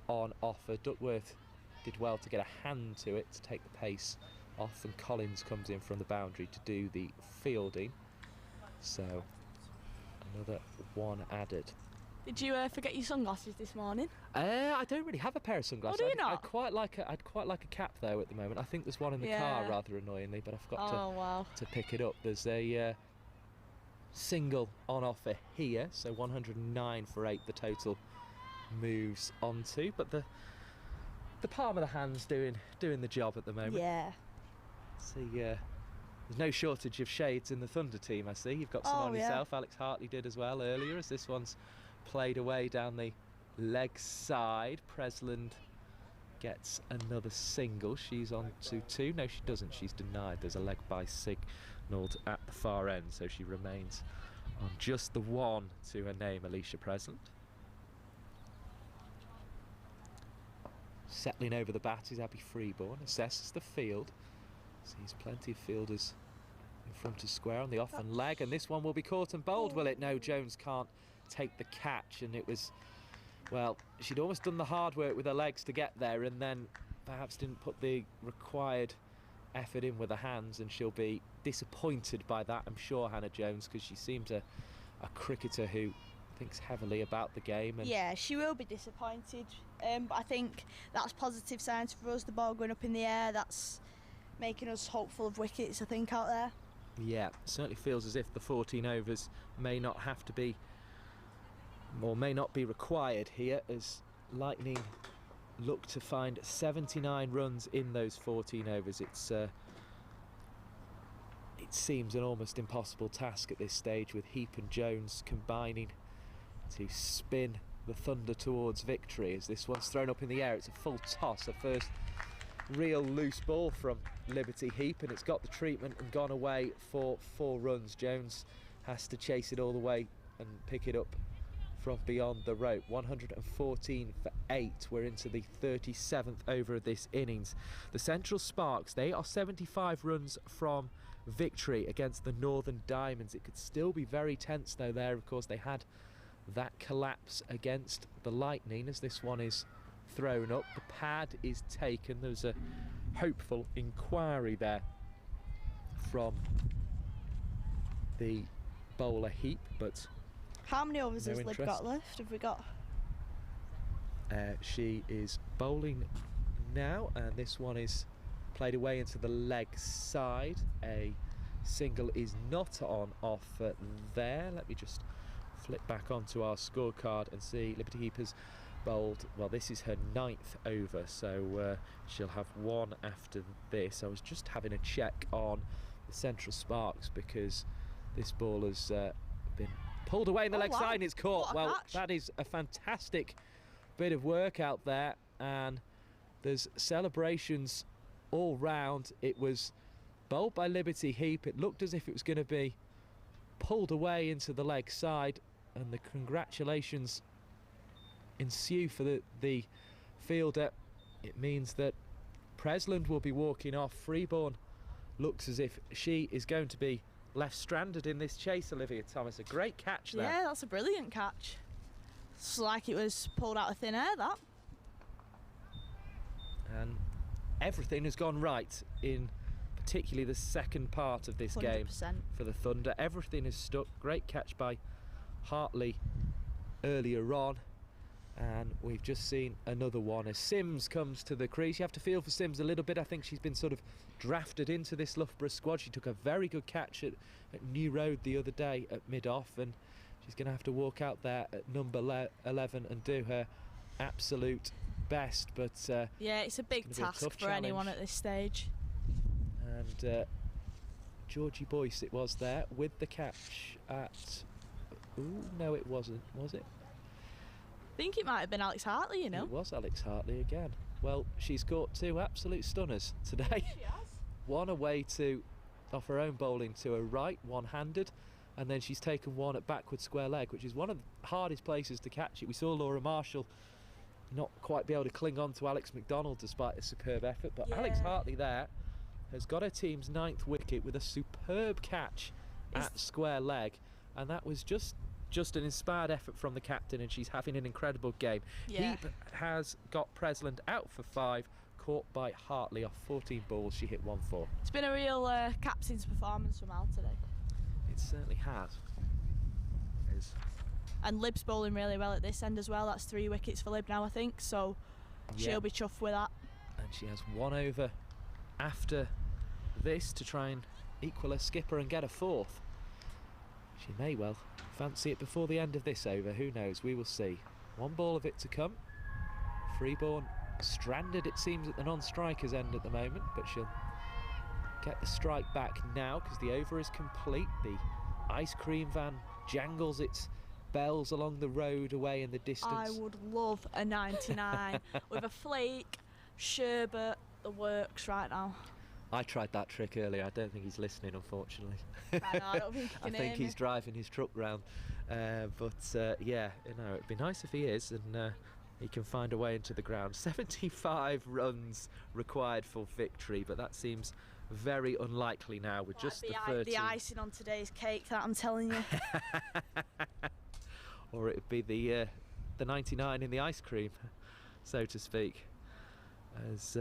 on offer. Duckworth did well to get a hand to it to take the pace off, and Collins comes in from the boundary to do the fielding. So another one added. Did you forget your sunglasses this morning? I don't really have a pair of sunglasses. Oh, do you not? I'd quite like a cap though at the moment. I think there's one in the car, rather annoyingly, but I forgot to pick it up. There's a single on offer here, so 109 for 8 the total moves onto, but the palm of the hand's doing the job at the moment. Yeah. See, there's no shortage of shades in the Thunder team, I see. You've got some on yourself. Alex Hartley did as well earlier, as this one's played away down the leg side. Presland gets another single. She's on to 2. No, she doesn't. She's denied. There's a leg by signalled at the far end, so she remains on just the 1 to her name, Alicia Presland. Settling over the bat is Abby Freeborn. Assesses the field. Sees plenty of fielders in front of square on the off and leg, and this one will be caught and bowled, will it? No, Jones can't take the catch, and it was, well, she'd almost done the hard work with her legs to get there, and then perhaps didn't put the required effort in with her hands, and she'll be disappointed by that, I'm sure, Hannah Jones, because she seems a cricketer who thinks heavily about the game. And yeah, she will be disappointed, but I think that's positive signs for us. The ball going up in the air, that's making us hopeful of wickets, I think, out there. Yeah, certainly feels as if the 14 overs may not have to be, or may not be required here, as Lightning look to find 79 runs in those 14 overs. It seems an almost impossible task at this stage, with Heap and Jones combining to spin the Thunder towards victory, as this one's thrown up in the air. It's a full toss, a first real loose ball from Liberty Heap, and it's got the treatment and gone away for 4 runs. Jones has to chase it all the way and pick it up from beyond the rope. 114 for 8. We're into the 37th over of this innings. The Central Sparks, they are 75 runs from victory against the Northern Diamonds. It could still be very tense though there. Of course, they had that collapse against the Lightning, as this one is thrown up. The pad is taken. There's a hopeful inquiry there from the bowler Heap, but how many overs no has Lib got left? Have we got? She is bowling now, and this one is played away into the leg side. A single is not on offer there. Let me just flip back onto our scorecard and see. Liberty Heap has bowled, well, this is her 9th over, so she'll have 1 after this. I was just having a check on the Central Sparks, because this ball has been pulled away in the leg side and it's caught. Well, that is a fantastic bit of work out there, and there's celebrations all round. It was bowled by Liberty Heap. It looked as if it was going to be pulled away into the leg side, and the congratulations ensue for the fielder. It means that Presland will be walking off. Freeborn looks as if she is going to be left stranded in this chase. Olivia Thomas, a great catch there. Yeah, that's a brilliant catch. It's like it was pulled out of thin air, that. And everything has gone right in particularly the second part of this 100%. game for the Thunder. Everything is stuck. Great catch by Hartley earlier on, and we've just seen another one as Sims comes to the crease. You have to feel for Sims a little bit. I think she's been sort of drafted into this Loughborough squad. She took a very good catch at New Road the other day at mid-off, and she's going to have to walk out there at number 11 and do her absolute best. But yeah, it's a big task for anyone at this stage. And Georgie Boyce it was there with the catch at... Ooh, no it wasn't, was it? I think it might have been Alex Hartley, you know. It was Alex Hartley again. Well, she's caught 2 absolute stunners today. She has. One away to, off her own bowling to her right, one-handed, and then she's taken one at backward square leg, which is one of the hardest places to catch it. We saw Laura Marshall not quite be able to cling on to Alex McDonald despite a superb effort, but Yeah. Alex Hartley there has got her team's 9th wicket with a superb catch at square leg, and that was just an inspired effort from the captain, and she's having an incredible game. Yeah. Heap has got Presland out for 5, caught by Hartley off 14 balls. She hit 1-4. It's been a real captain's performance from Al today. It certainly has. And Lib's bowling really well at this end as well. That's 3 wickets for Lib now, I think, so she'll be chuffed with that. And she has 1 over after this to try and equal her skipper and get a 4th. She may well fancy it before the end of this over, who knows, we will see. 1 ball of it to come. Freeborn stranded, it seems, at the non-striker's end at the moment, but she'll get the strike back now because the over is complete. The ice cream van jangles its bells along the road away in the distance. I would love a 99 with a flake, sherbet, the works right now. I tried that trick earlier. I don't think he's listening, unfortunately. I don't think he I can think hear he's me. driving his truck round. Yeah, you know, it'd be nice if he is, and he can find a way into the ground. 75 runs required for victory, but that seems very unlikely now with just the 13. The icing on today's cake, that I'm telling you. Or it'd be the 99 in the ice cream, so to speak. As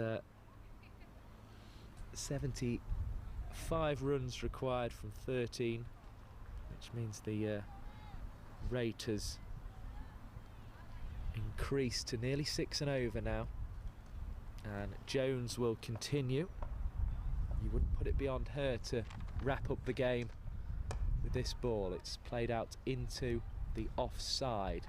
75 runs required from 13, which means the rate has increased to nearly 6 and over now. And Jones will continue. You wouldn't put it beyond her to wrap up the game with this ball. It's played out into the offside.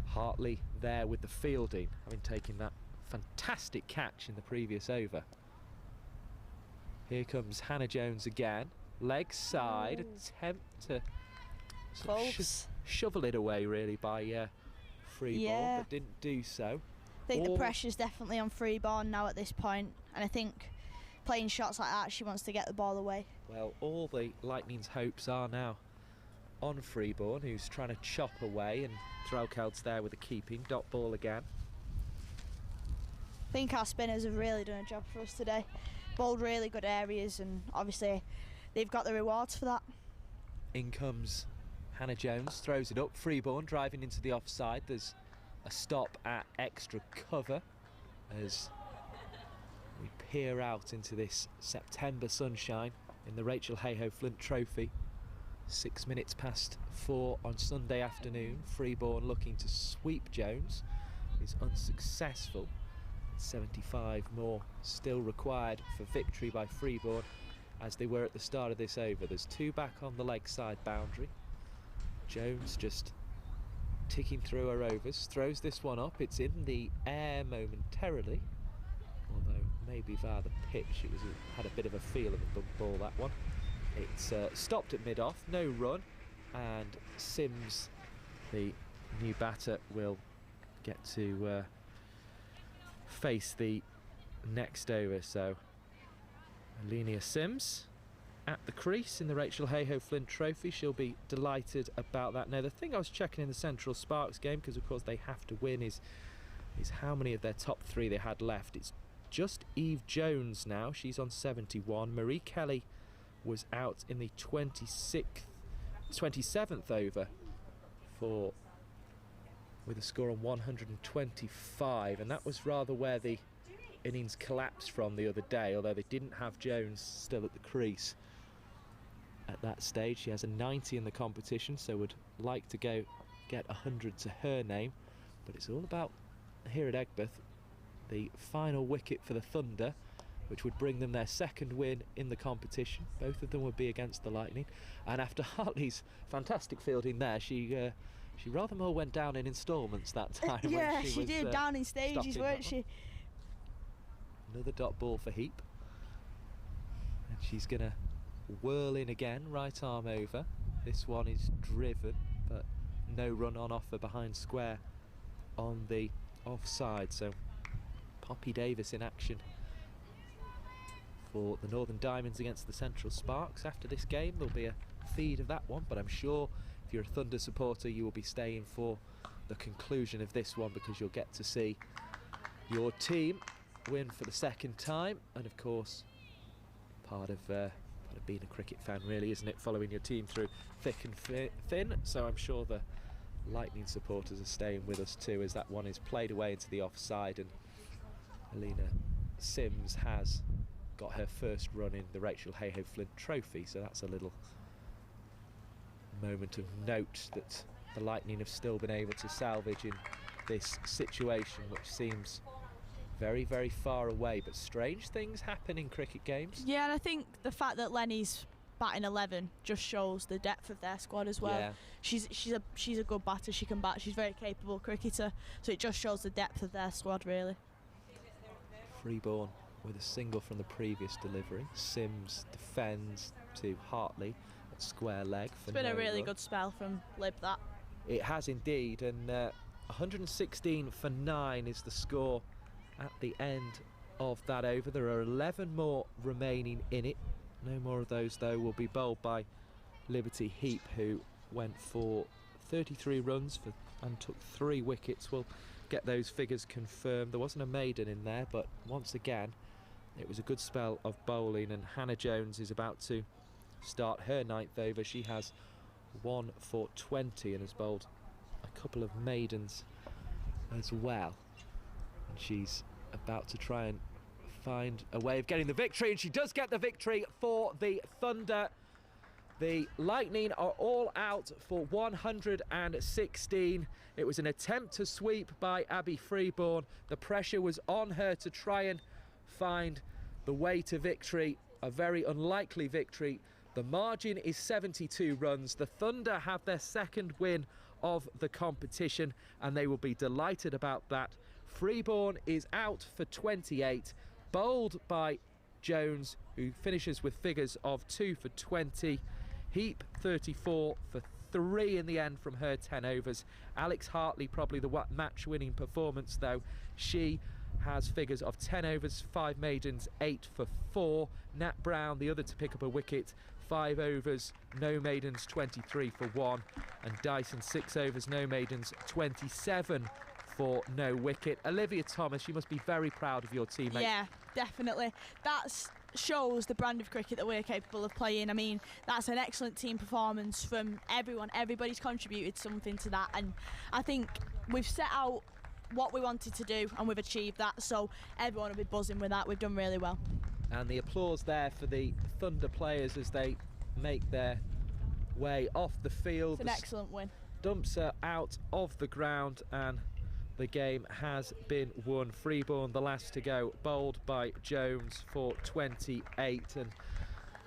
Hartley there with the fielding, having taken that fantastic catch in the previous over. Here comes Hannah Jones again. Leg side, attempt to sort of shovel it away really by Freeborn, but didn't do so. I think the pressure's definitely on Freeborn now at this point, and I think playing shots like that, she wants to get the ball away. Well, all the Lightning's hopes are now on Freeborn, who's trying to chop away, and Threlkeld's there with the keeping. Dot ball again. I think our spinners have really done a job for us today. Bowled really good areas, and obviously they've got the rewards for that. In comes Hannah Jones, throws it up. Freeborn driving into the offside. There's a stop at extra cover as we peer out into this September sunshine in the Rachael Heyhoe Flint Trophy. 6 minutes past 4 on Sunday afternoon. Freeborn looking to sweep Jones is unsuccessful. 75 more still required for victory by Freeborn, as they were at the start of this over. There's 2 back on the leg side boundary. Jones just ticking through her overs, throws this one up. It's in the air momentarily, although maybe via the pitch. It had a bit of a feel of a bump ball, that one. It's stopped at mid-off, no run, and Sims, the new batter, will get to face the next over. So Alenia Sims at the crease in the Rachael Heyhoe Flint Trophy. She'll be delighted about that. Now, the thing I was checking in the Central Sparks game, because of course they have to win, is how many of their top 3 they had left. It's just Eve Jones now. She's on 71. Marie Kelly was out in the 27th over with a score on 125, and that was rather where the innings collapsed from the other day, although they didn't have Jones still at the crease at that stage. She has a 90 in the competition, so would like to go get 100 to her name, but it's all about, here at Egbert, the final wicket for the Thunder, which would bring them their 2nd win in the competition. Both of them would be against the Lightning, and after Hartley's fantastic fielding there, she rather more went down in instalments that time. Yeah, when she did, down in stages, weren't she? Another dot ball for Heap, and she's going to whirling again, right arm over. This one is driven, but no run on offer behind square on the offside. So Poppy Davis in action for the Northern Diamonds against the Central Sparks. After this game there'll be a feed of that one, but I'm sure if you're a Thunder supporter you will be staying for the conclusion of this one, because you'll get to see your team win for the second time. And of course part of being a cricket fan, really, isn't it, following your team through thick and thin. So I'm sure the Lightning supporters are staying with us too, as that one is played away into the offside, and Alina Sims has got her first run in the Rachael Heyhoe Flint Trophy, so that's a little moment of note that the Lightning have still been able to salvage in this situation, which seems very, very far away. But strange things happen in cricket games. Yeah, and I think the fact that Lenny's batting 11 just shows the depth of their squad as well. Yeah. She's a good batter. She can bat. She's a very capable cricketer. So it just shows the depth of their squad, really. Freeborn with a single from the previous delivery. Sims defends to Hartley at square leg. It's been a really good spell from Lib, that. It has indeed, and 116 for 9 is the score at the end of that over. There are 11 more remaining in it. No more of those though will be bowled by Liberty Heap, who went for 33 runs and took 3 wickets. We'll get those figures confirmed. There wasn't a maiden in there, but once again it was a good spell of bowling, and Hannah Jones is about to start her 9th over. She has 1 for 20 and has bowled a couple of maidens as well, and she's about to try and find a way of getting the victory, and she does get the victory for the Thunder. The Lightning are all out for 116. It was an attempt to sweep by Abby Freeborn. The pressure was on her to try and find the way to victory, a very unlikely victory. The margin is 72 runs. The Thunder have their second win of the competition, and they will be delighted about that. Freeborn is out for 28, bowled by Jones, who finishes with figures of 2 for 20. Heap 34 for 3 in the end from her 10 overs. Alex Hartley, probably the match-winning performance though. She has figures of 10 overs, 5 maidens, 8 for 4. Nat Brown, the other to pick up a wicket, 5 overs, no maidens, 23 for 1. And Dyson, 6 overs, no maidens, 27 for no wicket. Olivia Thomas, you must be very proud of your teammate. Yeah, definitely. That shows the brand of cricket that we're capable of playing. I mean, that's an excellent team performance from everyone. Everybody's contributed something to that, and I think we've set out what we wanted to do and we've achieved that, so everyone will be buzzing with that. We've done really well. And the applause there for the Thunder players as they make their way off the field. It's an excellent win. Dumps her out of the ground, and the game has been won. Freeborn, the last to go, bowled by Jones for 28, and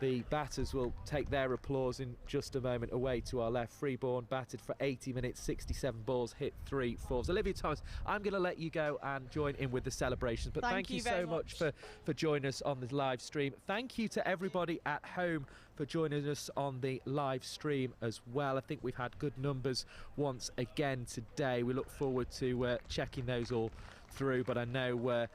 the batters will take their applause in just a moment. Away to our left, Freeborn batted for 80 minutes, 67 balls, hit 3 fours. Olivia Thomas, I'm going to let you go and join in with the celebrations, but thank you so much for joining us on the live stream. Thank you to everybody at home for joining us on the live stream as well. I think we've had good numbers once again today. We look forward to checking those all through, but I know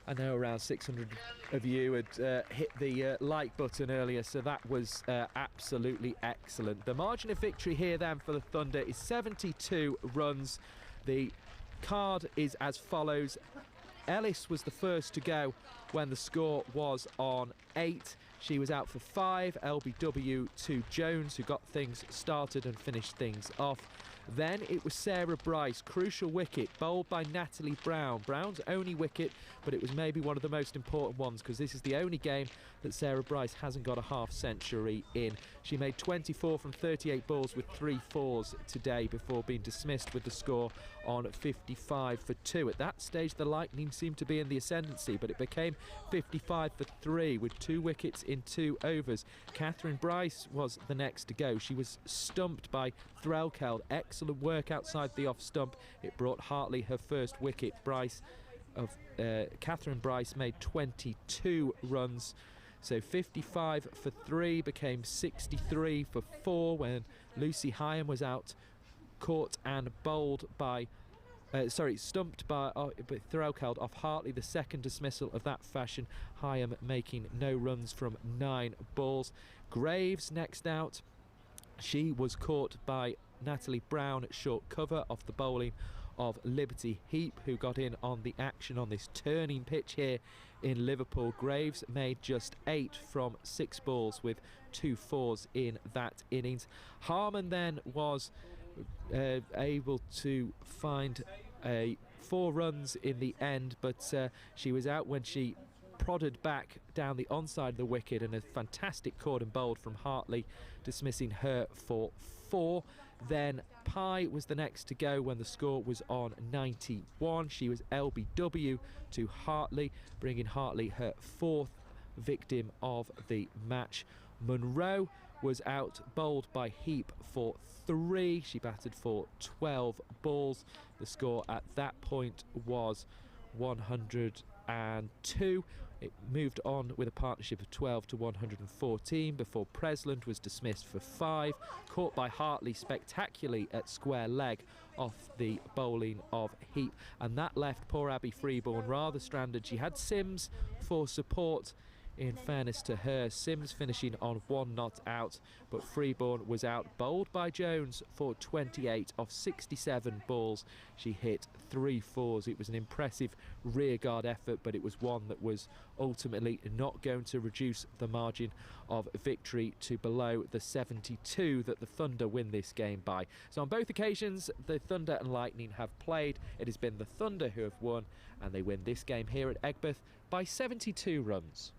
around 600 of you had hit the like button earlier, so that was absolutely excellent. The margin of victory here then for the Thunder is 72 runs. The card is as follows. Ellis was the first to go when the score was on 8. She was out for 5. LBW to Jones, who got things started and finished things off. Then it was Sarah Bryce, crucial wicket, bowled by Natalie Brown. Brown's only wicket, but it was maybe one of the most important ones, because this is the only game that Sarah Bryce hasn't got a half century in. She made 24 from 38 balls with 3 fours today before being dismissed with the score on 55 for 2. At that stage, the Lightning seemed to be in the ascendancy, but it became 55 for 3 with 2 wickets in 2 overs. Catherine Bryce was the next to go. She was stumped by Threlkeld. Excellent work outside the off stump. It brought Hartley her first wicket. Catherine Bryce made 22 runs. So 55 for 3 became 63 for 4 when Lucy Heyhoe was out, caught and bowled by stumped by Threlkeld off Hartley, the second dismissal of that fashion. Heyhoe making no runs from 9 balls. Graves next out. She was caught by Natalie Brown at short cover off the bowling of Liberty Heap, who got in on the action on this turning pitch here in Liverpool. Graves made just 8 from 6 balls with 2 fours in that innings. Harman then was able to find 4 runs in the end, but she was out when she prodded back down the onside of the wicket, and a fantastic cordon bowled from Hartley, dismissing her for 4. Then Pye was the next to go when the score was on 91. She was LBW to Hartley, bringing Hartley her 4th victim of the match. Munro was out, bowled by Heap for 3. She batted for 12 balls. The score at that point was 102. It moved on with a partnership of 12 to 114 before Presland was dismissed for 5, caught by Hartley spectacularly at square leg off the bowling of Heap, and that left poor Abby Freeborn rather stranded. She had Sims for support. In fairness to her, Sims finishing on 1 not out, but Freeborn was out, bowled by Jones for 28 off 67 balls. She hit 3 fours. It was an impressive rearguard effort, but it was one that was ultimately not going to reduce the margin of victory to below the 72 that the Thunder win this game by. So on both occasions, the Thunder and Lightning have played. It has been the Thunder who have won, and they win this game here at Egbert by 72 runs.